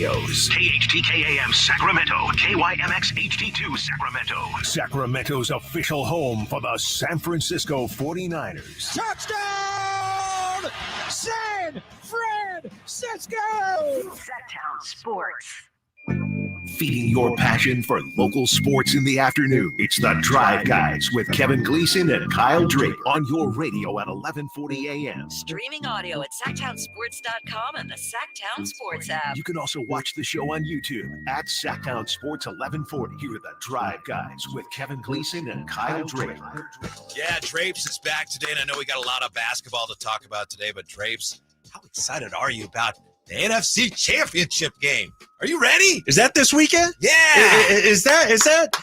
radios. KHTK-AM Sacramento, KYMX HD2 Sacramento. Sacramento's official home for the San Francisco 49ers. Touchdown! San Francisco! Sactown Sports. Feeding your passion for local sports in the afternoon. It's the Drive Guys with Kevin Gleason and Kyle Drake on your radio at 1140 a.m. Streaming audio at SactownSports.com and the Sactown Sports app. You can also watch the show on YouTube at Sactown Sports 1140. Here are the Drive Guys with Kevin Gleason and Kyle Drake. Yeah, Drapes is back today, and I know we got a lot of basketball to talk about today, but Drapes, how excited are you about the NFC Championship game? Are you ready? Is that this weekend? Yeah. Is that?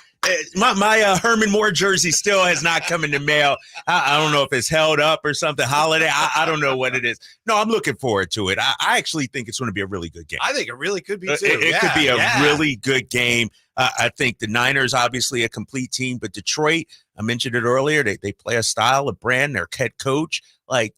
My Herman Moore jersey still has not come in the mail. I don't know if it's held up or something, holiday. I don't know what it is. No, I'm looking forward to it. I actually think it's going to be a really good game. I think it really could be, too. It could be a really good game. I think the Niners, obviously a complete team, but Detroit, I mentioned it earlier, they play a style, a brand, their head coach. Like,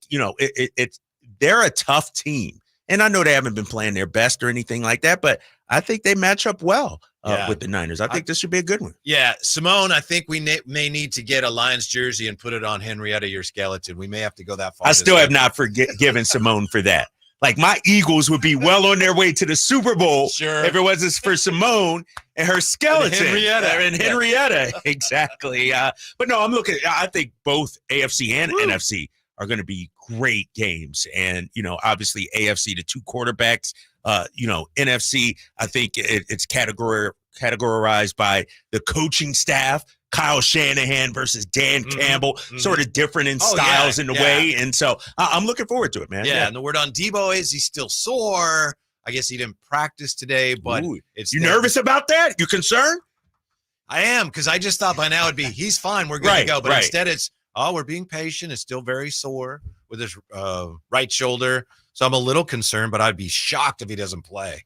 they're a tough team. And I know they haven't been playing their best or anything like that, but I think they match up well with the Niners. I think this should be a good one. Yeah, Simone, I think we may need to get a Lions jersey and put it on Henrietta, your skeleton. We may have to go that far. I still have not forgiven Simone for that. Like, my Eagles would be well on their way to the Super Bowl if it wasn't for Simone and her skeleton. And Henrietta. Exactly. But no, I think both AFC and NFC are going to be great games. And, obviously AFC, the two quarterbacks, NFC, I think it's categorized by the coaching staff, Kyle Shanahan versus Dan Campbell, sort of different in styles in the way. And so I'm looking forward to it, man. Yeah. And the word on Debo is he's still sore. I guess he didn't practice today, but You nervous about that? You concerned? I am, because I just thought by now it'd be, he's fine, we're good to go. But instead it's, we're being patient. It's still very sore with his right shoulder. So I'm a little concerned, but I'd be shocked if he doesn't play.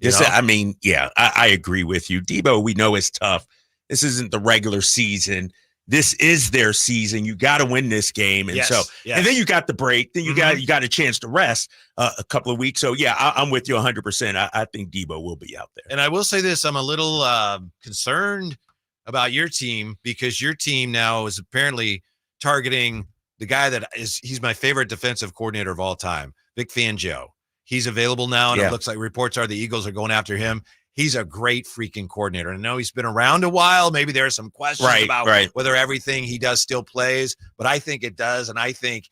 I agree with you. Debo, we know is tough. This isn't the regular season. This is their season. You got to win this game. And and then you got the break. Then you got a chance to rest a couple of weeks. So, I'm with you 100%. I think Debo will be out there. And I will say this. I'm a little concerned about your team, because your team now is apparently targeting the guy he's my favorite defensive coordinator of all time, Vic Fangio. He's available now, and it looks like reports are the Eagles are going after him. He's a great freaking coordinator. I know he's been around a while. Maybe there are some questions about whether everything he does still plays, but I think it does, and I think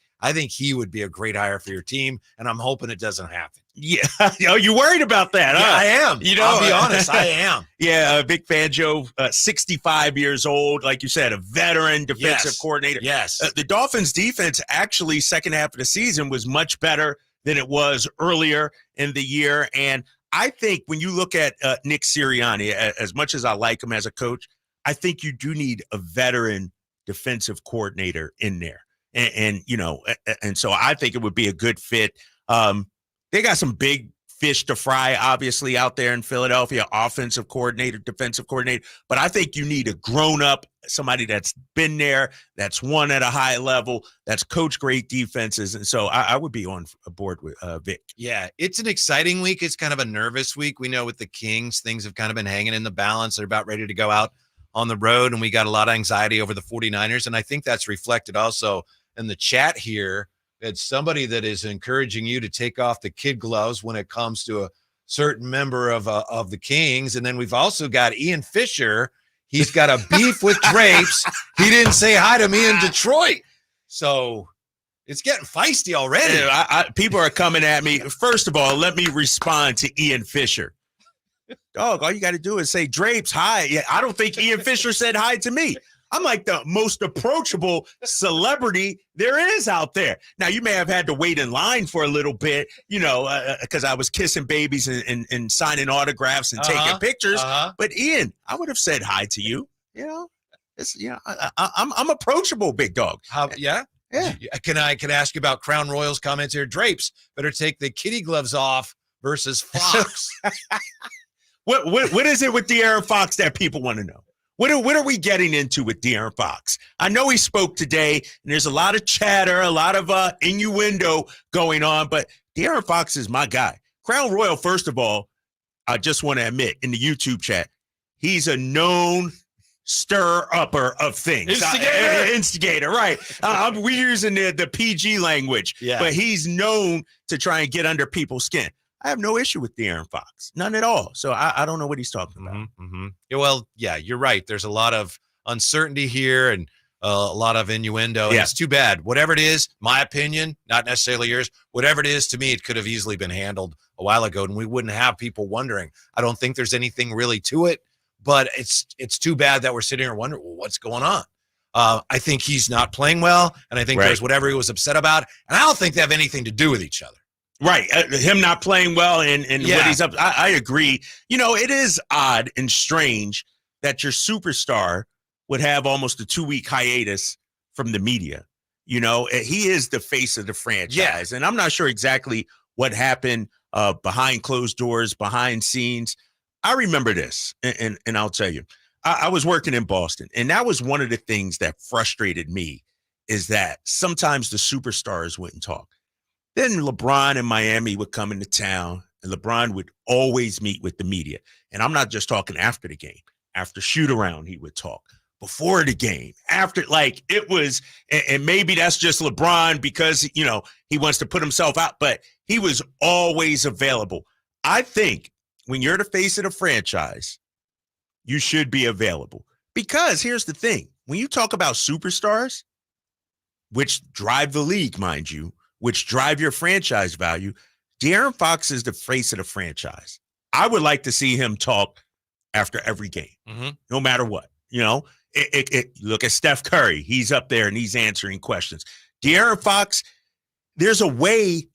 he would be a great hire for your team, and I'm hoping it doesn't happen. Yeah. You worried about that, huh? Yeah, I am. I'll be honest, I am. Yeah, Vic Fangio, 65 years old, like you said, a veteran defensive coordinator. Yes. The Dolphins' defense actually, second half of the season, was much better than it was earlier in the year. And I think when you look at Nick Sirianni, as much as I like him as a coach, I think you do need a veteran defensive coordinator in there. And so I think it would be a good fit. They got some big fish to fry, obviously, out there in Philadelphia, offensive coordinator, defensive coordinator. But I think you need a grown-up, somebody that's been there, that's won at a high level, that's coached great defenses. And so I would be on board with Vic. Yeah, it's an exciting week. It's kind of a nervous week. We know with the Kings, things have kind of been hanging in the balance. They're about ready to go out on the road, and we got a lot of anxiety over the 49ers. And I think that's reflected also in the chat here. It's somebody that is encouraging you to take off the kid gloves when it comes to a certain member of the Kings. And then we've also got Ian Fisher. He's got a beef with Drapes. He didn't say hi to me in Detroit. So it's getting feisty already. People are coming at me. First of all, let me respond to Ian Fisher. Dog, all you got to do is say, Drapes, hi. Yeah, I don't think Ian Fisher said hi to me. I'm like the most approachable celebrity there is out there. Now, you may have had to wait in line for a little bit, because I was kissing babies and signing autographs and taking pictures. But Ian, I would have said hi to you. I'm approachable, big dog. Yeah. Can I ask you about Crown Royal's comments here? Drapes better take the kitty gloves off versus Fox. What is it with De'Aaron Fox that people want to know? What are we getting into with De'Aaron Fox? I know he spoke today, and there's a lot of chatter, a lot of innuendo going on, but De'Aaron Fox is my guy. Crown Royal, first of all, I just want to admit in the YouTube chat, he's a known stir-upper of things. Instigator, right. We're using the PG language, but he's known to try and get under people's skin. I have no issue with De'Aaron Fox. None at all. So I don't know what he's talking about. Yeah, well, yeah, you're right. There's a lot of uncertainty here and a lot of innuendo. And it's too bad. Whatever it is, my opinion, not necessarily yours, whatever it is, to me, it could have easily been handled a while ago, and we wouldn't have people wondering. I don't think there's anything really to it, but it's too bad that we're sitting here wondering, well, what's going on? I think he's not playing well, and I think there's whatever he was upset about, and I don't think they have anything to do with each other. Right. Him not playing well and what he's up. I agree. You know, it is odd and strange that your superstar would have almost a 2-week hiatus from the media. You know, he is the face of the franchise. And I'm not sure exactly what happened behind closed doors, behind scenes. I remember this, and I'll tell you. I was working in Boston, and that was one of the things that frustrated me, is that sometimes the superstars wouldn't talk. Then LeBron in Miami would come into town, and LeBron would always meet with the media. And I'm not just talking after the game. After shoot-around, he would talk. Before the game, after, like, it was, and maybe that's just LeBron because, you know, he wants to put himself out, but he was always available. I think when you're the face of the franchise, you should be available. Because here's the thing. When you talk about superstars, which drive the league, mind you, which drive your franchise value, De'Aaron Fox is the face of the franchise. I would like to see him talk after every game, no matter what. You know, look at Steph Curry. He's up there and he's answering questions. De'Aaron Fox, there's a way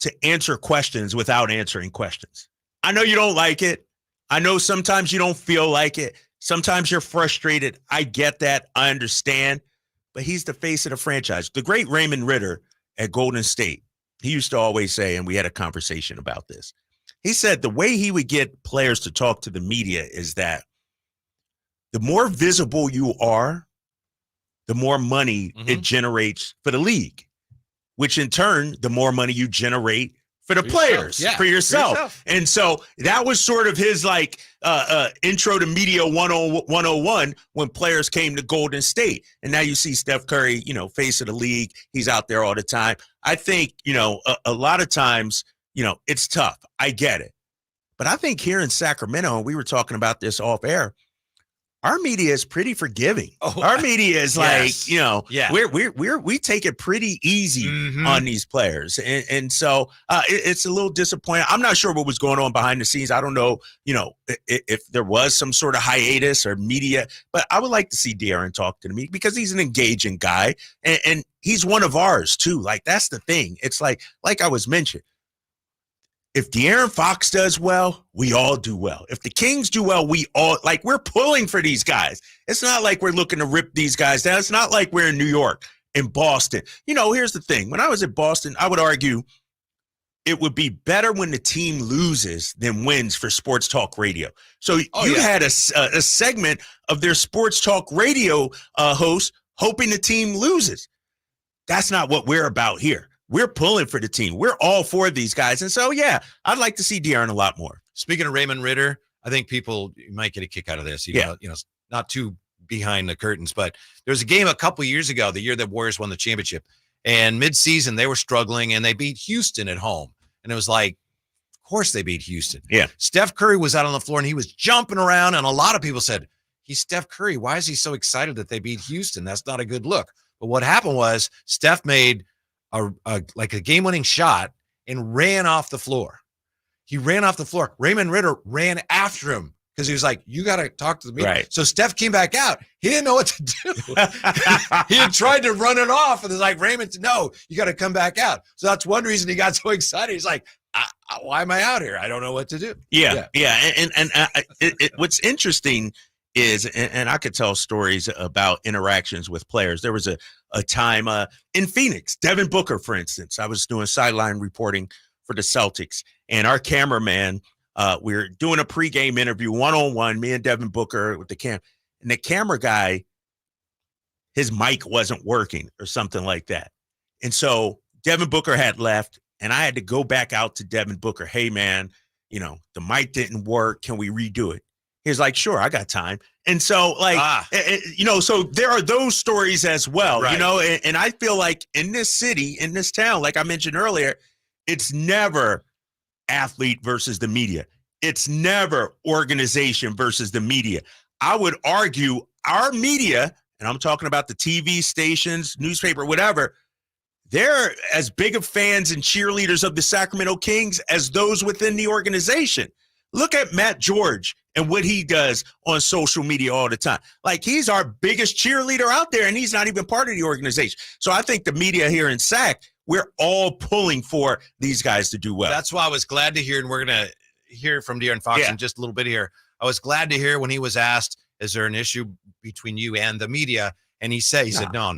to answer questions without answering questions. I know you don't like it. I know sometimes you don't feel like it. Sometimes you're frustrated. I get that. I understand. But he's the face of the franchise. The great Raymond Ritter at Golden State, he used to always say, and we had a conversation about this, he said the way he would get players to talk to the media is that the more visible you are, the more money it generates for the league, which in turn, the more money you generate for the players, for yourself. And so that was sort of his like intro to media 101 when players came to Golden State. And now you see Steph Curry, you know, face of the league. He's out there all the time. I think, you know, a lot of times, you know, it's tough. I get it. But I think here in Sacramento, and we were talking about this off air, our media is pretty forgiving. Our media is like, you know, we take it pretty easy on these players. And so it's a little disappointing. I'm not sure what was going on behind the scenes. I don't know, you know, if there was some sort of hiatus or media, but I would like to see De'Aaron talk to me because he's an engaging guy and he's one of ours too. Like, that's the thing. It's like I was mentioned, if De'Aaron Fox does well, we all do well. If the Kings do well, we all, like, we're pulling for these guys. It's not like we're looking to rip these guys down. It's not like we're in New York, in Boston. You know, here's the thing. When I was at Boston, I would argue it would be better when the team loses than wins for sports talk radio. So you had a segment of their sports talk radio host hoping the team loses. That's not what we're about here. We're pulling for the team. We're all for these guys. And so, yeah, I'd like to see De'Aaron a lot more. Speaking of Raymond Ritter, I think people might get a kick out of this. You know, not too behind the curtains, but there was a game a couple years ago, the year that Warriors won the championship, and midseason they were struggling and they beat Houston at home. And it was like, of course they beat Houston. Yeah. Steph Curry was out on the floor and he was jumping around. And a lot of people said, he's Steph Curry. Why is he so excited that they beat Houston? That's not a good look. But what happened was Steph made a game-winning shot and ran off the floor. He ran off the floor. Raymond Ritter ran after him because he was like, you got to talk to the media. Right. So Steph came back out. He didn't know what to do. He had tried to run it off, and it's like, Raymond said, no, you got to come back out. So that's one reason he got so excited. He's like, why am I out here? I don't know what to do. Yeah. And what's interesting is, and I could tell stories about interactions with players. There was a time in Phoenix, Devin Booker, for instance. I was doing sideline reporting for the Celtics, and our cameraman, we were doing a pregame interview one-on-one, me and Devin Booker with the and the camera guy, his mic wasn't working or something like that. And so Devin Booker had left, and I had to go back out to Devin Booker. Hey, man, the mic didn't work. Can we redo it? He's like, sure, I got time. And so so there are those stories as well, Right. and I feel like in this city, in this town, like I mentioned earlier, it's never athlete versus the media. It's never organization versus the media. I would argue our media, and I'm talking about the TV stations, newspaper, whatever, they're as big of fans and cheerleaders of the Sacramento Kings as those within the organization. Look at Matt George and what he does on social media all the time. Like, he's our biggest cheerleader out there, and he's not even part of the organization. So I think the media here in Sac, we're all pulling for these guys to do well. That's why I was glad to hear, and we're going to hear from De'Aaron Fox in just a little bit here. I was glad to hear when he was asked, is there an issue between you and the media? And he said, no.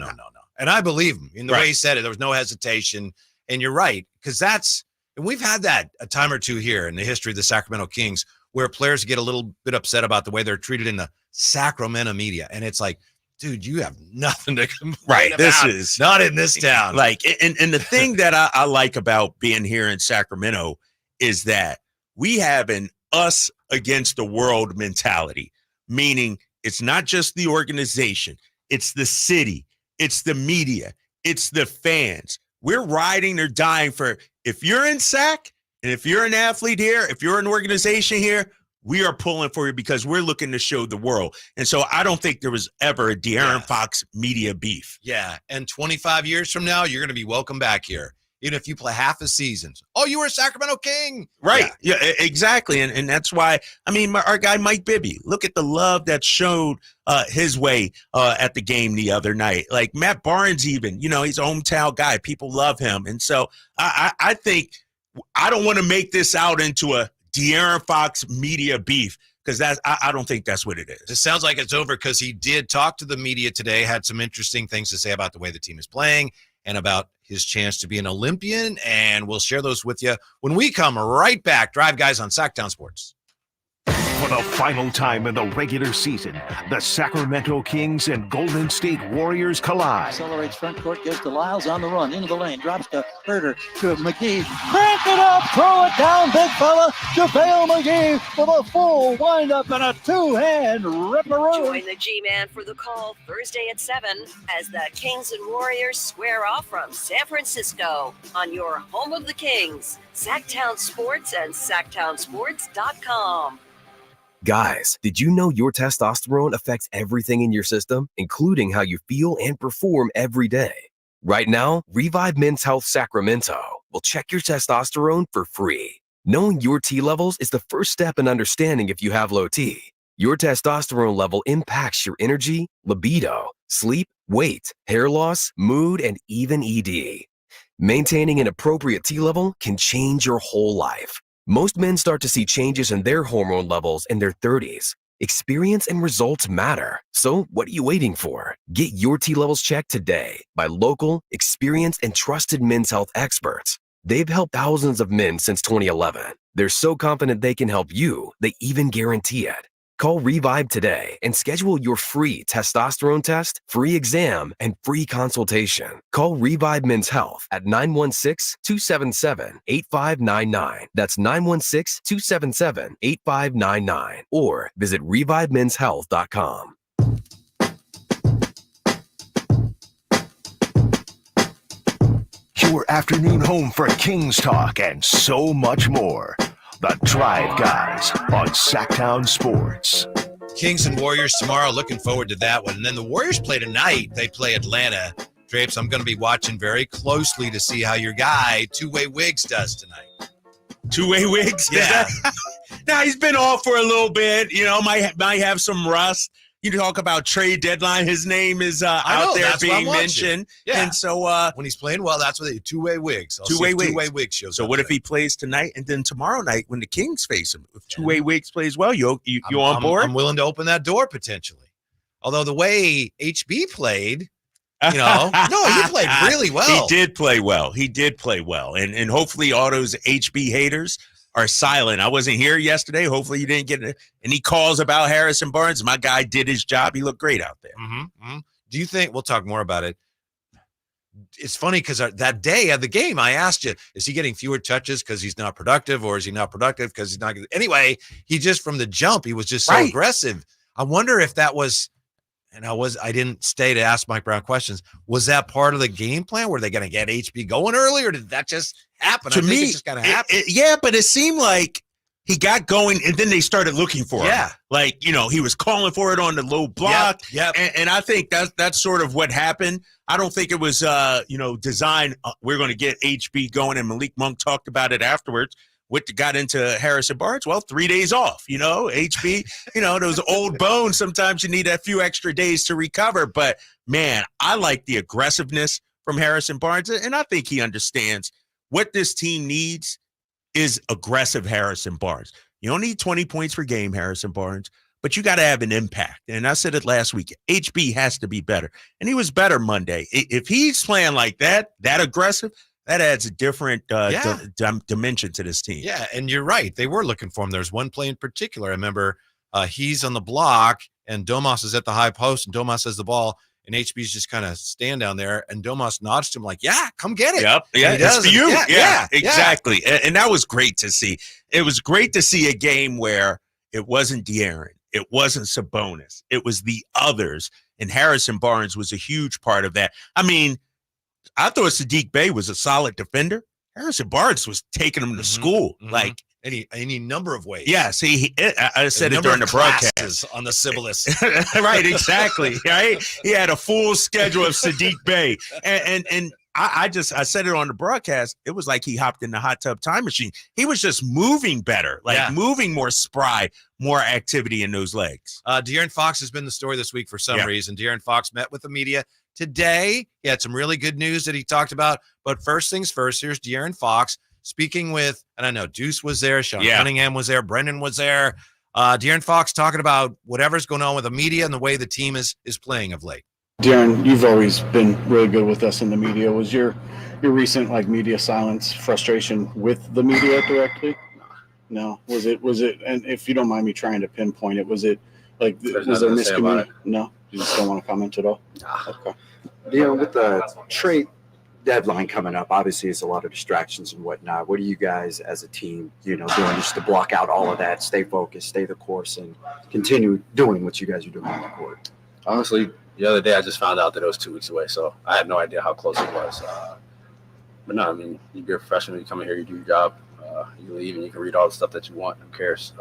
And I believe him in the way he said it. There was no hesitation. And you're right, because and we've had that a time or two here in the history of the Sacramento Kings where players get a little bit upset about the way they're treated in the Sacramento media. And it's like, dude, you have nothing to complain about. This is not in this town. Like, and the thing that I like about being here in Sacramento is that we have an us against the world mentality, meaning it's not just the organization, it's the city, it's the media, it's the fans. We're riding or dying for, if you're in Sac and if you're an athlete here, if you're an organization here, we are pulling for you because we're looking to show the world. And so I don't think there was ever a De'Aaron Fox media beef. Yeah. And 25 years from now, you're going to be welcome back here. Even if you play half a season. Oh, you were a Sacramento King. Right. Yeah, exactly. And that's why, our guy Mike Bibby, look at the love that showed his way at the game the other night. Like Matt Barnes even, he's a hometown guy. People love him. And so I think I don't want to make this out into a De'Aaron Fox media beef because I don't think that's what it is. It sounds like it's over because he did talk to the media today, had some interesting things to say about the way the team is playing and about his chance to be an Olympian, and we'll share those with you when we come right back. Drive Guys on Sactown Sports. For the final time in the regular season, the Sacramento Kings and Golden State Warriors collide. Accelerates front court, gives to Lyles on the run, into the lane, drops to Herter, to McGee. Crank it up, throw it down, big fella, JaVale McGee with a full windup and a two-hand ripperoo. Join the G-Man for the call Thursday at 7 as the Kings and Warriors square off from San Francisco on your home of the Kings, Sactown Sports and SactownSports.com. Guys, did you know your testosterone affects everything in your system, including how you feel and perform every day? Right now, Revive Men's Health Sacramento will check your testosterone for free. Knowing your T levels is the first step in understanding if you have low T. Your testosterone level impacts your energy, libido, sleep, weight, hair loss, mood, and even ED. Maintaining an appropriate T level can change your whole life. Most men start to see changes in their hormone levels in their 30s. Experience and results matter. So what are you waiting for? Get your T levels checked today by local, experienced, and trusted men's health experts. They've helped thousands of men since 2011. They're so confident they can help you, they even guarantee it. Call Revive today and schedule your free testosterone test, free exam, and free consultation. Call Revive Men's Health at 916-277-8599. That's 916-277-8599. Or visit ReviveMen'sHealth.com. Your afternoon home for Kings talk and so much more. The Drive Guys on Sactown Sports. Kings and Warriors tomorrow. Looking forward to that one. And then the Warriors play tonight. They play Atlanta. Drapes, I'm going to be watching very closely to see how your guy, Two-Way Wiggs, does tonight. Two-Way Wiggs? Yeah. Now, he's been off for a little bit. Might have some rust. You talk about trade deadline. His name is out there being mentioned. Yeah. And so when he's playing well, that's what Two-Way Wiggs. Two-Way Wiggs shows so up what today. if he plays tonight and then tomorrow night when the Kings face him? If Two-Way Wiggs plays well, you on board? I'm willing to open that door potentially. Although the way HB played, no, he played really well. He did play well. And hopefully all those HB haters are silent. I wasn't here yesterday. Hopefully you didn't get any calls about Harrison Barnes. My guy did his job. He looked great out there. Mm-hmm. Do you think, we'll talk more about it, it's funny because that day of the game, I asked you, is he getting fewer touches because he's not productive, or is he not productive because he's not – anyway, he just from the jump, he was just so aggressive. I wonder if that was – and I didn't stay to ask Mike Brown questions. Was that part of the game plan? Were they going to get HB going early, or did that just happen? To me, it just kind of happened. Yeah, but it seemed like he got going, and then they started looking for him. Yeah. Like, he was calling for it on the low block. Yep. And I think that's sort of what happened. I don't think it was, designed. We're going to get HB going, and Malik Monk talked about it afterwards. Got into Harrison Barnes. Well, 3 days off, HB, those old bones. Sometimes you need a few extra days to recover. But, man, I like the aggressiveness from Harrison Barnes, and I think he understands what this team needs is aggressive Harrison Barnes. You don't need 20 points per game, Harrison Barnes, but you got to have an impact. And I said it last week, HB has to be better. And he was better Monday. If he's playing like that aggressive, that adds a different dimension to this team. Yeah, and you're right. They were looking for him. There's one play in particular. I remember he's on the block, and Domas is at the high post, and Domas has the ball, and HB's just kind of stand down there, and Domas nods to him like, yeah, come get it. Yep. Yeah, it's for you. Yeah, exactly. And that was great to see. It was great to see a game where it wasn't De'Aaron. It wasn't Sabonis. It was the others, and Harrison Barnes was a huge part of that. I mean, I thought Sadiq Bey was a solid defender. Harrison Barnes was taking him to school, like any number of ways. Yeah, see, I said it during the broadcast on the Sybilis. Right, exactly. Right, he had a full schedule of Sadiq Bey, and I said it on the broadcast. It was like he hopped in the hot tub time machine. He was just moving better, moving more spry, more activity in those legs. De'Aaron Fox has been the story this week for some reason. De'Aaron Fox met with the media today. He had some really good news that he talked about. But first things first, here's De'Aaron Fox speaking with, and I know Deuce was there, Sean Cunningham was there, Brendan was there. De'Aaron Fox talking about whatever's going on with the media and the way the team is playing of late. De'Aaron, you've always been really good with us in the media. Was your recent media silence frustration with the media directly? No. Was it? And if you don't mind me trying to pinpoint it, was it was there miscommunication? No, you just don't want to comment at all. Okay. With the trade deadline coming up, obviously it's a lot of distractions and whatnot. What are you guys as a team, doing just to block out all of that, stay focused, stay the course, and continue doing what you guys are doing on the court? Honestly, the other day I just found out that it was 2 weeks away, so I had no idea how close it was. But no, I mean, you're a professional. You come in here, you do your job. You leave, and you can read all the stuff that you want. Who cares?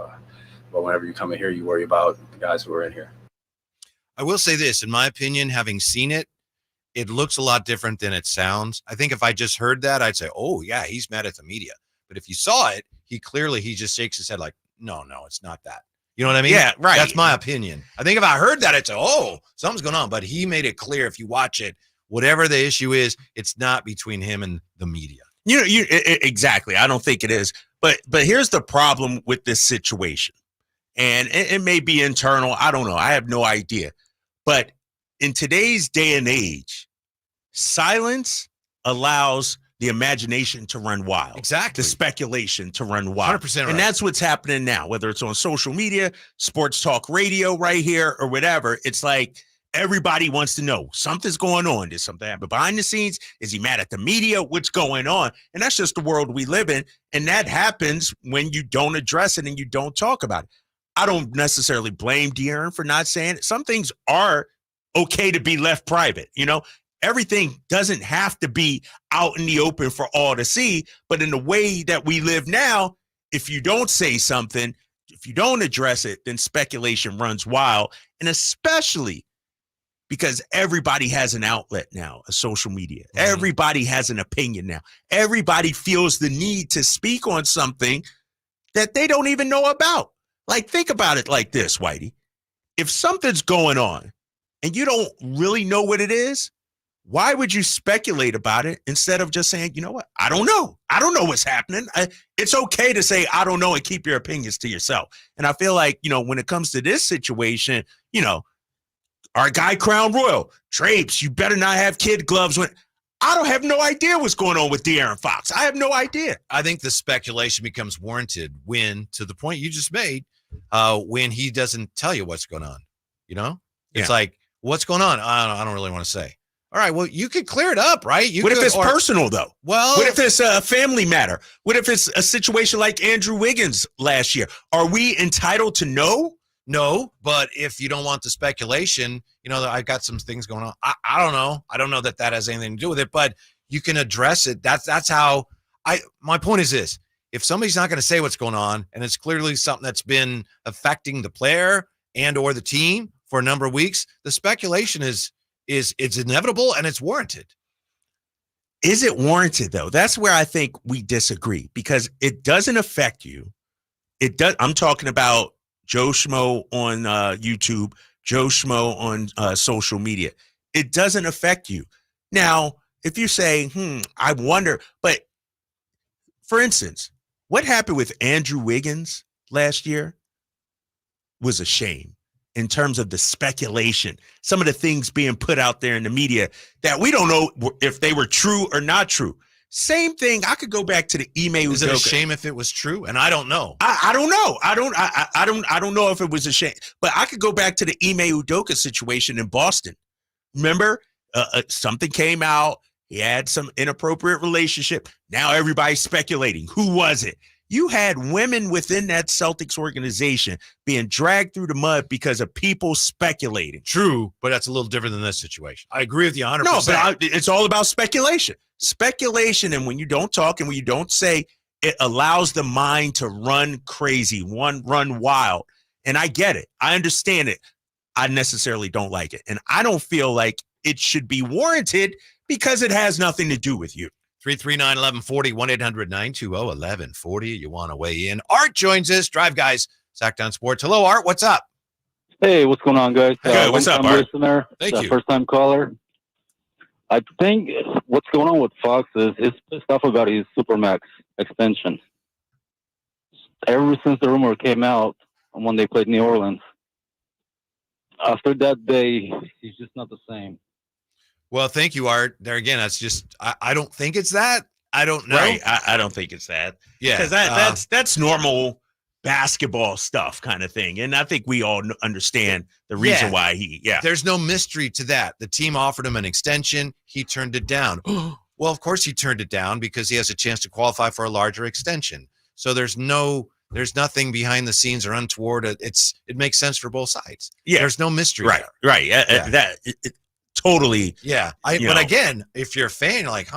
But whenever you come in here, you worry about the guys who are in here. I will say this, in my opinion, having seen it, it looks a lot different than it sounds. I think if I just heard that, I'd say, oh, yeah, he's mad at the media. But if you saw it, he just shakes his head like, no, it's not that. You know what I mean? Yeah, right. That's my opinion. I think if I heard that, I'd say, oh, something's going on. But he made it clear, if you watch it, whatever the issue is, it's not between him and the media. Exactly. I don't think it is. But here's the problem with this situation. And it may be internal. I don't know. I have no idea. But in today's day and age, silence allows the imagination to run wild. Exactly. The speculation to run wild. 100% right. And that's what's happening now, whether it's on social media, sports talk radio right here, or whatever. It's like everybody wants to know something's going on. Did something happen behind the scenes? Is he mad at the media? What's going on? And that's just the world we live in. And that happens when you don't address it and you don't talk about it. I don't necessarily blame De'Aaron for not saying it. Some things are okay to be left private. Everything doesn't have to be out in the open for all to see. But in the way that we live now, if you don't say something, if you don't address it, then speculation runs wild. And especially because everybody has an outlet now, a social media. Mm-hmm. Everybody has an opinion now. Everybody feels the need to speak on something that they don't even know about. Like, think about it like this, Whitey. If something's going on and you don't really know what it is, why would you speculate about it instead of just saying, you know what? I don't know. I don't know what's happening. It's okay to say, I don't know, and keep your opinions to yourself. And I feel like, when it comes to this situation, our guy Crown Royal, Drapes, you better not have kid gloves when. I don't have no idea what's going on with De'Aaron Fox. I have no idea. I think the speculation becomes warranted when, to the point you just made, when he doesn't tell you what's going on. It's like, what's going on? I don't really want to say. All right, well, you could clear it up, right? What if it's personal, though? Well, what if it's a family matter? What if it's a situation like Andrew Wiggins last year? Are we entitled to know? No, but if you don't want the speculation, I've got some things going on. I don't know. I don't know that has anything to do with it, but you can address it. That's how my point is this. If somebody's not going to say what's going on, and it's clearly something that's been affecting the player and or the team for a number of weeks, the speculation is it's inevitable and it's warranted. Is it warranted, though? That's where I think we disagree, because it doesn't affect you. It does. I'm talking about Joe Schmo on YouTube, Joe Schmo on social media. It doesn't affect you. Now, if you say, I wonder, but for instance, what happened with Andrew Wiggins last year was a shame. In terms of the speculation, some of the things being put out there in the media that we don't know if they were true or not true. Same thing. I could go back to the Ime Udoka. Is it a shame if it was true? And I don't know. I don't know. I don't know if it was a shame. But I could go back to the Ime Udoka situation in Boston. Remember, something came out. He had some inappropriate relationship. Now everybody's speculating. Who was it? You had women within that Celtics organization being dragged through the mud because of people speculating. True, but that's a little different than this situation. I agree with you 100%. No, but it's all about speculation. Speculation, and when you don't talk and when you don't say, it allows the mind to run crazy, run wild. And I get it. I understand it. I necessarily don't like it. And I don't feel like it should be warranted because it has nothing to do with you. 339-1140, 1-800-920-1140. You want to weigh in. Art joins us. Drive Guys, Sactown Sports. Hello, Art. What's up? Hey, what's going on, guys? Hey, what's up, Art? Listener, Thank you. First-time caller. I think what's going on with Fox is his stuff about his Supermax extension. Ever since the rumor came out when they played New Orleans, after that day, he's just not the same. Well, thank you, Art. There again, that's just I don't think it's that. I don't know. Right. I don't think it's that. Yeah. Because that's normal basketball stuff kind of thing. And I think we all understand the reason why There's no mystery to that. The team offered him an extension. He turned it down. Well, of course he turned it down because he has a chance to qualify for a larger extension. So there's nothing behind the scenes or untoward. It makes sense for both sides. Yeah. There's no mystery. Right. There. Right. Totally. Yeah. But again, if you're a fan, you're like,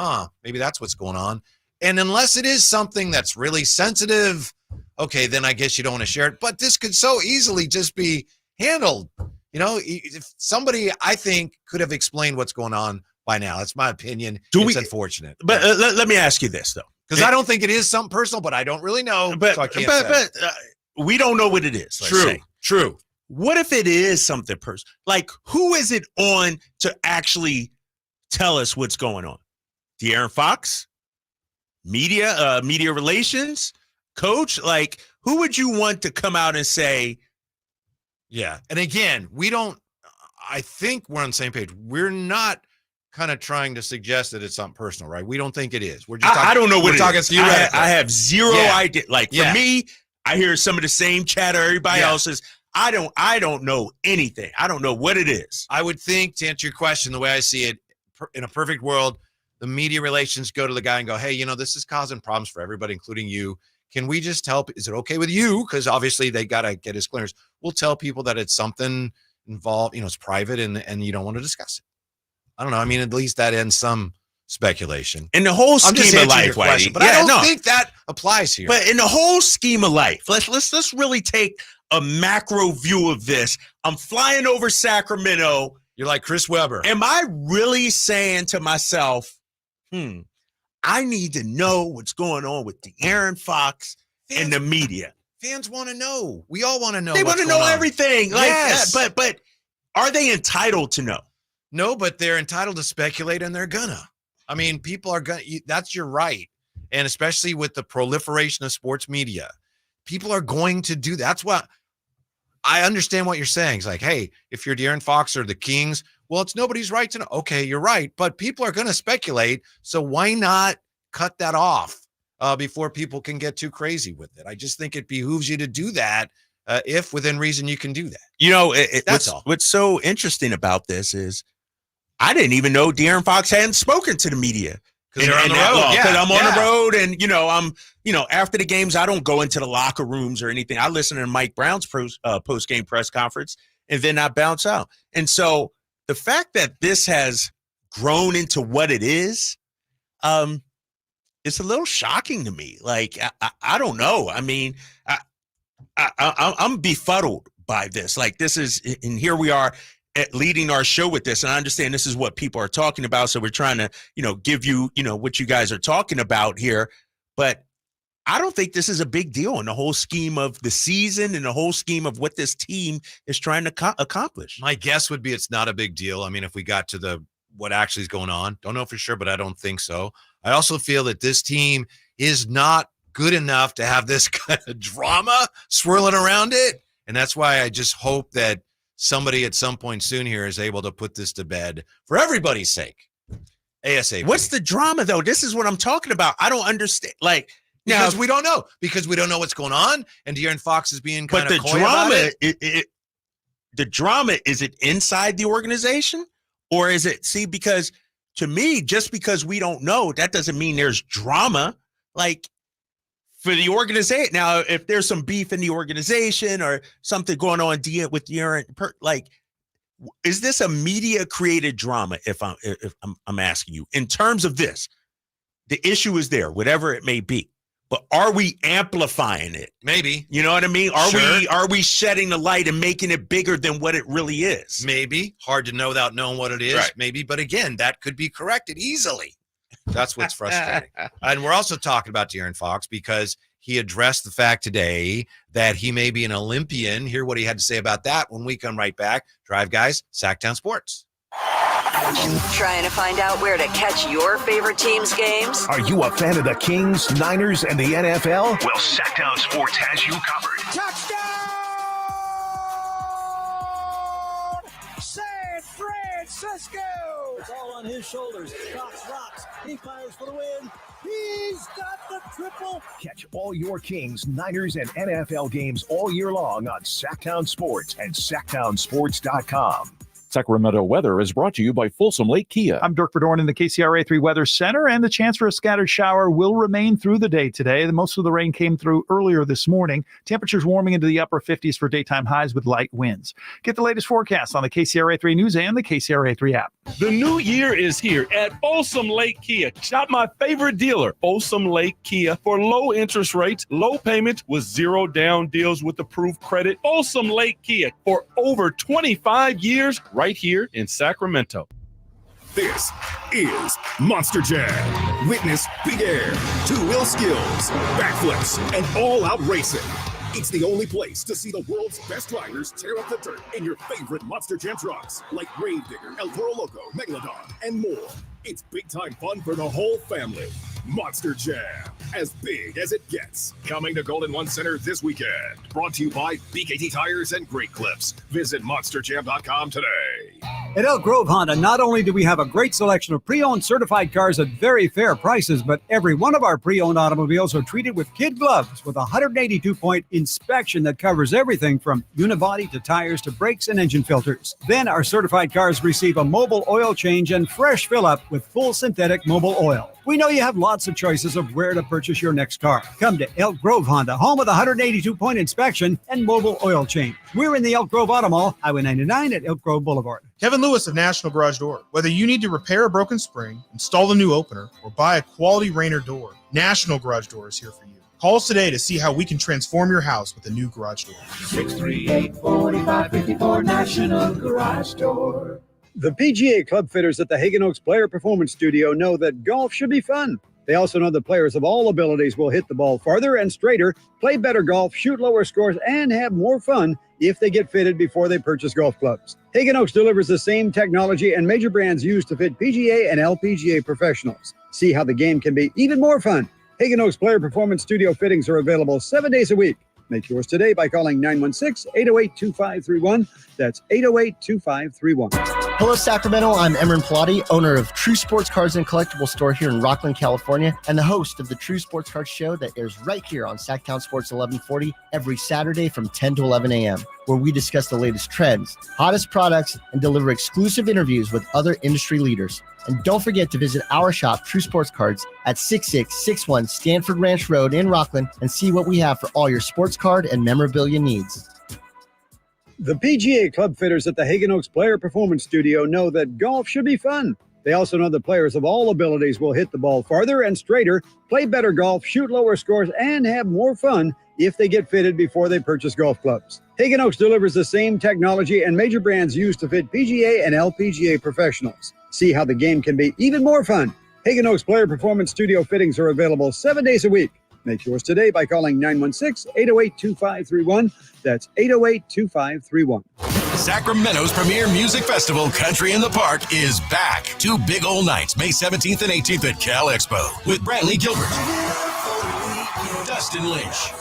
maybe that's what's going on. And unless it is something that's really sensitive, okay, then I guess you don't want to share it. But this could so easily just be handled. If somebody, I think, could have explained what's going on by now. That's my opinion. It's unfortunate. But let me ask you this, though. Because I don't think it is something personal, but I don't really know. But, so I can't but we don't know what it is. True. What if it is something personal? Like, who is it on to actually tell us what's going on? De'Aaron Fox? Media relations? Coach? Like, who would you want to come out and say? Yeah. And again, I think we're on the same page. We're not kind of trying to suggest that it's something personal, right? We don't think it is. We're just I don't know what it is. Theoretically. I have zero idea. Like, for me, I hear some of the same chatter everybody else is. I don't know anything. I don't know what it is. I would think, to answer your question, the way I see it, in a perfect world, the media relations go to the guy and go, hey, this is causing problems for everybody, including you. Can we just help? Is it okay with you? Because obviously they got to get his clearance. We'll tell people that it's something involved, it's private and you don't want to discuss it. I don't know. I mean, at least that ends some speculation. In the whole scheme of life, Whitey, but I don't think that applies here. But in the whole scheme of life, let's really take a macro view of this. I'm flying over Sacramento. You're like Chris Webber. Am I really saying to myself, I need to know what's going on with De'Aaron Fox and the media? Fans want to know. We all want to know. They want to know everything. Like yes. that. But are they entitled to know? No, but they're entitled to speculate, and they're gonna. I mean, people are gonna. That's your right, and especially with the proliferation of sports media, people are going to do that. That's what I understand what you're saying. It's like, hey, if you're De'Aaron Fox or the Kings, well, it's nobody's right to know. Okay, you're right, but people are going to speculate, so why not cut that off before people can get too crazy with it? I just think it behooves you to do that if within reason you can do that. That's all. What's so interesting about this is I didn't even know De'Aaron Fox hadn't spoken to the media. Because they're on the road. Because I'm on the road, and after the games, I don't go into the locker rooms or anything. I listen to Mike Brown's post-game press conference, and then I bounce out. And so the fact that this has grown into what it is, it's a little shocking to me. Like, I don't know. I mean, I'm befuddled by this. Like, this is, and here we are leading our show with this. And I understand this is what people are talking about. So we're trying to, give you, what you guys are talking about here. But I don't think this is a big deal in the whole scheme of the season and the whole scheme of what this team is trying to accomplish. My guess would be it's not a big deal. I mean, if we got to what actually is going on, don't know for sure, but I don't think so. I also feel that this team is not good enough to have this kind of drama swirling around it. And that's why I just hope that somebody at some point soon here is able to put this to bed for everybody's sake. ASAP. What's the drama, though? This is what I'm talking about. I don't understand. Like, because we don't know. Because we don't know what's going on. And De'Aaron Fox is being kind of coy about it. The drama, is it inside the organization? Or is it, because to me, just because we don't know, that doesn't mean there's drama. Like, for the organization. Now, if there's some beef in the organization or something going on with De'Aaron, is this a media-created drama, if I'm asking you? In terms of this, the issue is there, whatever it may be. But are we amplifying it? Maybe. You know what I mean? Are we shedding the light and making it bigger than what it really is? Maybe. Hard to know without knowing what it is. Right. Maybe. But again, that could be corrected easily. That's what's frustrating. And we're also talking about De'Aaron Fox because he addressed the fact today that he may be an Olympian. Hear what he had to say about that when we come right back. Drive Guys, Sactown Sports. Trying to find out where to catch your favorite team's games? Are you a fan of the Kings, Niners, and the NFL? Well, Sactown Sports has you covered. Touchdown! San Francisco! It's all on his shoulders. Rocks. He fires for the win. He's got the triple. Catch all your Kings, Niners, and NFL games all year long on Sactown Sports and SactownSports.com. Sacramento weather is brought to you by Folsom Lake Kia. I'm Dirk Verdorn in the KCRA 3 Weather Center, and the chance for a scattered shower will remain through the day today. Most of the rain came through earlier this morning. Temperatures warming into the upper 50s for daytime highs with light winds. Get the latest forecast on the KCRA 3 News and the KCRA 3 app. The new year is here at Folsom Lake Kia. Shop my favorite dealer, Folsom Lake Kia, for low interest rates, low payment with zero down deals with approved credit. Folsom Lake Kia for over 25 years. Right here in Sacramento. This is Monster Jam. Witness big air, two-wheel skills, backflips, and all-out racing. It's the only place to see the world's best drivers tear up the dirt in your favorite Monster Jam trucks like Gravedigger, El Toro Loco, Megalodon, and more. It's big-time fun for the whole family. Monster Jam, as big as it gets. Coming to Golden One Center this weekend. Brought to you by BKT Tires and Great Clips. Visit monsterjam.com today. At Elk Grove Honda, not only do we have a great selection of pre-owned certified cars at very fair prices, but every one of our pre-owned automobiles are treated with kid gloves with a 182-point inspection that covers everything from unibody to tires to brakes and engine filters. Then our certified cars receive a mobile oil change and fresh fill-up with full synthetic mobile oil. We know you have lots of choices of where to purchase your next car. Come to Elk Grove Honda, home of the 182-point inspection and mobile oil change. We're in the Elk Grove Auto Mall, Highway 99 at Elk Grove Boulevard. Kevin Lewis of National Garage Door. Whether you need to repair a broken spring, install a new opener, or buy a quality Rainer door, National Garage Door is here for you. Call us today to see how we can transform your house with a new garage door. 638-4554 National Garage Door. The PGA Club fitters at the Hagen Oaks Player Performance Studio know that golf should be fun. They also know that players of all abilities will hit the ball farther and straighter, play better golf, shoot lower scores, and have more fun if they get fitted before they purchase golf clubs. Hagen Oaks delivers the same technology and major brands used to fit PGA and LPGA professionals. See how the game can be even more fun. Hagen Oaks Player Performance Studio fittings are available 7 days a week. Make yours today by calling 916-808-2531. That's 808-2531. Hello, Sacramento. I'm Emran Pilati, owner of True Sports Cards and Collectible Store here in Rockland, California, and the host of the True Sports Cards Show that airs right here on Sactown Sports 1140 every Saturday from 10 to 11 a.m., where we discuss the latest trends, hottest products, and deliver exclusive interviews with other industry leaders. And don't forget to visit our shop, True Sports Cards, at 6661 Stanford Ranch Road in Rockland and see what we have for all your sports card and memorabilia needs. The PGA club fitters at the Hagen Oaks Player Performance Studio know that golf should be fun. They also know that players of all abilities will hit the ball farther and straighter, play better golf, shoot lower scores, and have more fun if they get fitted before they purchase golf clubs. Hagen Oaks delivers the same technology and major brands used to fit PGA and LPGA professionals. See how the game can be even more fun. Hagen Oaks Player Performance Studio fittings are available 7 days a week. Make yours today by calling 916-808-2531. That's 808-2531. Sacramento's premier music festival, Country in the Park, is back. 2 big old nights, May 17th and 18th at Cal Expo, with Brantley Gilbert, Dustin Lynch,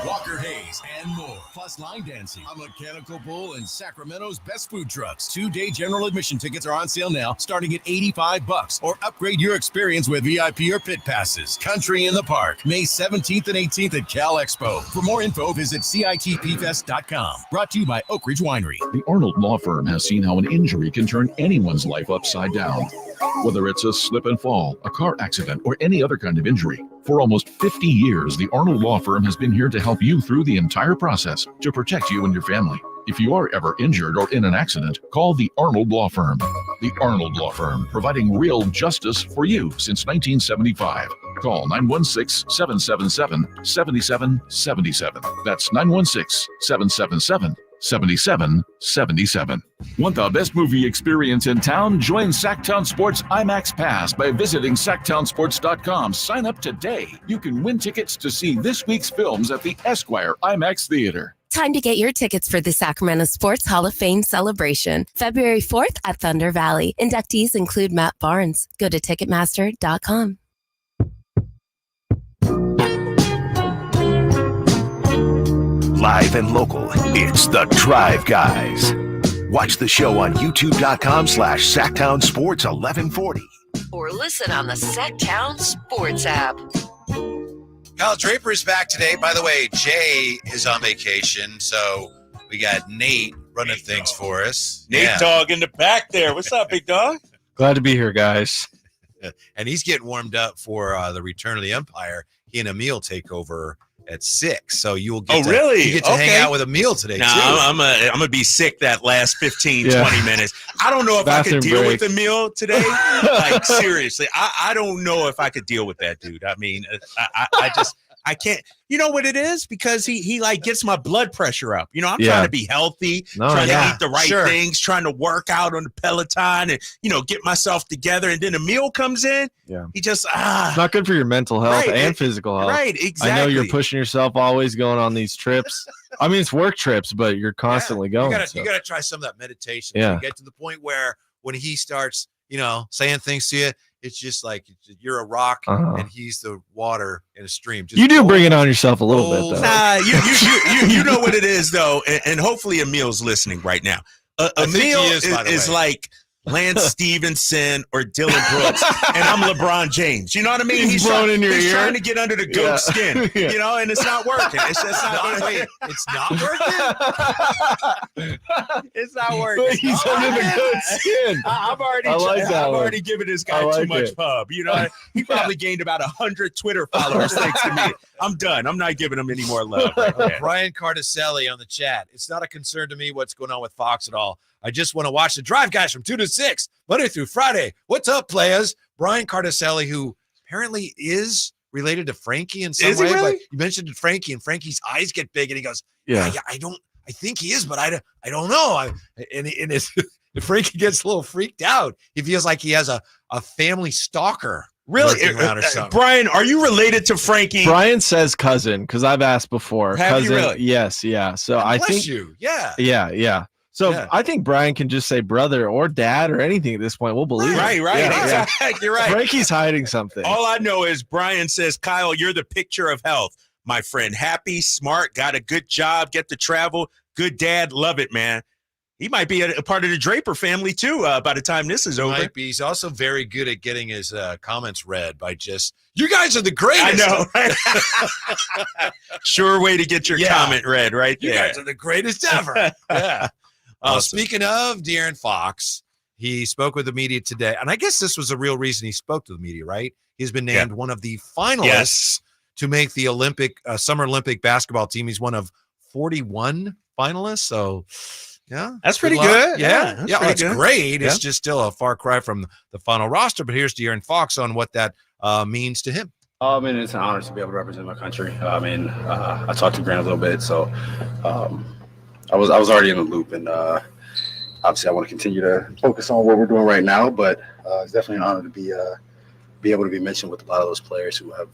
Walker Hayes, and more. Plus line dancing, a mechanical bull, and Sacramento's best food trucks. 2-day general admission tickets are on sale now, starting at $85, or upgrade your experience with VIP or pit passes. Country in the Park, May 17th and 18th at Cal Expo. For more info, visit CITPfest.com. Brought to you by Oak Ridge Winery. The Arnold Law Firm has seen how an injury can turn anyone's life upside down. Whether it's a slip and fall, a car accident, or any other kind of injury. For almost 50 years, the Arnold Law Firm has been here to help you through the entire process to protect you and your family. If you are ever injured or in an accident, call the Arnold Law Firm. The Arnold Law Firm, providing real justice for you since 1975. Call 916-777-7777. That's 916-777-7777. Want the best movie experience in town? Join Sactown Sports IMAX Pass by visiting SactownSports.com. Sign up today. You can win tickets to see this week's films at the Esquire IMAX Theater. Time to get your tickets for the Sacramento Sports Hall of Fame celebration, February 4th at Thunder Valley. Inductees include Matt Barnes. Go to Ticketmaster.com. Live and local, it's The Drive Guys. Watch the show on youtube.com/Sactown Sports 1140. Or listen on the Sactown Sports app. Kyle Draper is back today. By the way, Jay is on vacation, so we got Nate running things for us. Nate Dogg in the back there. What's up, big dog? Glad to be here, guys. And he's getting warmed up for the Return of the Empire. He and Emil take over at 6, so you will get you get to hang out with Emil today. No, I'm gonna be sick that last 15, 20 minutes. I don't know if I could deal with Emil today. Like, seriously, I don't know if I could deal with that dude. I mean, I can't. You know what it is? Because he like gets my blood pressure up. You know, I'm trying to be healthy, trying to eat the right things, trying to work out on the Peloton and, get myself together. And then a meal comes in. Yeah. He just, It's not good for your mental health and physical health. Right, exactly. I know you're pushing yourself, always going on these trips. I mean, it's work trips, but you're constantly going. You gotta try some of that meditation. Yeah. Get to the point where when he starts, saying things to you, it's just like you're a rock and he's the water in a stream. Just you do bring it on yourself a little bit, though. Nah, you know what it is, though, and hopefully Emil's listening right now. Emil is like Lance Stevenson or Dylan Brooks, and I'm LeBron James. You know what I mean? He's trying to get under the goat skin, and it's not working. It's just not working. It's not working? It's not working. He's under the goat skin. I've already given this guy too much pub. He probably gained about 100 Twitter followers thanks to me. I'm done. I'm not giving him any more love. Brian Cardicelli on the chat. It's not a concern to me what's going on with Fox at all. I just want to watch the Drive Guys from 2 to 6, Monday through Friday. What's up, players? Brian Cardicelli, who apparently is related to Frankie in some way. Really? But you mentioned Frankie, and Frankie's eyes get big, and he goes, "Yeah, I think he is, but I don't know." And Frankie gets a little freaked out. He feels like he has a family stalker. Really, Brian? Are you related to Frankie? Brian says cousin because I've asked before. Have cousin, you really? Yes, yeah. So I think yeah. So I think Brian can just say brother or dad or anything at this point. We'll believe it. Right. Yeah. You're right. Frankie's hiding something. All I know is Brian says, Kyle, you're the picture of health, my friend. Happy, smart, got a good job, get to travel. Good dad. Love it, man. He might be a part of the Draper family too by the time this is over. Might be. He's also very good at getting his comments read by just, you guys are the greatest. I know. Right? Sure way to get your comment read right there. You guys are the greatest ever. Yeah. Awesome. Speaking of De'Aaron Fox, he spoke with the media today. And I guess this was the real reason he spoke to the media, right? He's been named one of the finalists to make the Summer Olympic basketball team. He's one of 41 finalists. So, yeah. That's pretty good. Yeah. That's good. great. Yeah. It's just still a far cry from the final roster. But here's De'Aaron Fox on what that means to him. I mean, it's an honor to be able to represent my country. I mean, I talked to Grant a little bit, so I was already in the loop, and obviously I want to continue to focus on what we're doing right now. But it's definitely an honor to be able to be mentioned with a lot of those players who have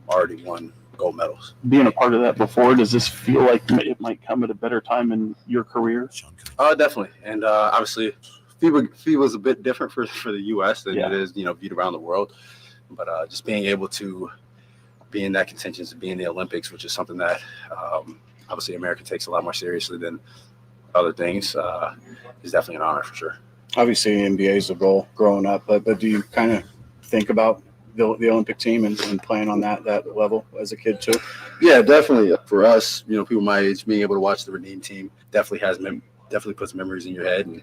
already won gold medals. Being a part of that before, does this feel like it might come at a better time in your career? Definitely, and obviously, FIBA is a bit different for the U.S. than it is, viewed around the world. But just being able to be in that contention to be in the Olympics, which is something that obviously America takes a lot more seriously than other things, is definitely an honor for sure. Obviously, NBA is the goal growing up, but do you kind of think about the Olympic team and playing on that level as a kid too? Yeah, definitely. For us, people my age, being able to watch the Redeem team definitely puts memories in your head. And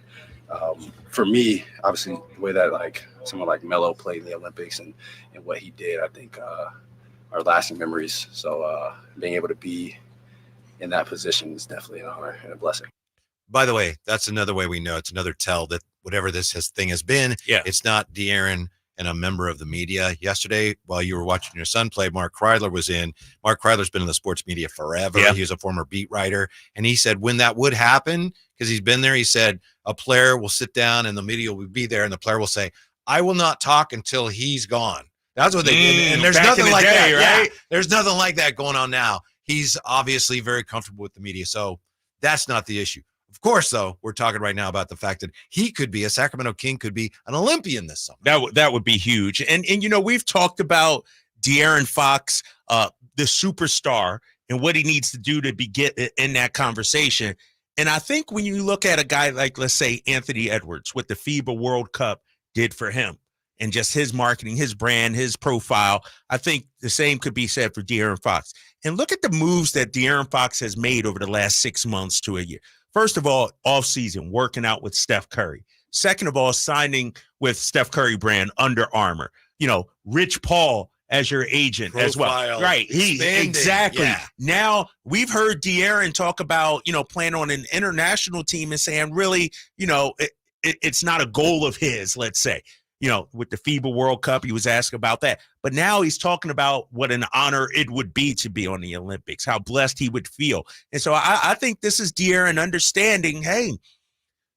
for me, obviously, the way that someone like Melo played in the Olympics and what he did, I think are lasting memories. So being able to be in that position is definitely an honor and a blessing. By the way, that's another way we know. It's another tell that whatever thing has been, it's not De'Aaron and a member of the media. Yesterday, while you were watching your son play, Mark Kreidler was in. Mark Kreidler's been in the sports media forever. Yeah. He was a former beat writer. And he said when that would happen, because he's been there, he said a player will sit down and the media will be there and the player will say, I will not talk until he's gone. That's what they did. And there's nothing like that. Right? Yeah, there's nothing like that going on now. He's obviously very comfortable with the media. So that's not the issue. Of course, though, we're talking right now about the fact that a Sacramento King could be an Olympian this summer. That would be huge. And we've talked about De'Aaron Fox, the superstar, and what he needs to do to get in that conversation. And I think when you look at a guy like, let's say, Anthony Edwards, what the FIBA World Cup did for him and just his marketing, his brand, his profile, I think the same could be said for De'Aaron Fox. And look at the moves that De'Aaron Fox has made over the last 6 months to a year. First of all, offseason, working out with Steph Curry. Second of all, signing with Steph Curry brand Under Armour. Rich Paul as your agent as well. Right. Exactly. Yeah. Now we've heard De'Aaron talk about, playing on an international team and saying really, it's not a goal of his, let's say. With the FIBA World Cup, he was asked about that. But now he's talking about what an honor it would be to be on the Olympics, how blessed he would feel. And so I think this is De'Aaron understanding, hey,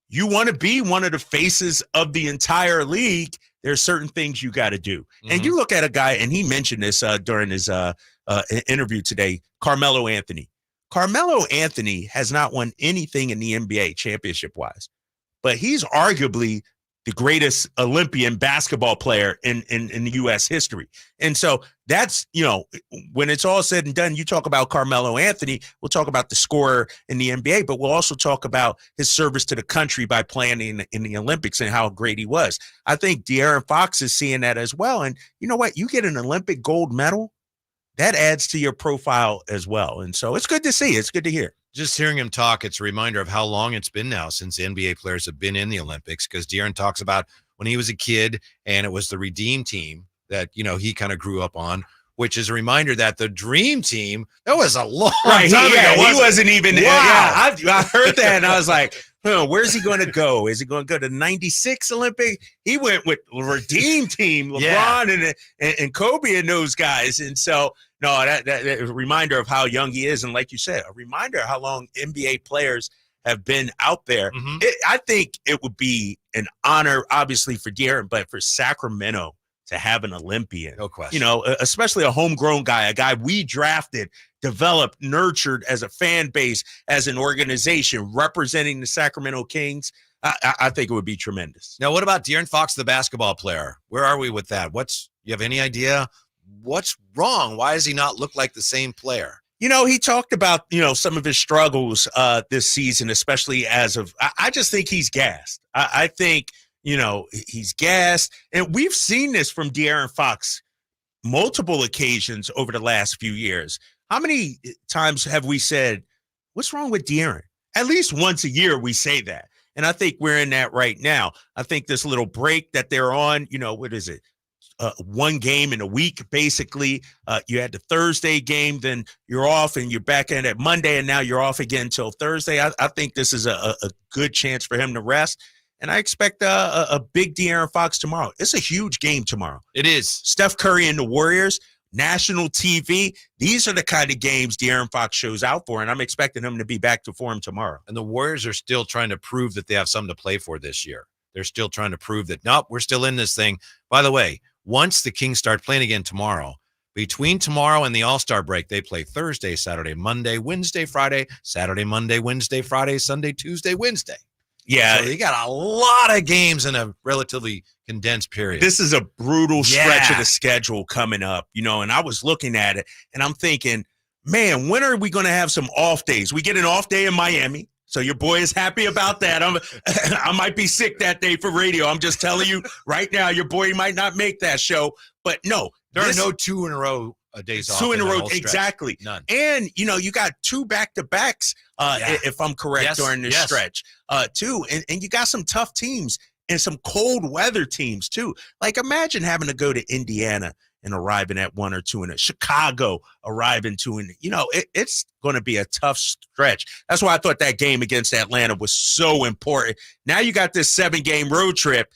you want to be one of the faces of the entire league, there's certain things you got to do. Mm-hmm. And you look at a guy, and he mentioned this during his interview today, Carmelo Anthony. Carmelo Anthony has not won anything in the NBA championship-wise, but he's arguably the greatest Olympian basketball player in the U.S. history. And so that's, when it's all said and done, you talk about Carmelo Anthony, we'll talk about the scorer in the NBA, but we'll also talk about his service to the country by playing in the Olympics and how great he was. I think De'Aaron Fox is seeing that as well. And you know what? You get an Olympic gold medal, that adds to your profile as well. And so it's good to see. It's good to hear. Just hearing him talk, it's a reminder of how long it's been now since NBA players have been in the Olympics, because De'Aaron talks about when he was a kid and it was the Redeem team that, he kind of grew up on, which is a reminder that the Dream Team, that was a long time ago. He wasn't even. Wow. Yeah, I heard that and I was like, where's he going to go? Is he going to go to 96 Olympic? He went with the Redeem team, LeBron and Kobe and those guys. And so, no, that is a reminder of how young he is. And like you said, a reminder of how long NBA players have been out there. Mm-hmm. I think it would be an honor, obviously, for De'Aaron, but for Sacramento to have an Olympian. No question. Especially a homegrown guy, a guy we drafted, developed, nurtured as a fan base, as an organization, representing the Sacramento Kings. I think it would be tremendous. Now, what about De'Aaron Fox, the basketball player? Where are we with that? You have any idea? What's wrong? Why does he not look like the same player? He talked about, some of his struggles this season, especially I just think he's gassed. I think, he's gassed. And we've seen this from De'Aaron Fox multiple occasions over the last few years. How many times have we said, what's wrong with De'Aaron? At least once a year we say that. And I think we're in that right now. I think this little break that they're on, what is it? One game in a week, basically. You had the Thursday game, then you're off and you're back in at Monday, and now you're off again until Thursday. I think this is a good chance for him to rest. And I expect a big De'Aaron Fox tomorrow. It's a huge game tomorrow. It is. Steph Curry and the Warriors, national TV. These are the kind of games De'Aaron Fox shows out for, and I'm expecting him to be back to form tomorrow. And the Warriors are still trying to prove that they have something to play for this year. They're still trying to prove that, nope, we're still in this thing. By the way, once the Kings start playing again tomorrow, between tomorrow and the All-Star break, they play Thursday, Saturday, Monday, Wednesday, Friday, Saturday, Monday, Wednesday, Friday, Sunday, Tuesday, Wednesday. Yeah. So you got a lot of games in a relatively condensed period. This is a brutal stretch of the schedule coming up, and I was looking at it and I'm thinking, man, when are we going to have some off days? We get an off day in Miami. So your boy is happy about that. I might be sick that day for radio. I'm just telling you right now, your boy might not make that show. But no, there are no 2 in a row days off. 2 in a row, exactly. None. And you got 2 back-to-backs, if I'm correct, during this stretch, too. And you got some tough teams and some cold weather teams too. Like imagine having to go to Indiana and arriving at 1 or 2 in it. Chicago arriving 2 in it. It's going to be a tough stretch. That's why I thought that game against Atlanta was so important. Now you got this 7-game road trip.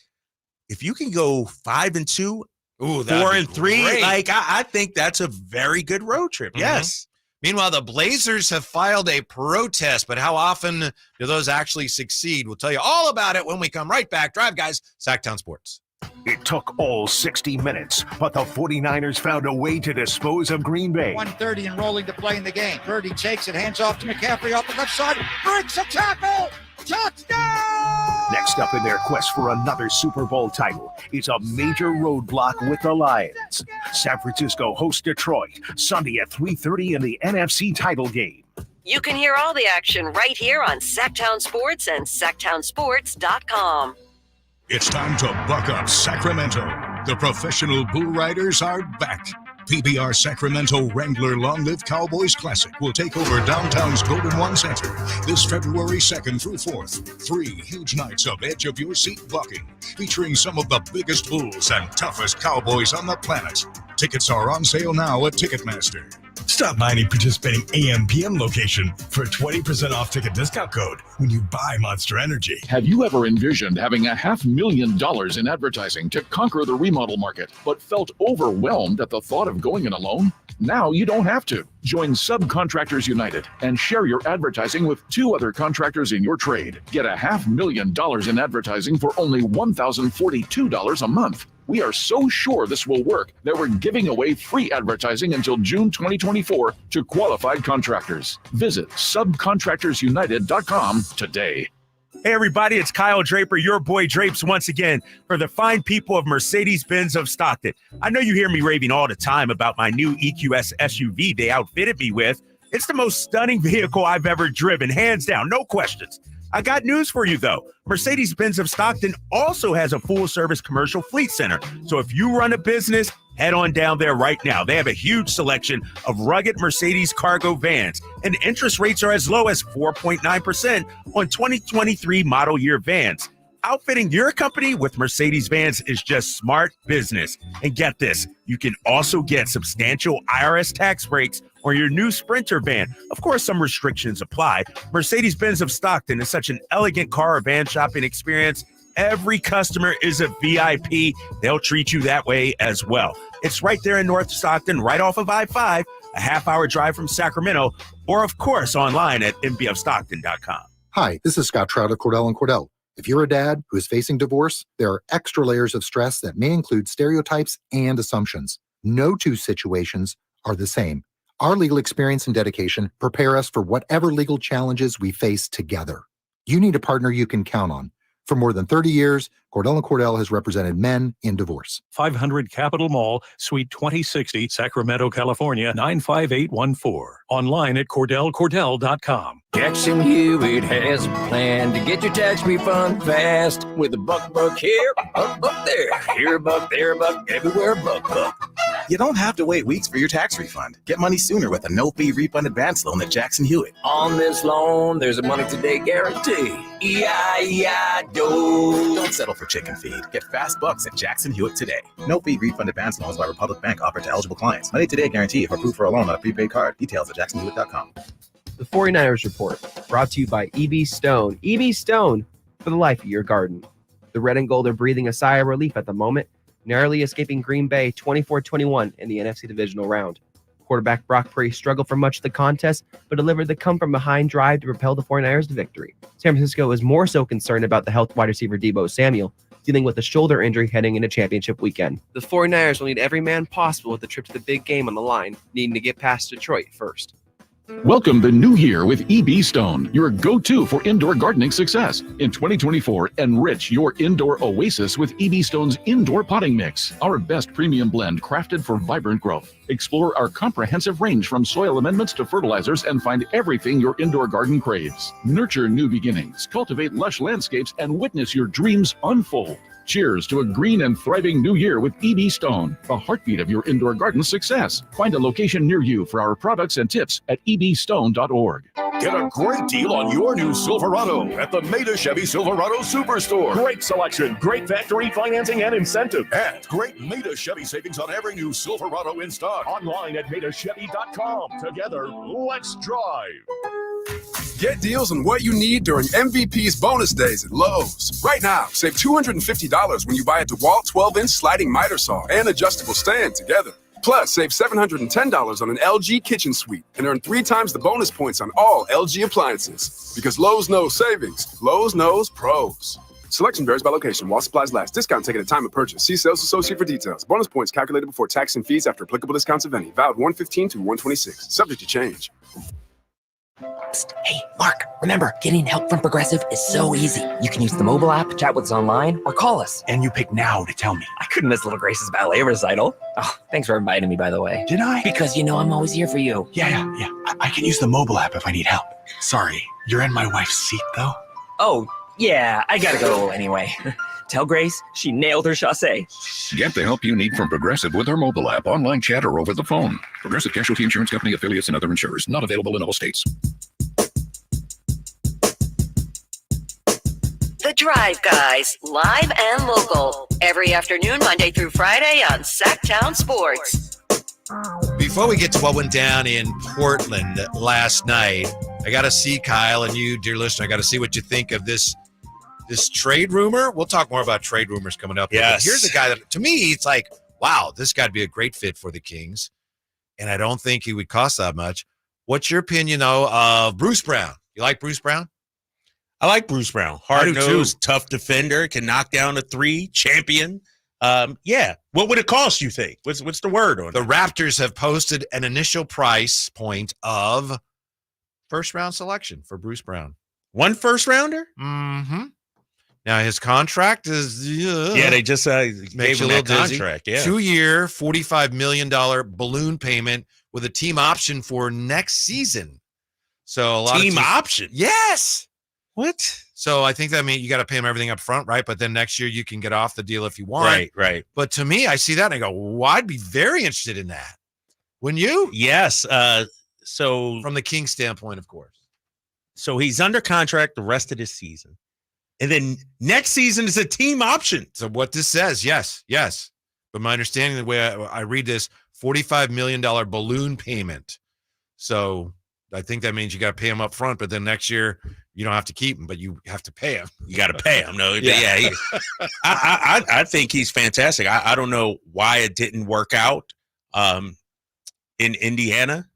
If you can go 5-2, 4-3, like I think that's a very good road trip. Yes. Meanwhile, the Blazers have filed a protest, but how often do those actually succeed? We'll tell you all about it when we come right back. Drive, guys. Sactown Sports. It took all 60 minutes, but the 49ers found a way to dispose of Green Bay. 1:30 and rolling to play in the game. Purdy takes it, hands off to McCaffrey off the left side, breaks a tackle, touchdown! Next up in their quest for another Super Bowl title is a major roadblock with the Lions. San Francisco hosts Detroit, Sunday at 3:30 in the NFC title game. You can hear all the action right here on Sactown Sports and SactownSports.com. It's time to buck up, Sacramento. The professional bull riders are back. PBR Sacramento Wrangler Long Live Cowboys Classic will take over downtown's Golden One Center this February 2nd through 4th. 3 huge nights of edge-of-your-seat bucking, featuring some of the biggest bulls and toughest cowboys on the planet. Tickets are on sale now at Ticketmaster. Stop by any participating AM/PM location for a 20% off ticket discount code when you buy Monster Energy. Have you ever envisioned having $500,000 in advertising to conquer the remodel market, but felt overwhelmed at the thought of going it alone? Now you don't have to. Join Subcontractors United and share your advertising with 2 other contractors in your trade. Get $500,000 in advertising for only $1,042 a month. We are so sure this will work that we're giving away free advertising until June 2024 to qualified contractors. Visit subcontractorsunited.com today. Hey, everybody, it's Kyle Draper, your boy Drapes, once again, for the fine people of Mercedes-Benz of Stockton. I know you hear me raving all the time about my new EQS SUV they outfitted me with. It's the most stunning vehicle I've ever driven, hands down, no questions. I got news for you, though. Mercedes-Benz of Stockton also has a full-service commercial fleet center. So if you run a business, head on down there right now. They have a huge selection of rugged Mercedes cargo vans, and interest rates are as low as 4.9% on 2023 model year vans. Outfitting your company with Mercedes vans is just smart business. And get this, you can also get substantial IRS tax breaks on your new Sprinter van. Of course, some restrictions apply. Mercedes-Benz of Stockton is such an elegant car or van shopping experience. Every customer is a VIP. They'll treat you that way as well. It's right there in North Stockton, right off of I-5, a half-hour drive from Sacramento, or of course online at mbfstockton.com. Hi, this is Scott Trout of Cordell & Cordell. If you're a dad who is facing divorce, there are extra layers of stress that may include stereotypes and assumptions. No 2 situations are the same. Our legal experience and dedication prepare us for whatever legal challenges we face together. You need a partner you can count on. For more than 30 years, Cordell & Cordell has represented men in divorce. 500 Capitol Mall, Suite 2060, Sacramento, California, 95814. Online at CordellCordell.com. Jackson Hewitt has a plan to get your tax refund fast with a buck here, buck there, here buck, there buck, everywhere buck. You don't have to wait weeks for your tax refund. Get money sooner with a no-fee refund advance loan at Jackson Hewitt. On this loan, there's a money today guarantee. E-I-E-I-Do. Don't settle for chicken feed. Get fast bucks at Jackson Hewitt today. No-fee refund advance loans by Republic Bank offered to eligible clients. Money today guarantee if approved for a loan on a prepaid card. Details at jacksonhewitt.com. The 49ers Report, brought to you by EB Stone. EB Stone, for the life of your garden. The red and gold are breathing a sigh of relief at the moment, narrowly escaping Green Bay 24-21 in the NFC Divisional Round. Quarterback Brock Purdy struggled for much of the contest, but delivered the come-from-behind drive to propel the 49ers to victory. San Francisco is more so concerned about the health wide receiver Deebo Samuel, dealing with a shoulder injury heading into championship weekend. The 49ers will need every man possible with the trip to the big game on the line, needing to get past Detroit first. Welcome the new year with EB Stone, your go-to for indoor gardening success. In 2024, enrich your indoor oasis with EB Stone's Indoor Potting Mix, our best premium blend crafted for vibrant growth. Explore our comprehensive range from soil amendments to fertilizers and find everything your indoor garden craves. Nurture new beginnings, cultivate lush landscapes, and witness your dreams unfold. Cheers to a green and thriving new year with EB Stone, the heartbeat of your indoor garden success. Find a location near you for our products and tips at ebstone.org. Get a great deal on your new Silverado at the Maida Chevy Silverado Superstore. Great selection, great factory financing and incentive, and great Maida Chevy savings on every new Silverado in stock. Online at MaidaChevy.com. Together, let's drive. Get deals on what you need during MVP's bonus days at Lowe's. Right now, save $250 when you buy a DeWalt 12-inch sliding miter saw and adjustable stand together. Plus, save $710 on an LG kitchen suite and earn 3 times the bonus points on all LG appliances. Because Lowe's knows savings, Lowe's knows pros. Selection varies by location while supplies last. Discount taken at time of purchase. See sales associate for details. Bonus points calculated before tax and fees after applicable discounts of any. Valid 1/15 to 1/26. Subject to change. Hey, Mark, remember, getting help from Progressive is so easy. You can use the mobile app, chat with us online, or call us. And you pick now to tell me. I couldn't miss Little Grace's ballet recital. Oh, thanks for inviting me, by the way. Did I? Because you know I'm always here for you. Yeah. I can use the mobile app if I need help. Sorry, you're in my wife's seat, though? Oh, yeah, I gotta go anyway. Tell Grace she nailed her chassé. Get the help you need from Progressive with our mobile app, online chat, or over the phone. Progressive Casualty Insurance Company, affiliates, and other insurers. Not available in all states. The Drive Guys, live and local, every afternoon, Monday through Friday on Sactown Sports. Before we get to what went down in Portland last night, I got to see Kyle and you, dear listener, I got to see what you think of this trade rumor. We'll talk more about trade rumors coming up. Yes. But here's a guy that, to me, it's like, wow, this guy'd be a great fit for the Kings. And I don't think he would cost that much. What's your opinion, though, of Bruce Brown? You like Bruce Brown? I like Bruce Brown. Hard-nosed, tough defender, can knock down a 3, champion. Yeah. What would it cost, you think? What's the word on it? The Raptors have posted an initial price point of first-round selection for Bruce Brown. 1 first-rounder? Mm-hmm. Now, his contract is... yeah, they just gave him that contract. Yeah. 2-year, $45 million balloon payment with a team option for next season. So a lot team option? Yes. What? So I think that means you got to pay him everything up front, right? But then next year you can get off the deal if you want. Right. But to me, I see that and I go, well, I'd be very interested in that. Wouldn't you? Yes. So from the Kings standpoint, of course. So he's under contract the rest of this season. And then next season is a team option. So what this says, yes. But my understanding, the way I read this, $45 million balloon payment. So I think that means you got to pay him up front, but then next year you don't have to keep him, but you have to pay him. You got to pay him. No, yeah. I think he's fantastic. I don't know why it didn't work out in Indiana.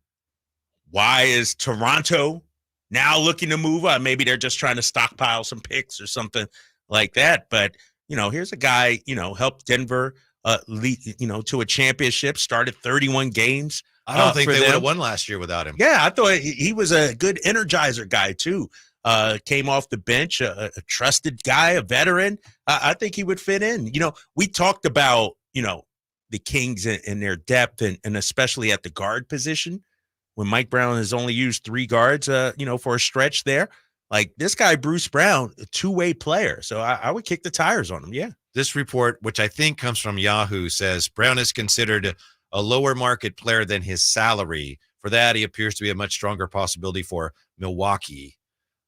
Why is Toronto now looking to move on? Maybe they're just trying to stockpile some picks or something like that. But, here's a guy, helped Denver lead, to a championship, started 31 games. I don't think they would have won last year without him. Yeah, I thought he was a good energizer guy, too. came off the bench, a trusted guy, a veteran. I think he would fit in. We talked about, the Kings and their depth and especially at the guard position when Mike Brown has only used 3 guards, for a stretch there. Like this guy, Bruce Brown, a two-way player. So I would kick the tires on him. Yeah. This report, which I think comes from Yahoo, says Brown is considered a lower market player than his salary. For that, he appears to be a much stronger possibility for Milwaukee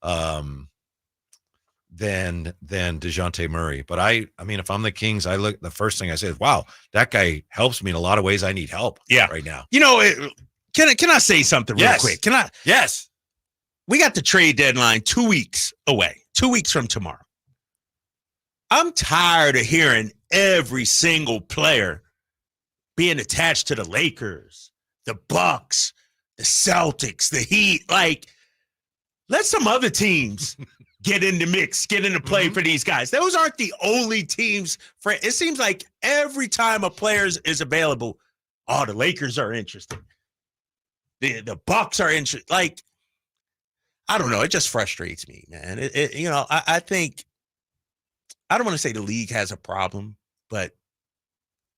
than DeJounte Murray. But I mean, if I'm the Kings, the first thing I say is, wow, that guy helps me in a lot of ways. I need help right now. Can I say something real quick? Can I? Yes. We got the trade deadline 2 weeks away, 2 weeks from tomorrow. I'm tired of hearing every single player being attached to the Lakers, the Bucks, the Celtics, the Heat. Like, let some other teams get in the mix, get into play for these guys. Those aren't the only teams. It seems like every time a player is available, the Lakers are interested. The Bucks are interested. Like, I don't know. It just frustrates me, man. I think, I don't want to say the league has a problem, but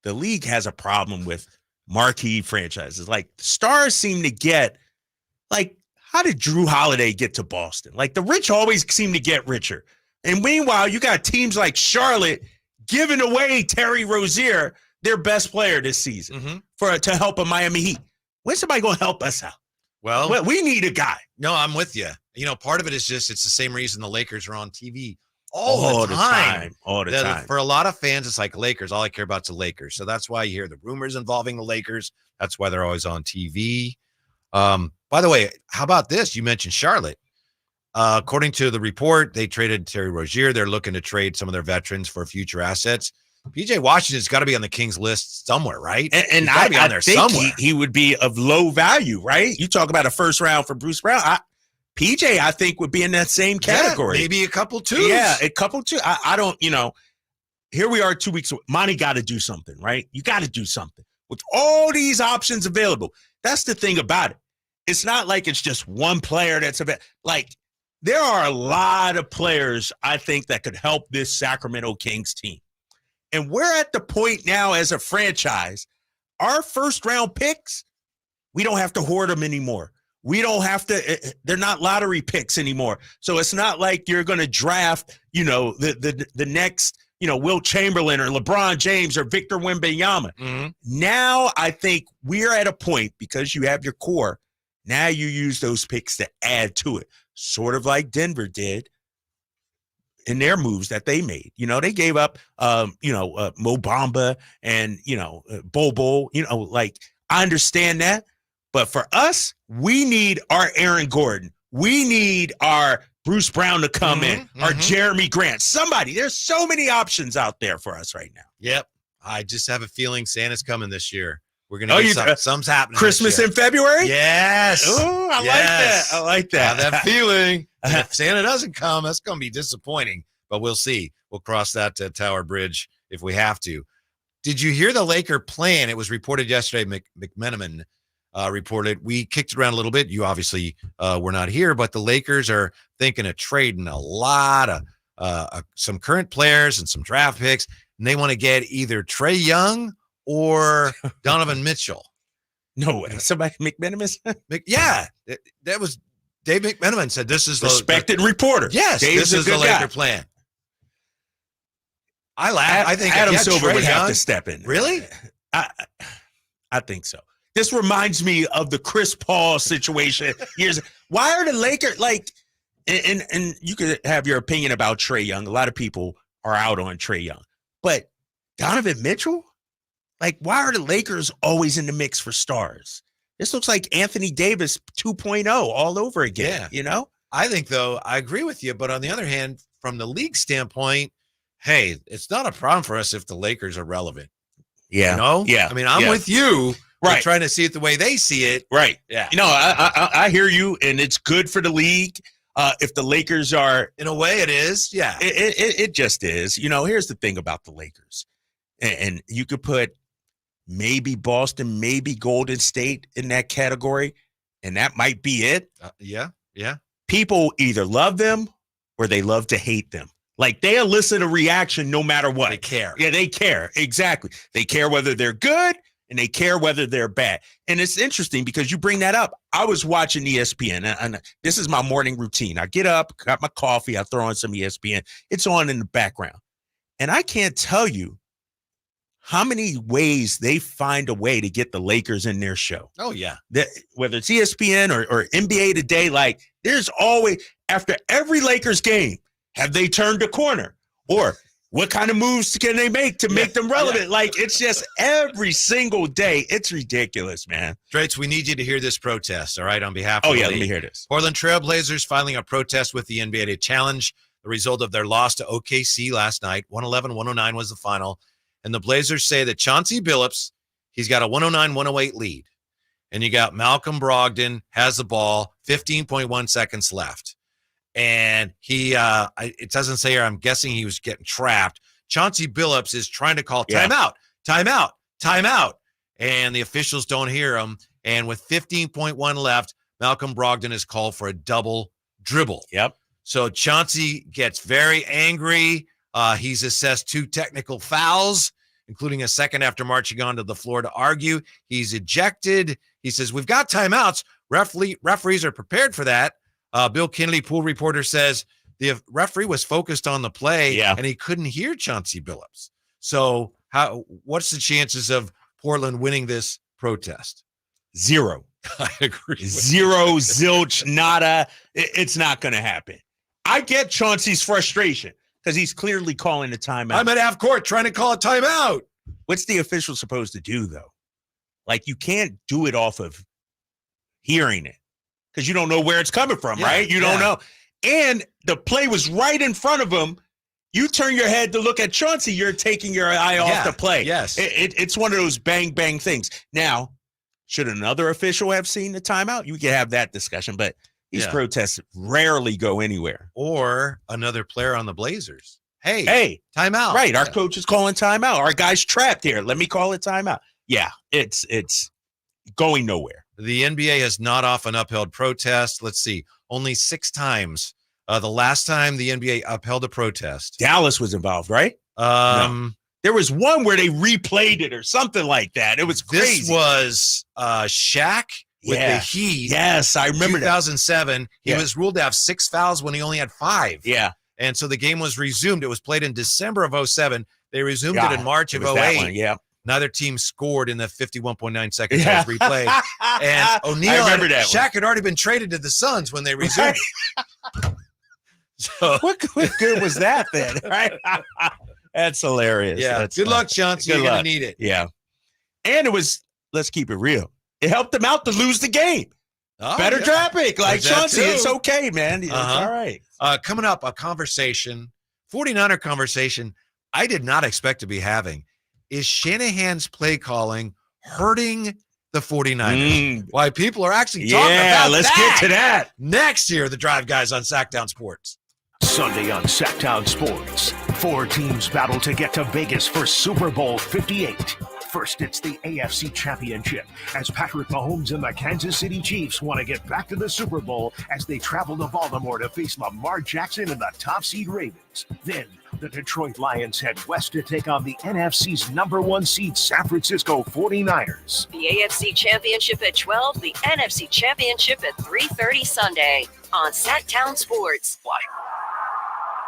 the league has a problem with marquee franchises. Like, stars seem to get, like, how did Drew Holiday get to Boston? Like, the rich always seem to get richer. And meanwhile, you got teams like Charlotte giving away Terry Rozier, their best player this season, to help a Miami Heat. When's somebody going to help us out? Well, we need a guy. No, I'm with you. Part of it is just it's the same reason the Lakers are on TV all the time. All the time. For a lot of fans, it's like Lakers. All I care about is the Lakers. So that's why you hear the rumors involving the Lakers. That's why they're always on TV. By the way, how about this? You mentioned Charlotte. According to the report, they traded Terry Rozier. They're looking to trade some of their veterans for future assets. PJ Washington's got to be on the Kings list somewhere, right? And I think he would be of low value, right? You talk about a first round for Bruce Brown. PJ, I think, would be in that same category. Yeah, maybe a couple twos. Yeah, a couple two. I don't, here we are 2 weeks away. Monty got to do something, right? You got to do something. With all these options available, that's the thing about it. It's not like it's just one player that's available. Like, there are a lot of players, I think, that could help this Sacramento Kings team. And we're at the point now as a franchise, our first-round picks, we don't have to hoard them anymore. We don't have to – they're not lottery picks anymore. So it's not like you're going to draft, the next, Will Chamberlain or LeBron James or Victor Wembanyama. Now I think we're at a point, because you have your core, now you use those picks to add to it, sort of like Denver did in their moves that they made. They gave up, Mo Bamba and, Bobo, I understand that. But for us, we need our Aaron Gordon. We need our Bruce Brown to come in, our Jeremy Grant. Somebody. There's so many options out there for us right now. Yep. I just have a feeling Santa's coming this year. We're going to get something's happening. Christmas in February? Yes. Oh, I like that. I like that. I have that feeling. If Santa doesn't come, that's going to be disappointing. But we'll see. We'll cross that Tower Bridge if we have to. Did you hear the Laker plan? It was reported yesterday. McMenamin reported. We kicked it around a little bit. You obviously were not here, but the Lakers are thinking of trading a lot of some current players and some draft picks, and they want to get either Trae Young or Donovan Mitchell. No way. Somebody, McMenamin? Yeah, that was Dave McMenamin said this is respected reporter. Yes, Dave's this is the Laker plan. I laugh. I think Adam Silver Trae would Young, have to step in. Really? I think so. This reminds me of the Chris Paul situation. Why are the Lakers like? And you could have your opinion about Trae Young. A lot of people are out on Trae Young, but Donovan Mitchell, like, why are the Lakers always in the mix for stars? This looks like Anthony Davis 2.0 all over again. Yeah. I think, though, I agree with you. But on the other hand, from the league standpoint, hey, it's not a problem for us if the Lakers are relevant. Yeah. Yeah. I mean, I'm with you. Right. We're trying to see it the way they see it. Right. Yeah. I hear you, and it's good for the league. If the Lakers are, in a way, it is. Yeah. It just is. Here's the thing about the Lakers, and you could put maybe Boston, maybe Golden State in that category, and that might be it. Yeah. people either love them or they love to hate them. Like, they elicit a reaction no matter what. They care. Yeah, they care. Exactly. They care whether they're good and they care whether they're bad. And it's interesting because you bring that up. I was watching ESPN, and this is my morning routine. I get up, got my coffee, I throw on some ESPN. It's on in the background. And I can't tell you how many ways they find a way to get the Lakers in their show. Oh, yeah. Whether it's ESPN or NBA Today, like, there's always, after every Lakers game, have they turned a corner? Or what kind of moves can they make to make them relevant? Like, it's just every single day. It's ridiculous, man. Draits, we need you to hear this protest, all right, on behalf of the let league. me hear this. Portland Trailblazers filing a protest with the NBA to challenge the result of their loss to OKC last night. 111-109 was the final. And the Blazers say that Chauncey Billups, he's got a 109-108 lead. And you got Malcolm Brogdon has the ball, 15.1 seconds left. And he, it doesn't say here, I'm guessing he was getting trapped. Chauncey Billups is trying to call timeout, timeout, timeout. And the officials don't hear him. And with 15.1 left, Malcolm Brogdon is called for a double dribble. Yep. So Chauncey gets very angry. He's assessed 2 technical fouls, including a second after marching onto the floor to argue. He's ejected. He says, we've got timeouts. Referees are prepared for that. Bill Kennedy, pool reporter, says the referee was focused on the play and he couldn't hear Chauncey Billups. So what's the chances of Portland winning this protest? 0. I agree. 0, zilch, nada. It's not going to happen. I get Chauncey's frustration because he's clearly calling a timeout. I'm at half court trying to call a timeout. What's the official supposed to do, though? Like, you can't do it off of hearing it because you don't know where it's coming from, right? You don't know. And the play was right in front of him. You turn your head to look at Chauncey, you're taking your eye off the play. Yes. It's one of those bang, bang things. Now, should another official have seen the timeout? You can have that discussion, but these protests rarely go anywhere. Or another player on the Blazers. Hey, timeout. Right. Our coach is calling timeout. Our guy's trapped here. Let me call it timeout. Yeah, it's going nowhere. The NBA has not often upheld protests. Let's see, only 6 times. The last time the NBA upheld a protest, Dallas was involved, right? No. There was one where they replayed it or something like that. It was crazy. This was Shaq with the Heat. Yes, I remember 2007. He was ruled to have 6 fouls when he only had 5. Yeah. And so the game was resumed. It was played in December of 07. They resumed it in March of 08. Yeah. Neither team scored in the 51.9 seconds that was replayed. And O'Neal and Shaq had already been traded to the Suns when they resumed it. So what good was that then? Right? That's hilarious. Yeah. That's good luck, Chauncey. You're going to need it. Yeah. And it was, let's keep it real, it helped them out to lose the game. Better draft pick. Like Chauncey, it's okay, man. It's all right. Coming up, a conversation, 49er conversation I did not expect to be having. Is Shanahan's play calling hurting the 49ers? Why people are actually talking about let's get to that. Next year, the Drive Guys on Sactown Sports. Sunday on Sactown Sports, 4 teams battle to get to Vegas for Super Bowl 58. First, it's the AFC Championship, as Patrick Mahomes and the Kansas City Chiefs want to get back to the Super Bowl as they travel to Baltimore to face Lamar Jackson and the top seed Ravens. Then, the Detroit Lions head west to take on the NFC's #1 seed San Francisco 49ers. The AFC Championship at 12, the NFC Championship at 3:30 Sunday on Sactown Sports.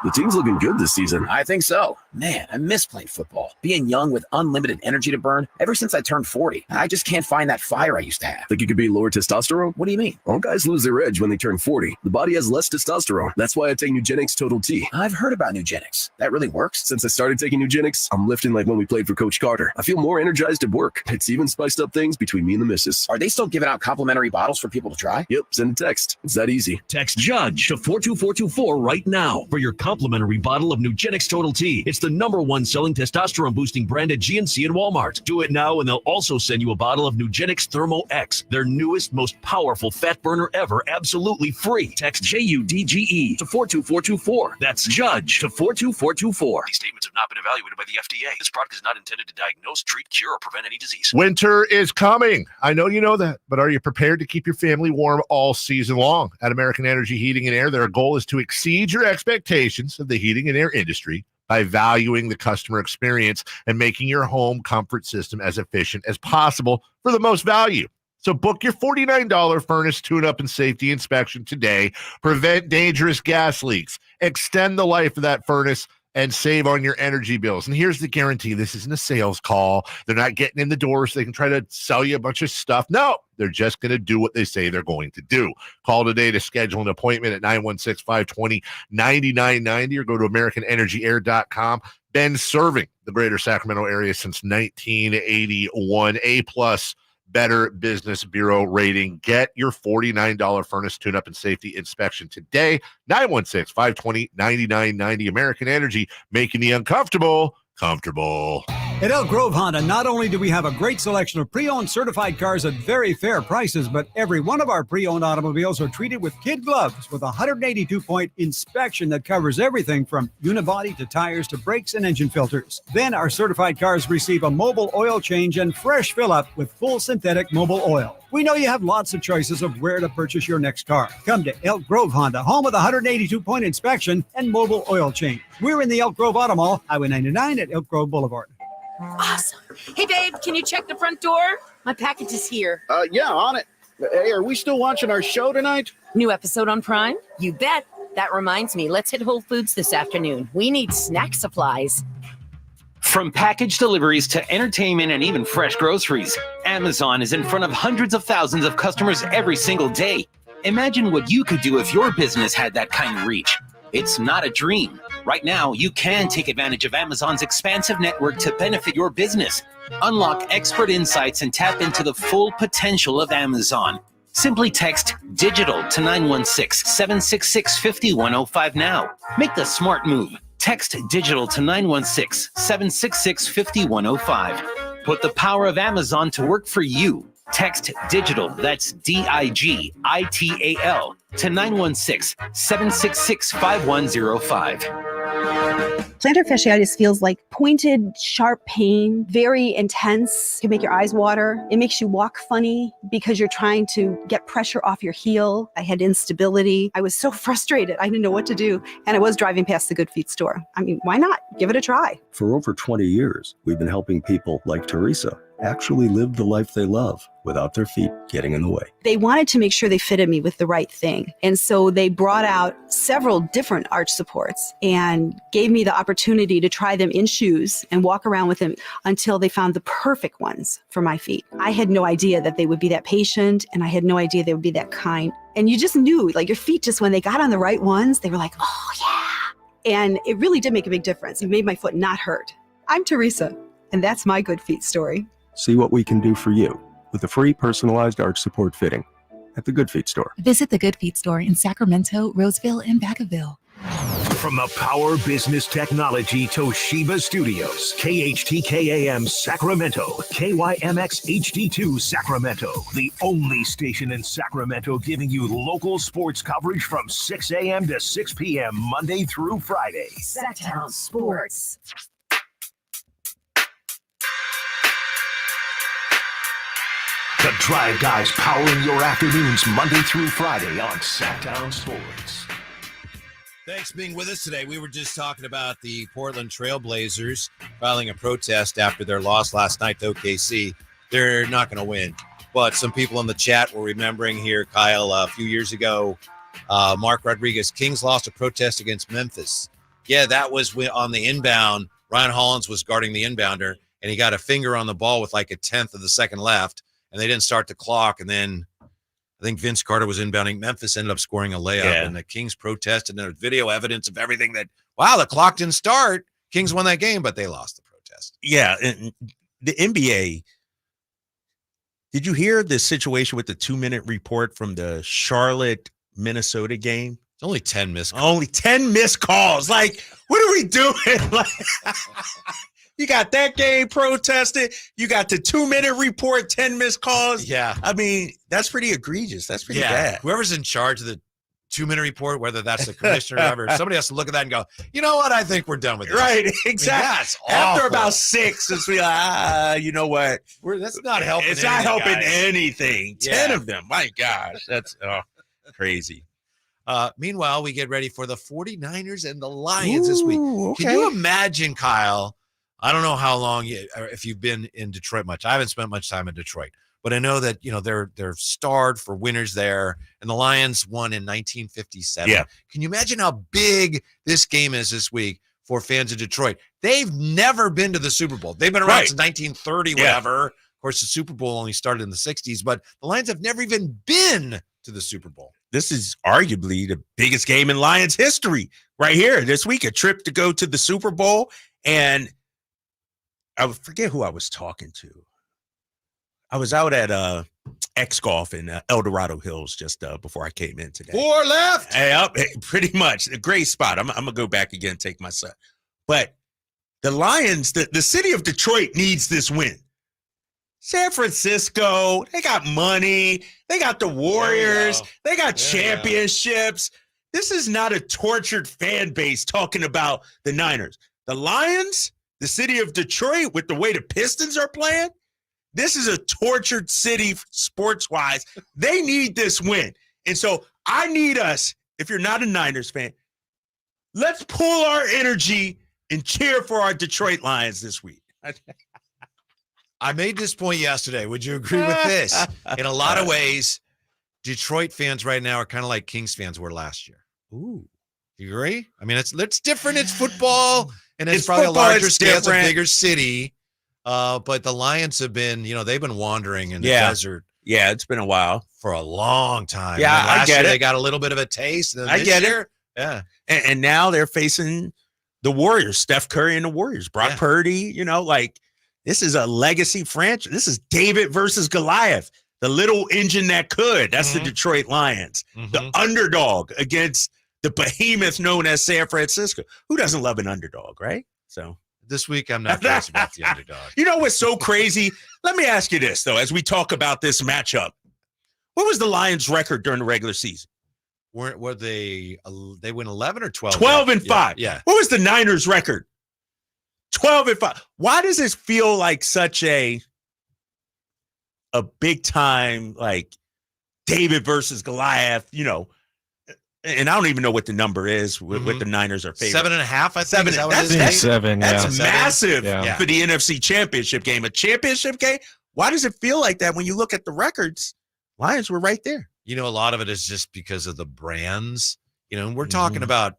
The team's looking good this season. I think so. Man, I miss playing football. Being young with unlimited energy to burn. Ever since I turned 40, I just can't find that fire I used to have. Think it could be lower testosterone? What do you mean? All guys lose their edge when they turn 40. The body has less testosterone. That's why I take Nugenix Total T. I've heard about Nugenix. That really works? Since I started taking Nugenix, I'm lifting like when we played for Coach Carter. I feel more energized at work. It's even spiced up things between me and the missus. Are they still giving out complimentary bottles for people to try? Yep, send a text. It's that easy. Text JUDGE to 42424 right now for your complimentary bottle of Nugenix Total T. It's the #1 selling testosterone boosting brand at GNC and Walmart. Do it now and they'll also send you a bottle of Nugenix Thermo X, their newest, most powerful fat burner ever, absolutely free. Text JUDGE to 42424. That's JUDGE to 42424. These statements have not been evaluated by the FDA. This product is not intended to diagnose, treat, cure, or prevent any disease. Winter is coming. I know you know that, but are you prepared to keep your family warm all season long? At American Energy Heating and Air, their goal is to exceed your expectations of the heating and air industry by valuing the customer experience and making your home comfort system as efficient as possible for the most value. So book your $49 furnace tune-up and safety inspection today. Prevent dangerous gas leaks. Extend the life of that furnace and save on your energy bills. And here's the guarantee. This isn't a sales call. They're not getting in the door so they can try to sell you a bunch of stuff. No, they're just going to do what they say they're going to do. Call today to schedule an appointment at 916-520-9990 or go to AmericanEnergyAir.com. Been serving the greater Sacramento area since 1981. A+ Better Business Bureau rating. Get your $49 furnace tune-up and safety inspection today. 916-520-9990. American Energy, making the uncomfortable comfortable. At Elk Grove Honda, not only do we have a great selection of pre-owned certified cars at very fair prices, but every one of our pre-owned automobiles are treated with kid gloves with a 182-point inspection that covers everything from unibody to tires to brakes and engine filters. Then our certified cars receive a mobile oil change and fresh fill-up with full synthetic mobile oil. We know you have lots of choices of where to purchase your next car. Come to Elk Grove Honda, home of the 182-point inspection and mobile oil change. We're in the Elk Grove Auto Mall, Highway 99 at Elk Grove Boulevard. Awesome. Hey, babe, can you check the front door? My package is here. Yeah, on it. Hey, are we still watching our show tonight? New episode on Prime? You bet. That reminds me, let's hit Whole Foods this afternoon. We need snack supplies. From package deliveries to entertainment and even fresh groceries, Amazon is in front of hundreds of thousands of customers every single day. Imagine what you could do if your business had that kind of reach. It's not a dream. Right now, you can take advantage of Amazon's expansive network to benefit your business. Unlock expert insights and tap into the full potential of Amazon. Simply text DIGITAL to 916-766-5105 now. Make the smart move. Text DIGITAL to 916-766-5105. Put the power of Amazon to work for you. Text DIGITAL, that's DIGITAL, to 916-766-5105. Plantar fasciitis feels like pointed, sharp pain, very intense. It can make your eyes water. It makes you walk funny because you're trying to get pressure off your heel. I had instability. I was so frustrated. I didn't know what to do. And I was driving past the Good Feet store. I mean, why not? Give it a try. For over 20 years, we've been helping people like Teresa actually live the life they love without their feet getting in the way. They wanted to make sure they fitted me with the right thing. And so they brought out several different arch supports and gave me the opportunity to try them in shoes and walk around with them until they found the perfect ones for my feet. I had no idea that they would be that patient, and I had no idea they would be that kind. And you just knew, like, your feet, just when they got on the right ones, they were like, oh yeah. And it really did make a big difference. It made my foot not hurt. I'm Teresa, and that's my Good Feet story. See what we can do for you with a free personalized arch support fitting at the Good Feet store. Visit the Good Feet store in Sacramento, Roseville, and Vacaville. From the Power Business Technology Toshiba Studios, KHTK-AM Sacramento, KYMX HD2 Sacramento, the only station in Sacramento giving you local sports coverage from 6 a.m. to 6 p.m. Monday through Friday. Sactown Sports. The Drive Guys powering your afternoons Monday through Friday on Sactown Sports. Thanks for being with us today. We were just talking about the Portland Trailblazers filing a protest after their loss last night to OKC. They're not going to win. But some people in the chat were remembering here, Kyle, a few years ago, Mark Rodriguez, Kings lost a protest against Memphis. Yeah, that was on the inbound. Ryan Hollins was guarding the inbounder, and he got a finger on the ball with like a tenth of the second left. And they didn't start the clock. And then I think Vince Carter was inbounding. Memphis ended up scoring a layup. And the Kings protested. And there's video evidence of everything that, wow, the clock didn't start. Kings won that game, but they lost the protest. Yeah. And the NBA, did you hear the situation with the 2-minute report from the Charlotte, Minnesota game? It's only 10 missed calls. Only 10 missed calls. Like, what are we doing? Like, you got that game protested. You got the 2-minute report, 10 missed calls. Yeah. I mean, that's pretty egregious. That's pretty bad. Whoever's in charge of the 2-minute report, whether that's the commissioner or whatever, somebody has to look at that and go, you know what? I think we're done with this. Right, exactly. I mean, that's After awful. about 6, it's like, you know what? That's not helping. It's not helping guys. anything. Yeah. 10 of them. My gosh. That's crazy. Meanwhile, we get ready for the 49ers and the Lions this week. Okay. Can you imagine, Kyle? I don't know how long, if you've been in Detroit much. I haven't spent much time in Detroit, but I know that, they're starred for winners there, and the Lions won in 1957. Yeah. Can you imagine how big this game is this week for fans of Detroit? They've never been to the Super Bowl. They've been around since 1930, whatever. Of course, the Super Bowl only started in the 60s, but the Lions have never even been to the Super Bowl. This is arguably the biggest game in Lions history right here this week, a trip to go to the Super Bowl. And I forget who I was talking to. I was out at X Golf in El Dorado Hills just before I came in today. 4 left. Yep, pretty much. A great spot. I'm going to go back again and take my son. But the Lions, the city of Detroit needs this win. San Francisco, they got money. They got the Warriors. They got championships. This is not a tortured fan base talking about the Niners. The Lions, the city of Detroit, with the way the Pistons are playing, this is a tortured city sports-wise. They need this win. And so I need us, if you're not a Niners fan, let's pull our energy and cheer for our Detroit Lions this week. I made this point yesterday. Would you agree with this? In a lot of ways, Detroit fans right now are kind of like Kings fans were last year. Ooh. Do you agree? I mean, it's different. It's football, and it's probably football, a larger it's scale. It's a different. bigger city. But the Lions have been, they've been wandering in the desert. Yeah, it's been a while. For a long time. Yeah, and then last I get year it. They got a little bit of a taste. And then I this get year, it. Yeah. And now they're facing the Warriors, Steph Curry and the Warriors, Brock Purdy, this is a legacy franchise. This is David versus Goliath, the little engine that could. That's the Detroit Lions, the underdog against the behemoth known as San Francisco. Who doesn't love an underdog, right? So this week, I'm not crazy about the underdog. You know what's so crazy? Let me ask you this, though, as we talk about this matchup. What was the Lions' record during the regular season? Were they win 11 or 12? 12-5. Yeah. What was the Niners' record? 12-5. Why does this feel like such a big time, like David versus Goliath, and I don't even know what the number is with the Niners are favored. 7.5, I think. Seven. That's 7. That's Yeah. massive Yeah. for the NFC Championship game. A championship game? Why does it feel like that when you look at the records? Lions were right there. A lot of it is just because of the brands. And we're talking about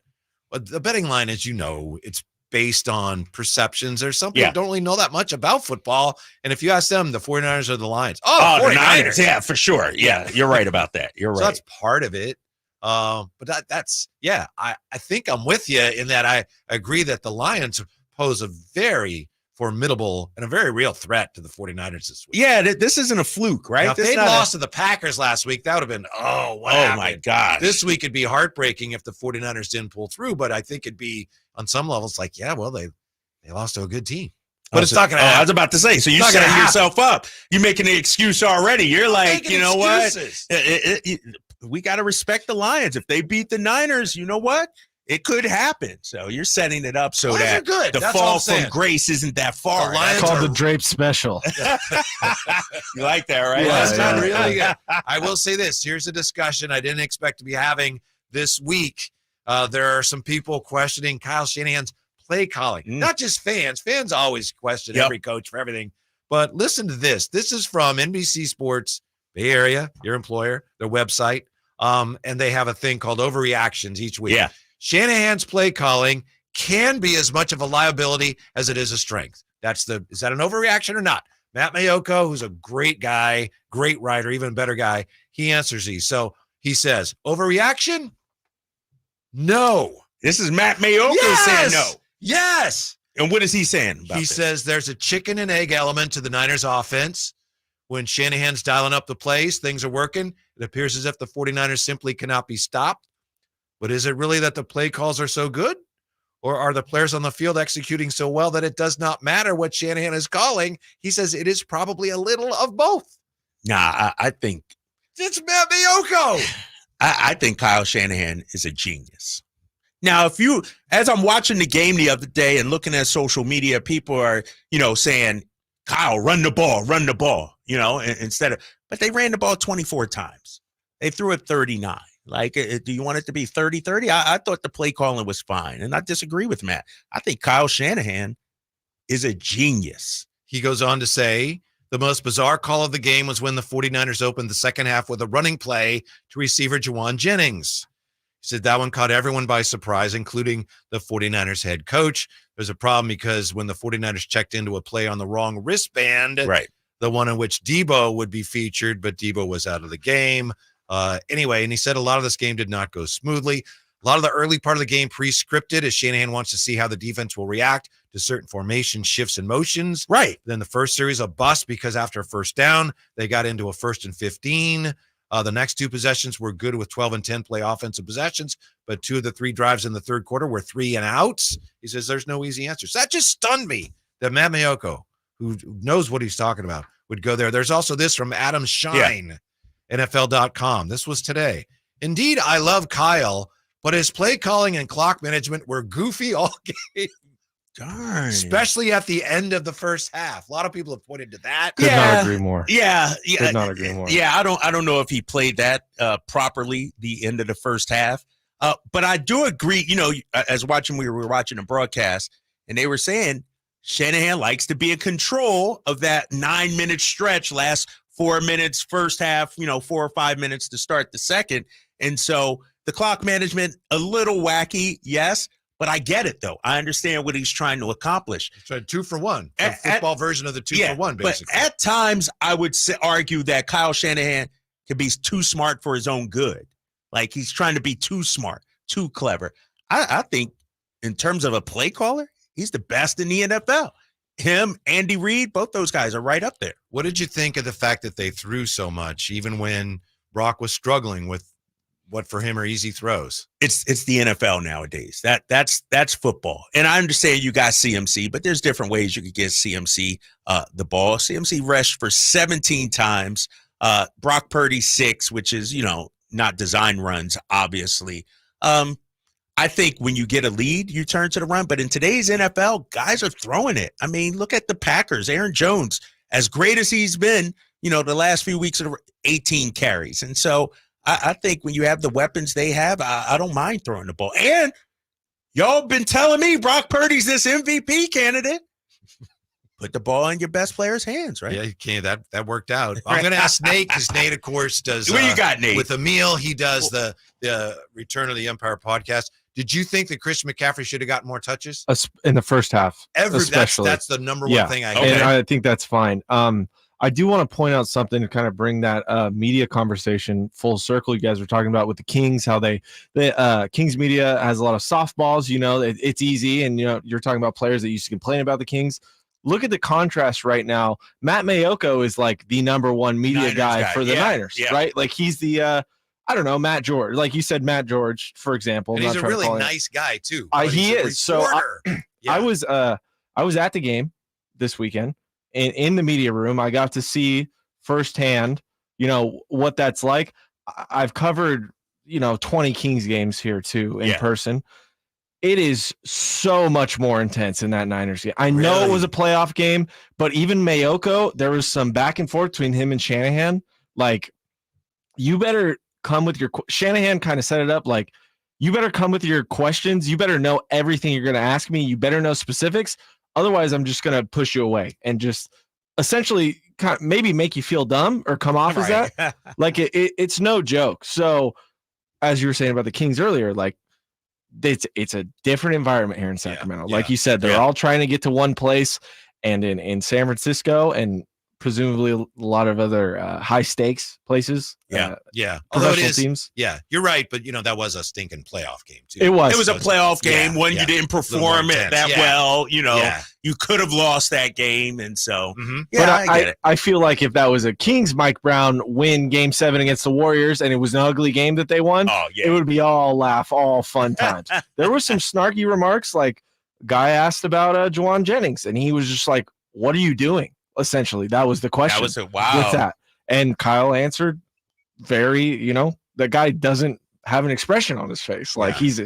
the betting line, as it's based on perceptions. There's some people who don't really know that much about football. And if you ask them, the 49ers are the Lions. Oh, the Niners. Yeah, for sure. Yeah, you're right about that. You're So right. that's part of it. But that's I think I'm with you in that I agree that the Lions pose a very formidable and a very real threat to the 49ers this week. Yeah, this isn't a fluke, right? Now, if they'd lost to the Packers last week, that would have been, what happened? My gosh. This week it'd be heartbreaking if the 49ers didn't pull through, but I think it'd be on some levels like, they lost to a good team. But it's not going to happen. I was about to say, so you're setting yourself up. You're making an excuse already. You're like, you know what? We got to respect the Lions. If they beat the Niners, you know what? It could happen. So you're setting it up so that the fall from grace isn't that far. The Lions called the Drape Special. You like that, right? Well, it's not really. I will say this. Here's a discussion I didn't expect to be having this week. There are some people questioning Kyle Shanahan's play calling. Not just fans. Fans always question every coach for everything. But listen to this. This is from NBC Sports, Bay Area, your employer, their website. And they have a thing called overreactions each week. Yeah. Shanahan's play calling can be as much of a liability as it is a strength. Is that an overreaction or not? Matt Mayoko, who's a great guy, great writer, even better guy, he answers these. So he says, overreaction? No. This is Matt Mayoko saying no. Yes. And what is he saying about He this? says there's a chicken and egg element to the Niners offense. When Shanahan's dialing up the plays, things are working. It appears as if the 49ers simply cannot be stopped. But is it really that the play calls are so good? Or are the players on the field executing so well that it does not matter what Shanahan is calling? He says it is probably a little of both. Nah, I think it's Matt Miyoko. I think Kyle Shanahan is a genius. Now, as I'm watching the game the other day and looking at social media, people are, saying, Kyle, run the ball, but they ran the ball 24 times. They threw it 39. Like, do you want it to be 30-30? I thought the play calling was fine, and I disagree with Matt. I think Kyle Shanahan is a genius. He goes on to say, the most bizarre call of the game was when the 49ers opened the second half with a running play to receiver Juwan Jennings. He said that one caught everyone by surprise, including the 49ers head coach. There's a problem because when the 49ers checked into a play on the wrong wristband, right, the one in which Debo would be featured, but Debo was out of the game. Anyway, and he said a lot of this game did not go smoothly. A lot of the early part of the game pre-scripted as Shanahan wants to see how the defense will react to certain formation shifts and motions. Right. Then the first series a bust because after a first down, they got into a 1st and 15. The next two possessions were good with 12 and 10 play offensive possessions, but 2 of the 3 drives in the third quarter were 3 and outs. He says there's no easy answers. That just stunned me that Matt Miyoko, who knows what he's talking about, would go there. There's also this from Adam Shine, NFL.com. This was today. Indeed, I love Kyle, but his play calling and clock management were goofy all game. Darn. Especially at the end of the first half. A lot of people have pointed to that. Could not agree more. Yeah. Could not agree more. Yeah, I don't know if he played that properly the end of the first half. But I do agree, as we were watching the broadcast, and they were saying Shanahan likes to be in control of that 9-minute stretch, last 4 minutes, first half, 4 or 5 minutes to start the second. And so the clock management, a little wacky, yes. But I get it, though. I understand what he's trying to accomplish. He's trying 2 for 1. The football version of the 2 for 1, basically. But at times, I would argue that Kyle Shanahan can be too smart for his own good. Like, he's trying to be too smart, too clever. I think in terms of a play caller, he's the best in the NFL. Him, Andy Reid, both those guys are right up there. What did you think of the fact that they threw so much, even when Brock was struggling with what for him are easy throws? It's the NFL nowadays. That's football. And I understand you got CMC, but there's different ways you could get CMC the ball. CMC rushed for 17 times. Brock Purdy 6, which is, not design runs, obviously. I think when you get a lead, you turn to the run. But in today's NFL, guys are throwing it. I mean, look at the Packers. Aaron Jones, as great as he's been, the last few weeks, 18 carries. And so I think when you have the weapons they have, I don't mind throwing the ball. And y'all been telling me Brock Purdy's this MVP candidate. Put the ball in your best player's hands, right? Yeah, you can. That worked out. I'm going to ask Nate because Nate, of course, does. What you got, Nate? With Emil, he does the Return of the Empire podcast. Did you think that Christian McCaffrey should have gotten more touches? In the first half, especially. That's the number one thing I hear. And I think that's fine. I do want to point out something to kind of bring that media conversation full circle. You guys were talking about with the Kings, how the Kings media has a lot of softballs. It's easy, and you're talking about players that used to complain about the Kings. Look at the contrast right now. Matt Miyoko is like the number one media guy for the Niners, right? Like he's the Matt George. Like you said, Matt George, for example. And he's a really nice guy too. He is. So I was at the game this weekend. In the media room, I got to see firsthand, what that's like. I've covered, 20 Kings games here too in person. It is so much more intense in that Niners game. I know it was a playoff game, but even Miyoko, there was some back and forth between him and Shanahan. Like, you better come with Shanahan kind of set it up like, you better come with your questions. You better know everything you're going to ask me. You better know specifics. Otherwise, I'm just going to push you away and just essentially kind of maybe make you feel dumb or come off as that. Like it's no joke. So as you were saying about the Kings earlier, like it's a different environment here in Sacramento. Like you said, they're all trying to get to one place, and in San Francisco and presumably a lot of other high stakes places. Yeah. Professional teams. Yeah, you're right. But, that was a stinking playoff game, too. It was. It was a playoff game when you didn't perform it that well. You could have lost that game. And so, but I get it. I feel like if that was a Kings Mike Brown win Game 7 against the Warriors and it was an ugly game that they won, it would be all laugh, all fun times. There were some snarky remarks, like guy asked about Juwan Jennings, and he was just like, what are you doing? Essentially, that was the question. That was with that. And Kyle answered very, the guy doesn't have an expression on his face. Like he's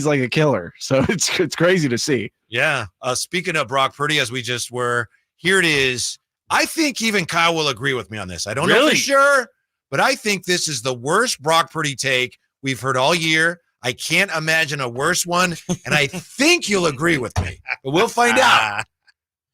like a killer. So it's crazy to see. Yeah. Speaking of Brock Purdy, as we just were, here it is. I think even Kyle will agree with me on this. I don't know for sure, but I think this is the worst Brock Purdy take we've heard all year. I can't imagine a worse one, and I think you'll agree with me. But we'll find out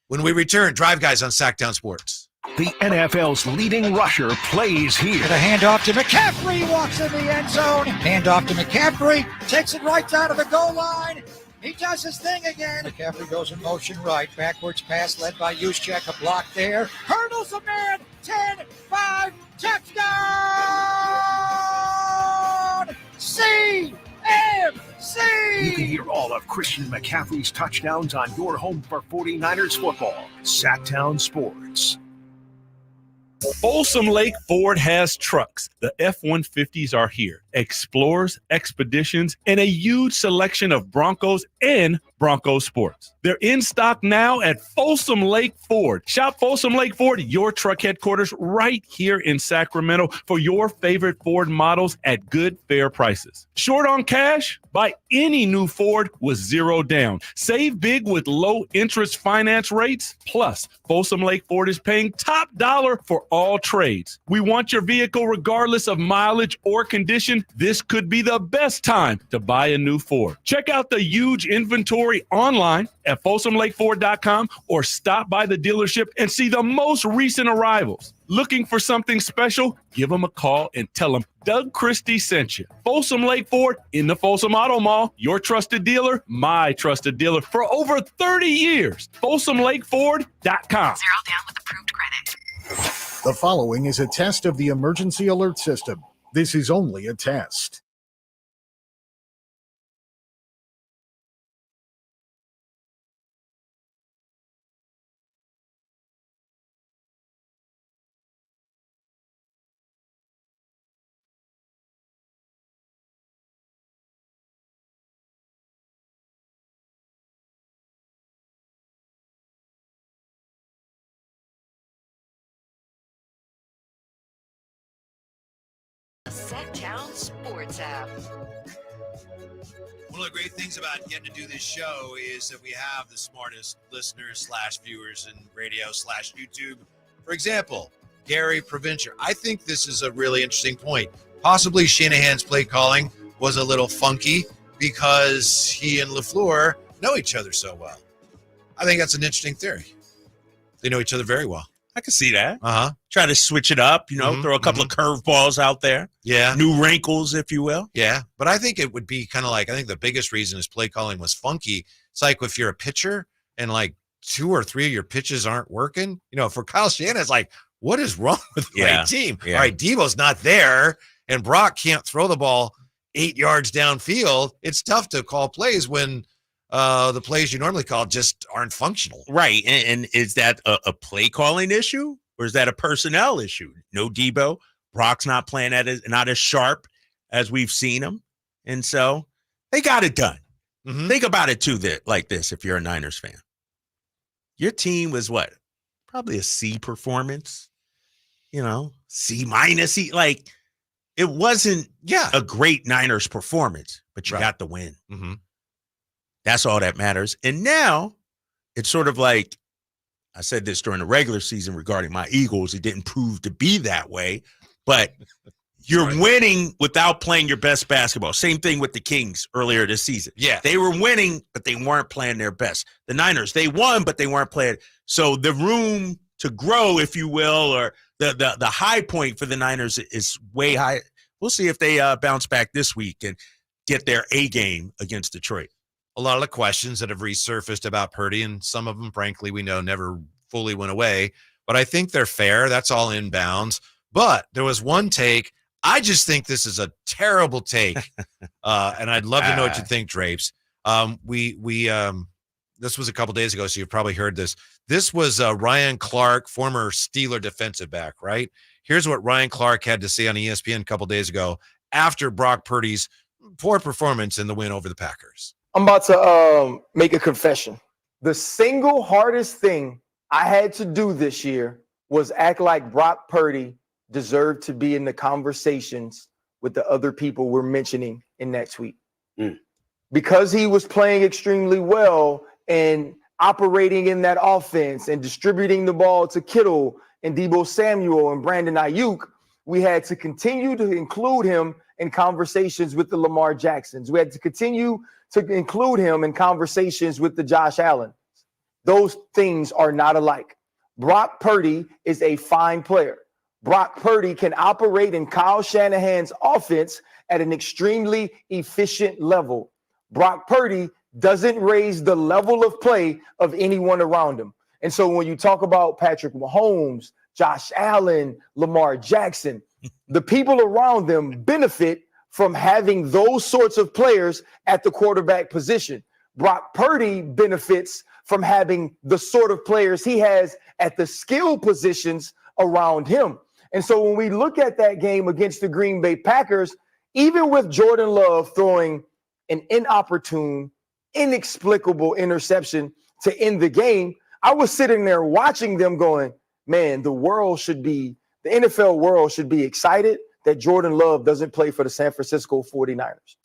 when we return. Drive Guys on Sactown Sports. The NFL's leading rusher plays here. The handoff to McCaffrey, walks in the end zone. Handoff to McCaffrey, takes it right down to the goal line. He does his thing again. McCaffrey goes in motion right. Backwards pass led by Juszczyk. A block there. Hurdles a man. 10-5. Touchdown! CMC! You can hear all of Christian McCaffrey's touchdowns on your home for 49ers football. Sactown Sports. Folsom Lake Ford has trucks. The F-150s are here. Explorers, Expeditions, and a huge selection of Broncos and Bronco Sports. They're in stock now at Folsom Lake Ford. Shop Folsom Lake Ford, your truck headquarters, right here in Sacramento for your favorite Ford models at good, fair prices. Short on cash? Buy any new Ford with zero down. Save big with low interest finance rates. Plus, Folsom Lake Ford is paying top dollar for all trades. We want your vehicle regardless of mileage or condition. This could be the best time to buy a new Ford. Check out the huge inventory online at FolsomLakeFord.com or stop by the dealership and see the most recent arrivals. Looking for something special? Give them a call and tell them Doug Christie sent you. Folsom Lake Ford in the Folsom Auto Mall, your trusted dealer, my trusted dealer for over 30 years. FolsomLakeFord.com. 0 down with approved credit. The following is a test of the emergency alert system. This is only a test. Sactown Sports app. One of the great things about getting to do this show is that we have the smartest listeners / viewers in radio / YouTube. For example, Gary Provencher. I think this is a really interesting point. Possibly Shanahan's play calling was a little funky because he and LaFleur know each other so well. I think that's an interesting theory. They know each other very well. I can see that. Try to switch it up, throw a couple of curveballs out there. Yeah. New wrinkles, if you will. Yeah. But I think it would be kind of like, I think the biggest reason his play calling was funky. It's like if you're a pitcher and like 2 or 3 of your pitches aren't working, for Kyle Shanahan, it's like, what is wrong with my team? Yeah. All right, Deebo's not there and Brock can't throw the ball 8 yards downfield. It's tough to call plays when the plays you normally call just aren't functional. Right. And is that a play calling issue or is that a personnel issue? No Deebo. Brock's not playing not as sharp as we've seen him. And so they got it done. Think about it too, like this, if you're a Niners fan. Your team was what? Probably a C performance, C minus. Like it wasn't a great Niners performance, but you got the win. That's all that matters. And now it's sort of like, I said this during the regular season regarding my Eagles. It didn't prove to be that way, but you're winning without playing your best basketball. Same thing with the Kings earlier this season. Yeah. They were winning, but they weren't playing their best. The Niners, they won, but they weren't playing. So the room to grow, if you will, or the high point for the Niners is way high. We'll see if they bounce back this week and get their A game against Detroit. A lot of the questions that have resurfaced about Purdy, and some of them, frankly, we know never fully went away, but I think they're fair. That's all in bounds. But there was one take. I just think this is a terrible take, and I'd love to know what you think, Drapes. This was a couple days ago, so you've probably heard this. This was Ryan Clark, former Steeler defensive back, right? Here's what Ryan Clark had to say on ESPN a couple days ago after Brock Purdy's poor performance in the win over the Packers. I'm about to make a confession. The single hardest thing I had to do this year was act like Brock Purdy deserved to be in the conversations with the other people we're mentioning in that tweet. Because he was playing extremely well and operating in that offense and distributing the ball to Kittle and Deebo Samuel and Brandon Ayuk, we had to continue to include him in conversations with the Lamar Jacksons. We had to continue to include him in conversations with the Josh Allen. Those things are not alike. Brock Purdy is a fine player. Brock Purdy can operate in Kyle Shanahan's offense at an extremely efficient level. Brock Purdy doesn't raise the level of play of anyone around him. And so when you talk about Patrick Mahomes, Josh Allen, Lamar Jackson, the people around them benefit from having those sorts of players at the quarterback position. Brock Purdy benefits from having the sort of players he has at the skill positions around him. And so when we look at that game against the Green Bay Packers, even with Jordan Love throwing an inopportune, inexplicable interception to end the game, I was sitting there watching them going, man, the NFL world should be excited that Jordan Love doesn't play for the San Francisco 49ers.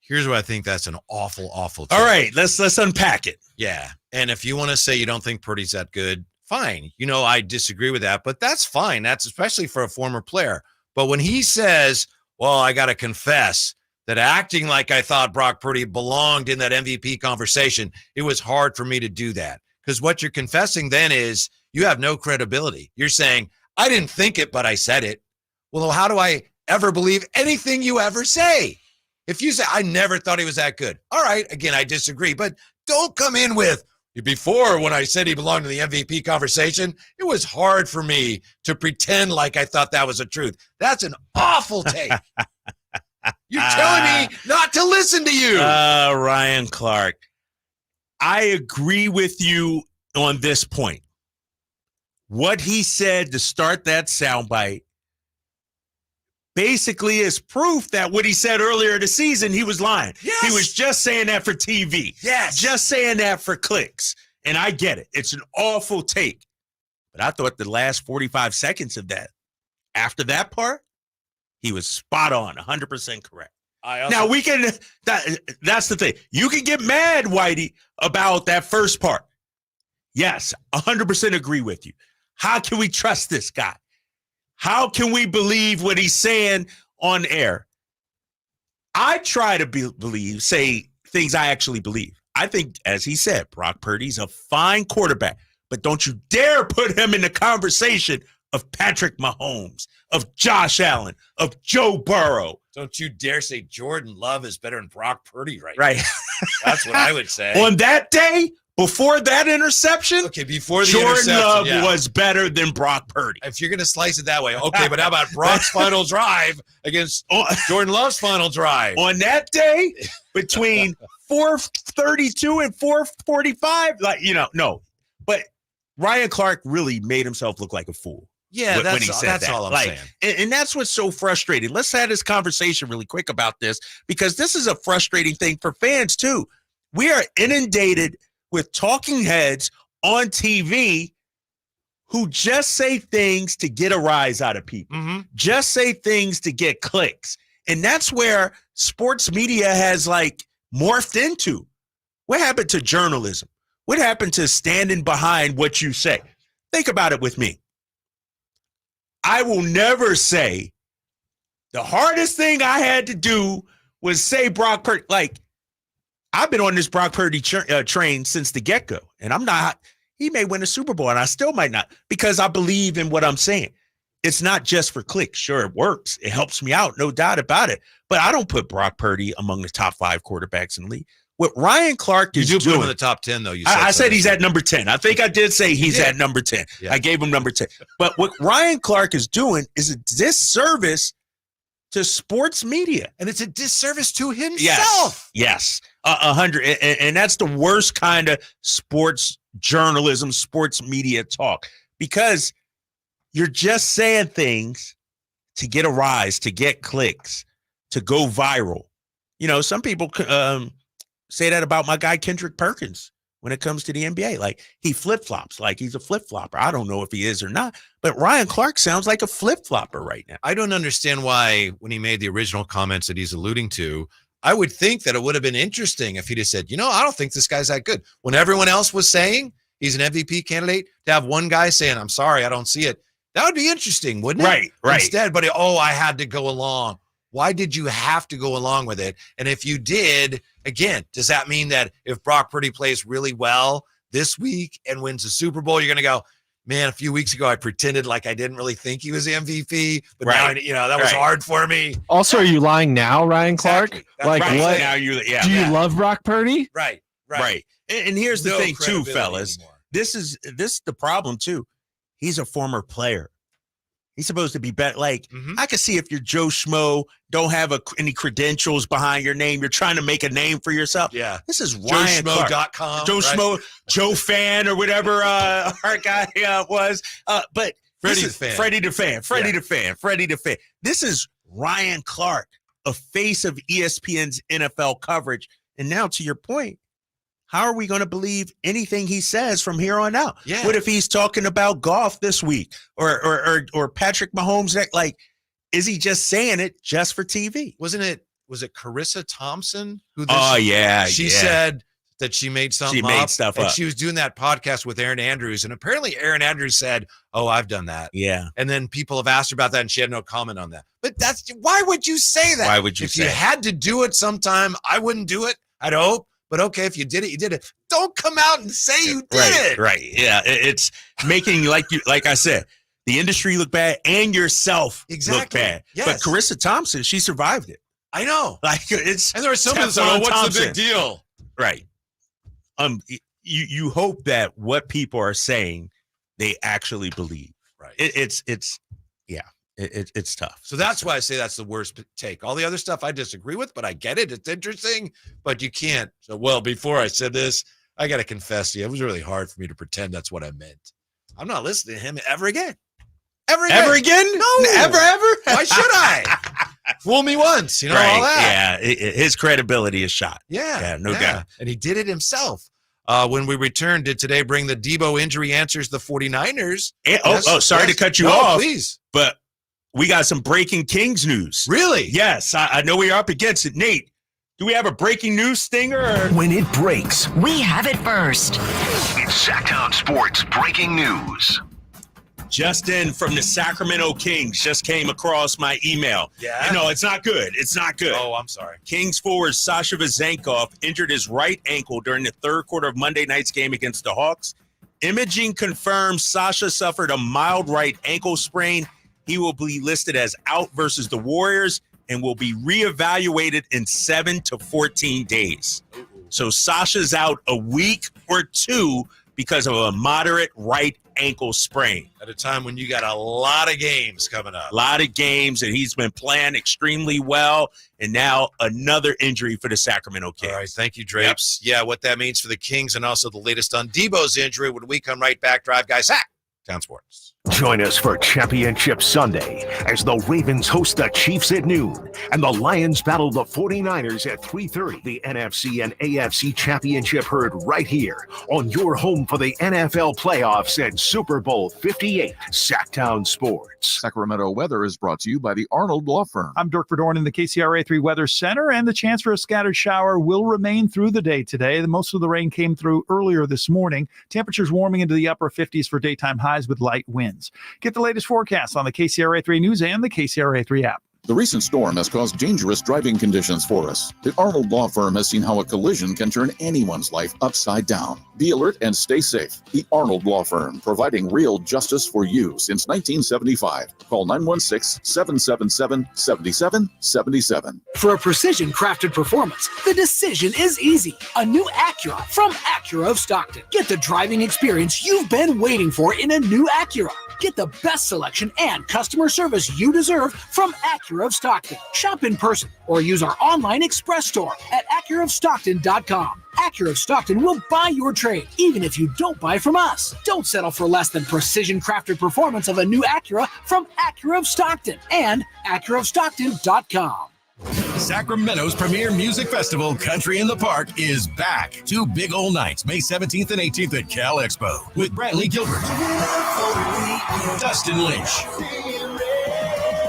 Here's why I think that's an awful take. All right, let's unpack it. Yeah. And if you want to say you don't think Purdy's that good, fine. I disagree with that, but that's fine. That's especially for a former player. But when he says, well, I got to confess that acting like I thought Brock Purdy belonged in that MVP conversation, it was hard for me to do that. Because what you're confessing then is you have no credibility. You're saying, I didn't think it, but I said it. Well, how do I ever believe anything you ever say? If you say, I never thought he was that good. All right, again, I disagree. But don't come in with, before when I said he belonged in the MVP conversation, it was hard for me to pretend like I thought that was the truth. That's an awful take. You're telling me not to listen to you. Ryan Clark, I agree with you on this point. What he said to start that soundbite basically is proof that what he said earlier this season, he was lying. Yes. He was just saying that for TV. Yes. Just saying that for clicks. And I get it. It's an awful take. But I thought the last 45 seconds of that, after that part, he was spot on, 100% correct. Now, we can that's the thing. You can get mad, Whitey, about that first part. Yes, 100% agree with you. How can we trust this guy? How can we believe what he's saying on air? I try to say things I actually believe. I think, as he said, Brock Purdy's a fine quarterback, but don't you dare put him in the conversation of Patrick Mahomes, of Josh Allen, of Joe Burrow. Don't you dare say Jordan Love is better than Brock Purdy right now. That's what I would say. On that day, before that interception, before the Jordan Love was better than Brock Purdy. If you're going to slice it that way, okay, but how about Brock's final drive against Jordan Love's final drive? On that day, between 4:32 and 4:45, no. But Ryan Clark really made himself look like a fool. Yeah, when he said that's that. all I'm saying. And that's what's so frustrating. Let's have this conversation really quick about this, because this is a frustrating thing for fans too. We are inundated with talking heads on TV who just say things to get a rise out of people, just say things to get clicks. And that's where sports media has morphed into. What happened to journalism? What happened to standing behind what you say? Think about it with me. I will never say the hardest thing I had to do was say Brock Purdy. I've been on this Brock Purdy train since the get-go, and he may win a Super Bowl, and I still might not, because I believe in what I'm saying. It's not just for clicks. Sure, it works. It helps me out, no doubt about it. But I don't put Brock Purdy among the top 5 quarterbacks in the league. What Ryan Clark is You do put him doing in the top 10, though. I said he's at number 10. I think I did say he's at number 10. Yeah. I gave him number 10. But what Ryan Clark is doing is a disservice to sports media. And it's a disservice to himself. Yes. 100. And that's the worst kind of sports journalism, sports media talk, because you're just saying things to get a rise, to get clicks, to go viral. You know, some people say that about my guy Kendrick Perkins when it comes to the NBA. Like, he flip-flops, like he's a flip-flopper. I don't know if he is or not, but Ryan Clark sounds like a flip-flopper right now. I don't understand why, when he made the original comments that he's alluding to, I would think that it would have been interesting if he'd have said, I don't think this guy's that good. When everyone else was saying he's an MVP candidate, to have one guy saying, I'm sorry, I don't see it, that would be interesting, wouldn't it? Right. Instead, but I had to go along. Why did you have to go along with it? And if you did, again, does that mean that if Brock Purdy plays really well this week and wins the Super Bowl, you're going to go, man, a few weeks ago I pretended like I didn't really think he was the MVP, but now that was hard for me. Also, are you lying now, Ryan Clark? Exactly. Like right. what? Now do you love Brock Purdy? Right. And here's the No thing too, credibility fellas. anymore. This is the problem too. He's a former player. He's supposed to be better. Like, I can see if you're Joe Schmo, don't have any credentials behind your name, you're trying to make a name for yourself. Yeah. This is Ryan Clark. JoeSchmo.com. Joe Schmo, Joe Fan, or whatever our guy was. But Freddie this is the Fan. Freddie the Fan. This is Ryan Clark, a face of ESPN's NFL coverage. And now, to your point, how are we going to believe anything he says from here on out? Yeah. What if he's talking about golf this week or Patrick Mahomes? Like, is he just saying it just for TV? Was it Carissa Thompson who she said that she made something stuff and up. She was doing that podcast with Aaron Andrews, and apparently Aaron Andrews said, I've done that. Yeah. And then people have asked her about that, and she had no comment on that. But why would you say that? Why would you if say you it? had to do it sometime, I wouldn't do it, I'd hope. But okay, if you did it, you did it. Don't come out and say you did it. Right. Yeah. It's making, like I said, the industry look bad and yourself look bad. Yes. But Carissa Thompson, she survived it. I know. Like, it's and there are some people that say, what's the big deal? Right. You hope that what people are saying, they actually believe. Right. It's tough. So that's why I say that's the worst take. All the other stuff I disagree with, but I get it. It's interesting, but you can't. So, before I said this, I got to confess to you, it was really hard for me to pretend that's what I meant. I'm not listening to him ever again. Ever again? No. Ever? Why should I? Fool me once, all that. Yeah. His credibility is shot. Yeah. No doubt. And he did it himself. When we returned, did today bring the Debo injury answers the 49ers? Sorry to cut you off. Please. But we got some breaking Kings news. Really? Yes. I know we are up against it. Nate, do we have a breaking news stinger? Or? When it breaks, we have it first. It's Sactown Sports Breaking News. Justin from the Sacramento Kings just came across my email. Yeah? No, it's not good. It's not good. Oh, I'm sorry. Kings forward Sasha Vezenkov injured his right ankle during the third quarter of Monday night's game against the Hawks. Imaging confirms Sasha suffered a mild right ankle sprain. He will be listed as out versus the Warriors and will be reevaluated in 7 to 14 days. So Sasha's out a week or two because of a moderate right ankle sprain. At a time when you got a lot of games coming up. A lot of games, and he's been playing extremely well. And now another injury for the Sacramento Kings. All right, thank you, Drapes. Yep. Yeah, what that means for the Kings and also the latest on Debo's injury when we come right back. Drive Guys, Sactown Sports. Join us for Championship Sunday as the Ravens host the Chiefs at noon and the Lions battle the 49ers at 3:30. The NFC and AFC Championship heard right here on your home for the NFL playoffs and Super Bowl 58, Sactown Sports. Sacramento weather is brought to you by the Arnold Law Firm. I'm Dirk Verdorn in the KCRA 3 Weather Center, and the chance for a scattered shower will remain through the day today. Most of the rain came through earlier this morning. Temperatures warming into the upper 50s for daytime highs with light winds. Get the latest forecast on the KCRA 3 News and the KCRA 3 app. The recent storm has caused dangerous driving conditions for us. The Arnold Law Firm has seen how a collision can turn anyone's life upside down. Be alert and stay safe. The Arnold Law Firm, providing real justice for you since 1975. Call 916-777-7777. For a precision-crafted performance, the decision is easy. A new Acura from Acura of Stockton. Get the driving experience you've been waiting for in a new Acura. Get the best selection and customer service you deserve from Acura of Stockton. Shop in person or use our online express store at AcuraofStockton.com. Acura of Stockton will buy your trade, even if you don't buy from us. Don't settle for less than precision-crafted performance of a new Acura from Acura of Stockton and AcuraofStockton.com. Sacramento's premier music festival, Country in the Park, is back. 2 big old nights, May 17th and 18th at Cal Expo, with Brantley Gilbert, Dustin Lynch,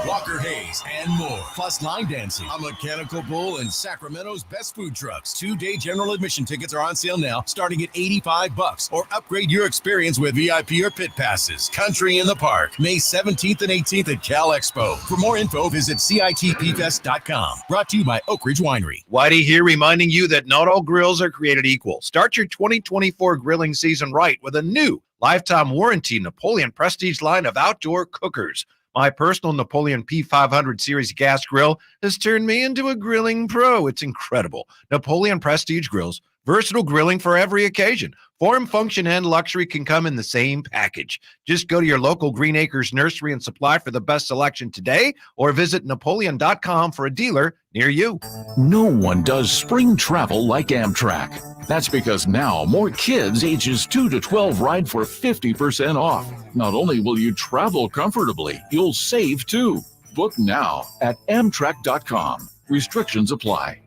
Walker Hayes, and more. Plus line dancing, a mechanical bull, and Sacramento's best food trucks. 2-day general admission tickets are on sale now, starting at $85, or upgrade your experience with VIP or pit passes. Country in the Park, May 17th and 18th at Cal Expo. For more info, visit CITPfest.com. Brought to you by Oak Ridge Winery. Whitey here reminding you that not all grills are created equal. Start your 2024 grilling season right with a new lifetime warranty Napoleon Prestige line of outdoor cookers. My personal Napoleon P500 series gas grill has turned me into a grilling pro. It's incredible. Napoleon Prestige grills, versatile grilling for every occasion. Form, function, and luxury can come in the same package. Just go to your local Green Acres Nursery and Supply for the best selection today, or visit Napoleon.com for a dealer near you. No one does spring travel like Amtrak. That's because now more kids ages 2 to 12 ride for 50% off. Not only will you travel comfortably, you'll save too. Book now at Amtrak.com. Restrictions apply.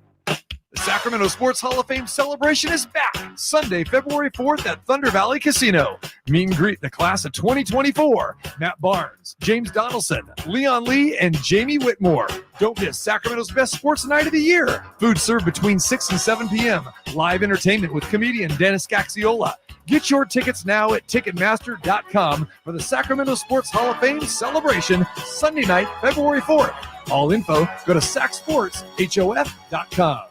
The Sacramento Sports Hall of Fame celebration is back Sunday, February 4th at Thunder Valley Casino. Meet and greet the class of 2024. Matt Barnes, James Donaldson, Leon Lee, and Jamie Whitmore. Don't miss Sacramento's best sports night of the year. Food served between 6 and 7 p.m. Live entertainment with comedian Dennis Gaxiola. Get your tickets now at Ticketmaster.com for the Sacramento Sports Hall of Fame celebration Sunday night, February 4th. All info, go to SacSportsHof.com.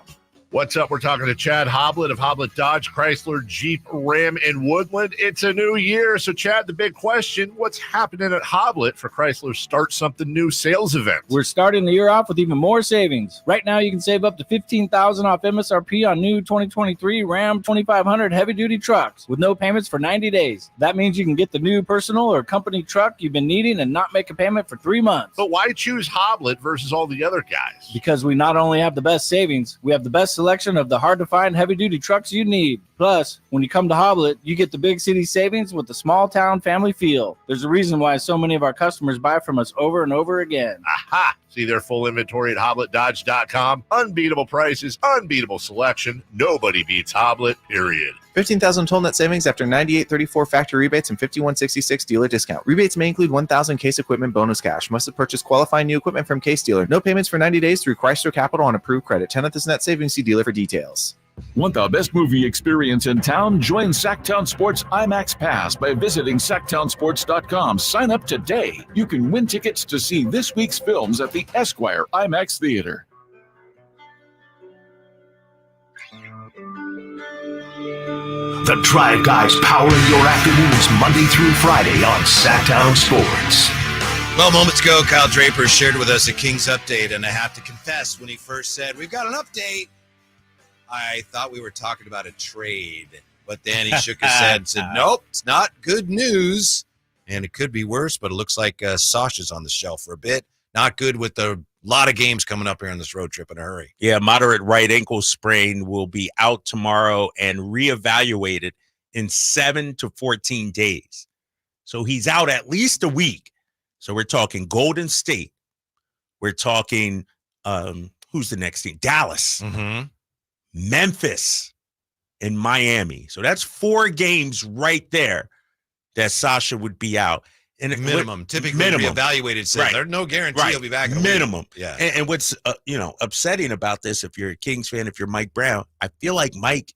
What's up? We're talking to Chad Hoblet of Hoblet Dodge, Chrysler, Jeep, Ram, and Woodland. It's a new year. So, Chad, the big question, what's happening at Hoblet for Chrysler's Start Something New sales event? We're starting the year off with even more savings. Right now, you can save up to $15,000 off MSRP on new 2023 Ram 2500 heavy-duty trucks with no payments for 90 days. That means you can get the new personal or company truck you've been needing and not make a payment for 3 months. But why choose Hoblet versus all the other guys? Because we not only have the best savings, we have the best selection of the hard-to-find heavy-duty trucks you need. Plus, when you come to Hoblet, you get the big city savings with the small-town family feel. There's a reason why so many of our customers buy from us over and over again. Aha! See their full inventory at HobletDodge.com. Unbeatable prices, unbeatable selection. Nobody beats Hoblet, period. 15,000 total net savings after 98.34 factory rebates and 51.66 dealer discount. Rebates may include 1,000 Case equipment bonus cash. Must have purchased qualifying new equipment from Case dealer. No payments for 90 days through Chrysler Capital on approved credit. 10th is net savings. See dealer for details. Want the best movie experience in town? Join Sactown Sports IMAX Pass by visiting SactownSports.com. Sign up today. You can win tickets to see this week's films at the Esquire IMAX Theater. The Drive Guys powering your afternoons Monday through Friday on Sactown Sports. Well, moments ago, Kyle Draper shared with us a Kings update, and I have to confess, when he first said, "We've got an update," I thought we were talking about a trade. But then he shook his head and said, "Nope, it's not good news, and it could be worse, but it looks like Sasha's on the shelf for a bit. Not good with a lot of games coming up here on this road trip in a hurry." Yeah, moderate right ankle sprain, will be out tomorrow and reevaluated in 7 to 14 days. So he's out at least a week. So we're talking Golden State. We're talking, who's the next team? Dallas, Memphis, and Miami. So that's 4 games right there that Sasha would be out. And Typically reevaluated. Says there's no guarantee he'll be back. Minimum. Yeah. And what's upsetting about this, if you're a Kings fan, if you're Mike Brown, I feel like Mike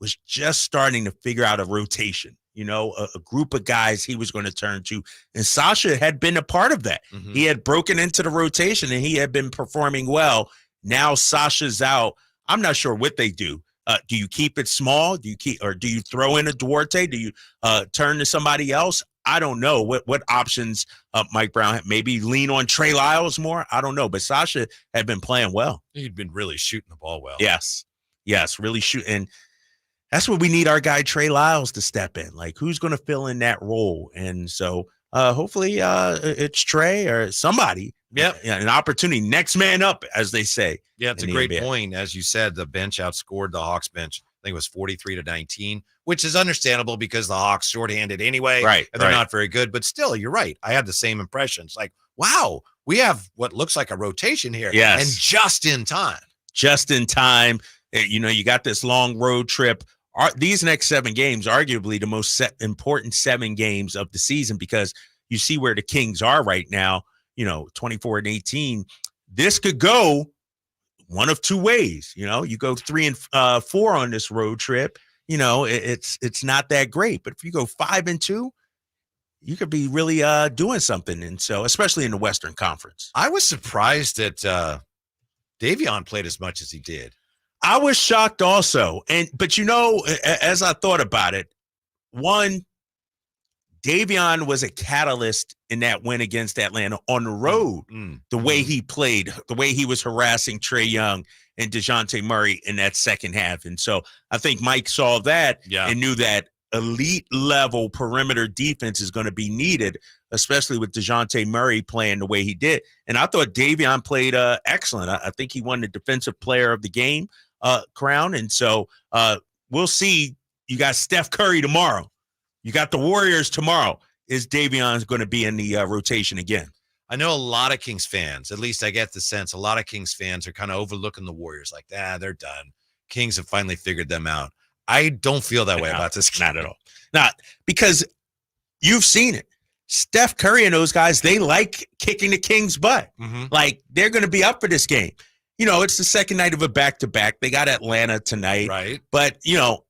was just starting to figure out a rotation. a group of guys he was going to turn to. And Sasha had been a part of that. Mm-hmm. He had broken into the rotation and he had been performing well. Now Sasha's out. I'm not sure what they do. Do you keep it small? Do you throw in a Duarte? Do you turn to somebody else? I don't know what options Mike Brown had. Maybe lean on Trey Lyles more. I don't know. But Sasha had been playing well. He'd been really shooting the ball well. Yes, really shooting. That's what we need our guy Trey Lyles to step in. Like, who's going to fill in that role? And so hopefully it's Trey or somebody. Yeah, an opportunity. Next man up, as they say. Yeah, it's a great point. As you said, the bench outscored the Hawks bench. I think it was 43-19, which is understandable because the Hawks shorthanded anyway. Right. And they're not very good. But still, you're right. I had the same impressions. Like, wow, we have what looks like a rotation here. Yes. And just in time. Just in time. You got this long road trip. These next 7 games, arguably the most important 7 games of the season, because you see where the Kings are right now, 24-18. This could go one of 2 ways. You go 3 and 4 on this road trip. It's not that great. But if you go 5 and 2, you could be really doing something. And so, especially in the Western Conference. I was surprised that Davion played as much as he did. I was shocked also. But as I thought about it, one, Davion was a catalyst in that win against Atlanta on the road. The way he played, the way he was harassing Trae Young and DeJounte Murray in that second half. And so I think Mike saw that and knew that elite level perimeter defense is going to be needed, especially with DeJounte Murray playing the way he did. And I thought Davion played excellent. I think he won the defensive player of the game crown. And so we'll see. You got Steph Curry tomorrow. You got the Warriors tomorrow. Is Davion going to be in the rotation again? I know a lot of Kings fans, at least I get the sense, a lot of Kings fans are kind of overlooking the Warriors like, they're done. Kings have finally figured them out. I don't feel that way about this. Not at all. Not because you've seen it. Steph Curry and those guys, they like kicking the Kings' butt. Like, they're going to be up for this game. It's the second night of a back-to-back. They got Atlanta tonight. Right. But,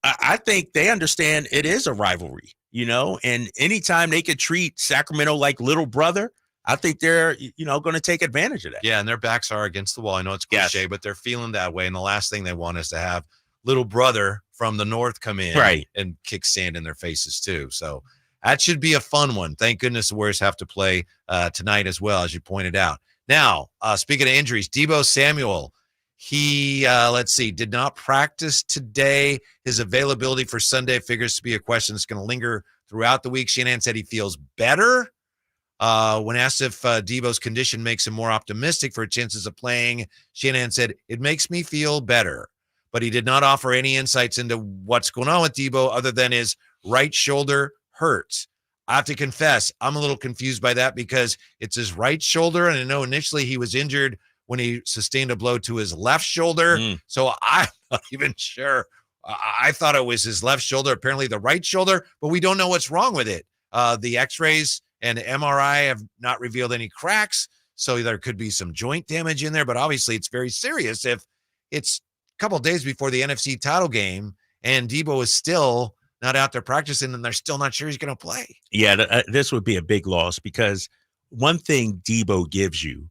I think they understand it is a rivalry, and anytime they could treat Sacramento like little brother, I think they're, going to take advantage of that. Yeah, and their backs are against the wall. I know it's cliche, but they're feeling that way. And the last thing they want is to have little brother from the north come in and kick sand in their faces too. So that should be a fun one. Thank goodness the Warriors have to play tonight as well, as you pointed out. Now, speaking of injuries, Deebo Samuel, he, did not practice today. His availability for Sunday figures to be a question that's going to linger throughout the week. Shanahan said he feels better. When asked if Deebo's condition makes him more optimistic for chances of playing, Shanahan said, "It makes me feel better." But he did not offer any insights into what's going on with Deebo other than his right shoulder hurts. I have to confess, I'm a little confused by that because it's his right shoulder. And I know initially he was injured when he sustained a blow to his left shoulder. So I'm not even sure. I thought it was his left shoulder, apparently the right shoulder, but we don't know what's wrong with it. The x-rays and MRI have not revealed any cracks. So there could be some joint damage in there, but obviously it's very serious if it's a couple of days before the NFC title game and Deebo is still not out there practicing and they're still not sure he's going to play. Yeah, this would be a big loss because one thing Deebo gives you,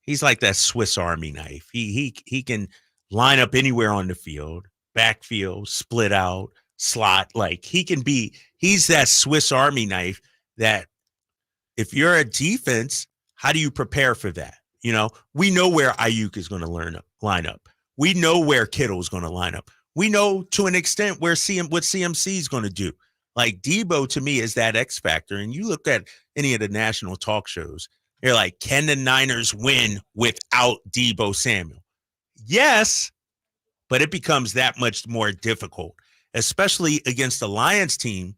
he's like that Swiss Army knife. He can line up anywhere on the field, backfield, split out, slot. Like he's that Swiss Army knife that if you're a defense, how do you prepare for that? We know where Ayuk is going to line up. We know where Kittle is going to line up. We know to an extent where what CMC is going to do. Like Deebo to me is that X factor. And you look at any of the national talk shows, they're like, can the Niners win without Deebo Samuel? Yes, but it becomes that much more difficult, especially against the Lions team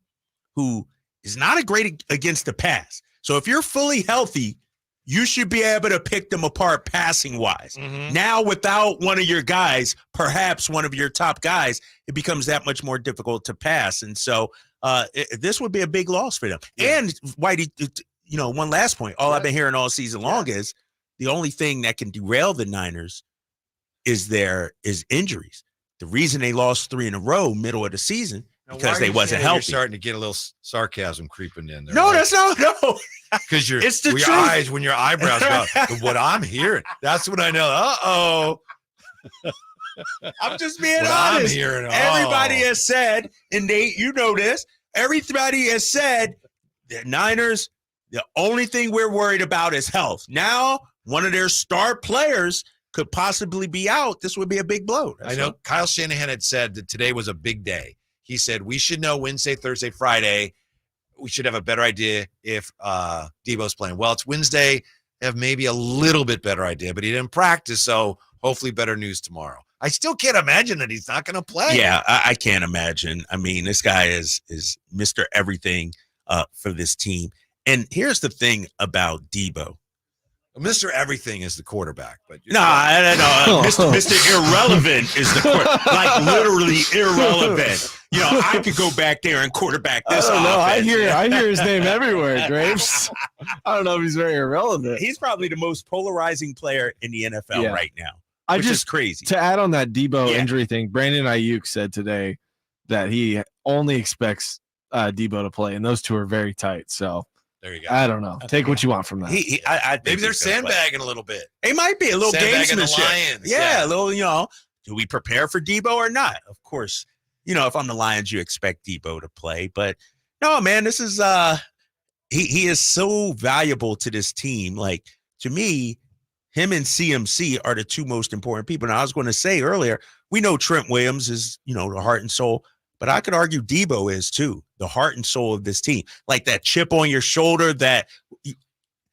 who is not a great against the pass. So if you're fully healthy, you should be able to pick them apart passing wise. Now, without one of your guys, perhaps one of your top guys, it becomes that much more difficult to pass. And so this would be a big loss for them. And Whitey, one last point, all I've been hearing all season long is the only thing that can derail the Niners is injuries. The reason they lost 3 in a row middle of the season because they wasn't healthy. You're starting to get a little sarcasm creeping in there. No, right? that's not. No, because it's the your truth. eyes when your eyebrows go. What I'm hearing, that's when I know. I'm just being What honest. I'm hearing, Everybody has said, and Nate, you know this. Everybody has said the Niners. The only thing we're worried about is health. Now, one of their star players could possibly be out. This would be a big blow. I know Kyle Shanahan had said that today was a big day. He said we should know Wednesday, Thursday, Friday. We should have a better idea if Debo's playing. Well, it's Wednesday. Have maybe a little bit better idea, but he didn't practice, so hopefully better news tomorrow. I still can't imagine that he's not going to play. Yeah, I can't imagine. I mean, this guy is Mr. Everything for this team. And here's the thing about Debo. Mr. Everything is the quarterback, but no, Mr. Irrelevant is the quarterback. Like literally irrelevant. You know, I could go back there and quarterback this. I don't know. I hear his name everywhere, Drapes. I don't know if he's very irrelevant. He's probably the most polarizing player in the NFL right now. Which is crazy. To add on that Debo injury thing, Brandon Ayuk said today that he only expects Debo to play, and those two are very tight. So there you go. I don't know. Take what you want from that. I maybe they're sandbagging a little bit. It might be a little gamesmanship. The Lions. Yeah, a little. You know, do we prepare for Debo or not? Of course, you know, if I'm the Lions, you expect Debo to play, but no, man, this is he is so valuable to this team. Like to me, him and CMC are the two most important people. Now, I was going to say earlier, we know Trent Williams is, you know, the heart and soul, but I could argue Debo is too, the heart and soul of this team. Like that chip on your shoulder, that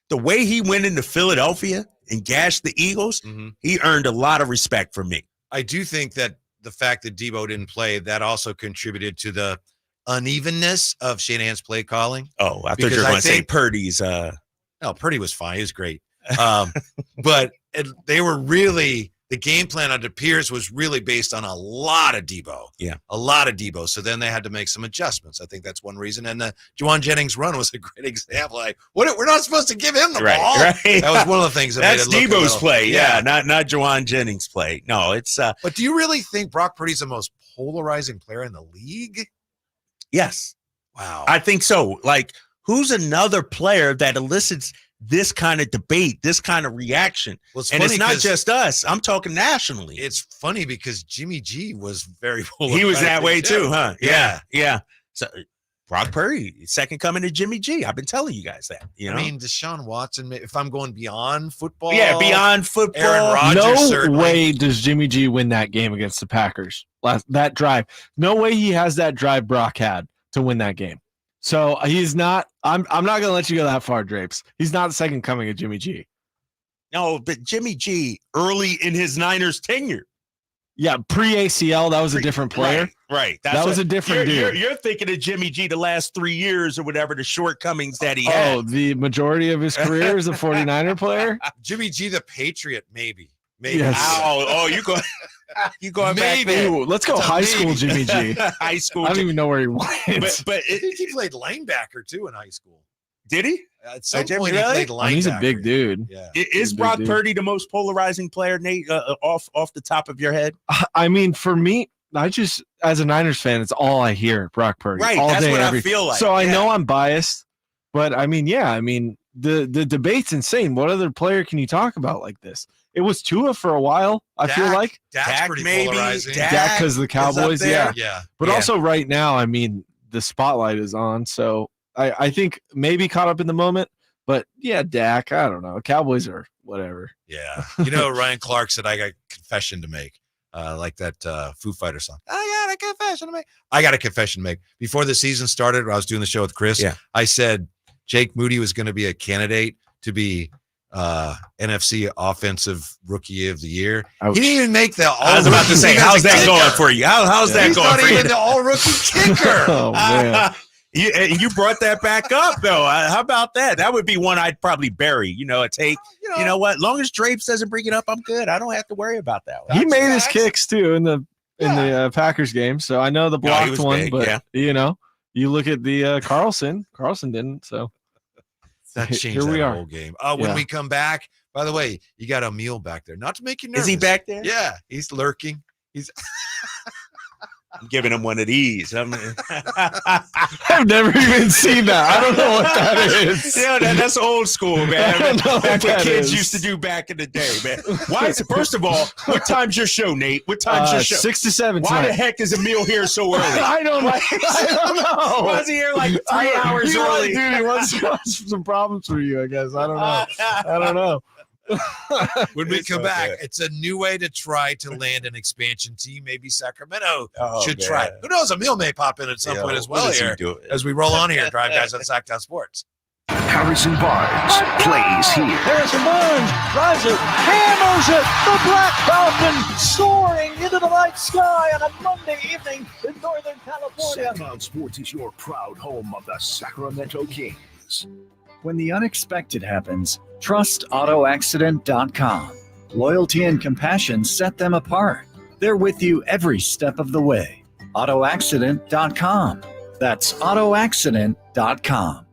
the way he went into Philadelphia and gashed the Eagles, he earned a lot of respect from me. I do think that the fact that Debo didn't play, that also contributed to the unevenness of Shanahan's play calling. Oh, I thought you were going to say Purdy's. No, Purdy was fine. He was great. But they were really, the game plan under Pierce was really based on a lot of Debo. Yeah. A lot of Debo. So then they had to make some adjustments. I think that's one reason. And the Juwan Jennings run was a great example. Like, we're not supposed to give him the ball. Right. That was one of the things that that's made it look Debo's play. Yeah. Not Juwan Jennings' play. No, it's But do you really think Brock Purdy's the most polarizing player in the league? Yes. Wow. I think so. Like, who's another player that elicits this kind of debate, this kind of reaction? Well, and it's not just us. I'm talking nationally. It's funny because Jimmy G was very polarizing. He was that way too, huh? Yeah. So Brock Purdy, second coming to Jimmy G. I've been telling you guys that. You know? I mean, Deshaun Watson, if I'm going beyond football. Yeah, beyond football. Aaron Rodgers, no way does Jimmy G win that game against the Packers. That drive. No way he has that drive Brock had to win that game. So he's not. I'm not going to let you go that far, Drapes. He's not the second coming of Jimmy G. No, but Jimmy G early in his Niners tenure. Yeah, pre-ACL, that was a different player. Right. That was a different dude. You're thinking of Jimmy G the last 3 years or whatever, the shortcomings that he had. Oh, the majority of his career as a 49er player? Jimmy G the Patriot, maybe. Yes. Oh, you go. You going back there? Ooh, let's go high school, Jimmy G. High school. I don't even know where he went. But I think he played linebacker too in high school. Did he? At some Jimmy, point, really? he played linebacker. He's a big dude. Yeah. Is Brock Purdy the most polarizing player, Nate? Off the top of your head? I mean, for me, I just as a Niners fan, it's all I hear. Brock Purdy, right? All That's day, what every. I feel like. So I know I'm biased, but I mean, the debate's insane. What other player can you talk about like this? It was Tua for a while. I feel like Dak's pretty maybe polarizing. Dak because the Cowboys, yeah. But Yeah. also right now, I mean, the spotlight is on, so I think maybe caught up in the moment. But yeah, Dak, I don't know. Cowboys are whatever. Yeah. You know, Ryan Clark said, I got a confession to make. Like that Foo Fighter song. I got a confession to make. I got a confession to make. Before the season started, I was doing the show with Chris. Yeah. I said Jake Moody was going to be a candidate to be NFC Offensive Rookie of the Year. Ouch. He didn't even make the I was about to say, how's that going for you? How's that He's going not for even you? the all-rookie kicker. Oh man. You brought that back up, though. How about that? That would be one I'd probably bury. You know, a take. You know what? Long as Drapes doesn't bring it up, I'm good. I don't have to worry about that one. He made his kicks too in the Packers game, so I know the blocked one. big, but you know, you look at the Carlson didn't. So That changed here we that are. whole game. When we come back, by the way, you got Emil back there. Not to make you nervous. Is he back there? Yeah, he's lurking. He's I'm giving him one of these. I've never even seen that. I don't know what that is. Yeah, that's old school, man. I don't know That's what what that kids is. used to do back in the day, man. Why is it? First of all, what time's your show, Nate? What time's your show? 6 to 7 Why tonight. the heck is Emil here so early? I don't know. Why is he here like 3 hours early? Dude, he wants some problems for you, I guess. I don't know. When we come back, it's a new way to try to land an expansion team. Maybe Sacramento should try it. Who knows? Emil may pop in at some point as well here as we roll on here. Drive Guys on Sactown Sports. Harrison Barnes plays here. Harrison Barnes drives it, hammers it. The Black Falcon soaring into the night sky on a Monday evening in Northern California. Sactown Sports is your proud home of the Sacramento Kings. When the unexpected happens, trust AutoAccident.com. Loyalty and compassion set them apart. They're with you every step of the way. AutoAccident.com. That's AutoAccident.com.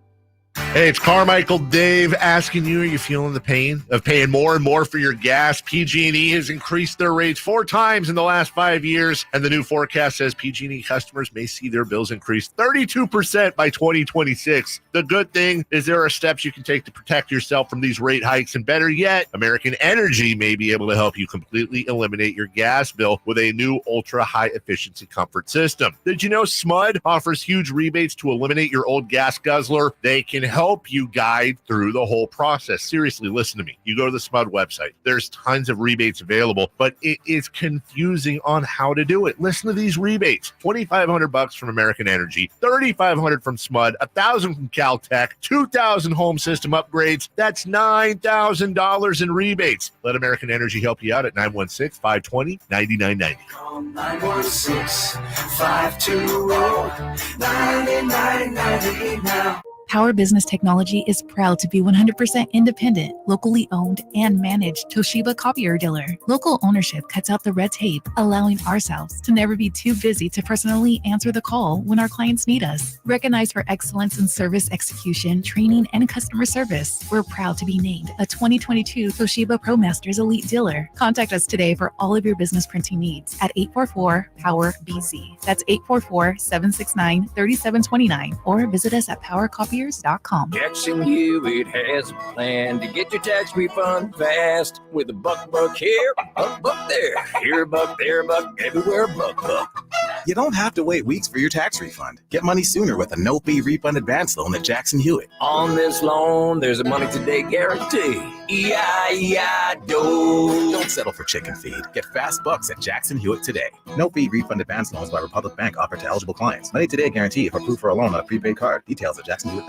Hey, it's Carmichael Dave asking you, are you feeling the pain of paying more and more for your gas? PG&E has increased their rates 4 times in the last 5 years, and the new forecast says PG&E customers may see their bills increase 32% by 2026. The good thing is there are steps you can take to protect yourself from these rate hikes, and better yet, American Energy may be able to help you completely eliminate your gas bill with a new ultra-high efficiency comfort system. Did you know SMUD offers huge rebates to eliminate your old gas guzzler? They can help you guide through the whole process. Seriously, listen to me. You go to the SMUD website. There's tons of rebates available, but it is confusing on how to do it. Listen to these rebates. $2,500 from American Energy, $3,500 from SMUD, $1,000 from Caltech, $2,000 home system upgrades. That's $9,000 in rebates. Let American Energy help you out at 916-520-9990. Call 916-520-9990 now. Power Business Technology is proud to be 100% independent, locally owned, and managed Toshiba copier dealer. Local ownership cuts out the red tape, allowing ourselves to never be too busy to personally answer the call when our clients need us. Recognized for excellence in service execution, training, and customer service, we're proud to be named a 2022 Toshiba ProMasters Elite Dealer. Contact us today for all of your business printing needs at 844-POWER-BZ. That's 844-769-3729, or visit us at PowerCopier.com. Jackson Hewitt has a plan to get your tax refund fast with a buck here, buck there, here buck, there buck, everywhere buck. You don't have to wait weeks for your tax refund. Get money sooner with a no-fee refund advance loan at Jackson Hewitt. On this loan, there's a money today guarantee. E-I-E-I-DO. Don't settle for chicken feed. Get fast bucks at Jackson Hewitt today. No-fee refund advance loans by Republic Bank offered to eligible clients. Money today guarantee if approved for a loan on a prepaid card. Details at jacksonhewitt.com.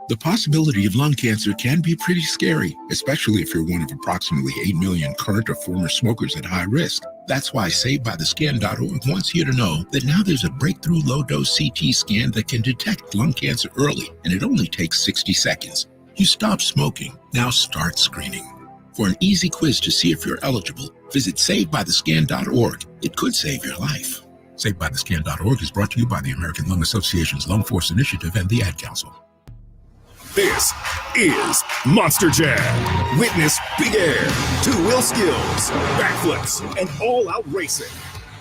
The possibility of lung cancer can be pretty scary, especially if you're one of approximately 8 million current or former smokers at high risk. That's why SaveByTheScan.org wants you to know that now there's a breakthrough low-dose CT scan that can detect lung cancer early, and it only takes 60 seconds. You stop smoking, now start screening. For an easy quiz to see if you're eligible, visit SaveByTheScan.org. It could save your life. SaveByTheScan.org is brought to you by the American Lung Association's Lung Force Initiative and the Ad Council. This is Monster Jam. Witness big air, two-wheel skills, backflips, and all-out racing.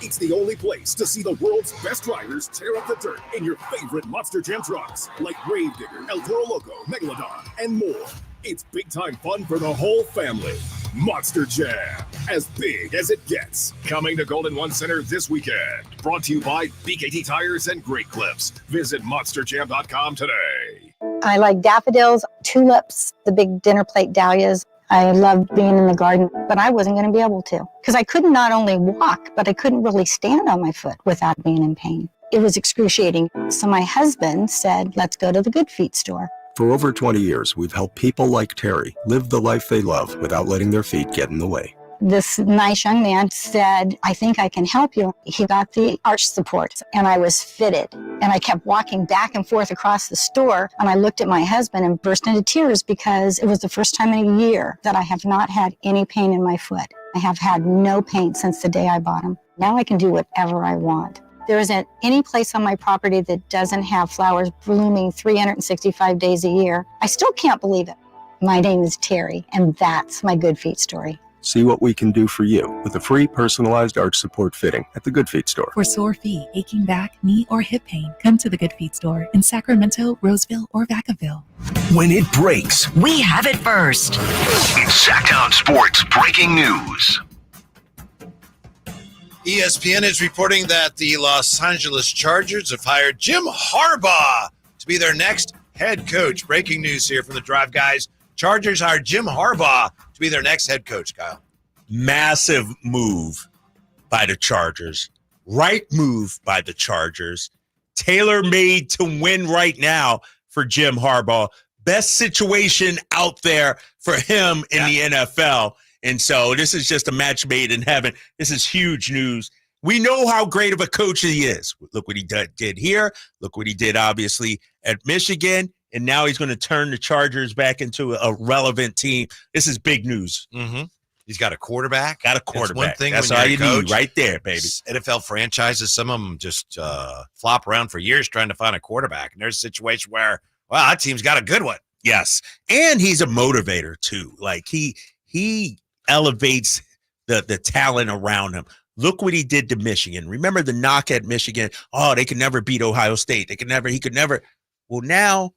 It's the only place to see the world's best drivers tear up the dirt in your favorite Monster Jam trucks like Gravedigger, El Toro Loco, Megalodon, and more. It's big-time fun for the whole family. Monster Jam, as big as it gets. Coming to Golden One Center this weekend. Brought to you by BKT Tires and Great Clips. Visit monsterjam.com today. I like daffodils, tulips, the big dinner plate dahlias. I loved being in the garden, but I wasn't going to be able to because I couldn't not only walk, but I couldn't really stand on my foot without being in pain. It was excruciating. So my husband said, let's go to the Good Feet store. For over 20 years, we've helped people like Terry live the life they love without letting their feet get in the way. This nice young man said, I think I can help you. He got the arch support and I was fitted. And I kept walking back and forth across the store. And I looked at my husband and burst into tears because it was the first time in a year that I have not had any pain in my foot. I have had no pain since the day I bought them. Now I can do whatever I want. There isn't any place on my property that doesn't have flowers blooming 365 days a year. I still can't believe it. My name is Terry, and that's my Good Feet story. See what we can do for you with a free personalized arch support fitting at the Good Feet store. For sore feet, aching back, knee, or hip pain, come to the Good Feet store in Sacramento, Roseville, or Vacaville. When it breaks, we have it first. It's Sactown Sports Breaking News. ESPN is reporting that the Los Angeles Chargers have hired Jim Harbaugh to be their next head coach. Breaking news here from the Drive Guys. Chargers hired Jim Harbaugh to be their next head coach, Kyle. Massive move by the Chargers. Right move by the Chargers. Tailor-made to win right now for Jim Harbaugh. Best situation out there for him in the NFL. And so this is just a match made in heaven. This is huge news. We know how great of a coach he is. Look what he did here. Look what he did, obviously, at Michigan. And now he's going to turn the Chargers back into a relevant team. This is big news. Mm-hmm. He's got a quarterback. Got a quarterback. One thing That's when all you're you a coach, need right there, baby. NFL franchises, some of them just flop around for years trying to find a quarterback. And there's a situation where, well, that team's got a good one. Yes. And he's a motivator, too. Like, he elevates the talent around him. Look what he did to Michigan. Remember the knock at Michigan? Oh, they could never beat Ohio State. He could never. Well, now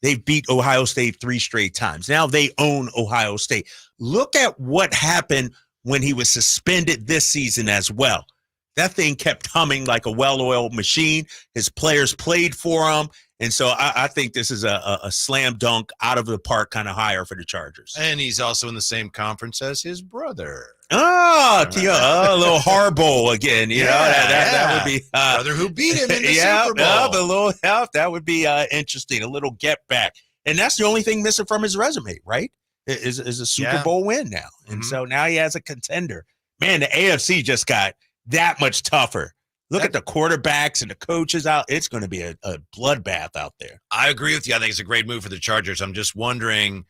they've beat Ohio State 3 straight times. Now they own Ohio State. Look at what happened when he was suspended this season as well. That thing kept humming like a well-oiled machine. His players played for him. And so I think this is a slam dunk out of the park kind of hire for the Chargers. And he's also in the same conference as his brother. A little Harbaugh again. You know, that would be brother who beat him in the Super Bowl. A little help. That would be interesting. A little get back. And that's the only thing missing from his resume, right? Is a Super Bowl win now. And so now he has a contender. Man, the AFC just got that much tougher. Look at the quarterbacks and the coaches out. It's going to be a bloodbath out there. I agree with you. I think it's a great move for the Chargers. I'm just wondering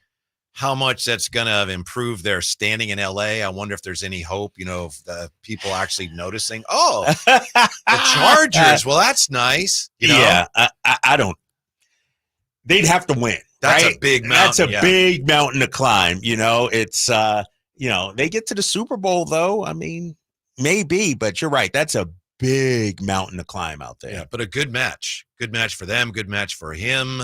how much that's going to improve their standing in L.A. I wonder if there's any hope, of the people actually noticing, the Chargers. Well, that's nice. Yeah, I don't. They'd have to win. That's right? a big mountain. That's a big mountain to climb. It's, they get to the Super Bowl, though. I mean, maybe, but you're right. That's a big mountain to climb out there. Yeah, but a good match. Good match for them. Good match for him.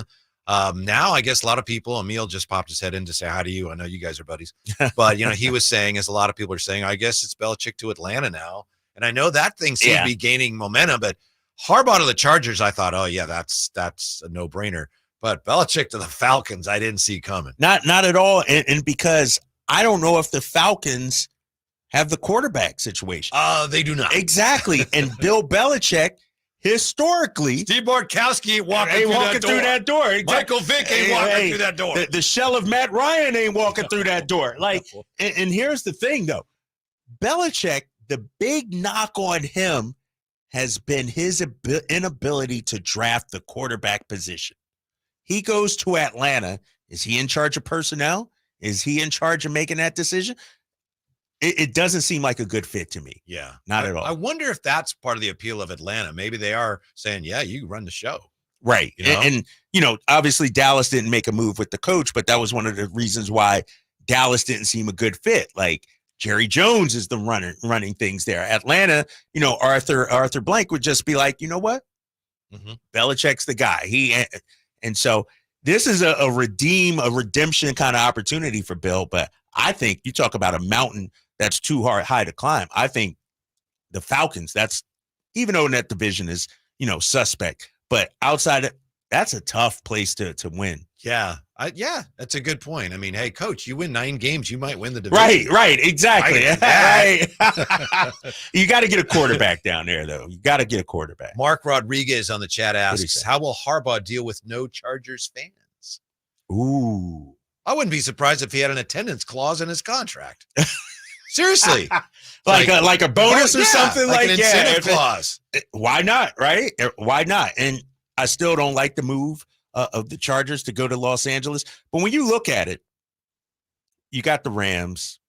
Now, I guess a lot of people, Emil just popped his head in to say hi to you. I know you guys are buddies. But, he was saying, as a lot of people are saying, I guess it's Belichick to Atlanta now. And I know that thing seems to be gaining momentum. But Harbaugh to the Chargers, I thought, that's a no-brainer. But Belichick to the Falcons, I didn't see coming. Not at all. And because I don't know if the Falcons have the quarterback situation. They do not. Exactly. And Bill Belichick, historically, Steve Bartkowski ain't walking through that door. Exactly. Michael Vick ain't walking through that door. The shell of Matt Ryan ain't walking through that door. Like, and here's the thing, though. Belichick, the big knock on him has been his inability to draft the quarterback position. He goes to Atlanta. Is he in charge of personnel? Is he in charge of making that decision? It doesn't seem like a good fit to me. Yeah. Not at all. I wonder if that's part of the appeal of Atlanta. Maybe they are saying, you run the show. Right. And obviously Dallas didn't make a move with the coach, but that was one of the reasons why Dallas didn't seem a good fit. Like Jerry Jones is the running things there. Atlanta, Arthur Blank would just be like, you know what? Mm-hmm. Belichick's the guy. And so this is a redemption kind of opportunity for Bill. But I think you talk about a mountain that's too high to climb. I think the Falcons, even though that division is, suspect, but outside it, that's a tough place to win. Yeah. That's a good point. I mean, hey, coach, you win 9 games, you might win the division. Right. Exactly. Right. You got to get a quarterback down there, though. You got to get a quarterback. Mark Rodriguez on the chat asks, how will Harbaugh deal with no Chargers fans? Ooh. I wouldn't be surprised if he had an attendance clause in his contract. Seriously. like a bonus or something like an incentive clause. Why not, right? Why not? And I still don't like the move of the Chargers to go to Los Angeles. But when you look at it, you got the Rams.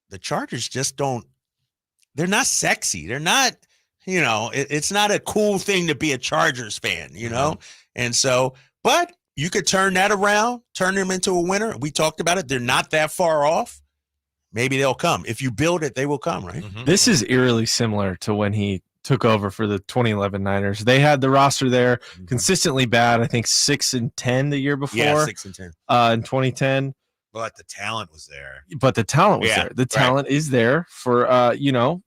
The Chargers just they're not sexy. They're not, it's not a cool thing to be a Chargers fan, And so, but you could turn that around, turn them into a winner. We talked about it. They're not that far off. maybe they'll come. If you build it, they will come, right? This is eerily similar to when he took over for the 2011 Niners. They had the roster there consistently bad. I think 6-10 the year before. Yeah, 6-10. In 2010. But the talent was there. But the talent was there. The talent is there for,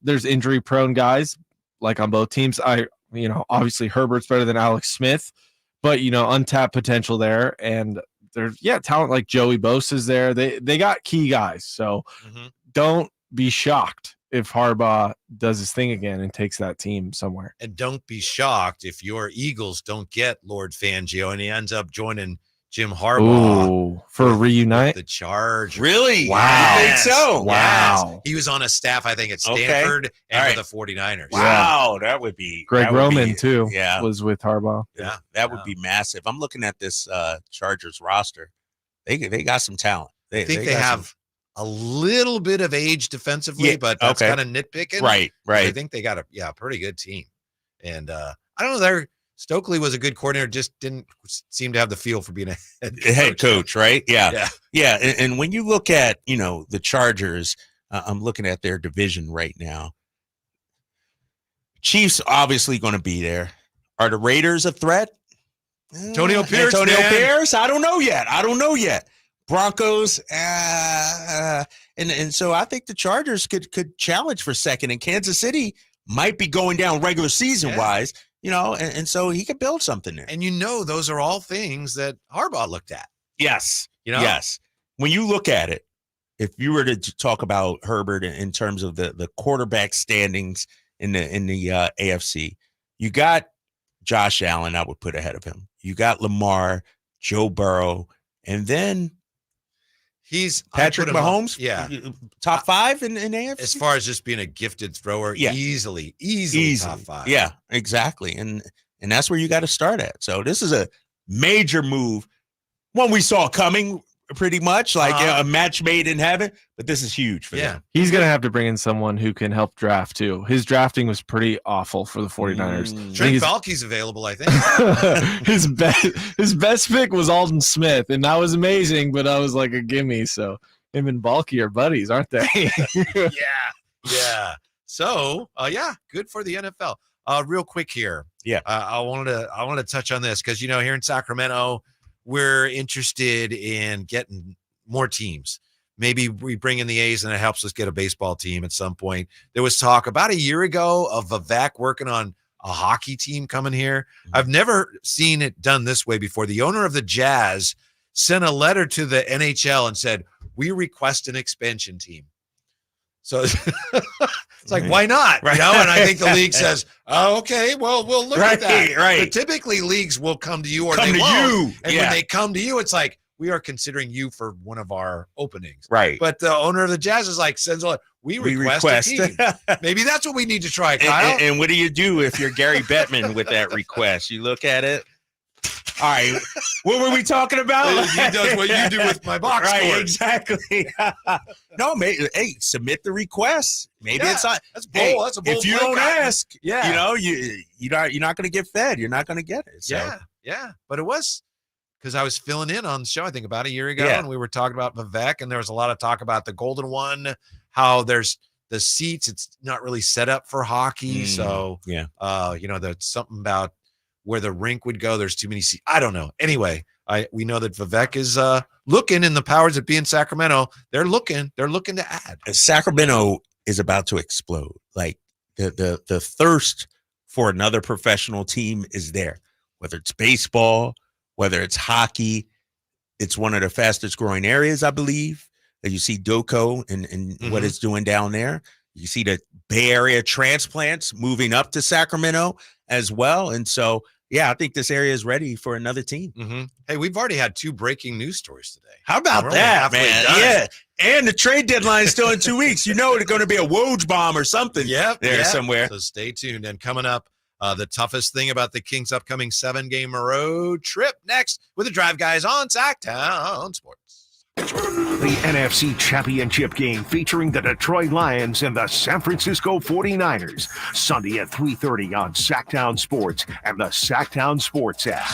there's injury prone guys like on both teams. Obviously Herbert's better than Alex Smith, but, untapped potential there. And there's, talent like Joey Bosa's there. They got key guys. So don't be shocked if Harbaugh does his thing again and takes that team somewhere. And don't be shocked if your Eagles don't get Lord Fangio and he ends up joining Jim Harbaugh for a reunite. The Chargers. Really? Wow. I think so. Wow. Yes. He was on a staff, I think, at Stanford and with the 49ers. Wow, that would be Greg Roman too. Yeah, was with Harbaugh. Yeah, that would be massive. I'm looking at this Chargers roster. They got some talent. I think they have a little bit of age defensively, but that's kind of nitpicking. Right. I think they got a pretty good team. And I don't know, Stokely was a good coordinator, just didn't seem to have the feel for being a head coach, right? Yeah. And when you look at, the Chargers, I'm looking at their division right now. Chiefs obviously going to be there. Are the Raiders a threat? Antonio Pierce. Pierce? I don't know yet. Broncos, and so I think the Chargers could challenge for second, and Kansas City might be going down regular season wise, and so he could build something there. And those are all things that Harbaugh looked at. Yes, yes. When you look at it, if you were to talk about Herbert in terms of the quarterback standings in the AFC, you got Josh Allen. I would put ahead of him. You got Lamar, Joe Burrow, and then. He's Patrick Mahomes, top 5 in AFC? As far as just being a gifted thrower, easily top 5. Yeah, exactly. And that's where you got to start at. So this is a major move, one we saw coming pretty much, like a match made in heaven, but this is huge for them. He's going to have to bring in someone who can help draft too. His drafting was pretty awful for the 49ers. Trent Baalke's available, I think. his best pick was Alden Smith, and that was amazing, but I was like a gimme. So him and Baalke are buddies, aren't they? Yeah. So, good for the NFL. Real quick here. Yeah. I wanted to touch on this because, here in Sacramento, we're interested in getting more teams. Maybe we bring in the A's and it helps us get a baseball team at some point. There was talk about a year ago of Vivek working on a hockey team coming here. I've never seen it done this way before. The owner of the Jazz sent a letter to the NHL and said, we request an expansion team. So it's like, why not? Right. And I think the league says, oh, okay, well, we'll look at that. Right. But typically leagues will come to you or they won't. And when they come to you, it's like, we are considering you for one of our openings. Right. But the owner of the Jazz is like, sends a letter, we request a team. Maybe that's what we need to try, Kyle. And what do you do if you're Gary Bettman with that request? You look at it. All right, what were we talking about? He does what you do with my box right, score. Exactly. No, maybe, submit the request. Maybe it's not. That's bold. That's a bold. If you don't ask, you're not going to get fed. You're not going to get it. So. Yeah. But it was because I was filling in on the show, I think about a year ago, and we were talking about Vivek, and there was a lot of talk about the Golden One, how there's the seats. It's not really set up for hockey. So, there's something about where the rink would go. There's too many seats. I don't know. Anyway, we know that Vivek is looking, in the powers that be in Sacramento. They're looking to add. Sacramento is about to explode. Like the thirst for another professional team is there. Whether it's baseball, whether it's hockey, it's one of the fastest growing areas, I believe. That you see Doco and what it's doing down there. You see the Bay Area transplants moving up to Sacramento as well. And so, I think this area is ready for another team. Hey, we've already had 2 breaking news stories today. How about that, man? Yeah. And the trade deadline is still in 2 weeks. There's going to be a Woj bomb or something somewhere. So stay tuned. And coming up, the toughest thing about the Kings' upcoming 7-game road trip next with the Drive Guys on Sactown Sports. The NFC Championship game featuring the Detroit Lions and the San Francisco 49ers. Sunday at 3:30 on Sactown Sports and the Sactown Sports app.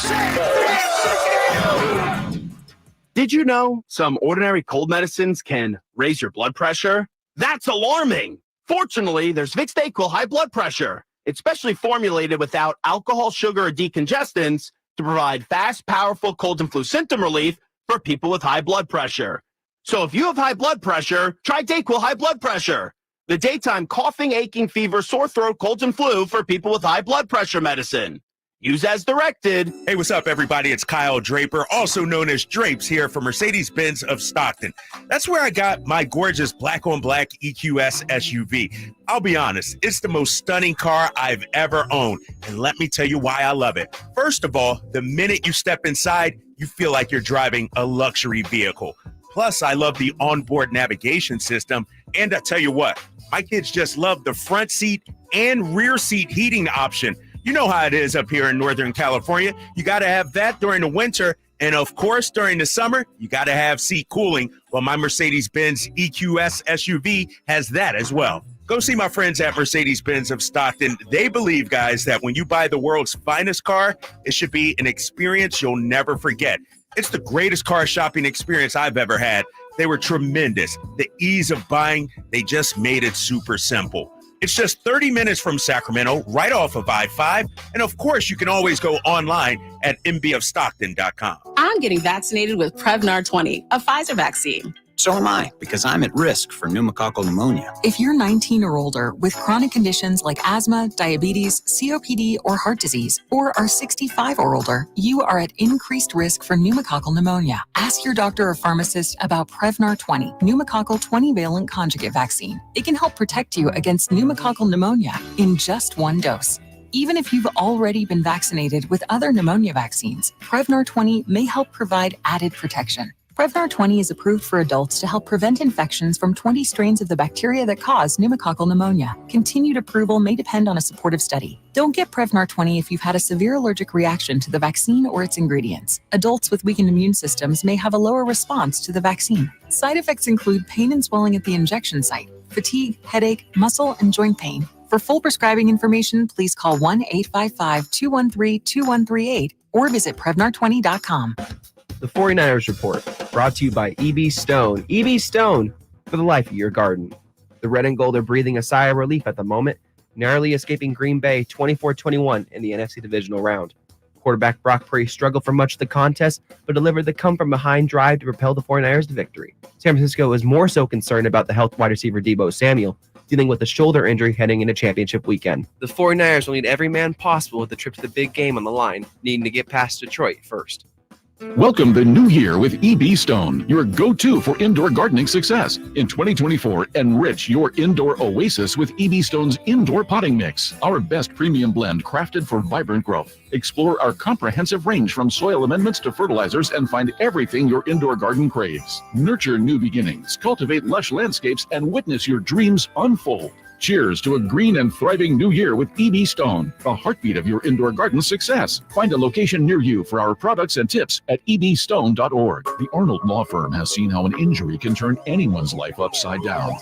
Did you know some ordinary cold medicines can raise your blood pressure? That's alarming. Fortunately, there's Vicks DayQuil High Blood Pressure. It's specially formulated without alcohol, sugar, or decongestants to provide fast, powerful cold and flu symptom relief for people with high blood pressure. So if you have high blood pressure, try DayQuil High Blood Pressure, the daytime coughing, aching, fever, sore throat, colds, and flu for people with high blood pressure medicine. Use as directed. Hey, what's up, everybody? It's Kyle Draper, also known as Drapes, here for Mercedes-Benz of Stockton. That's where I got my gorgeous black-on-black EQS SUV. I'll be honest, it's the most stunning car I've ever owned, and let me tell you why I love it. First of all, the minute you step inside, you feel like you're driving a luxury vehicle. Plus, I love the onboard navigation system, and I tell you what, my kids just love the front seat and rear seat heating option. You know how it is up here in Northern California. You got to have that during the winter. And of course, during the summer, you got to have seat cooling. Well, my Mercedes-Benz EQS SUV has that as well. Go see my friends at Mercedes-Benz of Stockton. They believe, guys, that when you buy the world's finest car, it should be an experience you'll never forget. It's the greatest car shopping experience I've ever had. They were tremendous. The ease of buying, they just made it super simple. It's just 30 minutes from Sacramento, right off of I-5. And of course, you can always go online at mbofstockton.com. I'm getting vaccinated with Prevnar 20, a Pfizer vaccine. So am I, because I'm at risk for pneumococcal pneumonia. If you're 19 or older with chronic conditions like asthma, diabetes, COPD, or heart disease, or are 65 or older, you are at increased risk for pneumococcal pneumonia. Ask your doctor or pharmacist about Prevnar 20, pneumococcal 20-valent conjugate vaccine. It can help protect you against pneumococcal pneumonia in just one dose. Even if you've already been vaccinated with other pneumonia vaccines, Prevnar 20 may help provide added protection. Prevnar 20 is approved for adults to help prevent infections from 20 strains of the bacteria that cause pneumococcal pneumonia. Continued approval may depend on a supportive study. Don't get Prevnar 20 if you've had a severe allergic reaction to the vaccine or its ingredients. Adults with weakened immune systems may have a lower response to the vaccine. Side effects include pain and swelling at the injection site, fatigue, headache, muscle, and joint pain. For full prescribing information, please call 1-855-213-2138 or visit Prevnar20.com. The 49ers Report, brought to you by EB Stone. EB Stone, for the life of your garden. The red and gold are breathing a sigh of relief at the moment, narrowly escaping Green Bay 24-21 in the NFC divisional round. Quarterback Brock Purdy struggled for much of the contest, but delivered the come-from-behind drive to propel the 49ers to victory. San Francisco is more so concerned about the health wide receiver Deebo Samuel, dealing with a shoulder injury heading into championship weekend. The 49ers will need every man possible with the trip to the big game on the line, needing to get past Detroit first. Welcome the new year with EB Stone, your go-to for indoor gardening success. In 2024, enrich your indoor oasis with EB Stone's Indoor Potting Mix, our best premium blend crafted for vibrant growth. Explore our comprehensive range from soil amendments to fertilizers and find everything your indoor garden craves. Nurture new beginnings, cultivate lush landscapes, and witness your dreams unfold. Cheers to a green and thriving new year with EB Stone, the heartbeat of your indoor garden success. Find a location near you for our products and tips at ebstone.org. The Arnold Law Firm has seen how an injury can turn anyone's life upside down.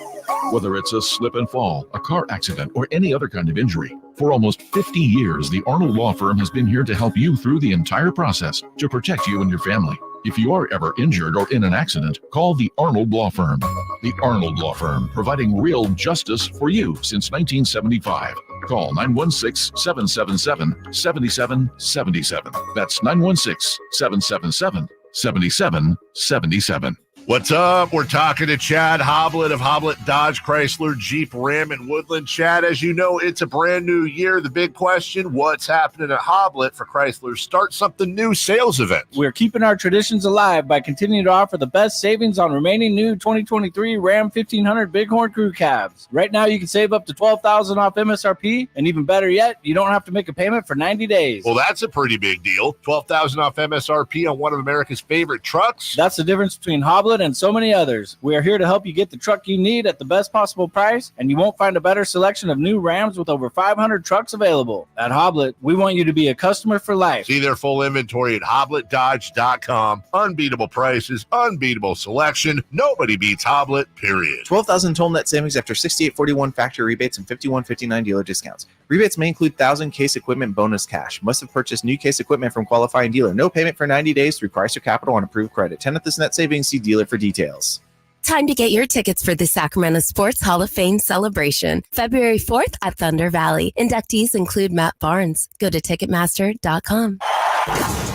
Whether it's a slip and fall, a car accident, or any other kind of injury. For almost 50 years, the Arnold Law Firm has been here to help you through the entire process to protect you and your family. If you are ever injured or in an accident, call the Arnold Law Firm. The Arnold Law Firm, providing real justice for you since 1975. Call 916-777-7777. That's 916-777-7777. What's up? We're talking to Chad Hoblet of Hoblet Dodge Chrysler Jeep Ram in Woodland. Chad, as you know, it's a brand new year. The big question, what's happening at Hoblet for Chrysler's Start Something New sales event? We're keeping our traditions alive by continuing to offer the best savings on remaining new 2023 Ram 1500 Bighorn Crew Cabs. Right now, you can save up to $12,000 off MSRP, and even better yet, you don't have to make a payment for 90 days. Well, that's a pretty big deal. $12,000 off MSRP on one of America's favorite trucks. That's the difference between Hoblet Hoblet, and so many others. We are here to help you get the truck you need at the best possible price, and you won't find a better selection of new Rams with over 500 trucks available. At Hoblet, we want you to be a customer for life. See their full inventory at HobletDodge.com. Unbeatable prices, unbeatable selection. Nobody beats Hoblet, period. 12,000 total net savings after 68.41 factory rebates and 51.59 dealer discounts. Rebates may include 1,000 case equipment bonus cash. Must have purchased new case equipment from qualifying dealer. No payment for 90 days through Chrysler Capital on approved credit. 10th this net savings. See dealer for details. Time to get your tickets for the Sacramento Sports Hall of Fame celebration. February 4th at Thunder Valley. Inductees include Matt Barnes. Go to Ticketmaster.com.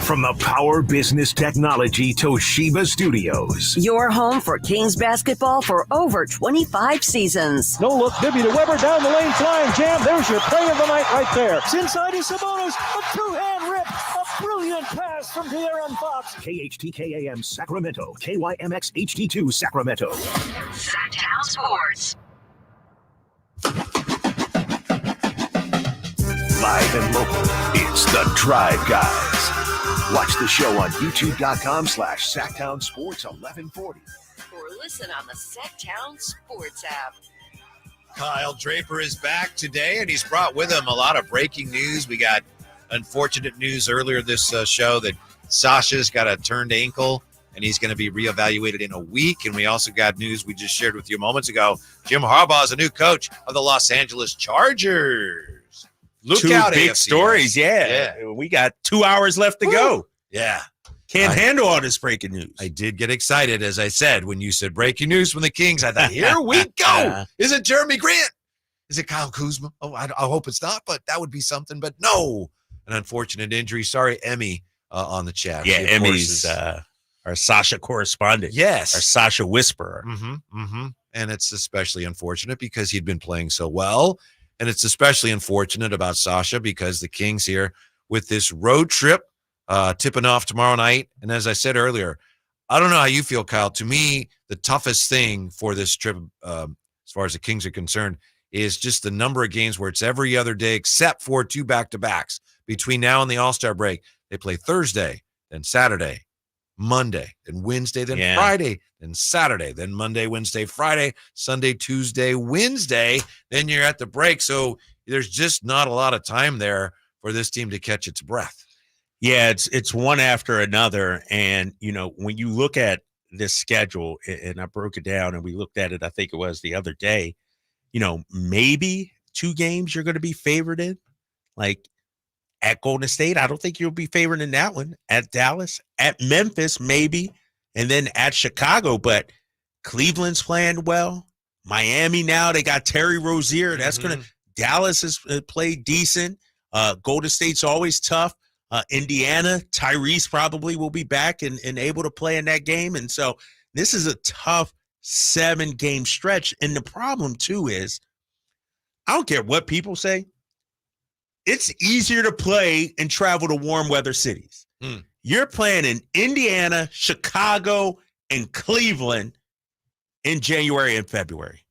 From the Power Business Technology Toshiba Studios. Your home for Kings basketball for over 25 seasons. No look, Bibby to Weber, down the lane, flying jam. There's your play of the night right there. It's inside is Sabonis, a two-hand rip, a brilliant pass from De'Aaron Fox. KHTKAM Sacramento, KYMX HD2 Sacramento. Sactown Sports. Live and local, it's The Drive Guys. Watch the show on youtube.com/Sactown Sports 1140. Or listen on the Sactown Sports app. Kyle Draper is back today, and he's brought with him a lot of breaking news. We got unfortunate news earlier this show that Sasha's got a turned ankle, and he's going to be reevaluated in a week. And we also got news we just shared with you moments ago. Jim Harbaugh is a new coach of the Los Angeles Chargers. Look Two out, big AFC. stories. Yeah. We got 2 hours left to go. Yeah. Can't handle all this breaking news. I did get excited, as I said, when you said breaking news from the Kings. I thought, here we go. Is it Jeremy Grant? Is it Kyle Kuzma? Oh, I hope it's not, but that would be something. But no, an unfortunate injury. Sorry, Emmy on the chat. Yeah, Emmy's our Sasha correspondent. Yes. Our Sasha whisperer. And it's especially unfortunate because he'd been playing so well. And it's especially unfortunate about Sasha because the Kings here with this road trip tipping off tomorrow night. And as I said earlier, I don't know how you feel, Kyle. To me, the toughest thing for this trip, as far as the Kings are concerned, is just the number of games where it's every other day except for 2 back-to-backs. Between now and the All-Star break, they play Thursday, then Saturday, Monday, then Wednesday, then Friday, then Saturday, then Monday, Wednesday, Friday, Sunday, Tuesday, Wednesday. Then you're at the break. So there's just not a lot of time there for this team to catch its breath. Yeah, it's one after another. And, when you look at this schedule, and I broke it down and we looked at it, I think it was the other day, maybe 2 games you're going to be favored in. Like at Golden State, I don't think you'll be favored in that one. At Dallas, at Memphis, maybe, and then at Chicago. But Cleveland's playing well. Miami now, they got Terry Rozier. That's Dallas has played decent. Golden State's always tough. Indiana, Tyrese probably will be back and able to play in that game. And so this is a tough 7-game stretch. And the problem, too, is I don't care what people say. It's easier to play and travel to warm weather cities. You're playing in Indiana, Chicago, and Cleveland in January and February.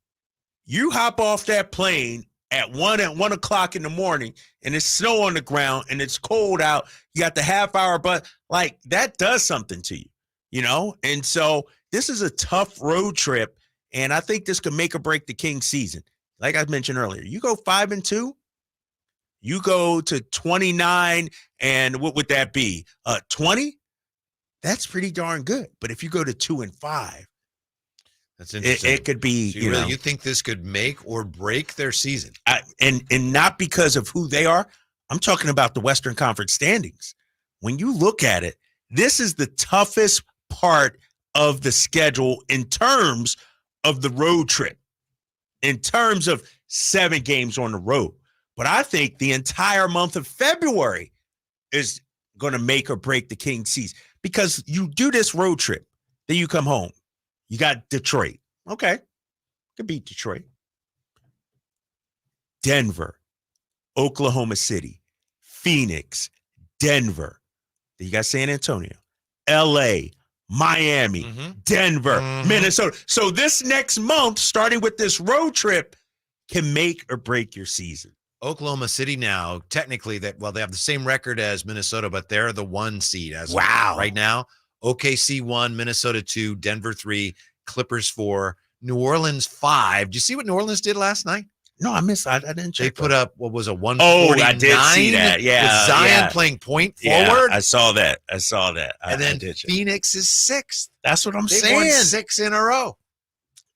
You hop off that plane at 1 o'clock in the morning, and it's snow on the ground, and it's cold out. You got the half-hour, but that does something to you, And so this is a tough road trip, and I think this could make or break the Kings season. Like I mentioned earlier, you go 5-2. You go to 29, and what would that be? 20? That's pretty darn good. But if you go to 2-5, that's interesting. It could be. So you think this could make or break their season? And not because of who they are. I'm talking about the Western Conference standings. When you look at it, this is the toughest part of the schedule in terms of the road trip, in terms of 7 games on the road. But I think the entire month of February is going to make or break the Kings season because you do this road trip, then you come home. You got Detroit. Okay. Could beat Detroit. Denver, Oklahoma City, Phoenix, Denver. Then you got San Antonio, LA, Miami, Denver, Minnesota. So this next month, starting with this road trip, can make or break your season. Oklahoma City now, technically, they have the same record as Minnesota, but they're the 1 seed as right now. OKC 1, Minnesota 2, Denver 3, Clippers 4, New Orleans 5. Did you see what New Orleans did last night? No, I missed. I didn't check. They put up what was a 149. Oh, I did see that. Yeah, with Zion yeah. playing point Yeah, forward. I saw that. And then Phoenix is 6th. That's what I'm They've saying. won 6 in a row.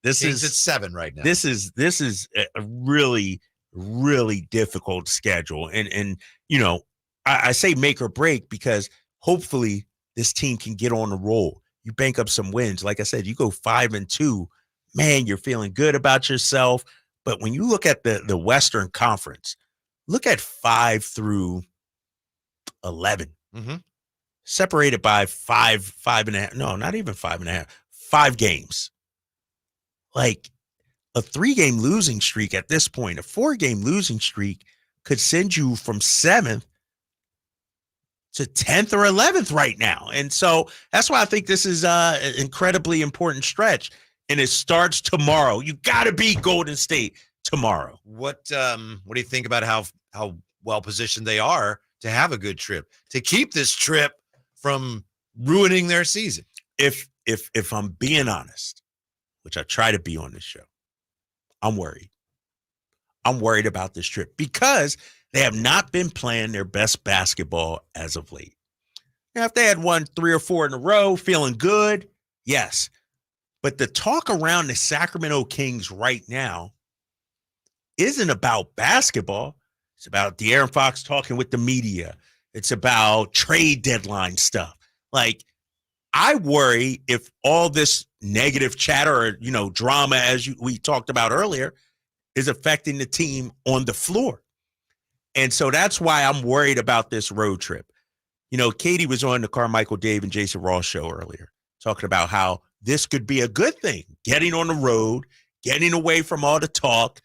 This Kings is at 7 right now. This is a really, really difficult schedule, and I say make or break because hopefully this team can get on the roll. You bank up some wins. Like I said, you go 5-2, man, you're feeling good about yourself. But when you look at the Western Conference, look at 5 through 11, separated by 5.5. No, not even 5.5. 5 games. Like a 3-game losing streak at this point, a 4-game losing streak could send you from 7th to 10th or 11th right now. And so that's why I think this is an incredibly important stretch. And it starts tomorrow. You got to beat Golden State tomorrow. What do you think about how well positioned they are to have a good trip, to keep this trip from ruining their season? If I'm being honest, which I try to be on this show, I'm worried. I'm worried about this trip because they have not been playing their best basketball as of late. Now, if they had won 3 or 4 in a row, feeling good, yes. But the talk around the Sacramento Kings right now isn't about basketball. It's about De'Aaron Fox talking with the media. It's about trade deadline stuff. Like, I worry if all this negative chatter or, drama, as we talked about earlier, is affecting the team on the floor. And so that's why I'm worried about this road trip. Katie was on the Carmichael Dave and Jason Ross show earlier, talking about how this could be a good thing, getting on the road, getting away from all the talk,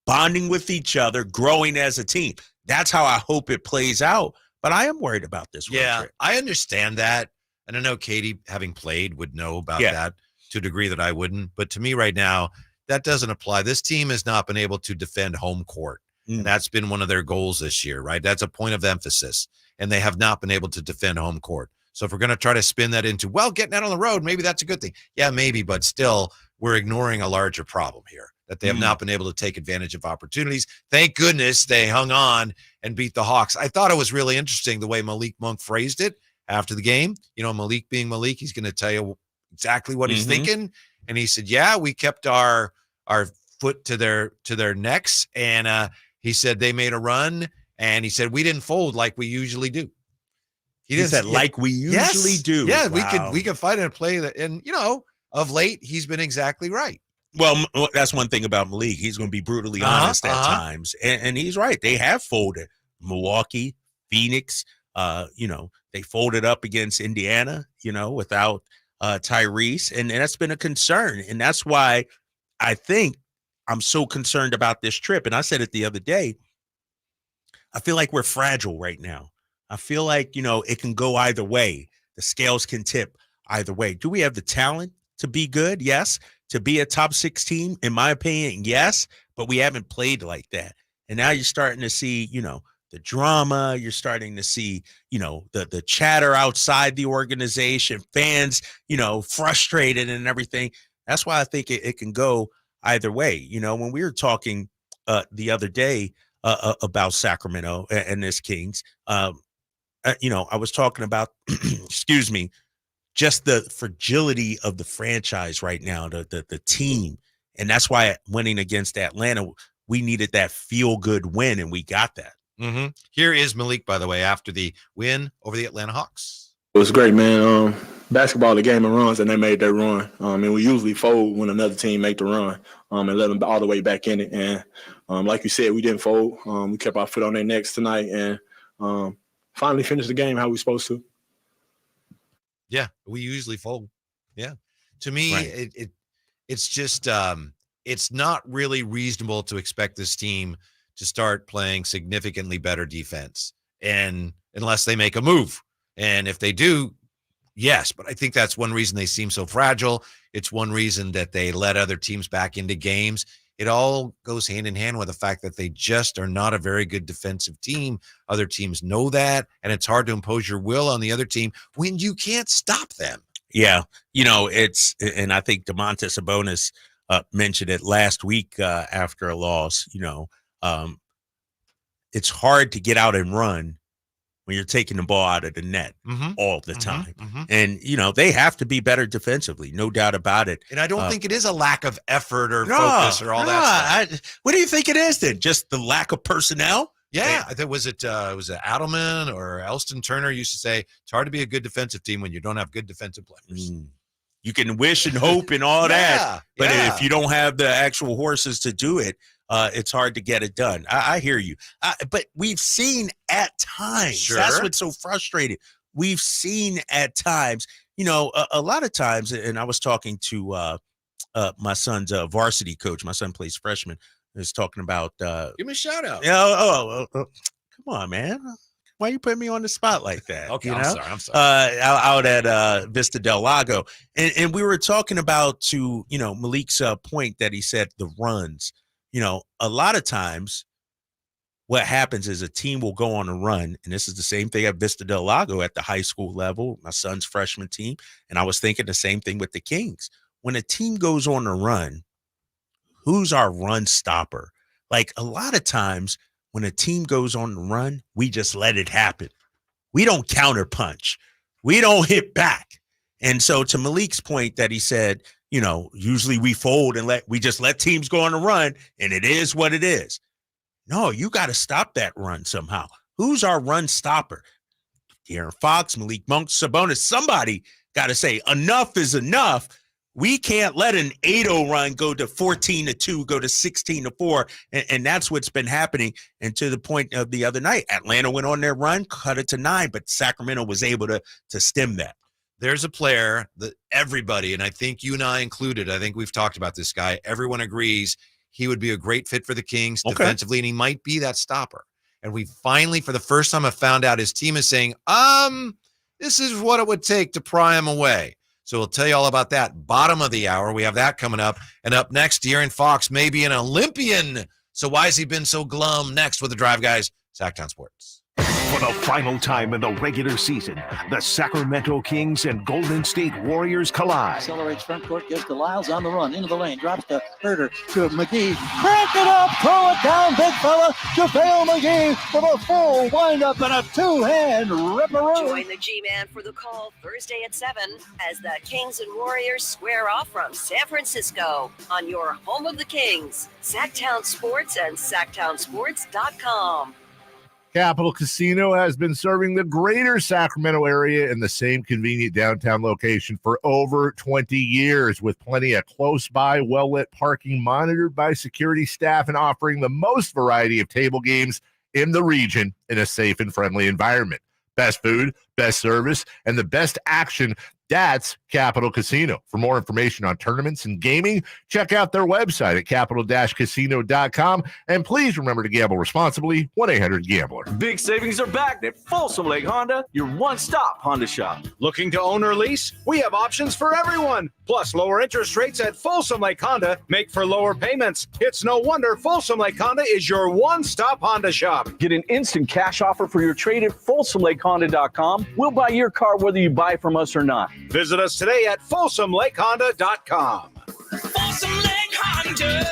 bonding with each other, growing as a team. That's how I hope it plays out. But I am worried about this road trip. I understand that. And I know Katie, having played, would know about that to a degree that I wouldn't. But to me right now, that doesn't apply. This team has not been able to defend home court. And that's been one of their goals this year, right? That's a point of emphasis. And they have not been able to defend home court. So if we're going to try to spin that into, getting out on the road, maybe that's a good thing. Yeah, maybe, but still, we're ignoring a larger problem here, that they have not been able to take advantage of opportunities. Thank goodness they hung on and beat the Hawks. I thought it was really interesting the way Malik Monk phrased it after the game. Malik being Malik, he's going to tell you exactly what he's thinking. And he said, we kept our foot to their necks. And he said they made a run. And he said, we didn't fold like we usually do. He said, like we usually do. Yeah, wow. we could fight and play that. And, of late, he's been exactly right. Well, that's one thing about Malik. He's going to be brutally honest at times. And he's right. They have folded. Milwaukee, Phoenix, they folded up against Indiana, without Tyrese. And that's been a concern. And that's why I think I'm so concerned about this trip. And I said it the other day. I feel like we're fragile right now. I feel like, it can go either way. The scales can tip either way. Do we have the talent to be good? Yes. To be a top 6 team, in my opinion, yes. But we haven't played like that. And now you're starting to see, the drama. You're starting to see, the chatter outside the organization, fans, frustrated and everything. That's why I think it can go either way. When we were talking the other day about Sacramento and this Kings, I was talking about, excuse me, just the fragility of the franchise right now, the team. And that's why winning against Atlanta, we needed that feel-good win, and we got that. Here is Malik, by the way, after the win over the Atlanta Hawks. It was great, man. Basketball, the game of runs, and they made that run. And we usually fold when another team make the run and let them all the way back in it. And like you said, we didn't fold. We kept our foot on their necks tonight and finally finished the game how we supposed to. Yeah, we usually fold. Yeah. To me, it's just it's not really reasonable to expect this team to start playing significantly better defense, and unless they make a move. And if they do, yes, but I think that's one reason they seem so fragile. It's one reason that they let other teams back into games. it all goes hand in hand with the fact that they just are not a very good defensive team. Other teams know that, and it's hard to impose your will on the other team when you can't stop them. Yeah, and I think Domantas Sabonis mentioned it last week after a loss. It's hard to get out and run when you're taking the ball out of the net all the time. And, they have to be better defensively, no doubt about it. And I don't think it is a lack of effort or focus or all that stuff. What do you think it is then? Just the lack of personnel? Yeah. I think was it Adelman or Elston Turner used to say, it's hard to be a good defensive team when you don't have good defensive players. You can wish and hope and all that, but if you don't have the actual horses to do it, it's hard to get it done. I hear you. But we've seen at times, that's what's so frustrating. We've seen at times, a lot of times, and I was talking to my son's varsity coach. My son plays freshman. I was talking about. Give me a shout out. Come on, man. Why are you putting me on the spot like that? Okay, I'm sorry. Out at Vista Del Lago. And we were talking about, to Malik's point that he said, the runs. A lot of times what happens is a team will go on a run, and this is the same thing at Vista Del Lago at the high school level, my son's freshman team, and I was thinking the same thing with the Kings. When a team goes on a run, who's our run stopper? Like, a lot of times when a team goes on the run, we just let it happen. We don't counterpunch. We don't hit back. And so to Malik's point that he said, usually we fold and we just let teams go on a run, and it is what it is. No, you got to stop that run somehow. Who's our run stopper? De'Aaron Fox, Malik Monk, Sabonis. Somebody got to say enough is enough. We can't let an 8-0 run go to 14-2, go to 16-4, and that's what's been happening. And to the point of the other night, Atlanta went on their run, cut it to 9, but Sacramento was able to stem that. There's a player that everybody, and I think you and I included, I think we've talked about this guy. Everyone agrees he would be a great fit for the Kings defensively, and he might be that stopper. And we finally, for the first time, have found out his team is saying, this is what it would take to pry him away. So we'll tell you all about that. Bottom of the hour, we have that coming up. And up next, De'Aaron Fox may be an Olympian. So why has he been so glum? Next with the Drive Guys, Sactown Sports. For the final time in the regular season, the Sacramento Kings and Golden State Warriors collide. Accelerates front court, gives to Lyles on the run, into the lane, drops to Herter, to McGee. Crank it up, throw it down, big fella. JaVale McGee with a full windup and a two-hand ripperoo. Join the G-Man for the call Thursday at 7 as the Kings and Warriors square off from San Francisco on your home of the Kings, Sactown Sports and SactownSports.com. Capital Casino has been serving the greater Sacramento area in the same convenient downtown location for over 20 years, with plenty of close-by, well-lit parking monitored by security staff and offering the most variety of table games in the region in a safe and friendly environment. Best food, best service, and the best action. That's Capital Casino. For more information on tournaments and gaming, check out their website at capital-casino.com. And please remember to gamble responsibly. 1-800-GAMBLER. Big savings are back at Folsom Lake Honda, your one-stop Honda shop. Looking to own or lease? We have options for everyone. Plus, lower interest rates at Folsom Lake Honda make for lower payments. It's no wonder Folsom Lake Honda is your one-stop Honda shop. Get an instant cash offer for your trade at FolsomLakeHonda.com. We'll buy your car whether you buy from us or not. Visit us today at FolsomLakeHonda.com. Folsom Lake Honda,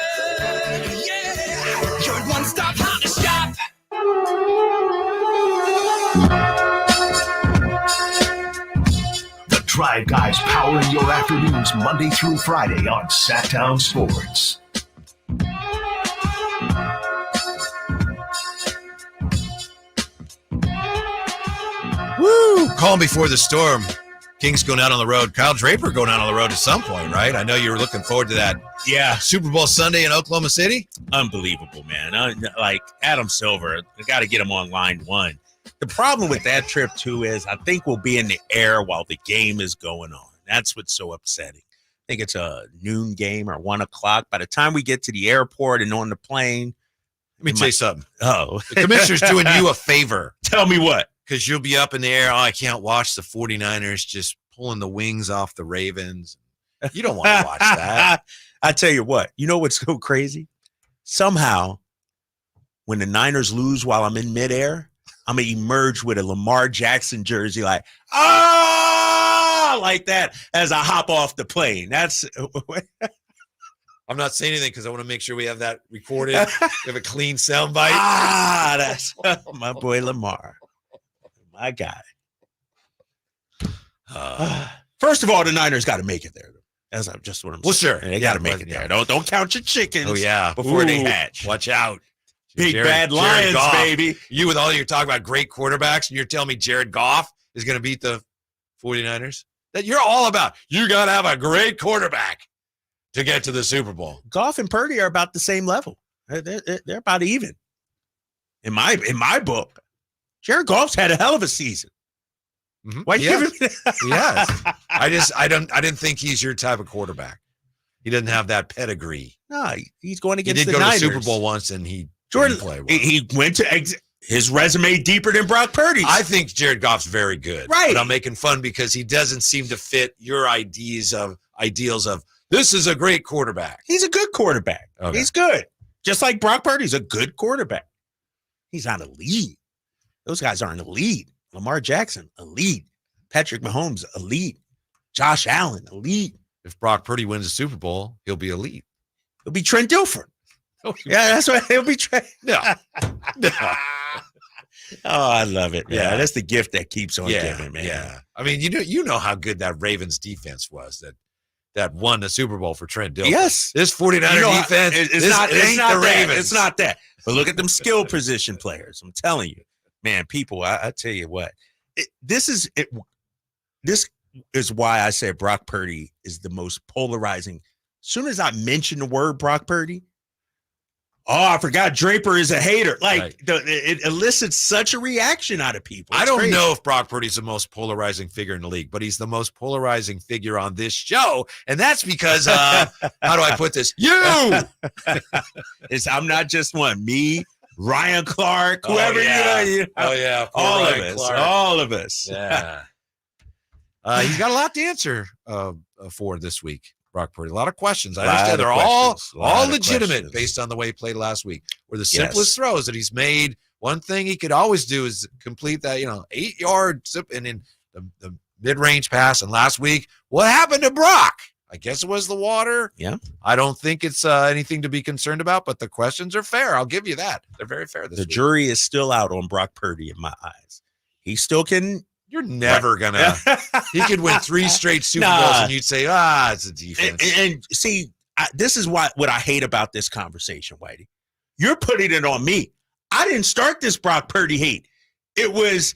yeah, your one-stop Honda shop. The Drive Guys powering your afternoons Monday through Friday on Sactown Sports. Woo! Calm before the storm. Kings going out on the road. Kyle Draper going out on the road at some point, right? I know you were looking forward to that. Yeah. Super Bowl Sunday in Oklahoma City. Unbelievable, man. Like Adam Silver, I got to get him on line one. The problem with that trip, too, is I think we'll be in the air while the game is going on. That's what's so upsetting. I think it's a noon game or 1 o'clock. By the time we get to the airport and on the plane. Let me tell you something. Oh. The commissioner's doing you a favor. Tell me what. Because you'll be up in the air. Oh, I can't watch the 49ers just pulling the wings off the Ravens. You don't want to watch that. I tell you what. You know what's so crazy? somehow, when the Niners lose while I'm in midair, I'm going to emerge with a Lamar Jackson jersey like, like that as I hop off the plane. That's I'm not saying anything because I want to make sure we have that recorded. We have a clean soundbite. That's my boy Lamar. My guy. First of all, the Niners got to make it there. That's just what I'm saying. Well, sure. They got to make it there. Don't count your chickens before they hatch. Watch out. Big bad Lions, Goff, baby. You with all your talk about great quarterbacks, and you're telling me Jared Goff is going to beat the 49ers? That you're all about. You got to have a great quarterback to get to the Super Bowl. Goff and Purdy are about the same level. They're about even. In my book, Jared Goff's had a hell of a season. Mm-hmm. Why you giving me Yes. I didn't think he's your type of quarterback. He doesn't have that pedigree. No, he's going against the Niners. Niners. He did go to the Super Bowl once, and he Jordan, didn't play well. He went to his resume deeper than Brock Purdy's. I think Jared Goff's very good. Right. But I'm making fun because he doesn't seem to fit your ideals of this is a great quarterback. He's a good quarterback. Okay. He's good. Just like Brock Purdy's a good quarterback. He's not elite. Those guys aren't elite. Lamar Jackson, elite. Patrick Mahomes, elite. Josh Allen, elite. If Brock Purdy wins the Super Bowl, he'll be elite. He'll be Trent Dilfer. Yeah, that's right. He'll be Trent. No. Oh, I love it, man. Yeah. That's the gift that keeps on giving, man. Yeah. I mean, you know how good that Ravens defense was that won the Super Bowl for Trent Dilfer. Yes. This 49er defense it's not the Ravens. It's not that. But look at them skill position players. I'm telling you, man, people, I tell you what, this is why I said Brock Purdy is the most polarizing. As soon as I mention the word Brock Purdy, I forgot Draper is a hater. It elicits such a reaction out of people. I don't know if Brock Purdy's the most polarizing figure in the league, but he's the most polarizing figure on this show. And that's because, how do I put this? I'm not just one. Me, Ryan Clark, whoever you know. All of us. Yeah. He's got a lot to answer for this week. Brock Purdy. A lot of questions. I understand they're all legitimate based on the way he played last week. Were the simplest throws that he's made. One thing he could always do is complete that 8-yard and in the mid-range pass. And last week, what happened to Brock? I guess it was the water. Yeah. I don't think it's anything to be concerned about, but the questions are fair. I'll give you that. They're very fair this week. The jury is still out on Brock Purdy in my eyes. He still can. You're never gonna. He could win 3 straight Super Bowls, and you'd say, it's a defense. And see, this is what I hate about this conversation, Whitey. You're putting it on me. I didn't start this Brock Purdy hate. It was,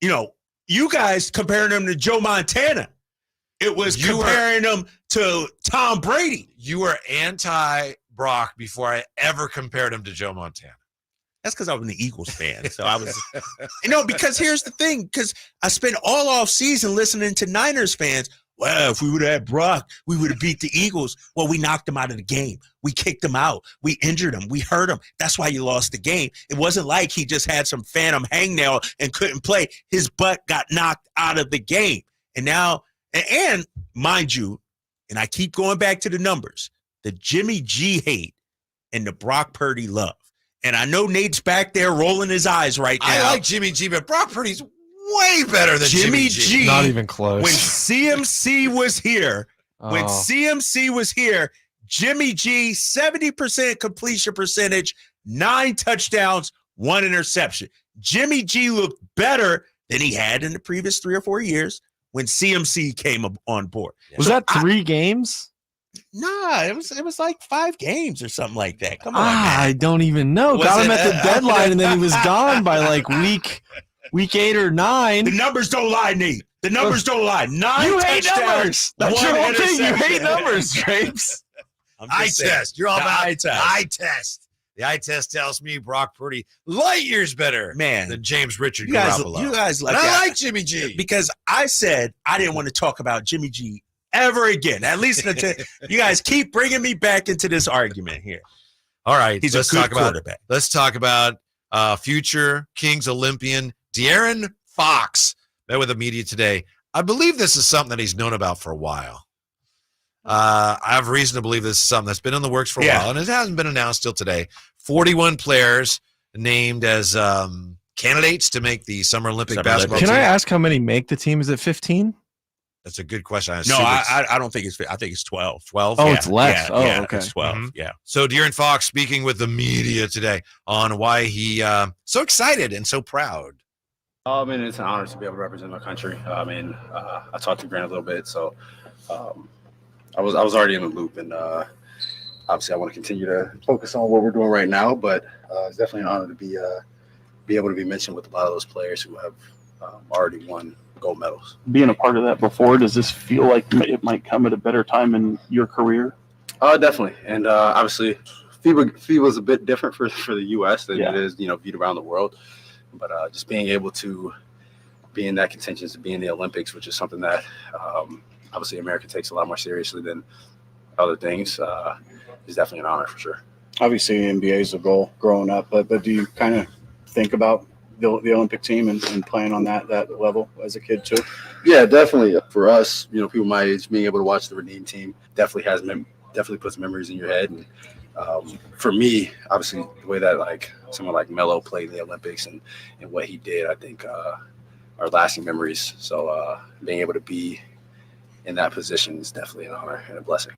you guys comparing him to Joe Montana. It was comparing him to Tom Brady. You were anti-Brock before I ever compared him to Joe Montana. That's because I'm an Eagles fan. So I was, because here's the thing, because I spent all off season listening to Niners fans. Well, if we would have had Brock, we would have beat the Eagles. Well, we knocked them out of the game. We kicked them out. We injured them. We hurt them. That's why you lost the game. It wasn't like he just had some phantom hangnail and couldn't play. His butt got knocked out of the game. And now, and mind you, and I keep going back to the numbers, the Jimmy G hate and the Brock Purdy love. And I know Nate's back there rolling his eyes right now. I like Jimmy G, but Brock Purdy's way better than Jimmy G. Not even close. When CMC was here, Jimmy G, 70% completion percentage, 9 touchdowns, 1 interception. Jimmy G looked better than he had in the previous 3 or 4 years when CMC came on board. Was that 3 games? Nah, it was like 5 games or something like that. Come on, man. I don't even know. Got him at the deadline, and then he was gone by like week 8 or 9. The numbers don't lie, Nate. The numbers don't lie. 9 You hate touchdowns. numbers. That's your whole thing. You hate interception. numbers, Drapes. Eye test. You're all The about eye test. eye test. The eye test tells me Brock Purdy light years better than James Richard Garoppolo. You guys but I like Jimmy G. Because I said I didn't want to talk about Jimmy G ever again. At least until you guys keep bringing me back into this argument here. All right, He's let's a good talk quarterback. Let's talk about future Kings Olympian De'Aaron Fox. Met with the media today. I believe this is something that he's known about for a while. I have reason to believe this is something that's been in the works for a while, and it hasn't been announced till today. 41 players named as candidates to make the Summer Olympic basketball team. Can I ask how many make the team? Is it 15? That's a good question. I don't think it's. I think it's 12. 12? Oh, it's less. Okay. It's 12. Mm-hmm. Yeah. So De'Aaron Fox speaking with the media today on why he so excited and so proud. It's an honor to be able to represent my country. I talked to Grant a little bit, so I was already in the loop, and obviously I want to continue to focus on what we're doing right now. But it's definitely an honor to be able to be mentioned with a lot of those players who have already won gold medals. Being a part of that before, does this feel like it might come at a better time in your career? Definitely, and obviously FIBA was a bit different for the U.S. than it is viewed around the world. But just being able to be in that contention to be in the Olympics, which is something that obviously America takes a lot more seriously than other things, is definitely an honor for sure. Obviously, the NBA is a goal growing up, but do you kind of think about the Olympic team and playing on that level as a kid too? Yeah, definitely. For us, people my age, being able to watch the Redeem team definitely puts memories in your head. And for me, obviously, the way that someone like Melo played in the Olympics and what he did, I think are lasting memories. So being able to be in that position is definitely an honor and a blessing.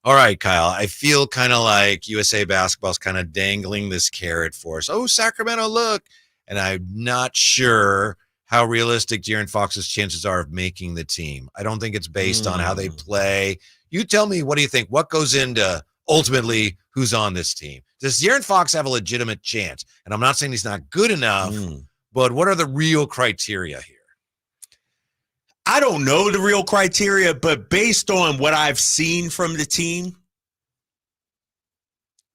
All right, Kyle, I feel kind of like USA basketball is kind of dangling this carrot for us. Oh, Sacramento, look. And I'm not sure how realistic De'Aaron Fox's chances are of making the team. I don't think it's based on how they play. You tell me, what do you think? What goes into ultimately who's on this team? Does De'Aaron Fox have a legitimate chance? And I'm not saying he's not good enough, but what are the real criteria here? I don't know the real criteria, but based on what I've seen from the team,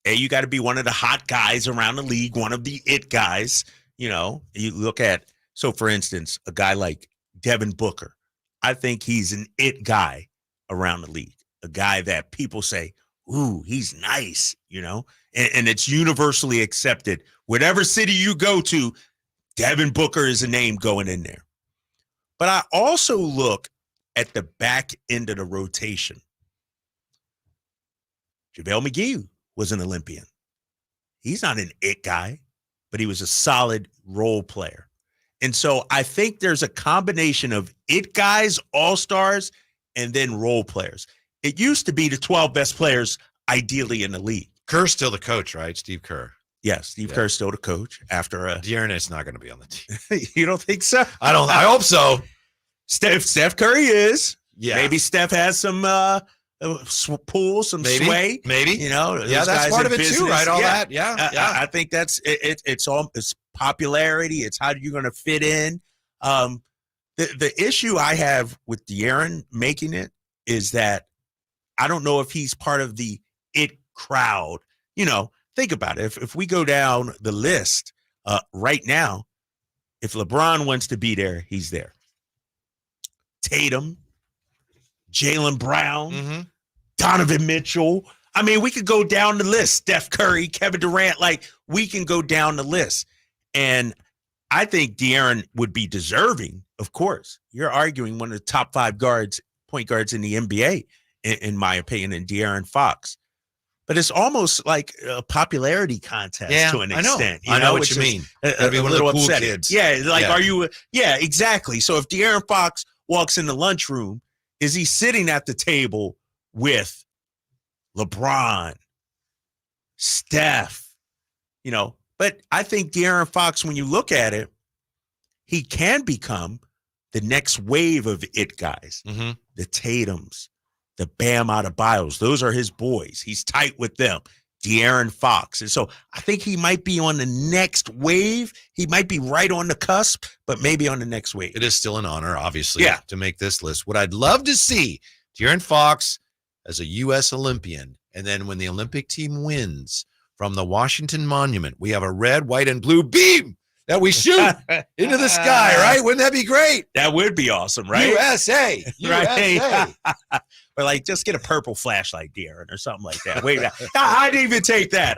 you got to be one of the hot guys around the league, one of the it guys. You look at, so for instance, a guy like Devin Booker. I think he's an it guy around the league, a guy that people say, ooh, he's nice, and it's universally accepted. Whatever city you go to, Devin Booker is a name going in there. But I also look at the back end of the rotation. JaVale McGee was an Olympian. He's not an it guy, but he was a solid role player. And so I think there's a combination of it guys, all-stars, and then role players. It used to be the 12 best players ideally in the league. Kerr's still the coach, right? Steve Kerr. Yes, Steve Kerr's still the coach after De'Aaron is not going to be on the team. You don't think so? I hope so. Steph Curry is. Yeah. Maybe Steph has some pull, some sway. Maybe. That's part of it too, right? All that. Yeah. I think that's it. It's popularity. It's how you're going to fit in. The issue I have with De'Aaron making it is that I don't know if he's part of the it crowd. Think about it. If we go down the list right now, if LeBron wants to be there, he's there. Tatum, Jaylen Brown, Donovan Mitchell. I mean, we could go down the list. Steph Curry, Kevin Durant. We can go down the list. And I think De'Aaron would be deserving, of course. You're arguing one of the top 5 point guards in the NBA, in my opinion, in De'Aaron Fox. But it's almost like a popularity contest to an extent. I know what you mean. A be one little of the cool upsetting. kids. Yeah, are you? Yeah, exactly. So if De'Aaron Fox walks in the lunchroom, is he sitting at the table with LeBron, Steph? But I think De'Aaron Fox, when you look at it, he can become the next wave of it guys. The Tatums, the Bam Adebayos. Those are his boys. He's tight with them. De'Aaron Fox. And so I think he might be on the next wave. He might be right on the cusp, but maybe on the next wave. It is still an honor, obviously, to make this list. What I'd love to see, De'Aaron Fox as a U.S. Olympian, and then when the Olympic team wins from the Washington Monument, we have a red, white, and blue beam that we shoot into the sky, right? Wouldn't that be great? That would be awesome, right? USA. Right. Or just get a purple flashlight, De'Aaron, or something like that. Wait, I'd even take that.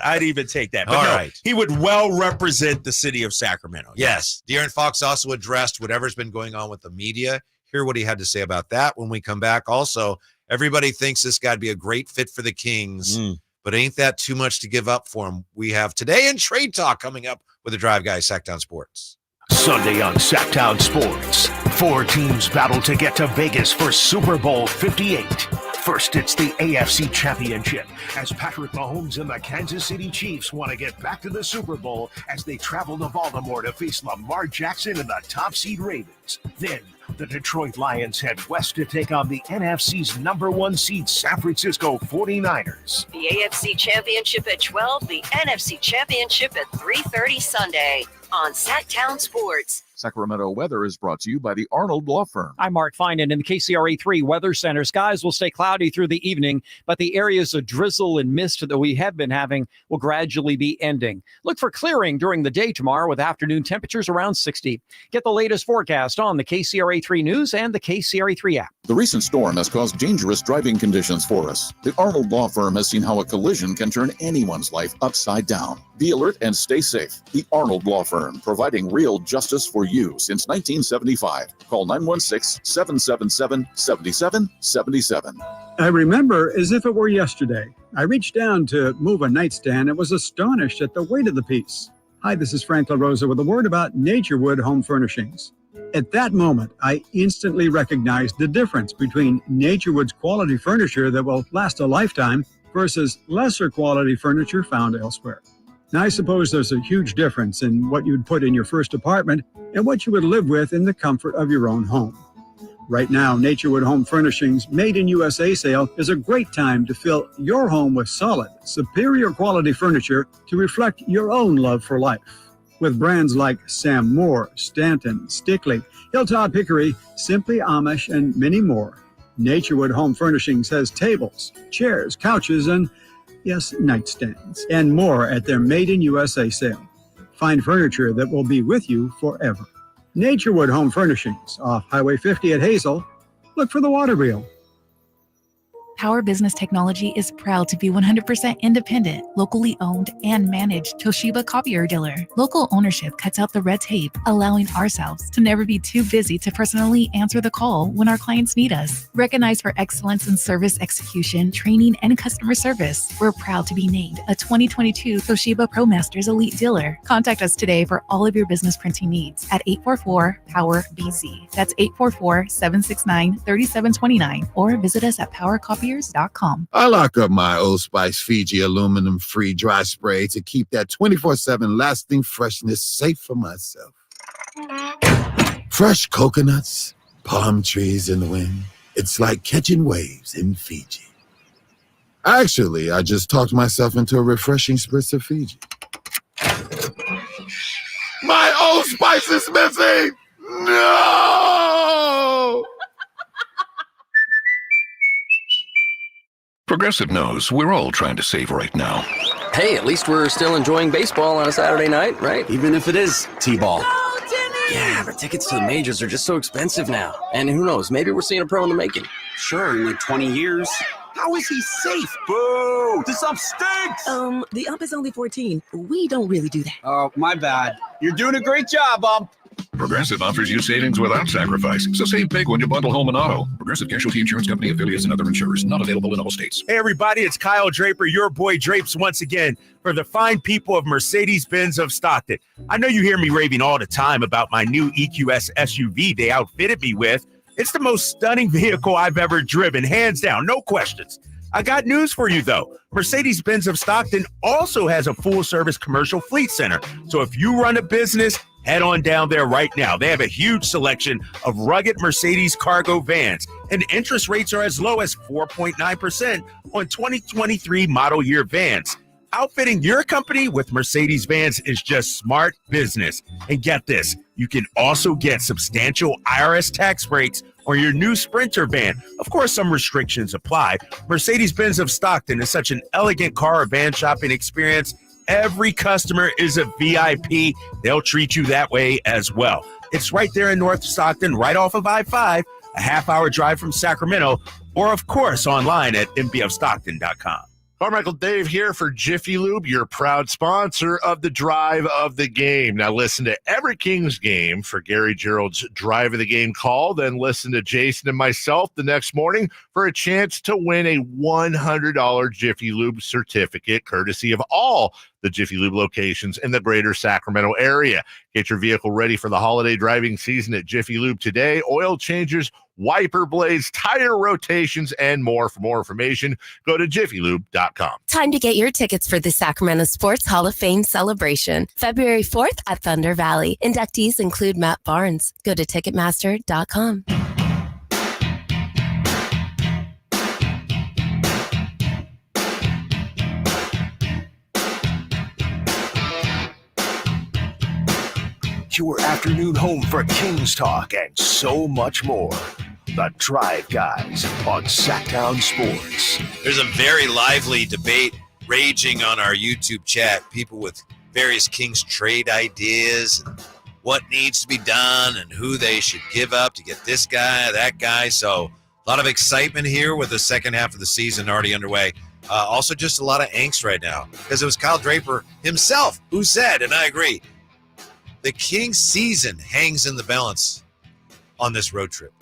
But all right. He would well represent the city of Sacramento. Yes. De'Aaron Fox also addressed whatever's been going on with the media. Hear what he had to say about that when we come back. Also, Everybody thinks this guy'd be a great fit for the Kings, but ain't that too much to give up for him? We have Today in Trade Talk coming up with the Drive Guys, Sactown Sports. Sunday on Sactown Sports, 4 teams battle to get to Vegas for Super Bowl 58. First, it's the AFC Championship, as Patrick Mahomes and the Kansas City Chiefs want to get back to the Super Bowl as they travel to Baltimore to face Lamar Jackson and the top seed Ravens. Then, the Detroit Lions head west to take on the NFC's number 1 seed San Francisco 49ers. The AFC Championship at 12, the NFC Championship at 3:30 Sunday on Sactown Sports. Sacramento weather is brought to you by the Arnold Law Firm. I'm Mark Finan in the KCRA3 Weather Center. Skies will stay cloudy through the evening, but the areas of drizzle and mist that we have been having will gradually be ending. Look for clearing during the day tomorrow with afternoon temperatures around 60. Get the latest forecast on the KCRA3 News and the KCRA3 app. The recent storm has caused dangerous driving conditions for us. The Arnold Law Firm has seen how a collision can turn anyone's life upside down. Be alert and stay safe. The Arnold Law Firm, providing real justice for you since 1975. Call 916-777-7777. I remember as if it were yesterday. I reached down to move a nightstand and was astonished at the weight of the piece. Hi, this is Frank LaRosa with a word about Naturewood Home Furnishings. At that moment, I instantly recognized the difference between Naturewood's quality furniture that will last a lifetime versus lesser quality furniture found elsewhere. Now, I suppose there's a huge difference in what you'd put in your first apartment and what you would live with in the comfort of your own home. Right now, Naturewood Home Furnishings Made in USA sale is a great time to fill your home with solid, superior quality furniture to reflect your own love for life. With brands like Sam Moore, Stanton, Stickley, Hilltop Hickory, Simply Amish, and many more, Naturewood Home Furnishings has tables, chairs, couches, and yes, nightstands, and more at their Made in USA sale. Find furniture that will be with you forever. Naturewood Home Furnishings, off Highway 50 at Hazel. Look for the water wheel. Power Business Technology is proud to be 100% independent, locally owned, and managed Toshiba copier dealer. Local ownership cuts out the red tape, allowing ourselves to never be too busy to personally answer the call when our clients need us. Recognized for excellence in service execution, training, and customer service, we're proud to be named a 2022 Toshiba ProMasters Elite Dealer. Contact us today for all of your business printing needs at 844-POWER-BZ. That's 844-769-3729, or visit us at PowerCopier.com. I lock up my Old Spice Fiji aluminum-free dry spray to keep that 24/7 lasting freshness safe for myself. Fresh coconuts, palm trees in the wind. It's like catching waves in Fiji. Actually, I just talked myself into a refreshing spritz of Fiji. My Old Spice is missing! No! Progressive knows we're all trying to save right now. Hey, at least we're still enjoying baseball on a Saturday night, right? Even if it is T-ball. Yeah, but tickets to the majors are just so expensive now. And who knows, maybe we're seeing a pro in the making. Sure, in like 20 years. How is he safe? Boo! This ump stinks! The ump is only 14. We don't really do that. Oh, my bad. You're doing a great job, ump. Progressive offers you savings without sacrifice. So save big when you bundle home and auto. Progressive Casualty Insurance Company, affiliates, and other insurers. Not available in all states. Hey, everybody, it's Kyle Draper, your boy Drapes, once again, for the fine people of Mercedes-Benz of Stockton. I know you hear me raving all the time about my new EQS SUV they outfitted me with. It's the most stunning vehicle I've ever driven, hands down, no questions. I got news for you, though. Mercedes-Benz of Stockton also has a full-service commercial fleet center. So if you run a business, head on down there right now. They have a huge selection of rugged Mercedes cargo vans, and interest rates are as low as 4.9% on 2023 model year vans. Outfitting your company with Mercedes vans is just smart business. And get this, you can also get substantial IRS tax breaks on your new Sprinter van. Of course, some restrictions apply. Mercedes-Benz of Stockton is such an elegant car or van shopping experience. Every customer is a VIP. They'll treat you that way as well. It's right there in North Stockton, right off of I-5, a half-hour drive from Sacramento, or, of course, online at mbfstockton.com. Carmichael Dave here for Jiffy Lube, your proud sponsor of the Drive of the Game. Now listen to every Kings game for Gary Gerald's Drive of the Game call. Then listen to Jason and myself the next morning for a chance to win a $100 Jiffy Lube certificate, courtesy of all the Jiffy Lube locations in the greater Sacramento area. Get your vehicle ready for the holiday driving season at Jiffy Lube today. Oil changes, wiper blades, tire rotations, and more. For more information, go to jiffylube.com. Time to get your tickets for the Sacramento Sports Hall of Fame celebration. February 4th at Thunder Valley. Inductees include Matt Barnes. Go to Ticketmaster.com. Your afternoon home for Kings talk and so much more. The Drive Guys on Sactown Sports. There's a very lively debate raging on our YouTube chat. People with various Kings trade ideas and what needs to be done and who they should give up to get this guy, that guy. So a lot of excitement here with the second half of the season already underway. Also just a lot of angst right now because it was Kyle Draper himself who said, and I agree, the Kings season hangs in the balance on this road trip.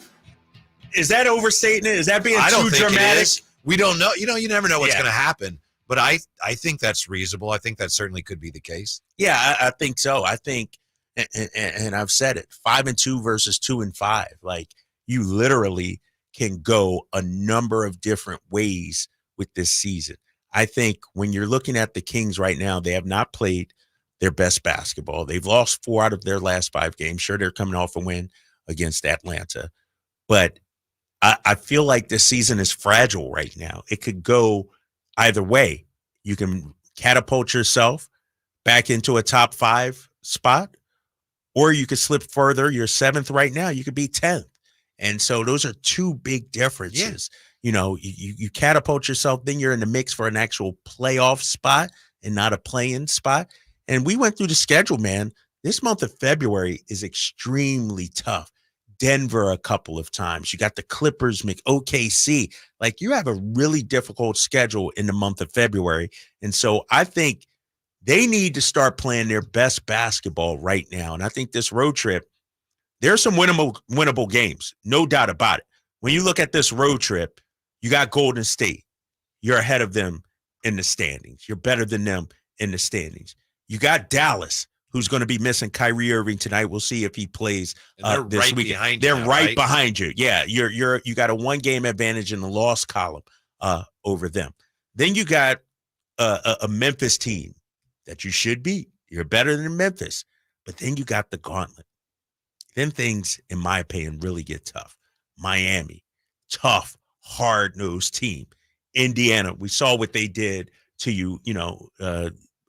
Is that overstating it? Is that being I don't too think dramatic? It is. We don't know. You never know what's going to happen. But I think that's reasonable. I think that certainly could be the case. Yeah, I think so. I think, and I've said it, 5-2 versus 2-5. Like, you literally can go a number of different ways with this season. I think when you're looking at the Kings right now, they have not played their best basketball. They've lost 4 out of their last 5 games. Sure, they're coming off a win against Atlanta. But I feel like this season is fragile right now. It could go either way. You can catapult yourself back into a top 5 spot, or you could slip further. You're 7th right now. You could be 10th. And so those are 2 big differences. Yeah. You catapult yourself, then you're in the mix for an actual playoff spot and not a play-in spot. And we went through the schedule, man. This month of February is extremely tough. Denver a couple of times. You got the Clippers, OKC. Like, you have a really difficult schedule in the month of February. And so I think they need to start playing their best basketball right now. And I think this road trip, there's some winnable games, no doubt about it. When you look at this road trip, you got Golden State. You're ahead of them in the standings. You're better than them in the standings. You got Dallas, who's going to be missing Kyrie Irving tonight. We'll see if he plays this right week. Behind they're you, right behind you. Yeah, you got a 1-game advantage in the loss column over them. Then you got a Memphis team that you should beat. You're better than Memphis. But then you got the gauntlet. Then things, in my opinion, really get tough. Miami, tough, hard-nosed team. Indiana, we saw what they did to you,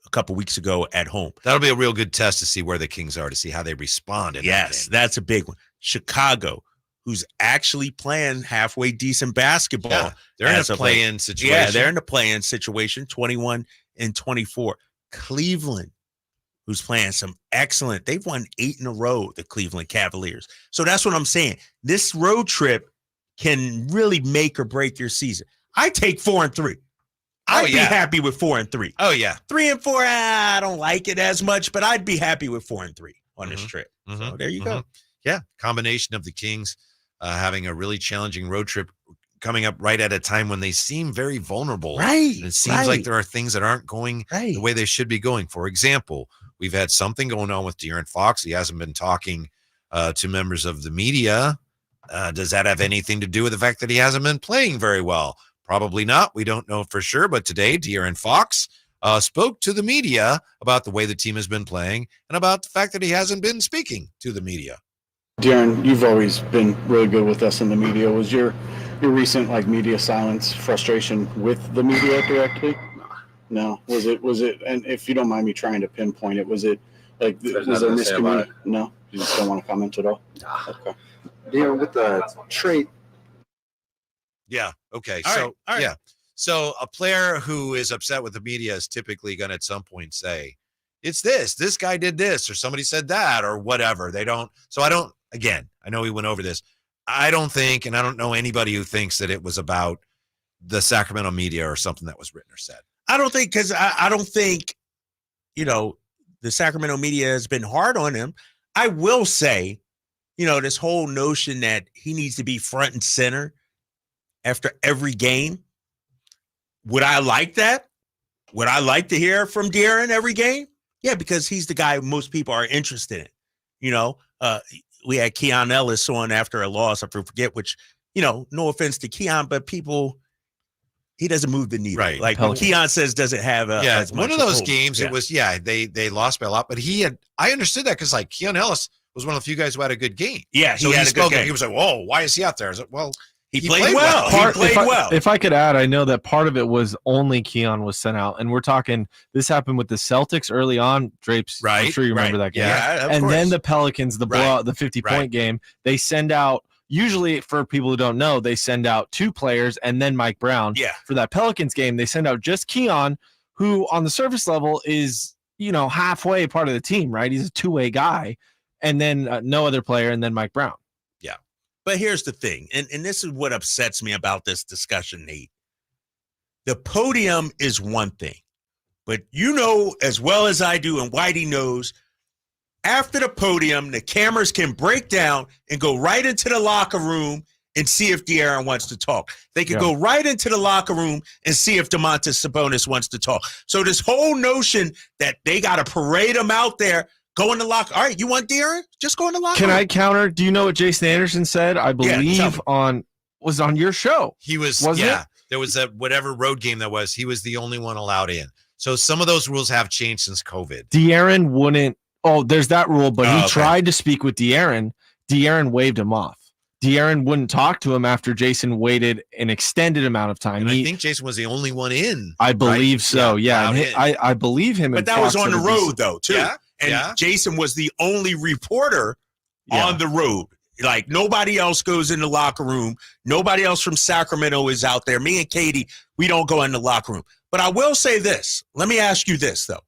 a couple weeks ago at home. That'll be a real good test to see where the Kings are, to see how they respond. Yes, that's a big one. Chicago, who's actually playing halfway decent basketball. Yeah, they're in a play-in situation. Yeah, they're in a play-in situation, 21-24. Cleveland, who's playing some excellent. They've won 8 in a row, the Cleveland Cavaliers. So that's what I'm saying. This road trip can really make or break your season. I take 4-3. I'd be happy with 4-3. Oh, yeah. 3-4, I don't like it as much, but I'd be happy with 4-3 on this trip. So there you go. Yeah, combination of the Kings having a really challenging road trip coming up right at a time when they seem very vulnerable. Right. And it seems like there are things that aren't going the way they should be going. For example, we've had something going on with De'Aaron Fox. He hasn't been talking to members of the media. Does that have anything to do with the fact that he hasn't been playing very well? Probably not. We don't know for sure. But today, De'Aaron Fox spoke to the media about the way the team has been playing and about the fact that he hasn't been speaking to the media. Darren, you've always been really good with us in the media. Was your recent media silence frustration with the media directly? No. Was it? And if you don't mind me trying to pinpoint it, was it was there miscommunication? No, you just don't want to comment at all. Okay. Darren, with the trade. Yeah. Okay. All right. Yeah. So a player who is upset with the media is typically going to at some point say, it's this guy did this, or somebody said that, or whatever. They don't. So I don't, again, I know we went over this. I don't think, and I don't know anybody who thinks that it was about the Sacramento media or something that was written or said. I don't think, because I don't think, the Sacramento media has been hard on him. I will say, this whole notion that he needs to be front and center after every game. Would I like that? Would I like to hear from De'Aaron every game? Yeah, because he's the guy most people are interested in. We had Keon Ellis on after a loss. I forget which, no offense to Keon, but he doesn't move the needle. Right. Like when Keon says doesn't have as much one of those hope. games, it was, they lost by a lot, but I understood that because like Keon Ellis was one of the few guys who had a good game. Yeah, so he had a good game. He was like, whoa, why is he out there? I was like, well, he played well. He played well. If I could add, I know that part of it was only Keon was sent out, and we're talking. This happened with the Celtics early on. Drapes, right? I'm sure you remember that game. Yeah, and then the Pelicans, the blowout, the 50-point game. They send out. Usually, for people who don't know, they send out 2 players and then Mike Brown. Yeah. For that Pelicans game, they send out just Keon, who on the surface level is halfway part of the team, right? He's a two-way guy, and then no other player, and then Mike Brown. Yeah. But here's the thing, and this is what upsets me about this discussion, Nate. The podium is one thing, but as well as I do, and Whitey knows, after the podium, the cameras can break down and go right into the locker room and see if De'Aaron wants to talk. They can go right into the locker room and see if Domantas Sabonis wants to talk. So this whole notion that they got to parade him out there, go in the locker. All right, you want De'Aaron? Just go in the locker room. Can I counter? Do you know what Jason Anderson said? I believe was on your show. He was, it? There was whatever road game that was. He was the only one allowed in. So some of those rules have changed since COVID. De'Aaron wouldn't. Oh, there's that rule, but he tried to speak with De'Aaron. De'Aaron waved him off. De'Aaron wouldn't talk to him after Jason waited an extended amount of time. And I think Jason was the only one in. I believe so. Yeah, and I believe him. But that was on the road, though, too. Yeah. And Jason was the only reporter on the road. Like, nobody else goes in the locker room. Nobody else from Sacramento is out there. Me and Katie, we don't go in the locker room. But I will say this. Let me ask you this, though.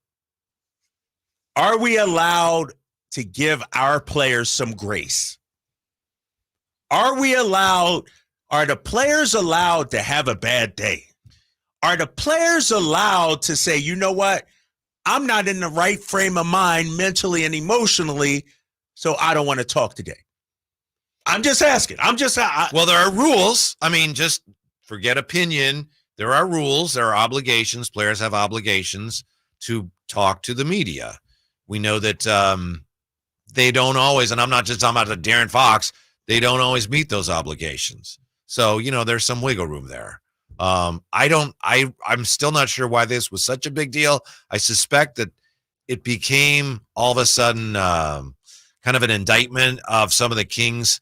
Are we allowed to give our players some grace? Are the players allowed to have a bad day? Are the players allowed to say, you know what? I'm not in the right frame of mind mentally and emotionally, so I don't want to talk today. I'm just asking. Well, there are rules. I mean, just forget opinion. There are rules. There are obligations. Players have obligations to talk to the media. We know that they don't always, and I'm not just talking about De'Aaron Fox, they don't always meet those obligations. So, there's some wiggle room there. I'm still not sure why this was such a big deal. I suspect that it became all of a sudden kind of an indictment of some of the Kings'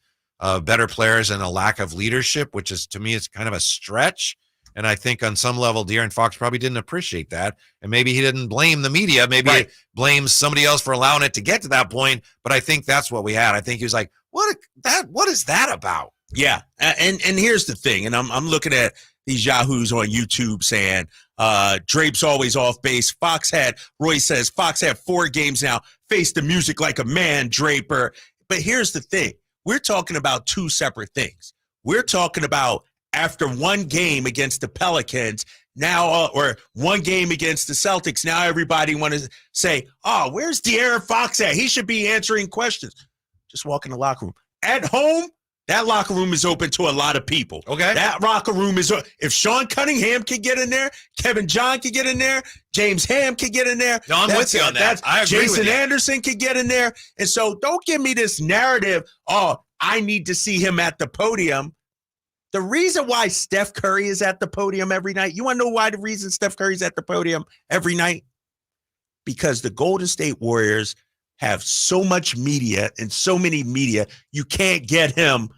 better players and a lack of leadership, which is, to me, it's kind of a stretch. And I think on some level, De'Aaron Fox probably didn't appreciate that. And maybe he didn't blame the media. Maybe he blames somebody else for allowing it to get to that point. But I think that's what we had. I think he was like, what is that about? Yeah. And here's the thing. And I'm looking at these yahoos on YouTube saying Drape's always off base. Roy says Fox had 4 games now. Face the music like a man, Draper. But here's the thing. We're talking about 2 separate things. We're talking about after one game against the Pelicans, now, or one game against the Celtics, now everybody want to say, oh, where's De'Aaron Fox at? He should be answering questions. Just walk in the locker room. At home, that locker room is open to a lot of people. Okay. That locker room is, if Sean Cunningham can get in there, Kevin John can get in there, James Ham can get in there. No, I'm with you on that. I agree Jason with you. Anderson can get in there. And so don't give me this narrative, oh, I need to see him at the podium. The reason why Steph Curry is at the podium every night, you want to know why the reason Steph Curry's at the podium every night? Because the Golden State Warriors have so much media and so many media, you can't get him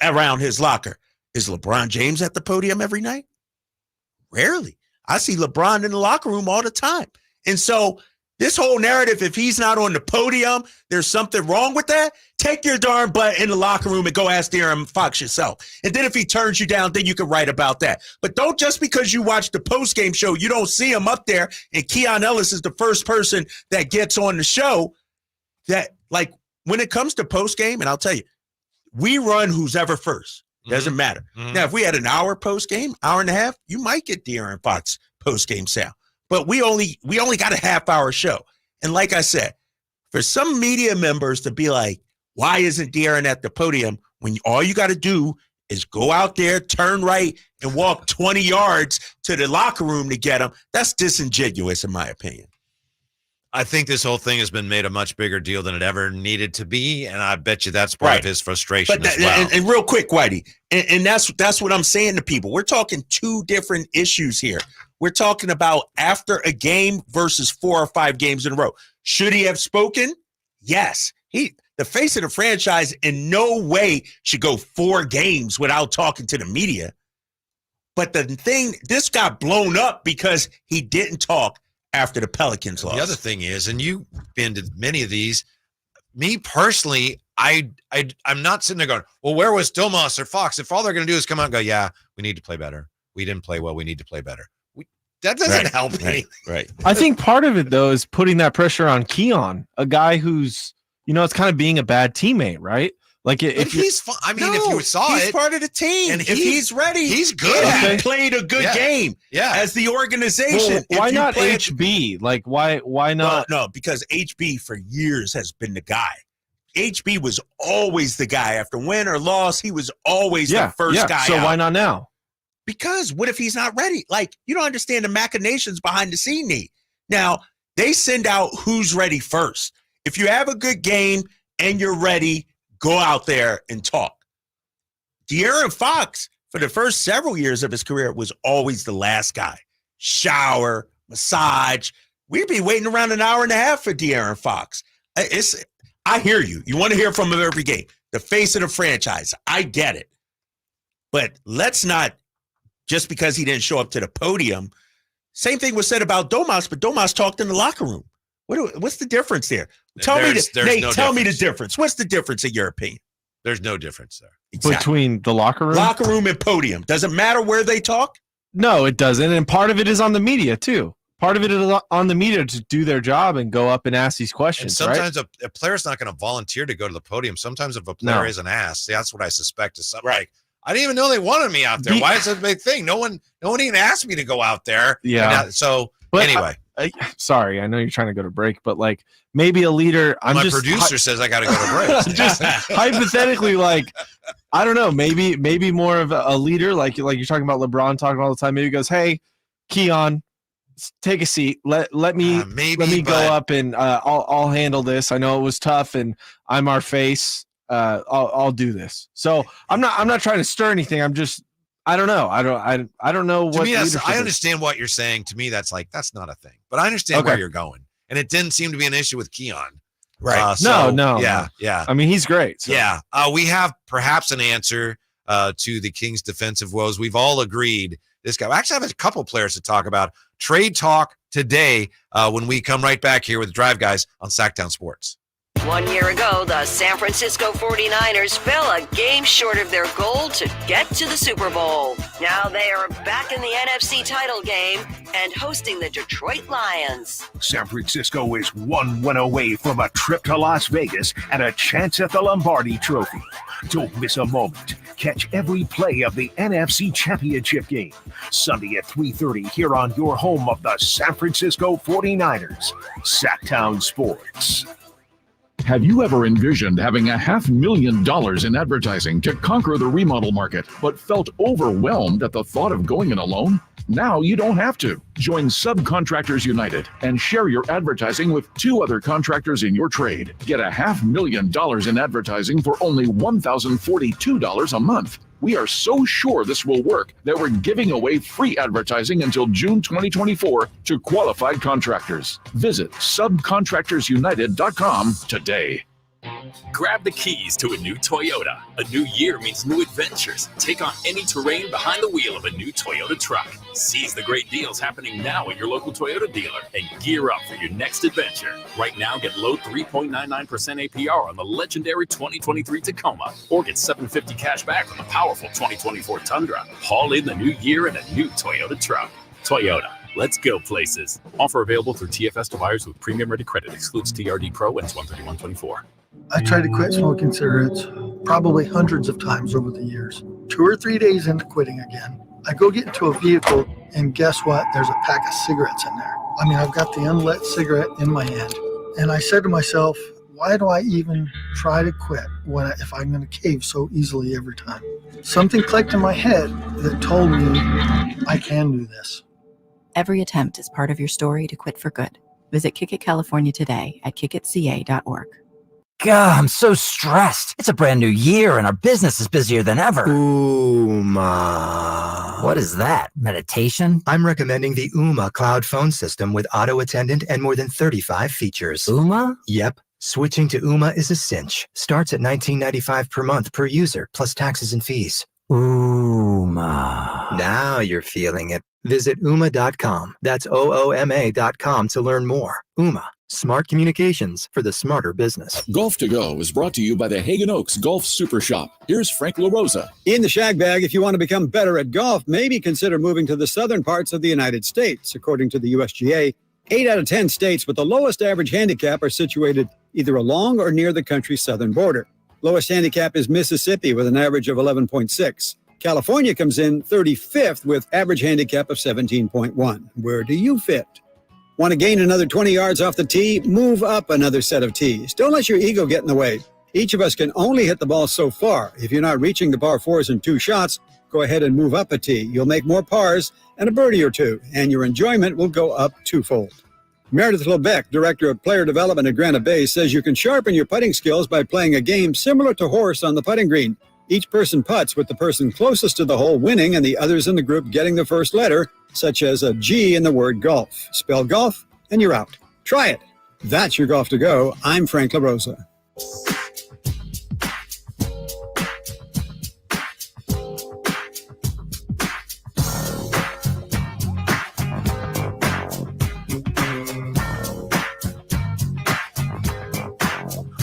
around his locker. Is LeBron James at the podium every night? Rarely. I see LeBron in the locker room all the time. And so this whole narrative, if he's not on the podium, there's something wrong with that. Take your darn butt in the locker room and go ask De'Aaron Fox yourself. And then if he turns you down, then you can write about that. But don't just because you watch the postgame show, you don't see him up there, and Keon Ellis is the first person that gets on the show, that, like, when it comes to postgame, and I'll tell you, we run who's ever first. Doesn't matter. Now, if we had an hour post game, hour and a half, you might get De'Aaron Fox post game sound. But we only got a half hour show. And like I said, for some media members to be like, why isn't De'Aaron at the podium when all you got to do is go out there, turn right, and walk 20 yards to the locker room to get him? That's disingenuous, in my opinion. I think this whole thing has been made a much bigger deal than it ever needed to be, and I bet you that's part of his frustration as well. And real quick, Whitey, and that's what I'm saying to people. We're talking two different issues here. We're talking about after a game versus 4 or 5 games in a row. Should he have spoken? Yes. The face of the franchise in no way should go 4 games without talking to the media. But this got blown up because he didn't talk after the Pelicans lost. The other thing is, and you've been to many of these, me personally, I'm not sitting there going, well, where was Domas or Fox? If all they're going to do is come out and go, yeah, we need to play better. We didn't play well. We need to play better. That doesn't help me. Right. I think part of it, though, is putting that pressure on Keon, a guy who's, it's kind of being a bad teammate, right? Like if he's fine. I mean, if you saw he's it, part of the team, and if he's ready, he's good. He played a good game. Yeah, as the organization. Well, why not HB? Like why not? No, because HB for years has been the guy. HB was always the guy. After win or loss, he was always the first guy. So why not now? Because what if he's not ready? Like, you don't understand the machinations behind the scene need. Now, they send out who's ready first. If you have a good game and you're ready, go out there and talk. De'Aaron Fox, for the first several years of his career, was always the last guy. Shower, massage. We'd be waiting around an hour and a half for De'Aaron Fox. I hear you. You want to hear from him every game. The face of the franchise. I get it. But let's not, just because he didn't show up to the podium. Same thing was said about Domas, but Domas talked in the locker room. What's the difference there? Tell me the difference. What's the difference in your opinion? There's no difference there. Exactly. Between the locker room? Locker room and podium. Does it matter where they talk? No, it doesn't. And part of it is on the media, too. Part of it is on the media to do their job and go up and ask these questions. And sometimes a player's not going to volunteer to go to the podium. Sometimes if a player isn't asked, that's what I suspect is something like, I didn't even know they wanted me out there. Why is that a big thing? No one even asked me to go out there. Yeah. Anyway. Sorry, I know you're trying to go to break, but like maybe a leader. My producer says I got to go to break. Just hypothetically, like I don't know, maybe more of a leader, like you're talking about LeBron talking all the time. Maybe he goes, "Hey, Keon, take a seat. Let me go up and I'll handle this. I know it was tough, and I'm our face. I'll do this." So I'm not trying to stir anything. I'm just. I don't know. I don't know what. To me, I understand what you're saying. To me, that's not a thing. But I understand where you're going, and it didn't seem to be an issue with Keon. Right? No. Yeah. I mean, he's great. So. Yeah. We have perhaps an answer to the Kings' defensive woes. We've all agreed this guy. I actually have a couple players to talk about. Trade talk today when we come right back here with Drive Guys on Sactown Sports. 1 year ago, the San Francisco 49ers fell a game short of their goal to get to the Super Bowl. Now they are back in the NFC title game and hosting the Detroit Lions. San Francisco is 1 win away from a trip to Las Vegas and a chance at the Lombardi Trophy. Don't miss a moment. Catch every play of the NFC Championship game. Sunday at 3:30 here on your home of the San Francisco 49ers. Sactown Sports. Have you ever envisioned having $500,000 in advertising to conquer the remodel market, but felt overwhelmed at the thought of going it alone? Now you don't have to. Join Subcontractors United and share your advertising with 2 other contractors in your trade. Get $500,000 in advertising for only $1,042 a month. We are so sure this will work that we're giving away free advertising until June 2024 to qualified contractors. Visit subcontractorsunited.com today. Grab the keys to a new Toyota. A new year means new adventures. Take on any terrain behind the wheel of a new Toyota truck. Seize the great deals happening now at your local Toyota dealer and gear up for your next adventure. Right now, get low 3.99% APR on the legendary 2023 Tacoma, or get $750 cash back on the powerful 2024 Tundra. Haul in the new year in a new Toyota truck. Toyota. Let's go places. Offer available through TFS to buyers with premium ready credit. Excludes TRD Pro. Ends 1/31/24. I tried to quit smoking cigarettes probably hundreds of times over the years. 2 or 3 days into quitting again, I go get into a vehicle, and guess what? There's a pack of cigarettes in there. I mean, I've got the unlit cigarette in my hand. And I said to myself, why do I even try to quit if I'm going to cave so easily every time? Something clicked in my head that told me I can do this. Every attempt is part of your story to quit for good. Visit Kick It California today at kickitca.org. God, I'm so stressed. It's a brand new year and our business is busier than ever. Uma. What is that? Meditation? I'm recommending the Uma cloud phone system with auto attendant and more than 35 features. Uma? Yep. Switching to Uma is a cinch. Starts at $19.95 per month per user, plus taxes and fees. Uma. Now you're feeling it. Visit Uma.com. That's OOMA.com to learn more. Uma. Smart communications for the smarter business. Golf to Go is brought to you by the Hagen Oaks Golf Super Shop. Here's Frank LaRosa. In the shag bag, if you want to become better at golf, maybe consider moving to the southern parts of the United States. According to the USGA, 8 out of 10 states with the lowest average handicap are situated either along or near the country's southern border. Lowest handicap is Mississippi with an average of 11.6. California comes in 35th with average handicap of 17.1. Where do you fit? Want to gain another 20 yards off the tee? Move up another set of tees. Don't let your ego get in the way. Each of us can only hit the ball so far. If you're not reaching the par fours in 2 shots, go ahead and move up a tee. You'll make more pars and a birdie or two, and your enjoyment will go up twofold. Meredith Lebeck, Director of Player Development at Granite Bay, says you can sharpen your putting skills by playing a game similar to horse on the putting green. Each person putts with the person closest to the hole winning and the others in the group getting the first letter, such as a G in the word golf. Spell golf, and you're out. Try it. That's your Golf to Go. I'm Frank LaRosa.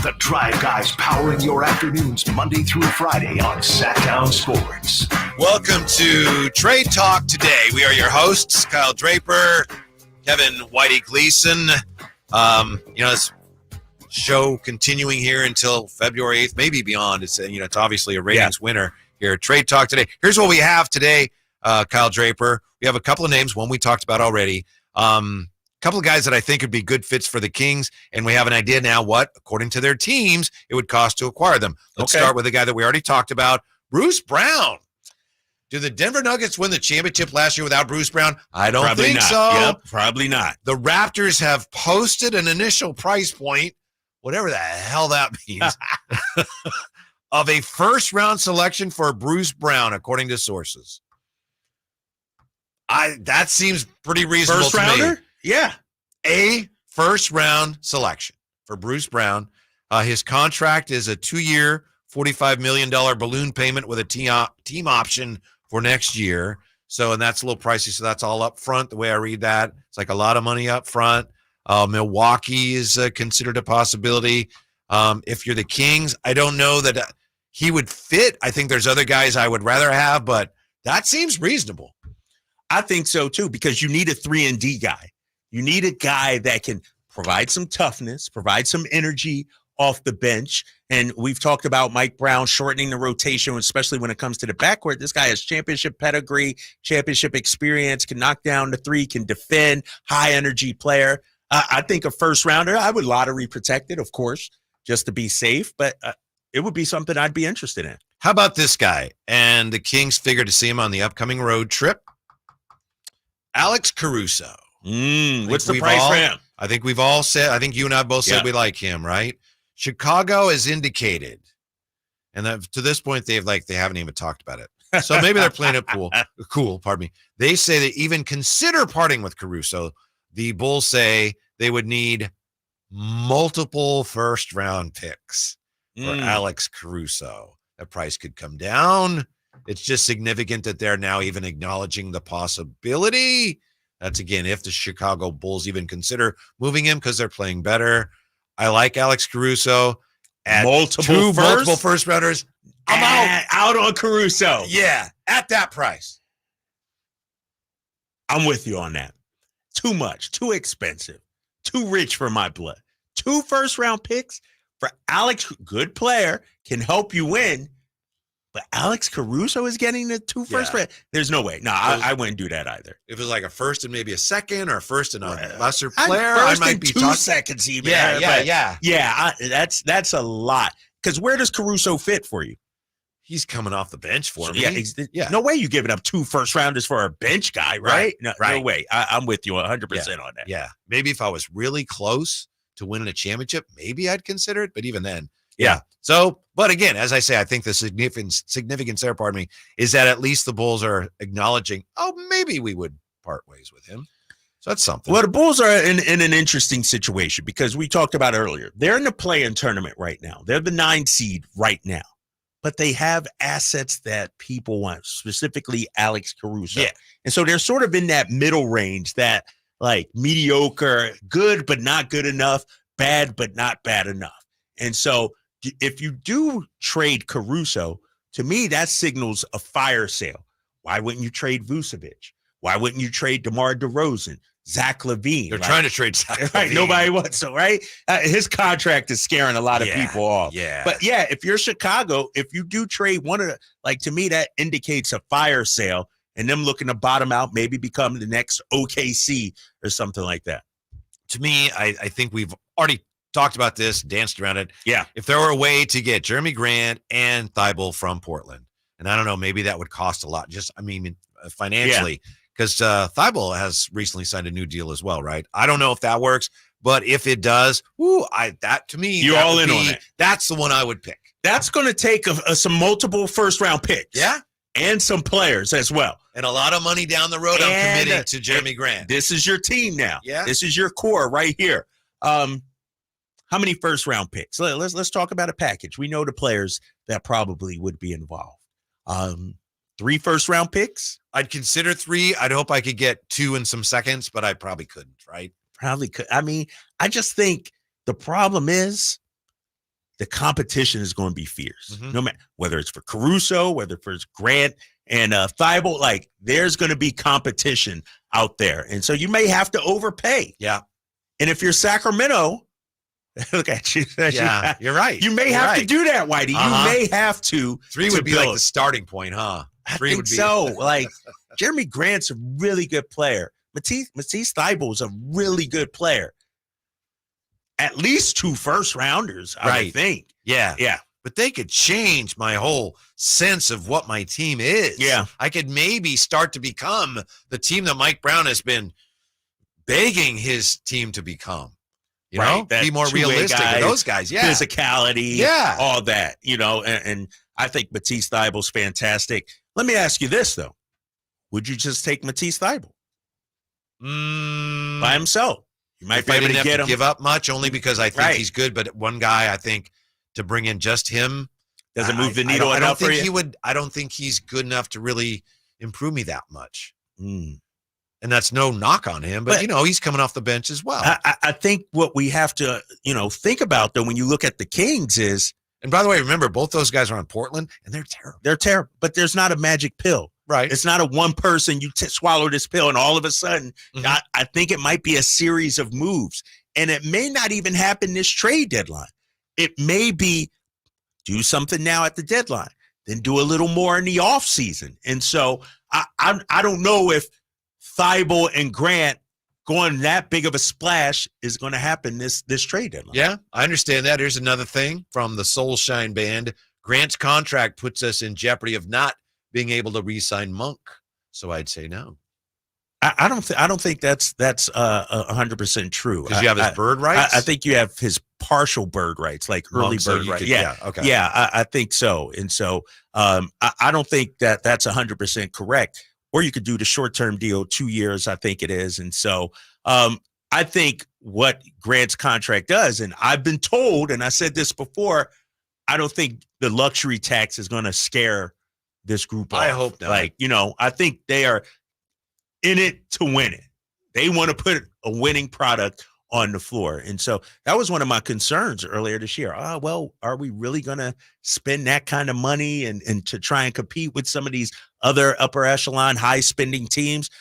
The Drive Guys powering your afternoons Monday through Friday on Sactown Sports. Welcome to Trade Talk today. We are your hosts, Kyle Draper, Kevin Whitey Gleason. This show continuing here until February 8th, maybe beyond. It's it's obviously a ratings winner here. Trade Talk today. Here's what we have today, Kyle Draper. We have a couple of names, one we talked about already. Couple of guys that I think would be good fits for the Kings, and we have an idea now what, according to their teams, it would cost to acquire them. Let's start with the guy that we already talked about, Bruce Brown. Do the Denver Nuggets win the championship last year without Bruce Brown? I don't Probably think not. so. Yep, probably not. The Raptors have posted an initial price point, whatever the hell that means, of a first-round selection for Bruce Brown, according to sources. That seems pretty reasonable First to rounder? me. Yeah. A first-round selection for Bruce Brown. His contract is a 2-year, $45 million balloon payment with a team option for next year. So, and that's a little pricey. So that's all up front. The way I read that, it's like a lot of money up front. Milwaukee is considered a possibility. If you're the Kings, I don't know that he would fit. I think there's other guys I would rather have, but that seems reasonable. I think so too, because you need a 3-and-D guy. You need a guy that can provide some toughness, provide some energy off the bench. And we've talked about Mike Brown shortening the rotation, especially when it comes to the backcourt. This guy has championship pedigree, championship experience, can knock down the three, can defend, high energy player. I think a first rounder, I would lottery protect it, of course, just to be safe, but it would be something I'd be interested in. How about this guy? And the Kings figure to see him on the upcoming road trip. Alex Caruso. What's the price for him? I think we've all said, I think you and I both said we like him, right? Chicago has indicated, and to this point, they haven't even talked about it. So maybe they're playing it cool, pardon me. They say they even consider parting with Caruso. The Bulls say they would need multiple first-round picks for Alex Caruso. That price could come down. It's just significant that they're now even acknowledging the possibility. That's, again, if the Chicago Bulls even consider moving him because they're playing better. I like Alex Caruso. At multiple first-rounders, I'm out on Caruso. Yeah, at that price. I'm with you on that. Too much, too expensive, too rich for my blood. 2 first-round picks for Alex, good player, can help you win. But Alex Caruso is getting the 2 first round. There's no way. No, I wouldn't do that either. If it was like a first and maybe a second, or a first and a lesser player, I might be 2 seconds even. Yeah. That's a lot. Because where does Caruso fit for you? He's coming off the bench for me. No way you giving up 2 first rounders for a bench guy, right? No way. I'm with you 100% on that. Yeah. Maybe if I was really close to winning a championship, maybe I'd consider it. But even then, So, but again, as I say, I think the significance there, is that at least the Bulls are acknowledging, maybe we would part ways with him. So that's something. Well, the Bulls are in an interesting situation because we talked about earlier. They're in the play-in tournament right now. They're the 9 seed right now. But they have assets that people want, specifically Alex Caruso. Yeah. And so they're sort of in that middle range, that like mediocre, good but not good enough, bad but not bad enough. And so if you do trade Caruso, to me, that signals a fire sale. Why wouldn't you trade Vucevic? Why wouldn't you trade DeMar DeRozan, Zach LaVine? They're trying to trade Zach LaVine. Right, nobody wants so, right? His contract is scaring a lot of people off. Yeah. But yeah, if you're Chicago, if you do trade one of the, like, to me, that indicates a fire sale and them looking to bottom out, maybe become the next OKC or something like that. To me, I think we've already talked about this, danced around it. Yeah. If there were a way to get Jeremy Grant and Thibault from Portland, and I don't know, maybe that would cost a lot, financially, because Thibault has recently signed a new deal as well, right? I don't know if that works, but if it does, that to me, you're all in on it. That's the one I would pick. That's going to take some multiple first-round picks. Yeah. And some players as well. And a lot of money down the road. I'm committing to Jeremy Grant. This is your team now. Yeah. This is your core right here. How many first-round picks? Let's talk about a package. We know the players that probably would be involved. 3 first-round picks? I'd consider 3. I'd hope I could get 2 and some seconds, but I probably couldn't, right? Probably could. I mean, I just think the problem is the competition is going to be fierce. Mm-hmm. No matter whether it's for Caruso, whether for Grant and Thibault, like there's going to be competition out there. And so you may have to overpay. Yeah. And if you're Sacramento, look at you. Yeah, you're right. You may have to do that, Whitey. You may have to. 3 would be like the starting point, huh? 3 would be so. Like Jeremy Grant's a really good player. Matisse Thibault is a really good player. At least 2 first rounders, I would think. Yeah. Yeah. But they could change my whole sense of what my team is. Yeah. I could maybe start to become the team that Mike Brown has been begging his team to become. You know, be more realistic with those guys. Yeah. Physicality. Yeah. All that, and I think Matisse Thibault's fantastic. Let me ask you this, though. Would you just take Matisse Thibault by himself? You might be able to get him. Give up much, only because I think he's good. But one guy, I think, to bring in just him doesn't move the needle enough for you. I don't think he's good enough to really improve me that much. And that's no knock on him, but he's coming off the bench as well. I think what we have to, think about though when you look at the Kings is, and by the way, remember both those guys are on Portland, and they're terrible. They're terrible, but there's not a magic pill. Right. It's not a one person, you swallow this pill and all of a sudden, I think it might be a series of moves. And it may not even happen this trade deadline. It may be do something now at the deadline, then do a little more in the offseason. And so I don't know if Thibault and Grant going that big of a splash is going to happen this trade deadline. Yeah, I understand that. Here's another thing from the Soulshine Band. Grant's contract puts us in jeopardy of not being able to re-sign Monk. So I'd say no. I don't think that's 100% true. Because you have his bird rights? I think you have his partial bird rights, like early bird rights. Okay. Yeah, I think so. And so I don't think that's 100% correct. Or you could do the short-term deal, 2 years, I think it is. And so I think what Grant's contract does, and I've been told, and I said this before, I don't think the luxury tax is going to scare this group off. I hope not. I think they are in it to win it. They want to put a winning product on the floor. And so that was one of my concerns earlier this year. Are we really going to spend that kind of money and to try and compete with some of these other upper echelon, high spending teams?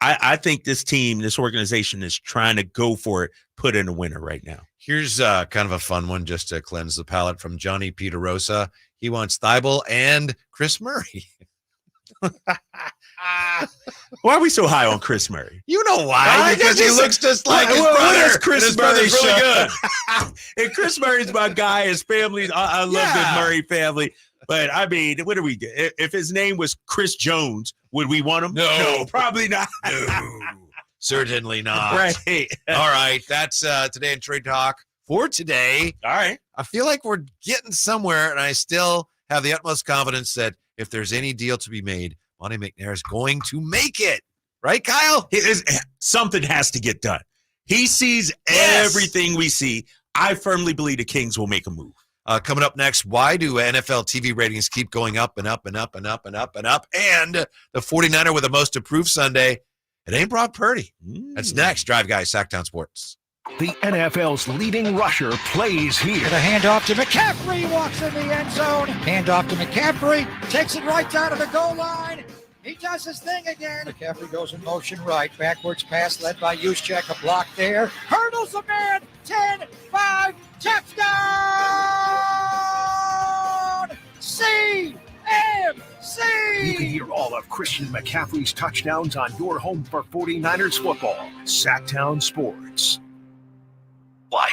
I think this organization is trying to go for it, put in a winner right now. Here's kind of a fun one just to cleanse the palate from Johnny Peterosa. He wants Thibault and Chris Murray. Why are we so high on Chris Murray? You know why? Because he looks just like his brother. Chris Murray's really good. And Chris Murray's my guy. His family, I love the Murray family. But I mean, what do we do? If his name was Chris Jones, would we want him? No, probably not. No, certainly not. Right. All right. That's Today in Trade Talk for today. All right. I feel like we're getting somewhere, and I still have the utmost confidence that if there's any deal to be made, Monte McNair is going to make it. Right, Kyle? Something has to get done. He sees everything we see. I firmly believe the Kings will make a move. Coming up next, why do NFL TV ratings keep going up and up and up and up and up and up? And the 49er with the most approved Sunday, it ain't Brock Purdy. That's next. Drive Guys, Sactown Sports. The NFL's leading rusher plays here. The handoff to McCaffrey, walks in the end zone. Handoff to McCaffrey, takes it right down to the goal line. He does his thing again. McCaffrey goes in motion right. Backwards pass led by Juszczyk. A block there. Hurdles a man. 10, 5, touchdown! CMC! You can hear all of Christian McCaffrey's touchdowns on your home for 49ers football. Sactown Sports. Why?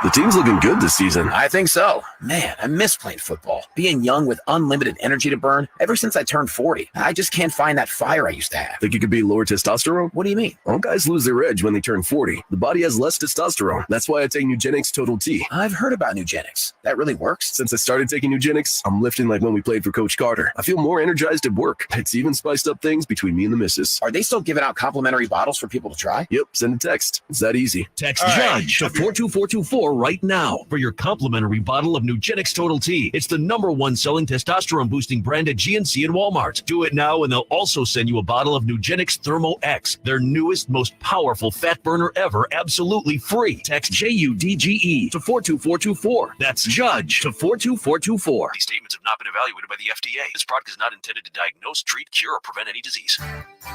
The team's looking good this season. I think so. Man, I miss playing football. Being young with unlimited energy to burn. Ever since I turned 40, I just can't find that fire I used to have. Think it could be lower testosterone? What do you mean? All guys lose their edge when they turn 40. The body has less testosterone. That's why I take Nugenix Total T. I've heard about Nugenix. That really works? Since I started taking Nugenix, I'm lifting like when we played for Coach Carter. I feel more energized at work. It's even spiced up things between me and the missus. Are they still giving out complimentary bottles for people to try? Yep, send a text. It's that easy. Text JUDGE to 42424 right now for your complimentary bottle of Nugenix Total T. It's the #1 selling testosterone boosting brand at GNC and Walmart. Do it now and they'll also send you a bottle of Nugenix Thermo X, their newest, most powerful fat burner ever, absolutely free. Text JUDGE to 42424. That's JUDGE to 42424. These statements have not been evaluated by the FDA. This product is not intended to diagnose, treat, cure, or prevent any disease.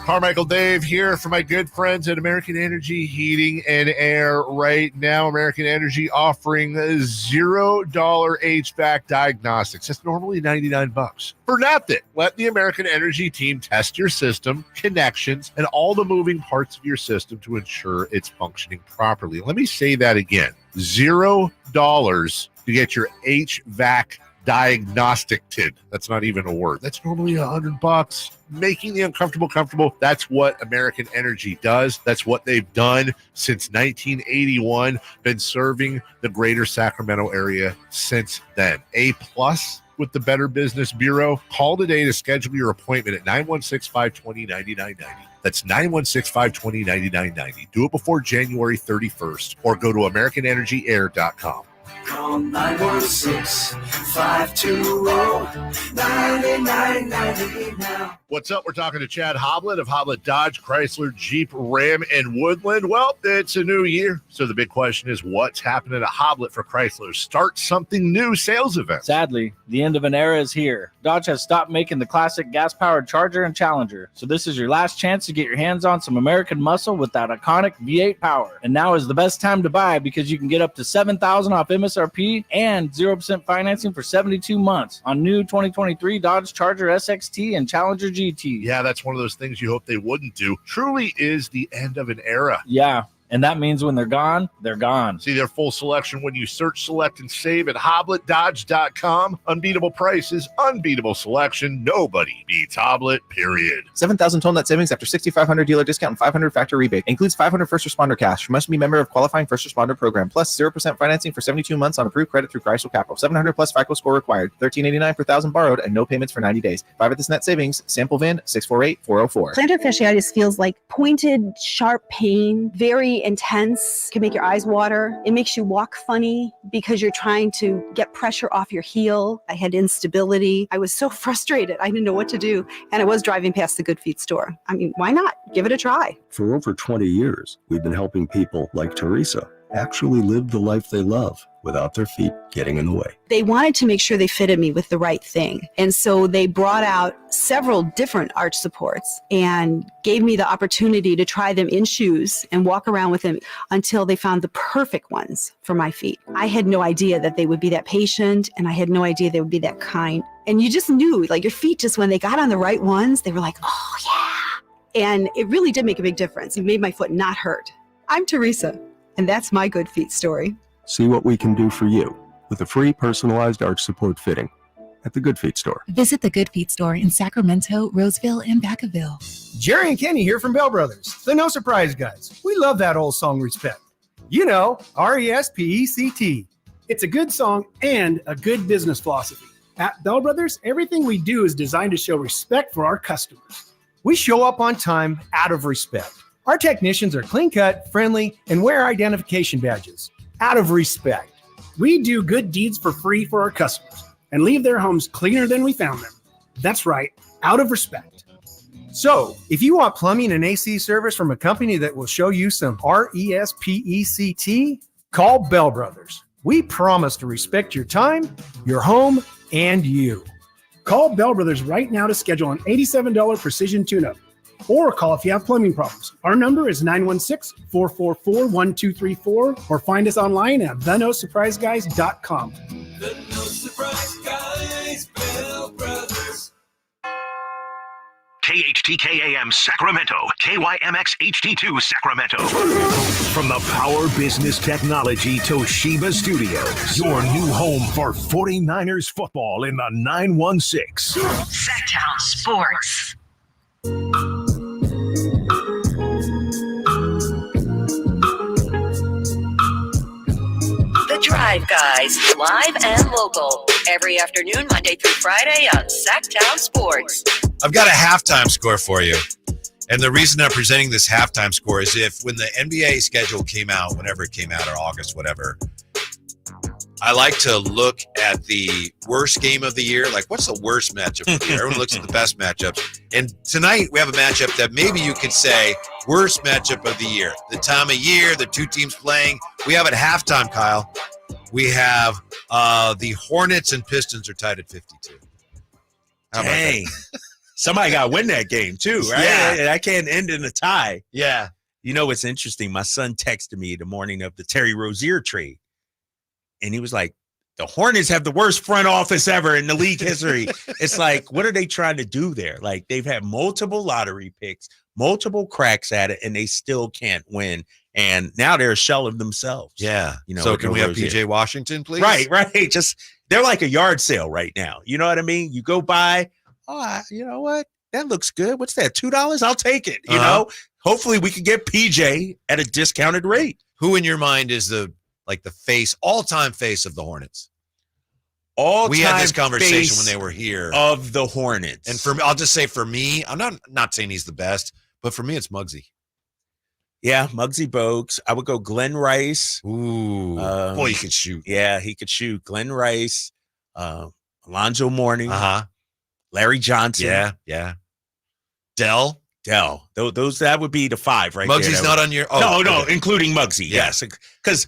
Carmichael Dave here for my good friends at American Energy Heating and Air. Right now, American Energy offering $0 HVAC diagnostics. That's normally $99 for nothing. Let the American Energy team test your system, connections, and all the moving parts of your system to ensure it's functioning properly. Let me say that again. $0 to get your HVAC diagnostic-ted. That's not even a word. That's normally $100. Making the uncomfortable comfortable. That's what American Energy does. That's what they've done since 1981. Been serving the greater Sacramento area since then. A+ with the Better Business Bureau. Call today to schedule your appointment at 916-520-9990. That's 916-520-9990. Do it before January 31st or go to AmericanEnergyAir.com. Call 916-520-9990 now. What's up? We're talking to Chad Hoblet of Hoblet Dodge, Chrysler, Jeep, Ram, and Woodland. Well, it's a new year, so the big question is what's happening at Hoblet for Chrysler's Start Something New sales event? Sadly, the end of an era is here. Dodge has stopped making the classic gas-powered Charger and Challenger, so this is your last chance to get your hands on some American muscle with that iconic V8 power. And now is the best time to buy because you can get up to $7,000 off MSRP and 0% financing for 72 months on new 2023 Dodge Charger SXT and Challenger GT. Yeah, that's one of those things you hope they wouldn't do. Truly is the end of an era. Yeah. And that means when they're gone, they're gone. See their full selection when you search, select, and save at HobletDodge.com. Unbeatable prices, unbeatable selection. Nobody beats Hoblet, period. 7,000 total net savings after 6,500 dealer discount and 500 factor rebate. Includes 500 first responder cash. Must be member of qualifying first responder program. Plus 0% financing for 72 months on approved credit through Chrysler Capital. 700 plus FICO score required. $1,389 per thousand borrowed and no payments for 90 days. 5 at this net savings. Sample VIN 648-404. Plantar fasciitis feels like pointed, sharp pain, very intense, can make your eyes water. It makes you walk funny because you're trying to get pressure off your heel. I had instability. I was so frustrated. I didn't know what to do. And I was driving past the Good Feet store. I mean, why not? Give it a try. For over 20 years, we've been helping people like Teresa. actually live the life they love without their feet getting in the way. They wanted to make sure they fitted me with the right thing. And so they brought out several different arch supports and gave me the opportunity to try them in shoes and walk around with them until they found the perfect ones for my feet. I had no idea that they would be that patient, and I had no idea they would be that kind. And you just knew, like, your feet, just when they got on the right ones, they were like, oh yeah. And it really did make a big difference. It made my foot not hurt. I'm Teresa, and that's my good feet story. See what we can do for you with a free personalized arch support fitting at the Good Feet store. Visit the Good Feet store in Sacramento, Roseville, and Vacaville. Jerry and Kenny here from Bell Brothers, the No Surprise guys. We love that old song, Respect. You know, RESPECT. It's a good song and a good business philosophy. At Bell Brothers, everything we do is designed to show respect for our customers. We show up on time out of respect. Our technicians are clean-cut, friendly, and wear identification badges. Out of respect. We do good deeds for free for our customers and leave their homes cleaner than we found them. That's right, out of respect. So, if you want plumbing and AC service from a company that will show you some RESPECT, call Bell Brothers. We promise to respect your time, your home, and you. Call Bell Brothers right now to schedule an $87 precision tune-up. Or call if you have plumbing problems. Our number is 916-444-1234 or find us online at thenosurpriseguys.com. The No Surprise Guys, Bell Brothers. KHTKAM Sacramento, KYMX HD2 Sacramento. From the Power Business Technology Toshiba Studios, your new home for 49ers football in the 916. Sactown Sports. The Drive Guys, live and local, every afternoon, Monday through Friday on Sactown Sports. I've got a halftime score for you. And the reason I'm presenting this halftime score is when the NBA schedule came out, whenever it came out, or August, whatever, I like to look at the worst game of the year. Like, what's the worst matchup of the year? Everyone looks at the best matchups. And tonight we have a matchup that maybe you could say worst matchup of the year. The time of year, the two teams playing. We have at halftime, Kyle, we have the Hornets and Pistons are tied at 52. Dang. Somebody got to win that game, too, right? Yeah. I can't end in a tie. Yeah. You know what's interesting? My son texted me the morning of the Terry Rozier trade. And he was like, the Hornets have the worst front office ever in the league history. It's like, what are they trying to do there? Like, they've had multiple lottery picks, multiple cracks at it, and they still can't win. And now they're a shell of themselves. Yeah. You know, so can we have PJ Washington, please? Right. Just, they're like a yard sale right now. You know what I mean? You go by, you know what? That looks good. What's that? $2? I'll take it. You know, hopefully we can get PJ at a discounted rate. Who in your mind is the all-time face of the Hornets? We had this conversation when they were here of the Hornets. And for me, I'll just say for me, I'm not saying he's the best, but for me, it's Muggsy. Yeah, Muggsy Bogues. I would go Glenn Rice. Ooh, boy, he could shoot. Yeah, he could shoot. Glenn Rice, Alonzo Mourning, Uh-huh. Larry Johnson. Yeah. Dell. Those that would be the five right there. Muggsy's not on your. No, including Muggsy. Yes, because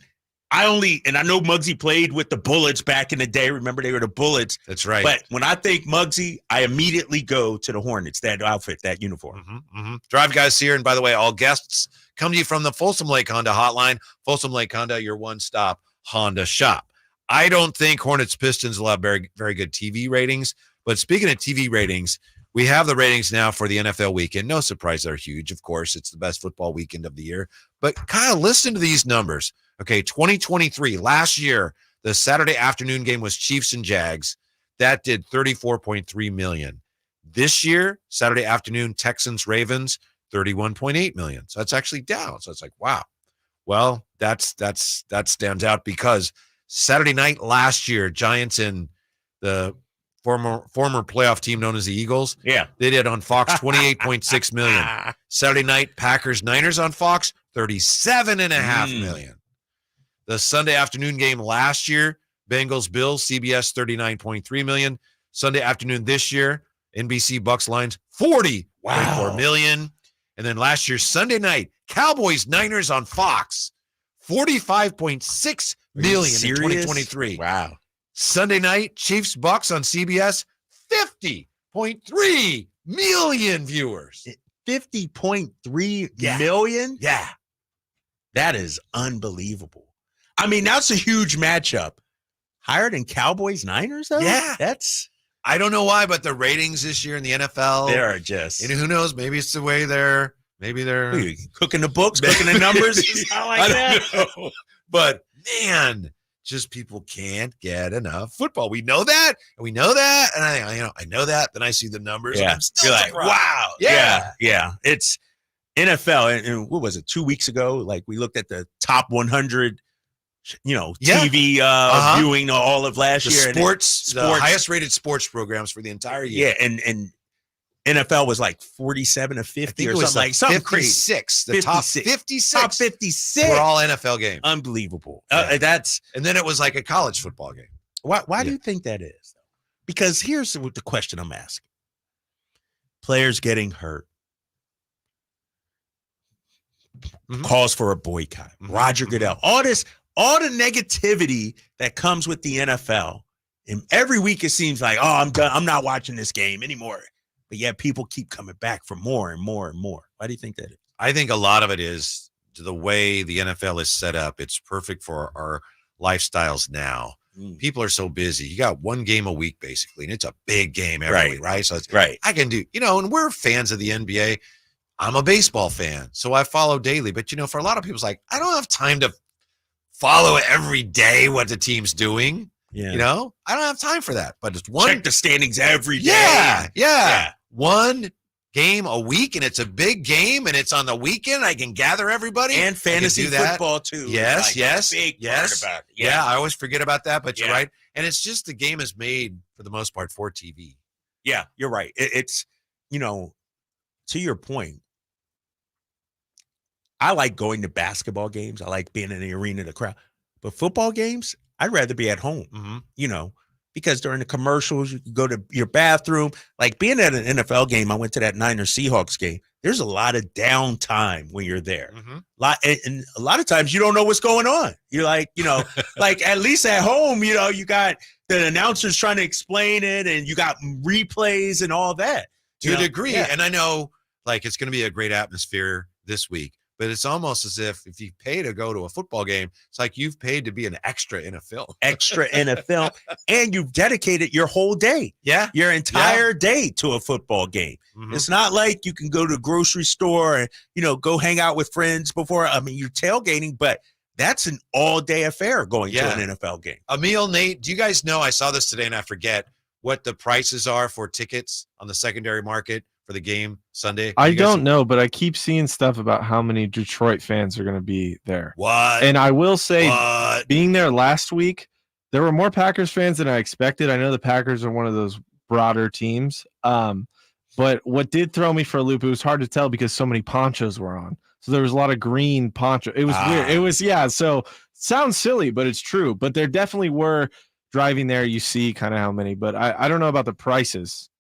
I know Muggsy played with the Bullets back in the day. Remember, they were the Bullets. That's right. But when I think Muggsy, I immediately go to the Hornets, that outfit, that uniform. Drive Guys here. And by the way, all guests come to you from the Folsom Lake Honda hotline. Folsom Lake Honda, your one-stop Honda shop. I don't think Hornets Pistons will have very, very good TV ratings. But speaking of TV ratings, we have the ratings now for the NFL weekend. No surprise, they're huge. Of course, it's the best football weekend of the year. But Kyle, listen to these numbers. Okay, 2023, last year, the Saturday afternoon game was Chiefs and Jags. That did 34.3 million. This year, Saturday afternoon, Texans, Ravens, 31.8 million. So that's actually down. So it's like, wow. Well, that stands out because Saturday night last year, Giants and the former playoff team known as the Eagles. Yeah. They did on Fox 28.6 million. Saturday night, Packers, Niners on Fox, 37.5 million. The Sunday afternoon game last year, Bengals, Bills, CBS, 39.3 million. Sunday afternoon this year, NBC, Bucks, Lions, 40.4 million. And then last year, Sunday night, Cowboys, Niners on Fox, $45.6 million in 2023. Wow. Sunday night, Chiefs Bucks on CBS, 50.3 million viewers. 50.3 million? Yeah. That is unbelievable. I mean, that's a huge matchup. Higher than Cowboys-Niners, though? Yeah. I don't know why, but the ratings this year in the NFL. They are just. And who knows? Maybe it's the way they're cooking the books, cooking the numbers. I don't know. But man, just people can't get enough football. We know that, and we know that, and I know that. Then I see the numbers, and I'm still You're like, surprised. wow. Yeah. It's NFL, and what was it, 2 weeks ago? Like, we looked at the top 100, TV viewing all of last year. Sports, the highest rated sports programs for the entire year. Yeah, and NFL was like 47 of 50 or something something crazy. 56. The top 56. Top 56 were all NFL games. Unbelievable. And then it was like a college football game. Why do you think that is? Because here's the question I'm asking. Players getting hurt. Calls for a boycott. Roger Goodell. All the negativity that comes with the NFL. And every week it seems like, oh, I'm done. I'm not watching this game anymore. But yet people keep coming back for more and more and more. Why do you think that is? I think a lot of it is the way the NFL is set up. It's perfect for our lifestyles now. People are so busy. You got one game a week, basically, and it's a big game every week, right? So it's right. I can do, and we're fans of the NBA. I'm a baseball fan, so I follow daily. But, for a lot of people, it's like, I don't have time to follow every day what the team's doing. Yeah. I don't have time for that. But it's one. Check the standings every day. Yeah. One game a week, and it's a big game, and it's on the weekend. I can gather everybody. And fantasy football, too. Yes. Big part about it. Yeah, I always forget about that, but you're right. And it's just the game is made, for the most part, for TV. Yeah, you're right. It's, to your point, I like going to basketball games. I like being in the arena, the crowd. But football games, I'd rather be at home, because during the commercials, you go to your bathroom. Like being at an NFL game, I went to that Niners Seahawks game. There's a lot of downtime when you're there. And a lot of times you don't know what's going on. You're like, like at least at home, you got the announcers trying to explain it, and you got replays and all that. To a degree. Yeah. And I know, it's going to be a great atmosphere this week. But it's almost as if you pay to go to a football game, it's like you've paid to be an extra in a film. And you've dedicated your whole day. Yeah. Your entire day to a football game. It's not like you can go to the grocery store and, go hang out with friends before. I mean, you're tailgating, but that's an all-day affair going to an NFL game. Emil, Nate, do you guys know, I saw this today and I forget what the prices are for tickets on the secondary market for the game Sunday? I don't know, but I keep seeing stuff about how many Detroit fans are going to be there. What? And I will say, being there last week, there were more Packers fans than I expected. I know the Packers are one of those broader teams. But what did throw me for a loop, it was hard to tell because so many ponchos were on. So there was a lot of green poncho. It was weird. It was, so sounds silly, but it's true. But there definitely were driving there. You see kind of how many, but I don't know about the prices.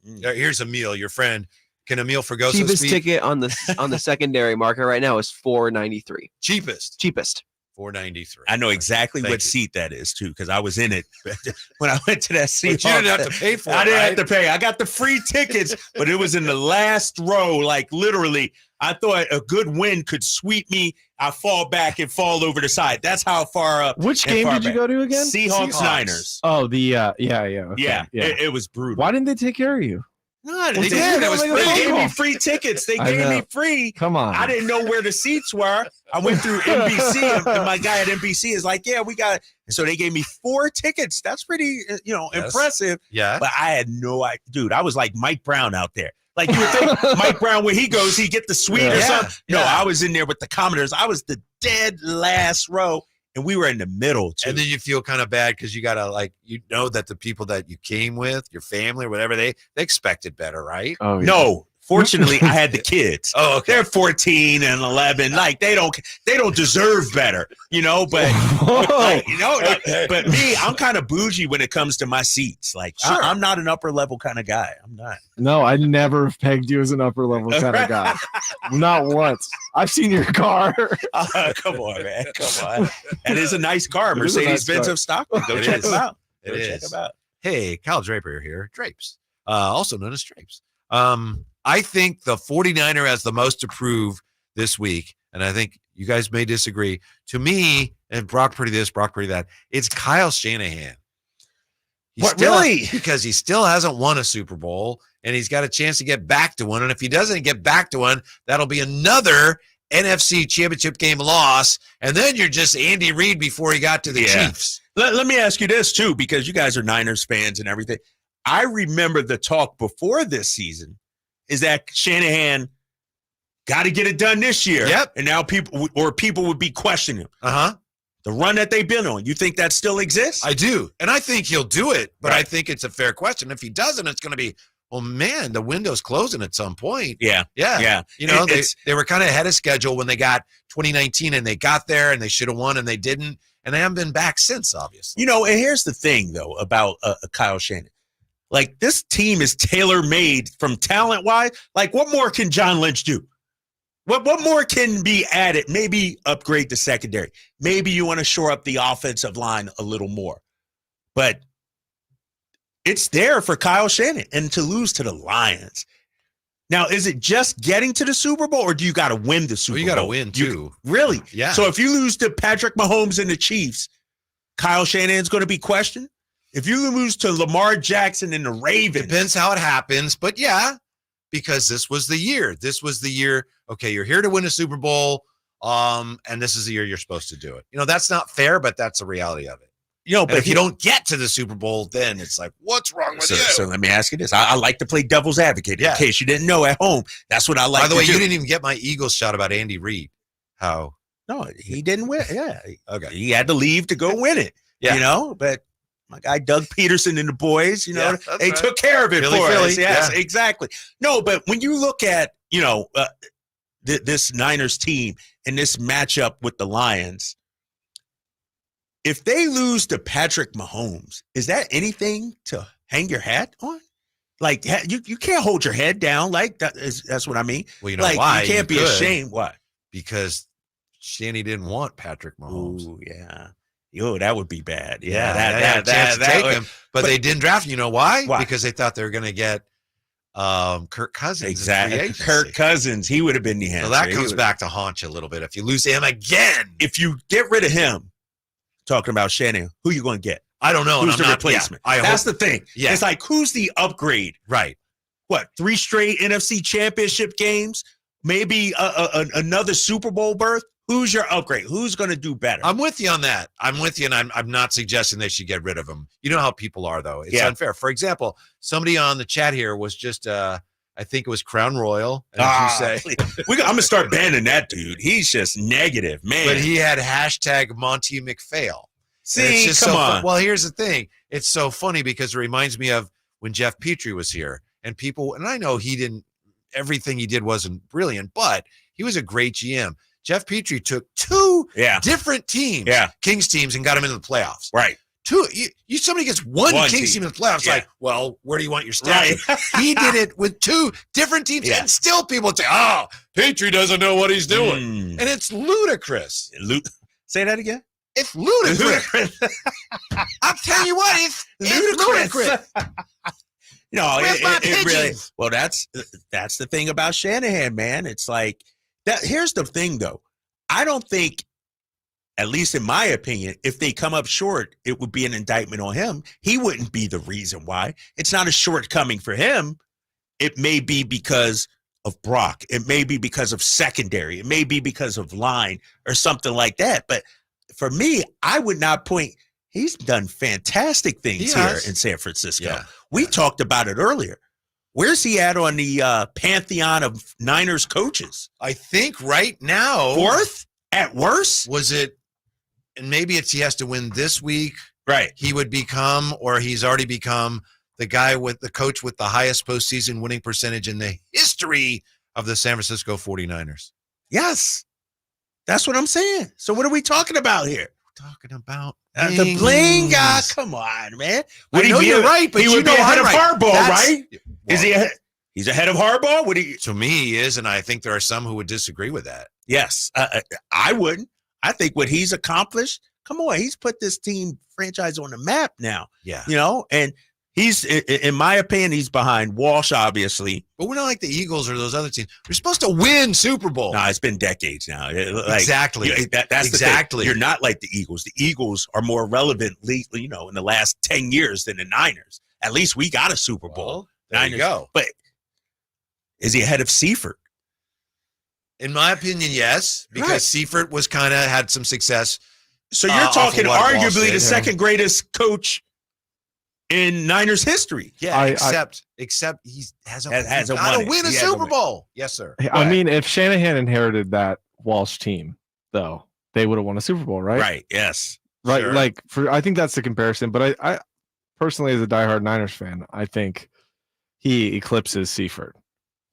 Here's Emil, your friend. Can Emil Fregoso cheapest speak? ticket on the secondary market right now is $4.93. Cheapest. $4.93. I know exactly what seat that is too, because I was in it when I went to that seat. But you didn't have to pay for it. I didn't have to pay. I got the free tickets, but it was in the last row. Like literally, I thought a good wind could sweep me. I fall back and fall over the side. That's how far up. Which game did you go to again? Seahawks Niners. Oh, the It was brutal. Why didn't they take care of you? No, they did. They gave me free tickets. They gave me free. Come on. I didn't know where the seats were. I went through NBC, and my guy at NBC is like, "Yeah, we got it." And so they gave me 4 tickets. That's pretty, impressive. Yeah. But I had no idea. Dude, I was like Mike Brown out there. Like you would think Mike Brown, when he goes, he get the suite or something. No, I was in there with the Commodores. I was the dead last row. And we were in the middle, too. And then you feel kind of bad because you got to, that the people that you came with, your family or whatever, they expected better, right? Oh, yeah. No, Fortunately, I had the kids. Oh, okay. They're 14 and 11. Like they don't deserve better, but but me, I'm kind of bougie when it comes to my seats. Like Sure. I'm not an upper level kind of guy. I'm not. No, I never have pegged you as an upper level kind of guy. Not once. I've seen your car. Come on, man. Come on. That is a nice car. It is a nice Mercedes-Benz car. of Stockton. Go It check is. them out. It Go check is. them out. Hey, Kyle Draper here. Drapes, also known as Drapes. I think the 49er has the most to prove this week, and I think you guys may disagree. To me, and Brock Purdy this, Brock Purdy that, it's Kyle Shanahan. Really? Because he still hasn't won a Super Bowl, and he's got a chance to get back to one. And if he doesn't get back to one, that'll be another NFC Championship game loss, and then you're just Andy Reid before he got to the Chiefs. Let me ask you this, too, because you guys are Niners fans and everything. I remember the talk before this season is that Shanahan got to get it done this year. Yep. And now people would be questioning him. Uh-huh. The run that they've been on. You think that still exists? I do. And I think he'll do it, but I think it's a fair question. If he doesn't, it's going to be, well, man, the window's closing at some point. Yeah. Yeah. They were kind of ahead of schedule when they got 2019, and they got there, and they should have won, and they didn't. And they haven't been back since, obviously. And here's the thing, though, about Kyle Shanahan. Like, this team is tailor-made from talent-wise. Like, what more can John Lynch do? What more can be added? Maybe upgrade the secondary. Maybe you want to shore up the offensive line a little more. But it's there for Kyle Shanahan. And to lose to the Lions. Now, is it just getting to the Super Bowl, or do you got to win the Super Bowl? You got to win, too. Really? Yeah. So if you lose to Patrick Mahomes and the Chiefs, Kyle Shanahan's going to be questioned? If you lose to Lamar Jackson and the Ravens. Depends how it happens, but yeah, because this was the year. This was the year, okay, you're here to win a Super Bowl, and this is the year you're supposed to do it. That's not fair, but that's the reality of it. But if you don't get to the Super Bowl, then it's like, what's wrong with you? So let me ask you this. I like to play devil's advocate in case you didn't know at home. That's what I like to do. By the way, you didn't even get my Eagles shot about Andy Reid. How? No, he didn't win. Yeah. Okay. He had to leave to go win it. Yeah. But my guy Doug Peterson and the boys, they right. took care of it Philly. for us. Yes, Yeah. exactly. No, but when you look at, this Niners team and this matchup with the Lions, if they lose to Patrick Mahomes, is that anything to hang your hat on? Like, you can't hold your head down. Like, that's what I mean. Well, you know why? You can't be ashamed. Why? Because Shanny didn't want Patrick Mahomes. Ooh, yeah. That would be bad. Yeah, that take him, but they didn't draft him. You know why? Why? Because they thought they were going to get Kirk Cousins. Exactly. Kirk Cousins, he would have been the answer. So that comes back to haunt you a little bit. If you lose him again. If you get rid of him, talking about Shanahan, who you going to get? I don't know. Who's the replacement? Yeah, that's the thing. Yeah. It's like, who's the upgrade? Right. What, 3 straight NFC championship games? Maybe another Super Bowl berth? Who's your upgrade? Who's going to do better? I'm with you on that. I'm with you, and I'm not suggesting they should get rid of him. You know how people are, though. It's unfair. For example, somebody on the chat here was just, I think it was Crown Royal. As you say. I'm going to start banning that dude. He's just negative, man. But he had hashtag Monty McPhail. See, come on. Well, here's the thing. It's so funny because it reminds me of when Jeff Petrie was here. And people, and I know everything he did wasn't brilliant, but he was a great GM. Jeff Petrie took 2 different teams, Kings teams, and got them into the playoffs. Right. 2. Somebody gets one Kings team in the playoffs. Yeah. Like, well, where do you want your staff? Right. He did it with 2 different teams, and still people would say, "Oh, Petrie doesn't know what he's doing," and it's ludicrous. Say that again. It's ludicrous. I'm telling you what, it's ludicrous. No, it really. Well, that's the thing about Shanahan, man. It's like that. Here's the thing, though. I don't think, at least in my opinion, if they come up short, it would be an indictment on him. He wouldn't be the reason why. It's not a shortcoming for him. It may be because of Brock. It may be because of secondary. It may be because of line or something like that. But for me, I would not point. He's done fantastic things here in San Francisco. Yeah. We talked about it earlier. Where's he at on the pantheon of Niners coaches? I think right now. 4th at worst? Was it, and maybe he has to win this week. Right. He would become, or he's already become, the coach with the highest postseason winning percentage in the history of the San Francisco 49ers. Yes. That's what I'm saying. So what are we talking about here? We're talking about the bling guy. Come on, man. I know you're right, but he you would know be ahead I'm of right. Harbaugh, right? Well, Is he ahead? He's ahead of Harbaugh? What do you? To me, he is, and I think there are some who would disagree with that. Yes, I wouldn't. I think what he's accomplished, come on, he's put this team franchise on the map now. Yeah. And he's, in my opinion, he's behind Walsh, obviously. But we're not like the Eagles or those other teams. We're supposed to win Super Bowl. No, it's been decades now. Exactly. That's exactly. The thing. You're not like the Eagles. The Eagles are more relevant, in the last 10 years than the Niners. At least we got a Super Bowl. Well, there Niners. you go. But is he ahead of Seifert? In my opinion, yes, because Seifert was had some success. So you're talking arguably the second greatest coach in Niners history. Yeah, except he hasn't got to win a Super Bowl. Yes, sir. I mean, if Shanahan inherited that Walsh team, though, they would have won a Super Bowl, right? Right. Yes. Right. Sure. I think that's the comparison. But I personally, as a diehard Niners fan, I think he eclipses Seifert.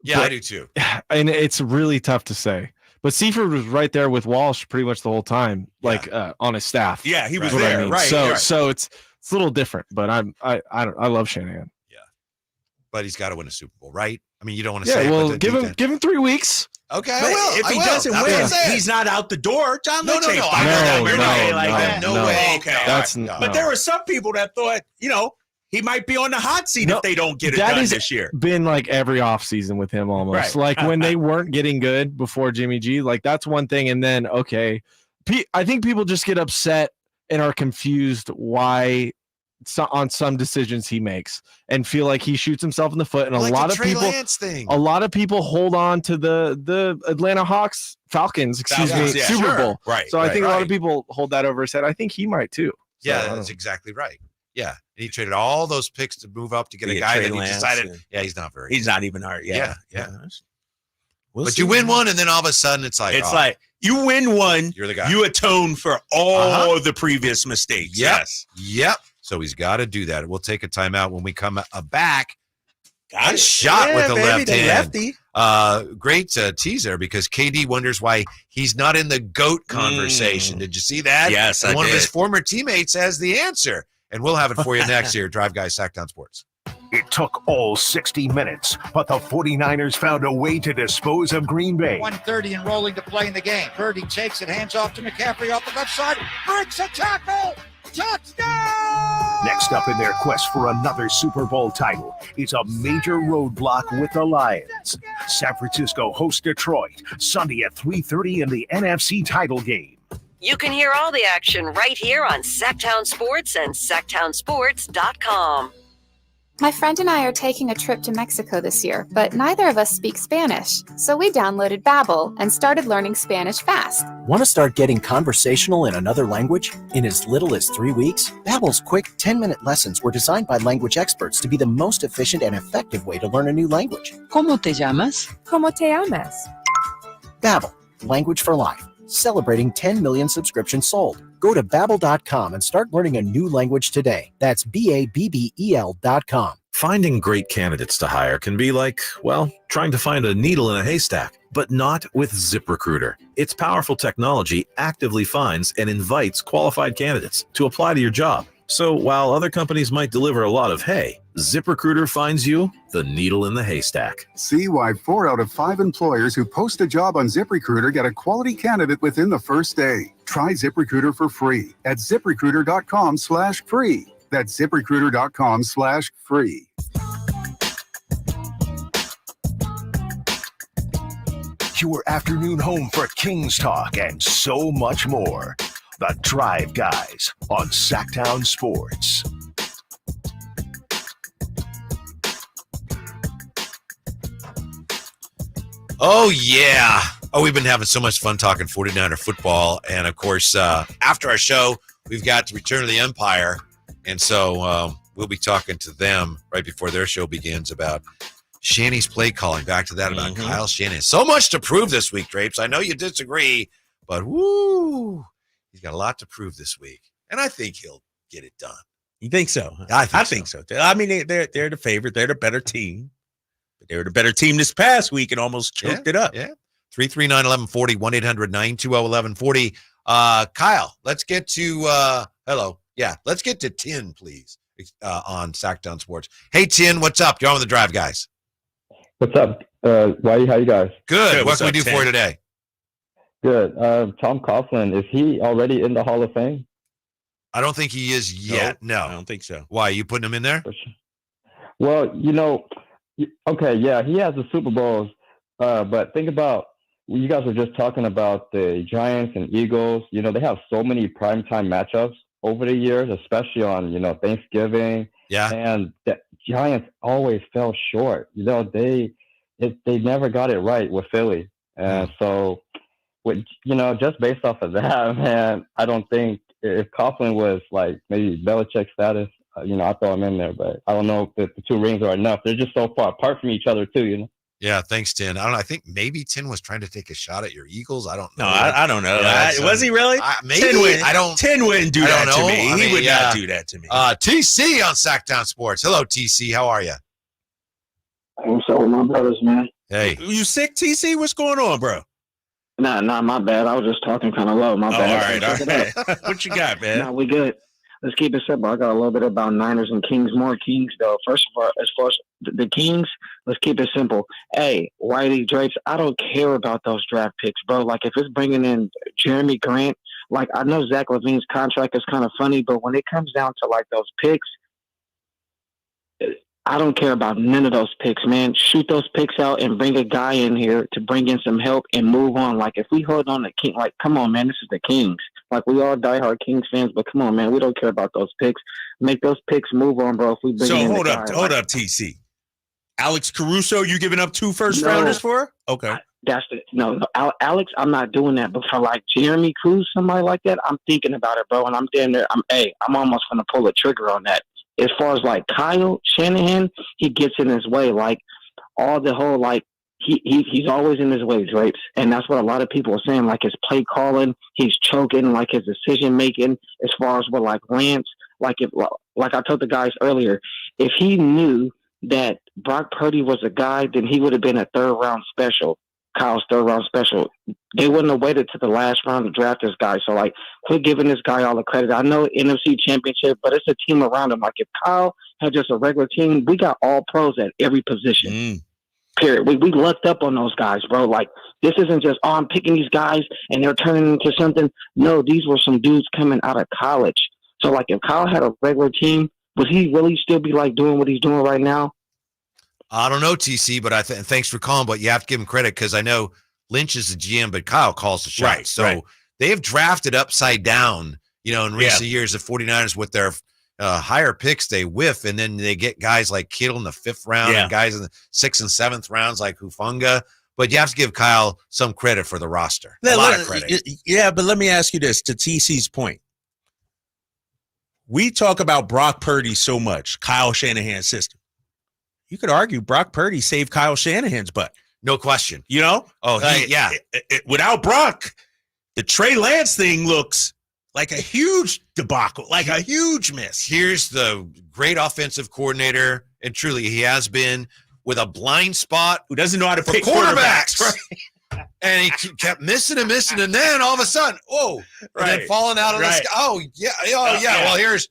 Yeah, I do too. And it's really tough to say. But Seifert was right there with Walsh pretty much the whole time, on his staff. Yeah, he was That's what there. I mean. Right. So it's a little different. But I love Shanahan. Yeah, but he's got to win a Super Bowl, right? I mean, you don't want to say. Well, it, give him 3 weeks. Okay, If he doesn't win, he's not out the door. John Lynch ain't firing that. No way. Okay, but there were some people that thought, he might be on the hot seat if they don't get it done this year. Been like every offseason with him almost. Like when they weren't getting good before Jimmy G, like that's one thing. And then, I think people just get upset and are confused why on some decisions he makes and feel like he shoots himself in the foot. And a lot of people hold on to the Atlanta Falcons, Super Bowl. Right. So I think a lot of people hold that over his head. I think he might too. So, yeah, that's exactly right. Yeah, and he traded all those picks to move up to get a guy that he decided. He's not very. He's not even hard. Yeah. But you win one, and then all of a sudden it's like you win one. You're the guy. You atone for all the previous mistakes. Yep. So he's got to do that. We'll take a timeout when we come back. Got shot with the left hand. Great teaser because KD wonders why he's not in the GOAT conversation. Did you see that? Yes, and one of his former teammates has the answer. And we'll have it for you next year. Drive Guys, Sactown Sports. It took all 60 minutes, but the 49ers found a way to dispose of Green Bay. 1:30 and rolling to play in the game. Purdy takes it, hands off to McCaffrey off the left side, breaks a tackle, touchdown! Next up in their quest for another Super Bowl title is a major roadblock with the Lions. San Francisco hosts Detroit, Sunday at 3:30 in the NFC title game. You can hear all the action right here on Sactown Sports and SactownSports.com. My friend and I are taking a trip to Mexico this year, but neither of us speak Spanish. So we downloaded Babbel and started learning Spanish fast. Want to start getting conversational in another language? In as little as 3 weeks, Babbel's quick 10-minute lessons were designed by language experts to be the most efficient and effective way to learn a new language. ¿Cómo te llamas? ¿Cómo te llamas? Babbel, language for life. Celebrating 10 million subscriptions sold. Go to Babbel.com and start learning a new language today. That's Babbel.com. Finding great candidates to hire can be like, trying to find a needle in a haystack, but not with ZipRecruiter. Its powerful technology actively finds and invites qualified candidates to apply to your job. So while other companies might deliver a lot of hay, ZipRecruiter finds you the needle in the haystack. See why 4 out of 5 employers who post a job on ZipRecruiter get a quality candidate within the first day. Try ZipRecruiter for free at ZipRecruiter.com/free. That's ZipRecruiter.com/free. Your afternoon home for Kings talk and so much more. The Drive Guys on Sactown Sports. Oh, yeah. We've been having so much fun talking 49er football. And, of course, after our show, we've got Return of the Empire. And so we'll be talking to them right before their show begins about Shanny's play calling. Back to that about Kyle Shanahan. So much to prove this week, Drapes. I know you disagree, but woo, he's got a lot to prove this week. And I think he'll get it done. You think so? I think so. I mean, they're the favorite. They're the better team. But they were the better team this past week and almost choked it up. Yeah. 339-1140, 1-800-920-1140. Kyle, let's get to hello. Yeah, let's get to Tin, please, on Sactown Sports. Hey, Tin, what's up? You're on the drive, guys. What's up? Whitey, how you guys? Good. What can we do for you today? Good. Tom Coughlin, is he already in the Hall of Fame? I don't think he is yet. No. I don't think so. Why? Are you putting him in there? Well, okay, yeah, he has the Super Bowls, but think about, you guys were just talking about the Giants and Eagles. They have so many primetime matchups over the years, especially on, Thanksgiving. Yeah. And the Giants always fell short. They never got it right with Philly. And so, just based off of that, man, I don't think if Coughlin was like maybe Belichick status, I throw him in there, but I don't know if the two rings are enough. They're just so far apart from each other too, Yeah, thanks, Tin. I think maybe Tin was trying to take a shot at your Eagles. I don't know. No, I don't know. Was he really? Maybe. Tin wouldn't do that know. to me. He would not do that to me. TC on Sactown Sports. Hello, TC. How are you? What's up with my brothers, man? Hey. You sick, TC? What's going on, bro? Nah, my bad. I was just talking kind of low. My bad. All right. What you got, man? Nah, we good. Let's keep it simple. I got a little bit about Niners and Kings. More Kings, though. First of all, as far as the Kings, let's keep it simple. Hey, Whitey, Drapes, I don't care about those draft picks, bro. Like, if it's bringing in Jeremy Grant, like, I know Zach LaVine's contract is kind of funny, but when it comes down to, like, those picks, I don't care about none of those picks, man. Shoot those picks out and bring a guy in here to bring in some help and move on. Like, if we hold on to King, like, come on, man, this is the Kings. Like, we all diehard Kings fans, but come on, man, we don't care about those picks. Make those picks move on, bro. If we bring in hold up, TC. Alex Caruso, you giving up 2 first-rounders for? Okay. Alex, I'm not doing that. But for like Jeremy Cruz, somebody like that, I'm thinking about it, bro. And I'm damn there. I'm almost gonna pull a trigger on that. As far as like Kyle Shanahan, he gets in his way. Like all the whole like he's always in his way, Drapes. And that's what a lot of people are saying. Like his play calling, he's choking. Like his decision making, as far as what like Lance. Like I told the guys earlier, if he knew that Brock Purdy was a guy, then he would have been a third-round special. Kyle's third-round special. They wouldn't have waited to the last round to draft this guy. So, like, quit giving this guy all the credit. I know NFC Championship, but it's a team around him. Like, if Kyle had just a regular team, we got all pros at every position. Period. We lucked up on those guys, bro. Like, this isn't just, I'm picking these guys and they're turning into something. No, these were some dudes coming out of college. So, like, if Kyle had a regular team, would he really still be, like, doing what he's doing right now? I don't know, TC, but thanks for calling, but you have to give him credit because I know Lynch is the GM, but Kyle calls the shots. Right, so they have drafted upside down, in recent years, the 49ers with their higher picks, they whiff, and then they get guys like Kittle in the 5th round and guys in the 6th and 7th rounds like Hufanga. But you have to give Kyle some credit for the roster. A lot of credit. Yeah, but let me ask you this, to TC's point. We talk about Brock Purdy so much, Kyle Shanahan's system. You could argue Brock Purdy saved Kyle Shanahan's butt. No question. Without Brock, the Trey Lance thing looks like a huge debacle, like a huge miss. Here's the great offensive coordinator, and truly he has been, with a blind spot. Who doesn't know how to pick quarterbacks. Right? And he kept missing and missing, and then all of a sudden, and then falling out of the sky. Well, here's,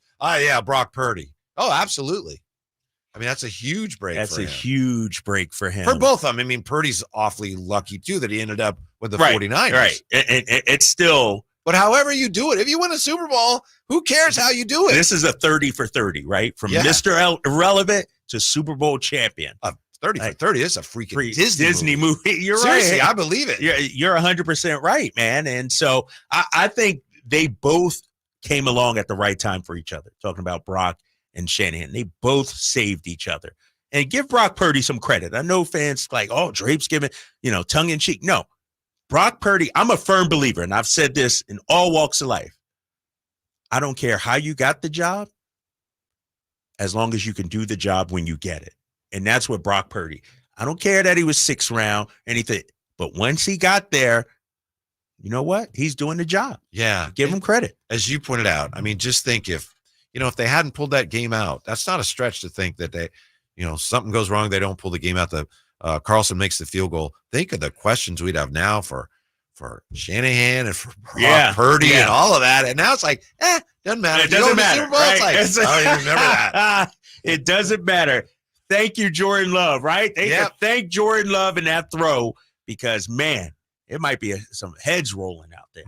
Brock Purdy. Oh, absolutely. I mean, that's a huge break for him. That's a huge break for him. For both of them. I mean, Purdy's awfully lucky, too, that he ended up with the 49ers. Right. It's still. But however you do it, if you win a Super Bowl, who cares how you do it? This is a 30 for 30, right? From Mr. Irrelevant to Super Bowl champion. 30 for 30 is a freaking Disney movie. You're Seriously, right. I believe it. You're 100% right, man. And so I think they both came along at the right time for each other, talking about Brock and Shanahan. They both saved each other. And give Brock Purdy some credit. I know fans like, Drape's giving, tongue in cheek. No, Brock Purdy, I'm a firm believer, and I've said this in all walks of life. I don't care how you got the job, as long as you can do the job when you get it. And that's what Brock Purdy. I don't care that he was 6th round, anything. But once he got there, you know what? He's doing the job. Yeah. Give him credit. As you pointed out, I mean, just think if if they hadn't pulled that game out, that's not a stretch to think that they, something goes wrong. They don't pull the game out. Carlson makes the field goal. Think of the questions we'd have now for Shanahan and for Purdy and all of that. And now it's like, doesn't matter. It doesn't matter. Right? Like, I don't even remember that. It doesn't matter. Thank you, Jordan Love, right? They can thank Jordan Love in that throw because, man, it might be some heads rolling out there.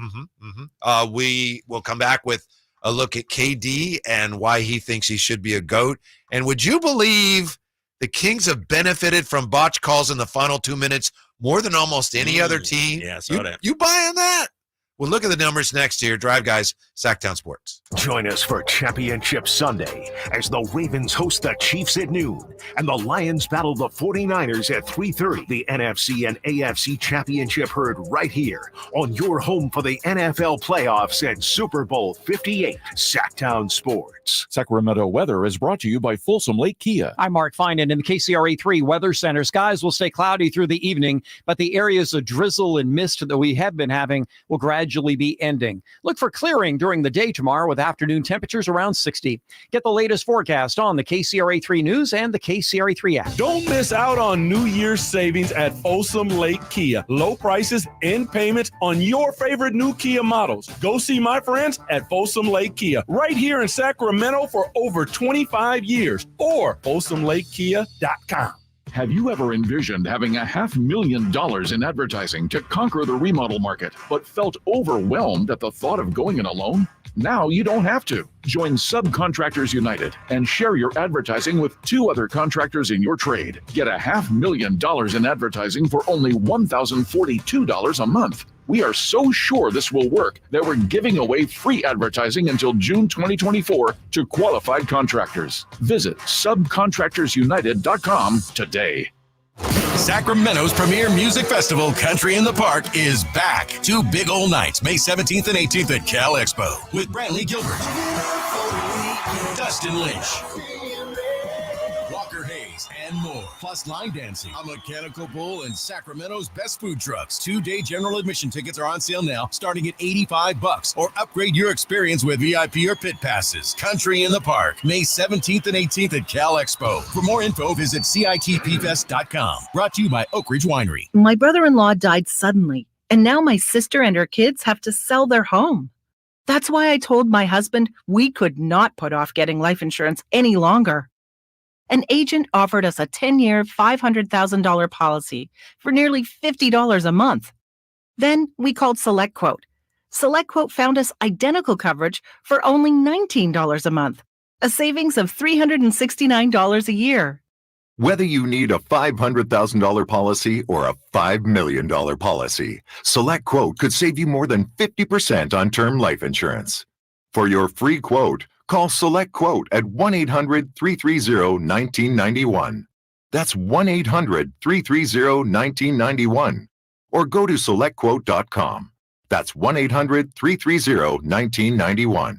We will come back with a look at KD and why he thinks he should be a GOAT. And would you believe the Kings have benefited from botch calls in the final 2 minutes more than almost any other team? Yeah, I saw that. You buying that? We'll look at the numbers next year. Drive Guys, Sactown Sports. Join us for Championship Sunday as the Ravens host the Chiefs at noon and the Lions battle the 49ers at 3:30. The NFC and AFC Championship heard right here on your home for the NFL playoffs and Super Bowl 58, Sactown Sports. Sacramento weather is brought to you by Folsom Lake Kia. I'm Mark Finan in the KCRA3 Weather Center. Skies will stay cloudy through the evening, but the areas of drizzle and mist that we have been having will gradually be ending. Look for clearing during the day tomorrow with afternoon temperatures around 60. Get the latest forecast on the KCRA3 News and the KCRA3 app. Don't miss out on New Year's savings at Folsom Lake Kia. Low prices and payments on your favorite new Kia models. Go see my friends at Folsom Lake Kia right here in Sacramento for over 25 years or FolsomLakeKia.com. Have you ever envisioned having $500,000 in advertising to conquer the remodel market, but felt overwhelmed at the thought of going it alone? Now you don't have to. Join Subcontractors United and share your advertising with 2 other contractors in your trade. Get $500,000 in advertising for only $1,042 a month. We are so sure this will work that we're giving away free advertising until June 2024 to qualified contractors. Visit subcontractorsunited.com today. Sacramento's premier music festival, Country in the Park, is back. 2 big old nights, May 17th and 18th at Cal Expo with Brantley Gilbert, Dustin Lynch, Walker Hayes, and more. Plus line dancing, a mechanical bull, and Sacramento's best food trucks. 2-day general admission tickets are on sale now, starting at $85, or upgrade your experience with VIP or pit passes. Country in the Park, May 17th and 18th at Cal Expo. For more info, visit CITPfest.com. Brought to you by Oak Ridge Winery. My brother-in-law died suddenly, and now my sister and her kids have to sell their home. That's why I told my husband we could not put off getting life insurance any longer. An agent offered us a 10-year, $500,000 policy for nearly $50 a month. Then we called SelectQuote. SelectQuote found us identical coverage for only $19 a month, a savings of $369 a year. Whether you need a $500,000 policy or a $5 million policy, SelectQuote could save you more than 50% on term life insurance. For your free quote, call SelectQuote at 1-800-330-1991. That's 1-800-330-1991. Or go to SelectQuote.com. That's 1-800-330-1991.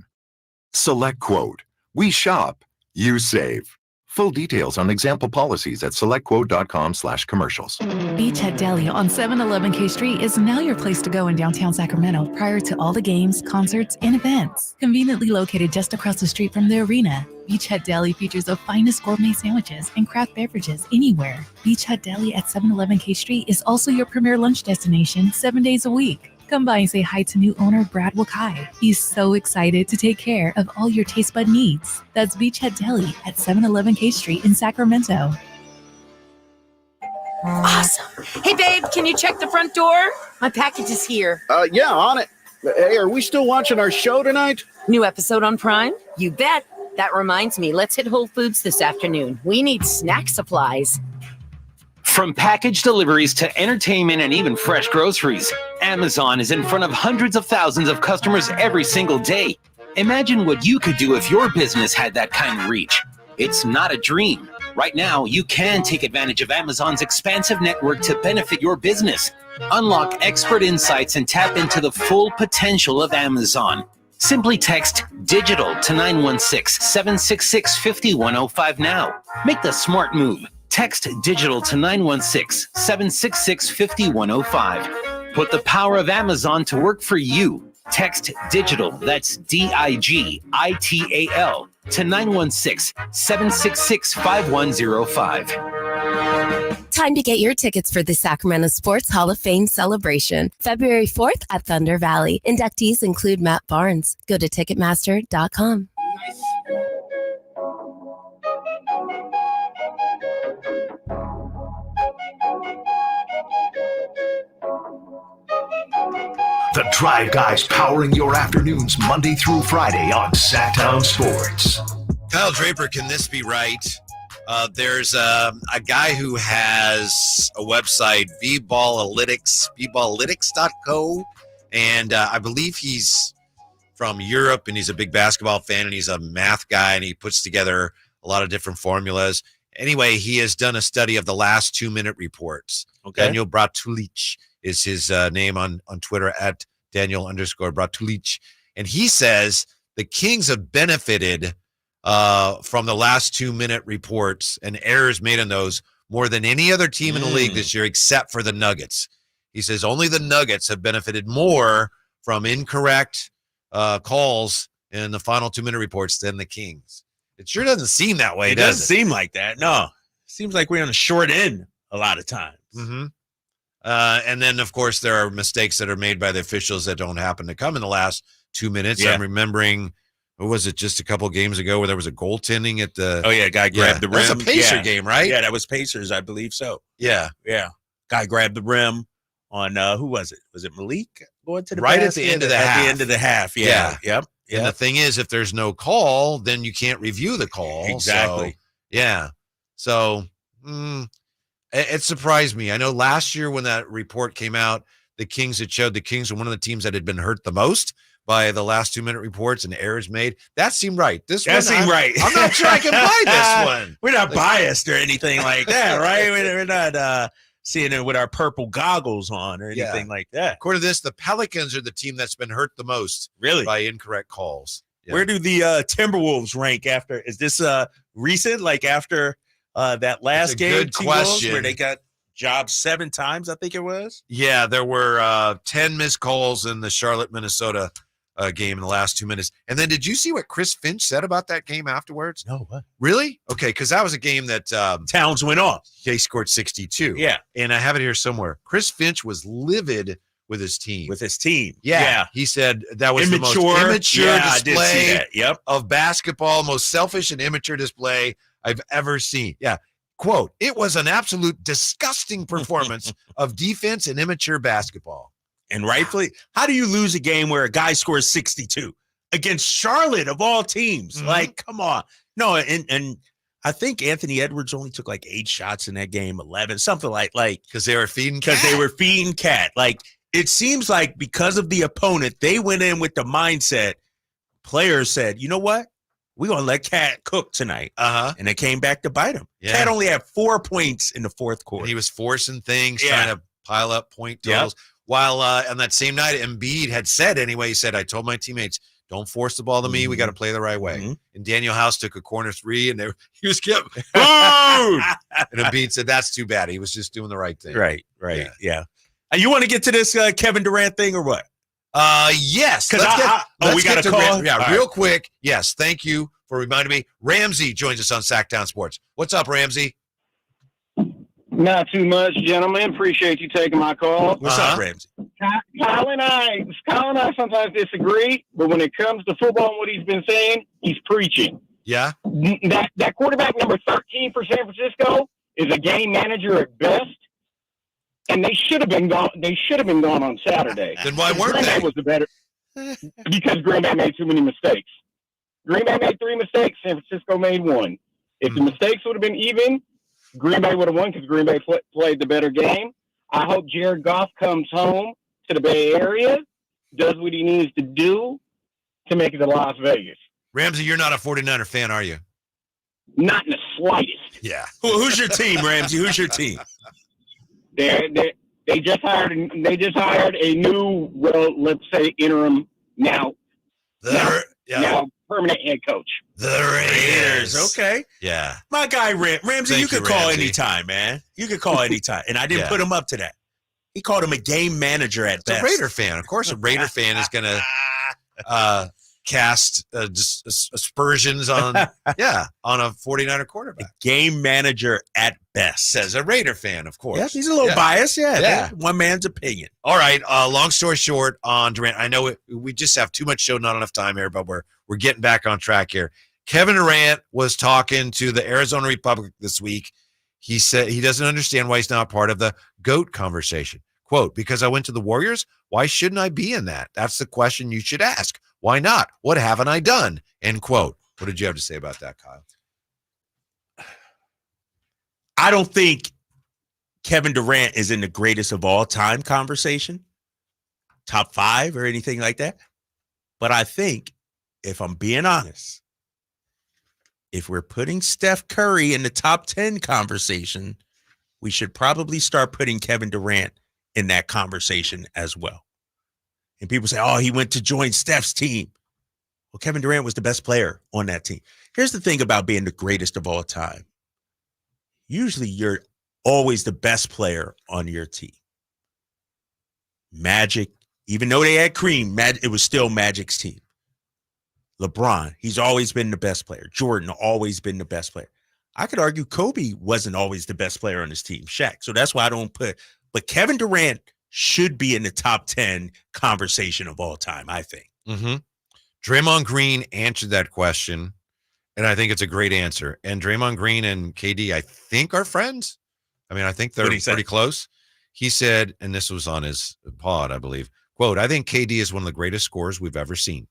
SelectQuote. We shop, you save. Full details on example policies at SelectQuote.com/commercials. Beachhead Deli on 711 K Street is now your place to go in downtown Sacramento prior to all the games, concerts, and events. Conveniently located just across the street from the arena, Beachhead Deli features the finest gourmet sandwiches and craft beverages anywhere. Beachhead Deli at 711 K Street is also your premier lunch destination 7 days a week. Come by and say hi to new owner Brad Wakai. He's so excited to take care of all your taste bud needs. That's Beachhead Deli at 711 K Street in Sacramento. Awesome. Hey, babe, can you check the front door? My package is here. Yeah, on it. Hey, are we still watching our show tonight? New episode on Prime? You bet. That reminds me, let's hit Whole Foods this afternoon. We need snack supplies. From package deliveries to entertainment and even fresh groceries, Amazon is in front of hundreds of thousands of customers every single day. Imagine what you could do if your business had that kind of reach. It's not a dream. Right now, you can take advantage of Amazon's expansive network to benefit your business. Unlock expert insights and tap into the full potential of Amazon. Simply text DIGITAL to 916-766-5105 now. Make the smart move. Text DIGITAL to 916-766-5105. Put the power of Amazon to work for you. Text DIGITAL, that's DIGITAL, to 916-766-5105. Time to get your tickets for the Sacramento Sports Hall of Fame celebration. February 4th at Thunder Valley. Inductees include Matt Barnes. Go to Ticketmaster.com. The Drive Guys powering your afternoons Monday through Friday on Sactown Sports. Kyle Draper, can this be right? There's a guy who has a website, vballytics.co, and I believe he's from Europe, and he's a big basketball fan, and he's a math guy, and he puts together a lot of different formulas. Anyway, he has done a study of the last 2-minute reports. Okay. Daniel Bratulic is his name on Twitter, at Daniel_Bratulic. And he says the Kings have benefited from the last 2-minute reports and errors made in those more than any other team in the league this year, except for the Nuggets. He says only the Nuggets have benefited more from incorrect calls in the final 2-minute reports than the Kings. It sure doesn't seem that way, It does doesn't seem like that. No. Seems like we're on the short end a lot of times. Mm-hmm. And then, of course, there are mistakes that are made by the officials that don't happen to come in the last 2 minutes. Yeah. I'm remembering, what was it, just a couple games ago where there was a goaltending at the – Oh, yeah, guy grabbed the rim. That's a Pacer game, right? Yeah, that was Pacers, I believe so. Yeah. Yeah. Guy grabbed the rim on, who was it? Was it Malik going to the Right basket? at the end of the half. At the end of the half, yeah. Yep. And the thing is, if there's no call, then you can't review the call. Exactly. So, yeah. So it surprised me. I know last year when that report came out, the Kings had showed the Kings were one of the teams that had been hurt the most by the last 2-minute reports and errors made. That seemed right. That seemed right. I'm not sure I can buy this one. We're not biased or anything like that, right? We're not seeing it with our purple goggles on or anything like that. According to this, the Pelicans are the team that's been hurt the most by incorrect calls. Yeah. Where do the Timberwolves rank after? Is this recent, like after that last game? Good question. Where they got jobbed 7 times, I think it was? Yeah, there were 10 missed calls in the Charlotte, Minnesota game in the last 2 minutes. And then did you see what Chris Finch said about that game afterwards? No, what? Really? Okay, because that was a game that Towns went off. They scored 62. Yeah. And I have it here somewhere. Chris Finch was livid with his team. Yeah. He said that was the most Immature. immature Yeah, I did see display that. of basketball, most selfish and immature display I've ever seen. Yeah. Quote, it was an absolute disgusting performance of defense and immature basketball. And rightfully, how do you lose a game where a guy scores 62 against Charlotte of all teams? Mm-hmm. Like, come on. No, and I think Anthony Edwards only took like 8 shots in that game, 11, something like because they were feeding cat. Like, it seems like because of the opponent, they went in with the mindset. Players said, you know what? We're going to let Cat cook tonight. And they came back to bite him. Yeah. Cat only had 4 points in the fourth quarter. And he was forcing things, trying to pile up point totals. While on that same night, Embiid had said anyway, he said, I told my teammates, don't force the ball to me. We got to play the right way. And Daniel House took a corner 3, and he was getting booed. And Embiid said, that's too bad. He was just doing the right thing. Right. Yeah. You want to get to this Kevin Durant thing or what? Yes. Because we got a call? Real quick. Yes. Thank you for reminding me. Ramsey joins us on Sactown Sports. What's up, Ramsey? Not too much, gentlemen. Appreciate you taking my call. What's up, Ramsey? Kyle and I sometimes disagree, but when it comes to football and what he's been saying, he's preaching. Yeah. That quarterback number 13 for San Francisco is a game manager at best, and they should have been gone. They should have been gone on Saturday. Then why weren't Green they? Bay was the better because Green Bay made too many mistakes. Green Bay made 3 mistakes. San Francisco made 1. If the mistakes would have been even, Green Bay would have won because Green Bay played the better game. I hope Jared Goff comes home to the Bay Area, does what he needs to do to make it to Las Vegas. Ramsey, you're not a 49er fan, are you? Not in the slightest. Yeah. Who's your team, Ramsey? Who's your team? They just hired a new, well, let's say interim now permanent head coach. The Raiders. Okay. Yeah. My guy Ramsey, Thank you could you, call Ramsey. anytime, man. You could call anytime. And I didn't put him up to that. He called him a game manager at best. A Raider fan. Of course, a Raider fan is going to cast aspersions on a 49er quarterback. A game manager at best. Says a Raider fan, of course. Yeah, he's a little biased. Yeah. One man's opinion. All right. Long story short on Durant. I know we just have too much show, not enough time here, but we're getting back on track here. Kevin Durant was talking to the Arizona Republic this week. He said he doesn't understand why he's not part of the GOAT conversation. Quote, because I went to the Warriors, why shouldn't I be in that? That's the question you should ask. Why not? What haven't I done? End quote. What did you have to say about that, Kyle? I don't think Kevin Durant is in the greatest of all time conversation, top 5 or anything like that. But I think, if I'm being honest, if we're putting Steph Curry in the top 10 conversation, we should probably start putting Kevin Durant in that conversation as well. And people say, oh, he went to join Steph's team. Well, Kevin Durant was the best player on that team. Here's the thing about being the greatest of all time. Usually you're always the best player on your team. Magic, even though they had Kareem, it was still Magic's team. LeBron, he's always been the best player. Jordan, always been the best player. I could argue Kobe wasn't always the best player on his team, Shaq. So that's why I don't put, but Kevin Durant should be in the top 10 conversation of all time, I think. Mm-hmm. Draymond Green answered that question, and I think it's a great answer. And Draymond Green and KD, I think, are friends. I mean, I think they're pretty close. He said, and this was on his pod, I believe, quote, I think KD is one of the greatest scorers we've ever seen.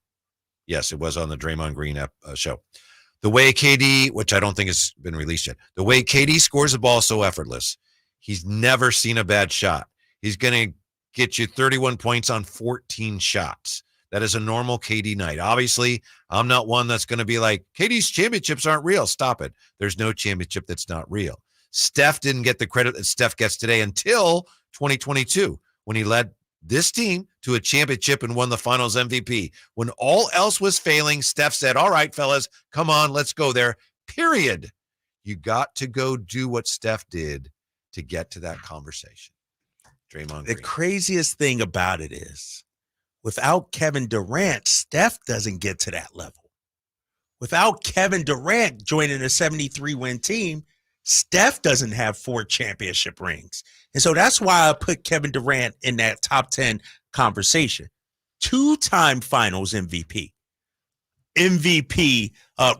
Yes, it was on the Draymond Green show. The way KD, which I don't think has been released yet, the way KD scores the ball is so effortless. He's never seen a bad shot. He's going to get you 31 points on 14 shots. That is a normal KD night. Obviously, I'm not one that's going to be like, KD's championships aren't real. Stop it. There's no championship that's not real. Steph didn't get the credit that Steph gets today until 2022, when he led this team to a championship and won the finals MVP. When all else was failing, Steph said, all right, fellas, come on, let's go there, period. You got to go do what Steph did to get to that conversation. Draymond Green. The craziest thing about it is, without Kevin Durant, Steph doesn't get to that level. Without Kevin Durant joining a 73-win team, Steph doesn't have 4 championship rings. And so that's why I put Kevin Durant in that top 10 conversation. 2-time finals MVP.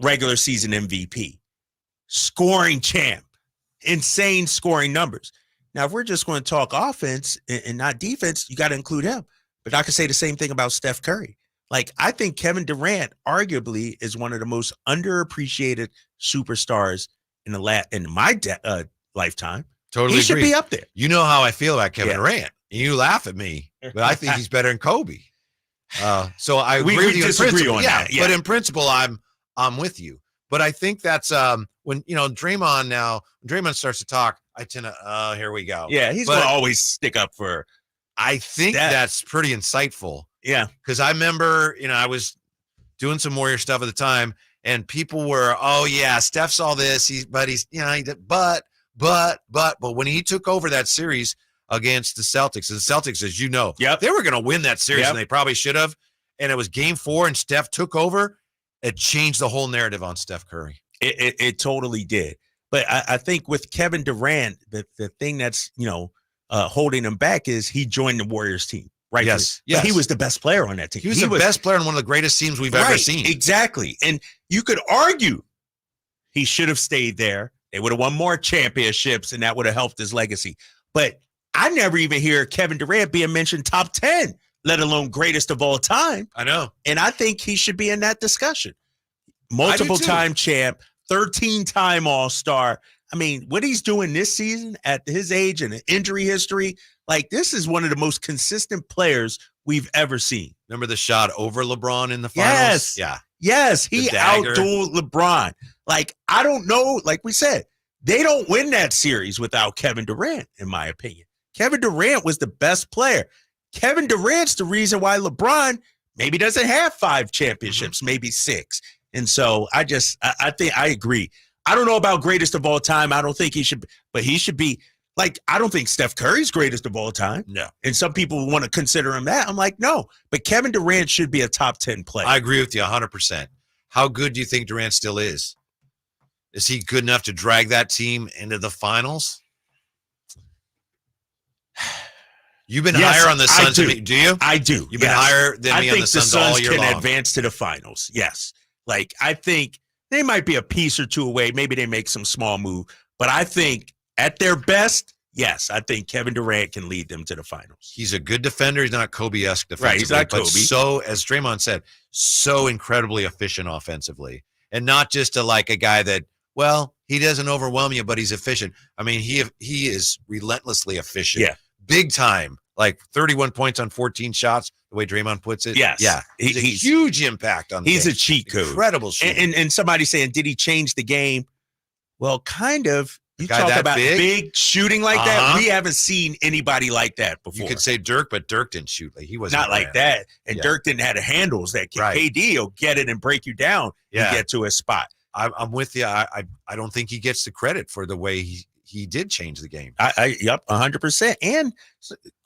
Regular season MVP. Scoring champ. Insane scoring numbers. Now, if we're just going to talk offense and not defense, you got to include him. But I could say the same thing about Steph Curry. Like, I think Kevin Durant arguably is one of the most underappreciated superstars in my lifetime. Totally he should agree. be up there. You know how I feel about Kevin Durant. You laugh at me, but I think he's better than Kobe. So I agree with you in principle. Yeah, but in principle, I'm with you. But I think that's when Draymond starts to talk, I tend to here we go. Yeah, he's going to always stick up for. I think that's pretty insightful. Yeah, because I remember, I was doing some Warrior stuff at the time, and people were, oh yeah, Steph's all this, but when he took over that series against the Celtics, and the Celtics, as you know, they were going to win that series, and they probably should have. And it was Game 4, and Steph took over. It changed the whole narrative on Steph Curry. It totally did. But I think with Kevin Durant, the thing that's holding him back is he joined the Warriors team. Right. Yes. But he was the best player on that team. He was the best player on one of the greatest teams we've ever seen. Exactly. And you could argue he should have stayed there. They would have won more championships, and that would have helped his legacy. But I never even hear Kevin Durant being mentioned top 10, let alone greatest of all time. I know. And I think he should be in that discussion. Multiple-time champ, 13-time All-Star. I mean, what he's doing this season at his age and injury history, like, this is one of the most consistent players we've ever seen. Remember the shot over LeBron in the finals? Yes. Yeah. Yes, he outdueled LeBron. Like, I don't know. Like we said, they don't win that series without Kevin Durant, in my opinion. Kevin Durant was the best player. Kevin Durant's the reason why LeBron maybe doesn't have 5 championships, maybe 6. And so I think I agree. I don't know about greatest of all time. I don't think he should, but he should be. Like, I don't think Steph Curry's greatest of all time. No. And some people want to consider him that. I'm like, no. But Kevin Durant should be a top 10 player. I agree with you 100%. How good do you think Durant still is? Is he good enough to drag that team into the finals? You've been higher on the Suns than me. Do you? I do. You've been higher than me on the Suns all year long. I think the Suns can advance to the finals. Yes. Like, I think they might be a piece or two away. Maybe they make some small move. But I think at their best, yes, I think Kevin Durant can lead them to the finals. He's a good defender. He's not Kobe-esque defensively. Right, he's not Kobe. But so, as Draymond said, so incredibly efficient offensively. And not just a guy that, well, he doesn't overwhelm you, but he's efficient. I mean, he is relentlessly efficient. Yeah. Big time. Like 31 points on 14 shots, the way Draymond puts it. Yes. Yeah. He's a huge impact on the He's game. a cheat code. Incredible shooting. And somebody saying, did he change the game? Well, kind of. You guy talk that about big shooting like that. We haven't seen anybody like that before. You could say Dirk, but Dirk didn't shoot. He wasn't not like that. And Dirk didn't have the handles that KD will get it and break you down and get to his spot. I'm with you. I don't think he gets the credit for the way he did change the game. Yep, 100%. And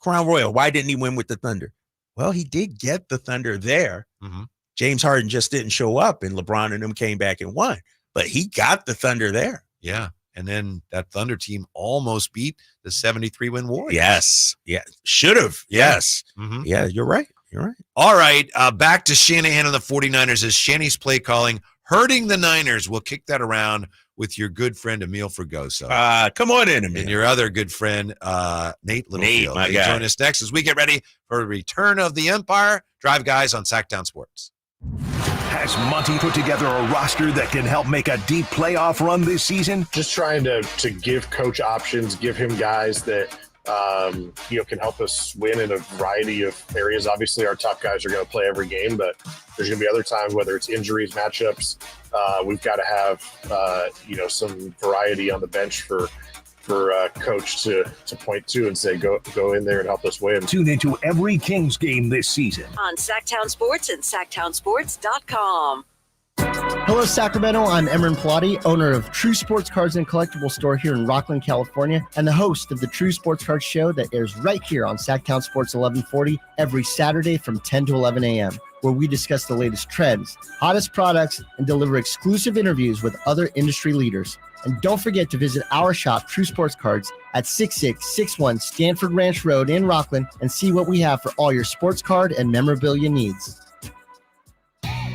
Crown Royal, why didn't he win with the Thunder? Well, he did get the Thunder there. Mm-hmm. James Harden just didn't show up, and LeBron and them came back and won. But he got the Thunder there. Yeah. And then that Thunder team almost beat the 73-win Warriors. Yes. Yeah. Should have. Yes. Mm-hmm. Yeah, you're right. You're right. All right. Back to Shanahan and the 49ers as Shanny's play calling hurting the Niners. We'll kick that around with your good friend Emil Fregoso. Come on in, Emil. And your other good friend, Nate Littlefield. my guy. Join us next as we get ready for a return of the Empire. Drive Guys on Sactown Sports. Has Monty put together a roster that can help make a deep playoff run this season? Just trying to give coach options, give him guys that can help us win in a variety of areas. Obviously, our top guys are going to play every game, but there's going to be other times, whether it's injuries, matchups, we've got to have some variety on the bench for coach to point to and say, go in there and help us win. Tune into every Kings game this season on Sactown Sports and SactownSports.com. Hello, Sacramento. I'm Emran Pilati, owner of True Sports Cards and Collectible Store here in Rockland, California, and the host of the True Sports Cards Show that airs right here on Sactown Sports 1140 every Saturday from 10 to 11 a.m., where we discuss the latest trends, hottest products, and deliver exclusive interviews with other industry leaders. And don't forget to visit our shop, True Sports Cards, at 6661 Stanford Ranch Road in Rockland and see what we have for all your sports card and memorabilia needs.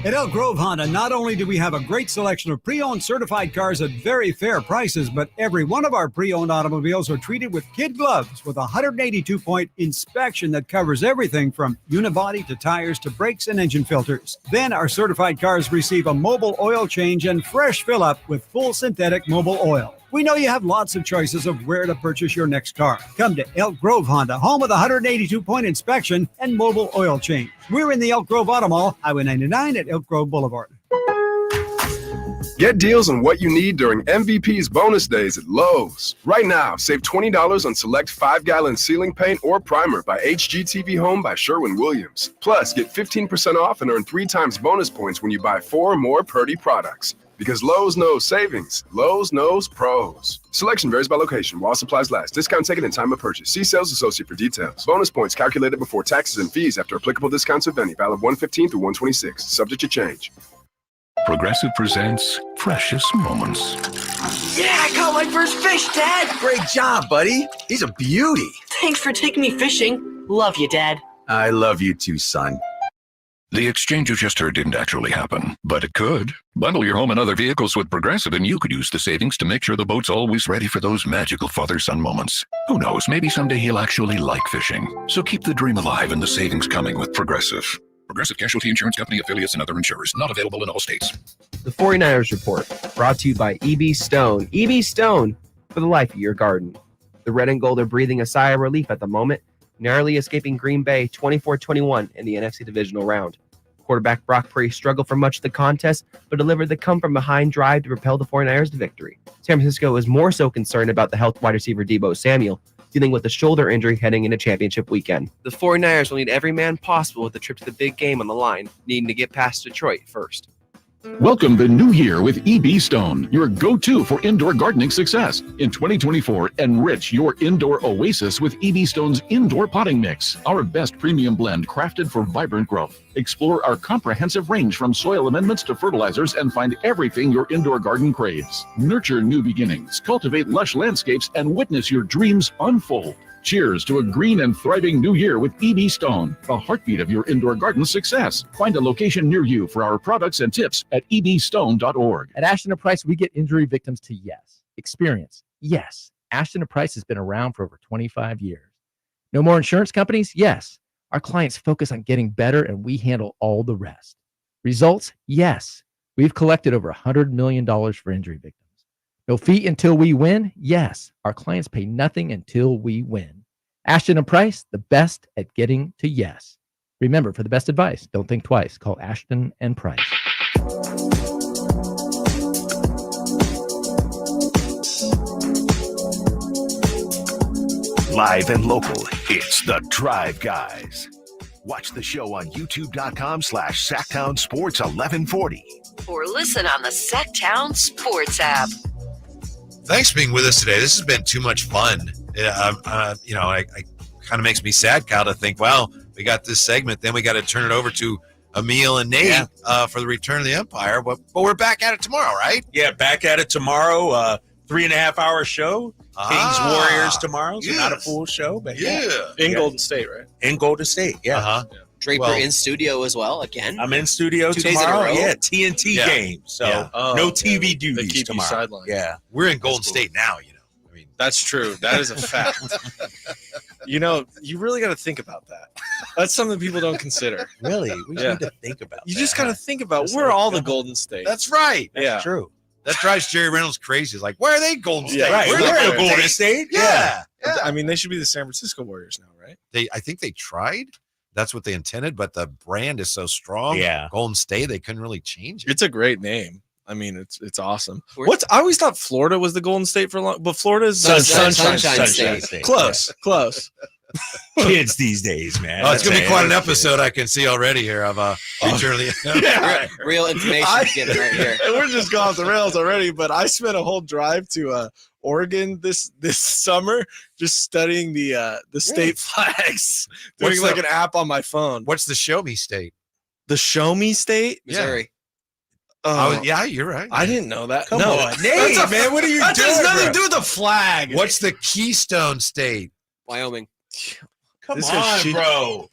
At Elk Grove Honda, not only do we have a great selection of pre-owned certified cars at very fair prices, but every one of our pre-owned automobiles are treated with kid gloves with a 182-point inspection that covers everything from unibody to tires to brakes and engine filters. Then our certified cars receive a mobile oil change and fresh fill-up with full synthetic mobile oil. We know you have lots of choices of where to purchase your next car. Come to Elk Grove Honda, home of the 182-point inspection and mobile oil change. We're in the Elk Grove Auto Mall, Highway 99 at Elk Grove Boulevard. Get deals on what you need during MVP's bonus days at Lowe's. Right now, save $20 on select 5-gallon ceiling paint or primer by HGTV Home by Sherwin-Williams. Plus, get 15% off and earn 3 times bonus points when you buy 4 or more Purdy products. Because Lowe's knows savings. Lowe's knows pros. Selection varies by location while supplies last. Discount taken in time of purchase. See sales associate for details. Bonus points calculated before taxes and fees after applicable discounts if any. Valid 1/15 through 1/26. Subject to change. Progressive presents Precious Moments. Yeah, I caught my first fish, Dad. Great job, buddy. He's a beauty. Thanks for taking me fishing. Love you, Dad. I love you too, son. The exchange you just heard didn't actually happen, but it could. Bundle your home and other vehicles with Progressive and you could use the savings to make sure the boat's always ready for those magical father-son moments. Who knows, maybe someday he'll actually like fishing. So keep the dream alive and the savings coming with Progressive. Progressive Casualty Insurance Company, affiliates, and other insurers. Not available in all states. The 49ers Report, brought to you by E.B. Stone. E.B. Stone, for the life of your garden. The red and gold are breathing a sigh of relief at the moment, narrowly escaping Green Bay 24-21 in the NFC Divisional Round. Quarterback Brock Purdy struggled for much of the contest, but delivered the come-from-behind drive to propel the 49ers to victory. San Francisco is more so concerned about the health wide receiver Deebo Samuel, dealing with a shoulder injury heading into championship weekend. The 49ers will need every man possible with the trip to the big game on the line, needing to get past Detroit first. Welcome the new year with EB Stone, your go-to for indoor gardening success. In 2024, enrich your indoor oasis with EB Stone's Indoor Potting Mix, our best premium blend crafted for vibrant growth. Explore our comprehensive range from soil amendments to fertilizers and find everything your indoor garden craves. Nurture new beginnings, cultivate lush landscapes, and witness your dreams unfold. Cheers to a green and thriving new year with EB Stone, the heartbeat of your indoor garden success. Find a location near you for our products and tips at ebstone.org. At Ashton & Price, we get injury victims to yes. Experience, yes. Ashton & Price has been around for over 25 years. No more insurance companies? Yes. Our clients focus on getting better and we handle all the rest. Results? Yes. We've collected over $100 million for injury victims. No fee until we win? Yes. Our clients pay nothing until we win. Ashton & Price, the best at getting to yes. Remember, for the best advice, don't think twice. Call Ashton & Price. Live and local, it's The Drive Guys. Watch the show on youtube.com/Sactown Sports 1140. Or listen on the Sactown Sports app. Thanks for being with us today. This has been too much fun. I kind of makes me sad, Kyle, to think, well, we got this segment, then we got to turn it over to Emil and Nate for the Return of the Empire. But we're back at it tomorrow, right? Yeah, back at it tomorrow. 3.5-hour show. Kings Warriors tomorrow. So not a full show, but in Golden State, right? In Golden State, Draper in studio as well again. I'm in studio 2 days in a tomorrow. row. TNT game. So no TV duties tomorrow. Yeah, we're in Golden State now. That's true. That is a fact. You really got to think about that. That's something people don't consider. Really? We just need to think about You just got to think about we're all the Golden State. That's right. That's true. That drives Jerry Reynolds crazy. He's like, why are they Golden State? Yeah, right. We're the Golden State. Yeah. I mean, they should be the San Francisco Warriors now, right? I think they tried. That's what they intended, but the brand is so strong. Yeah. Golden State, they couldn't really change it. It's a great name. I mean, it's awesome. I always thought Florida was the Golden State for long, but Florida's Sunshine State. Close. Kids these days, man. Oh, it's going to be quite an episode I can see already here of Return of the Real information given right here. And we're just going off the rails already, but I spent a whole drive to Oregon this summer just studying the state flags, doing like an app on my phone. What's the Show Me State? The Show Me State? Missouri. You're right. I didn't know that. Come on, Nate, man, what are you doing? That has nothing to do with the flag. What's the Keystone State? Wyoming. Come on, bro.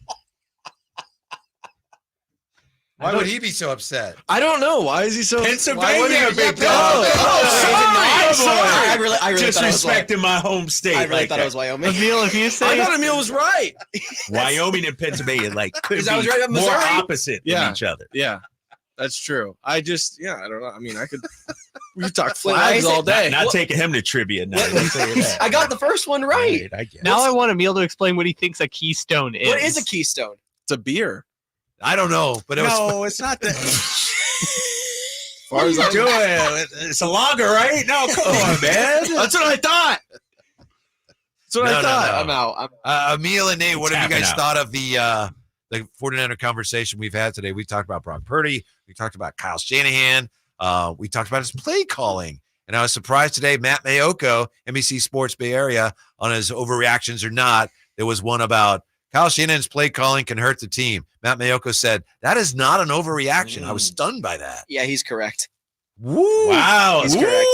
Why would he be so upset? I don't know. Why is he so? Pennsylvania, big dog. I really disrespecting my home state. I really thought it was Wyoming. Emil, if you say I thought Emil was right. Wyoming and Pennsylvania, could be I was right about more Missouri. opposite from each other. Yeah, that's true. I don't know. I mean, we could talk flags all day. Not taking him to trivia now. I got the first one right. Now I want Emil to explain what he thinks a keystone is. What is a keystone? It's a beer. I don't know, but it's not that. What are you doing? It's a lager, right? No, come on, man. That's what I thought. That's what I thought. I'm out. Emil and Nate, what have you guys thought of the 49er conversation we've had today? We talked about Brock Purdy. We talked about Kyle Shanahan. We talked about his play calling. And I was surprised today, Matt Mayoko, NBC Sports Bay Area, on his overreactions or not, there was one about Kyle Shanahan's play calling can hurt the team. Matt Mayoko said, that is not an overreaction. I was stunned by that. Yeah, he's correct. Woo! Wow. He's correct.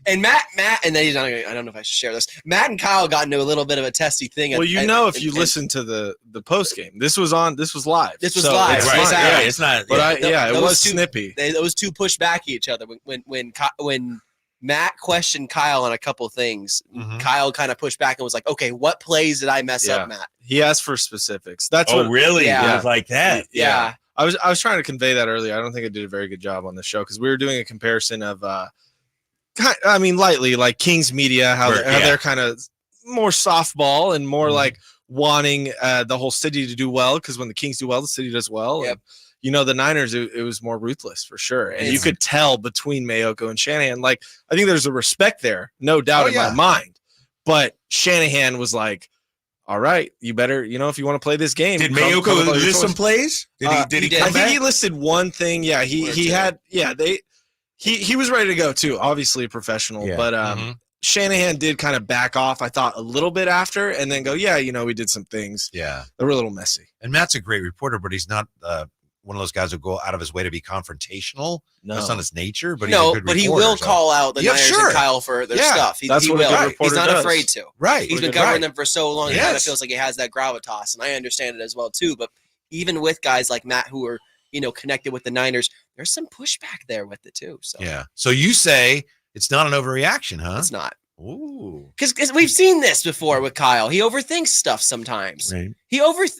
And Matt, and then I don't know if I should share this. Matt and Kyle got into a little bit of a testy thing. Well, if you listen to the post game, this was live. This was live. Right. Exactly. It's not. But it was snippy. Those two pushed back at each other when Matt questioned Kyle on a couple things. Mm-hmm. Kyle kind of pushed back and was like, "Okay, what plays did I mess up, Matt?" He asked for specifics. That's really? Yeah. It was like that. Yeah. I was trying to convey that earlier. I don't think I did a very good job on the show because we were doing a comparison of, lightly like Kings media, how they're kind of more softball and more like wanting the whole city to do well because when the Kings do well, the city does well. Yep. And, the Niners, it was more ruthless for sure. And you could tell between Mayoko and Shanahan, I think there's a respect there, no doubt in my mind. But Shanahan was like, all right, you better, if you want to play this game. Did Mayoko list some plays? Did he I think he listed one thing. Yeah, he was ready to go too. Obviously a professional, but Shanahan did kind of back off, I thought, a little bit after, and then go, we did some things. Yeah. They were a little messy. And Matt's a great reporter, but he's not one of those guys who go out of his way to be confrontational. No. That's not his nature, but he's a good reporter, he will call out the Niners and Kyle for their stuff. He will. He's not afraid to. Right. He's been covering them for so long. He kind of feels like he has that gravitas, and I understand it as well too. But even with guys like Matt who are, connected with the Niners, there's some pushback there with it too. So yeah. So you say it's not an overreaction, huh? It's not. Ooh. Because we've seen this before with Kyle. He overthinks stuff sometimes. Right.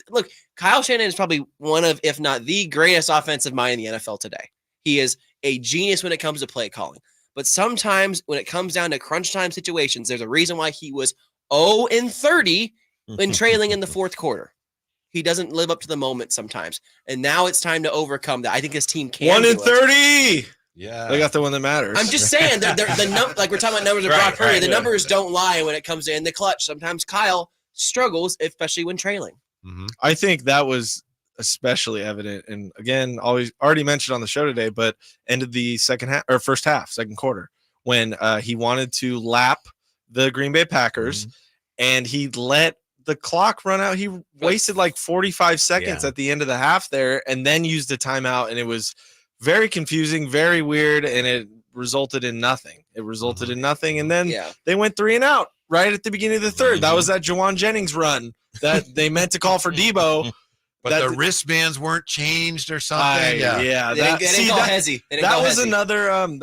Look, Kyle Shanahan is probably one of, if not the greatest offensive mind in the NFL today. He is a genius when it comes to play calling. But sometimes when it comes down to crunch time situations, there's a reason why he was 0-30 when trailing in the fourth quarter. He doesn't live up to the moment sometimes. And now it's time to overcome that. I think this team can 1-30. Yeah, they got the one that matters. I'm just saying, like we're talking about numbers of Brock Purdy. The numbers don't lie when it comes in the clutch. Sometimes Kyle struggles, especially when trailing. Mm-hmm. I think that was especially evident, and again, already mentioned on the show today, but ended the second quarter, when he wanted to lap the Green Bay Packers, and he let the clock run out. He wasted like 45 seconds at the end of the half there, and then used a timeout, and it was very confusing, very weird, and it resulted in nothing. And then they went 3 and out right at the beginning of the third. That was that Jawan Jennings run that they meant to call for Debo. But the wristbands weren't changed or something. That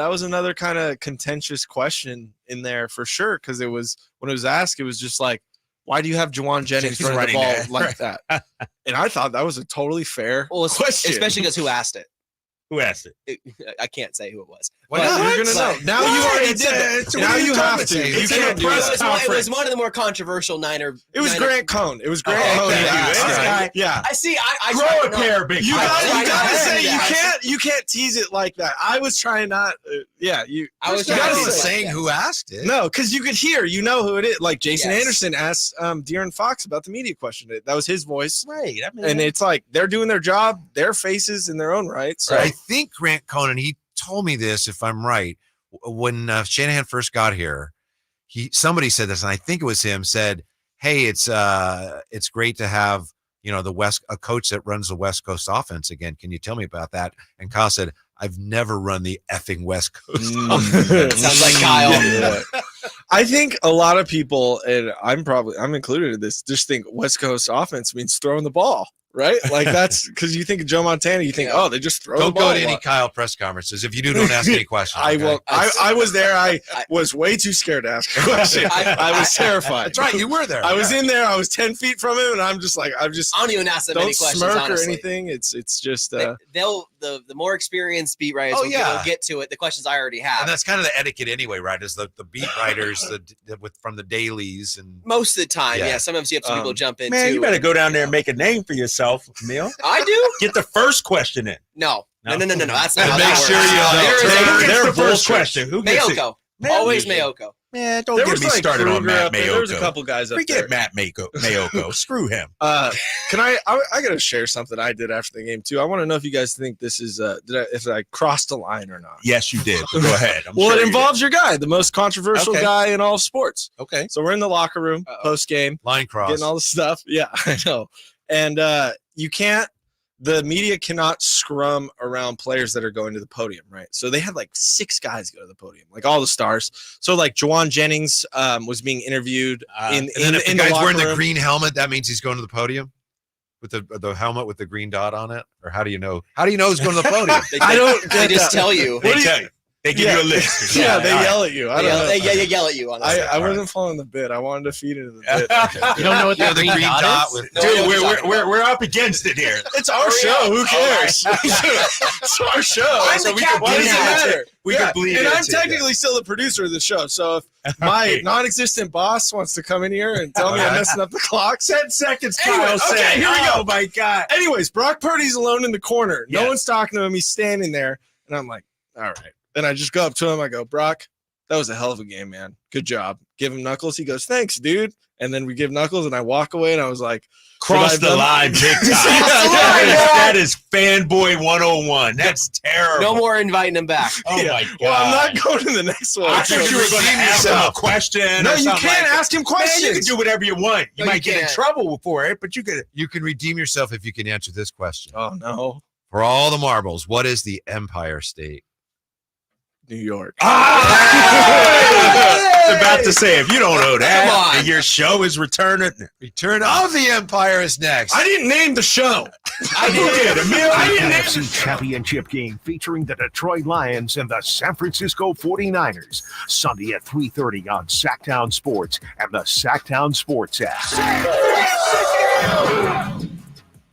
was another kind of contentious question in there for sure, because it was, when it was asked, it was just like, why do you have Jawan Jennings running the ball like that? And I thought that was a totally fair question. Especially because who asked it? Who asked it? I can't say who it was. You're going to know. Now you already did that. Now you have to. You can't do that. It was one of the more controversial Niner. It was Grant Cohn. It was Grant Cohn. Yeah. I see. I grow a pair, big. You gotta say you can't tease it like that. I was trying not. I was saying who asked it. No, because you could hear. You know who it is. Like Jason Anderson asked De'Aaron Fox about the media question. That was his voice. Right. And it's like they're doing their job, their faces in their own right. So I think Grant Cohn, he told me this, if I'm right, when Shanahan first got here, somebody said this, and I think it was him, said, hey, it's great to have a coach that runs the West Coast offense again. Can you tell me about that? And Kyle said, I've never run the effing West Coast offense. Sounds like Kyle. I think a lot of people, and I'm included in this, just think West Coast offense means throwing the ball. Right? Like that's because you think of Joe Montana, you think, they just throw the ball. Don't go to any Kyle press conferences. If you do, don't ask any questions. I will. I was there. I was way too scared to ask a question. I was terrified. That's right. You were there. I was in there. I was 10 feet from him, and I'm just like, I don't even ask them any questions. Don't smirk honestly. or anything. It's just the more experienced beat writers will get to it. The questions I already have, and that's kind of the etiquette anyway, right? Is the beat writers from the dailies and most of the time, sometimes you have some people jump in. Man, you better go down there and make a name for yourself, Emil. I do. Get the first question in. No. That's not. Make sure you their first question. Who gets it? Mayoko. Always Mayoko. Man, don't get me started on Matt Mayoko. There's a couple guys up there. Forget Matt Mayoko. Screw him. Can I got to share something I did after the game too. I want to know if you guys think this is if I crossed the line or not. Yes, you did. Go ahead. It involves your guy, the most controversial guy in all of sports. Okay. So we're in the locker room post game, line cross, getting all the stuff. Yeah, I know. And the media cannot scrum around players that are going to the podium, right? So they had like 6 guys go to the podium, like all the stars. So like Jawan Jennings was being interviewed and then if the guy's wearing the green helmet, that means he's going to the podium with the helmet with the green dot on it. Or how do you know? How do you know he's going to the podium? They just tell you. They tell you. They give you a list. They yell at you. They yell at you. I wasn't following the bit. I wanted to feed into the bit. You don't know what the green dot is? Dude, we're up against it here. It's our show. Who cares? It's our show. I'm the captain. We can bleed and into I'm technically still the producer of the show. So if my non-existent boss wants to come in here and tell me I'm messing up the clock, 10 seconds, Kyle. Okay, here we go. Oh, my God. Anyways, Brock Purdy's alone in the corner. No one's talking to him. He's standing there. And I'm like, all right. Then I just go up to him. I go, Brock, that was a hell of a game, man. Good job. Give him Knuckles. He goes, thanks, dude. And then we give Knuckles, and I walk away, and I was like, cross the line big time. That is fanboy 101. That's terrible. No more inviting him back. Oh, my God. Well, I'm not going to the next one. I thought you were going to ask him a question. No, or you something can't like ask him questions. Man, you can do whatever you want. You No, might you get in can't. trouble for it, but you could. You can redeem yourself if you can answer this question. Oh, no. For all the marbles, what is the Empire State? New York. I was about to say, if you don't know that, Come on. and your show is Return of the Empire is next. I didn't name the show. I did. Emil, I didn't name NFC Championship game featuring the Detroit Lions and the San Francisco 49ers. Sunday at 3:30 on Sactown Sports and the Sactown Sports app.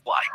Like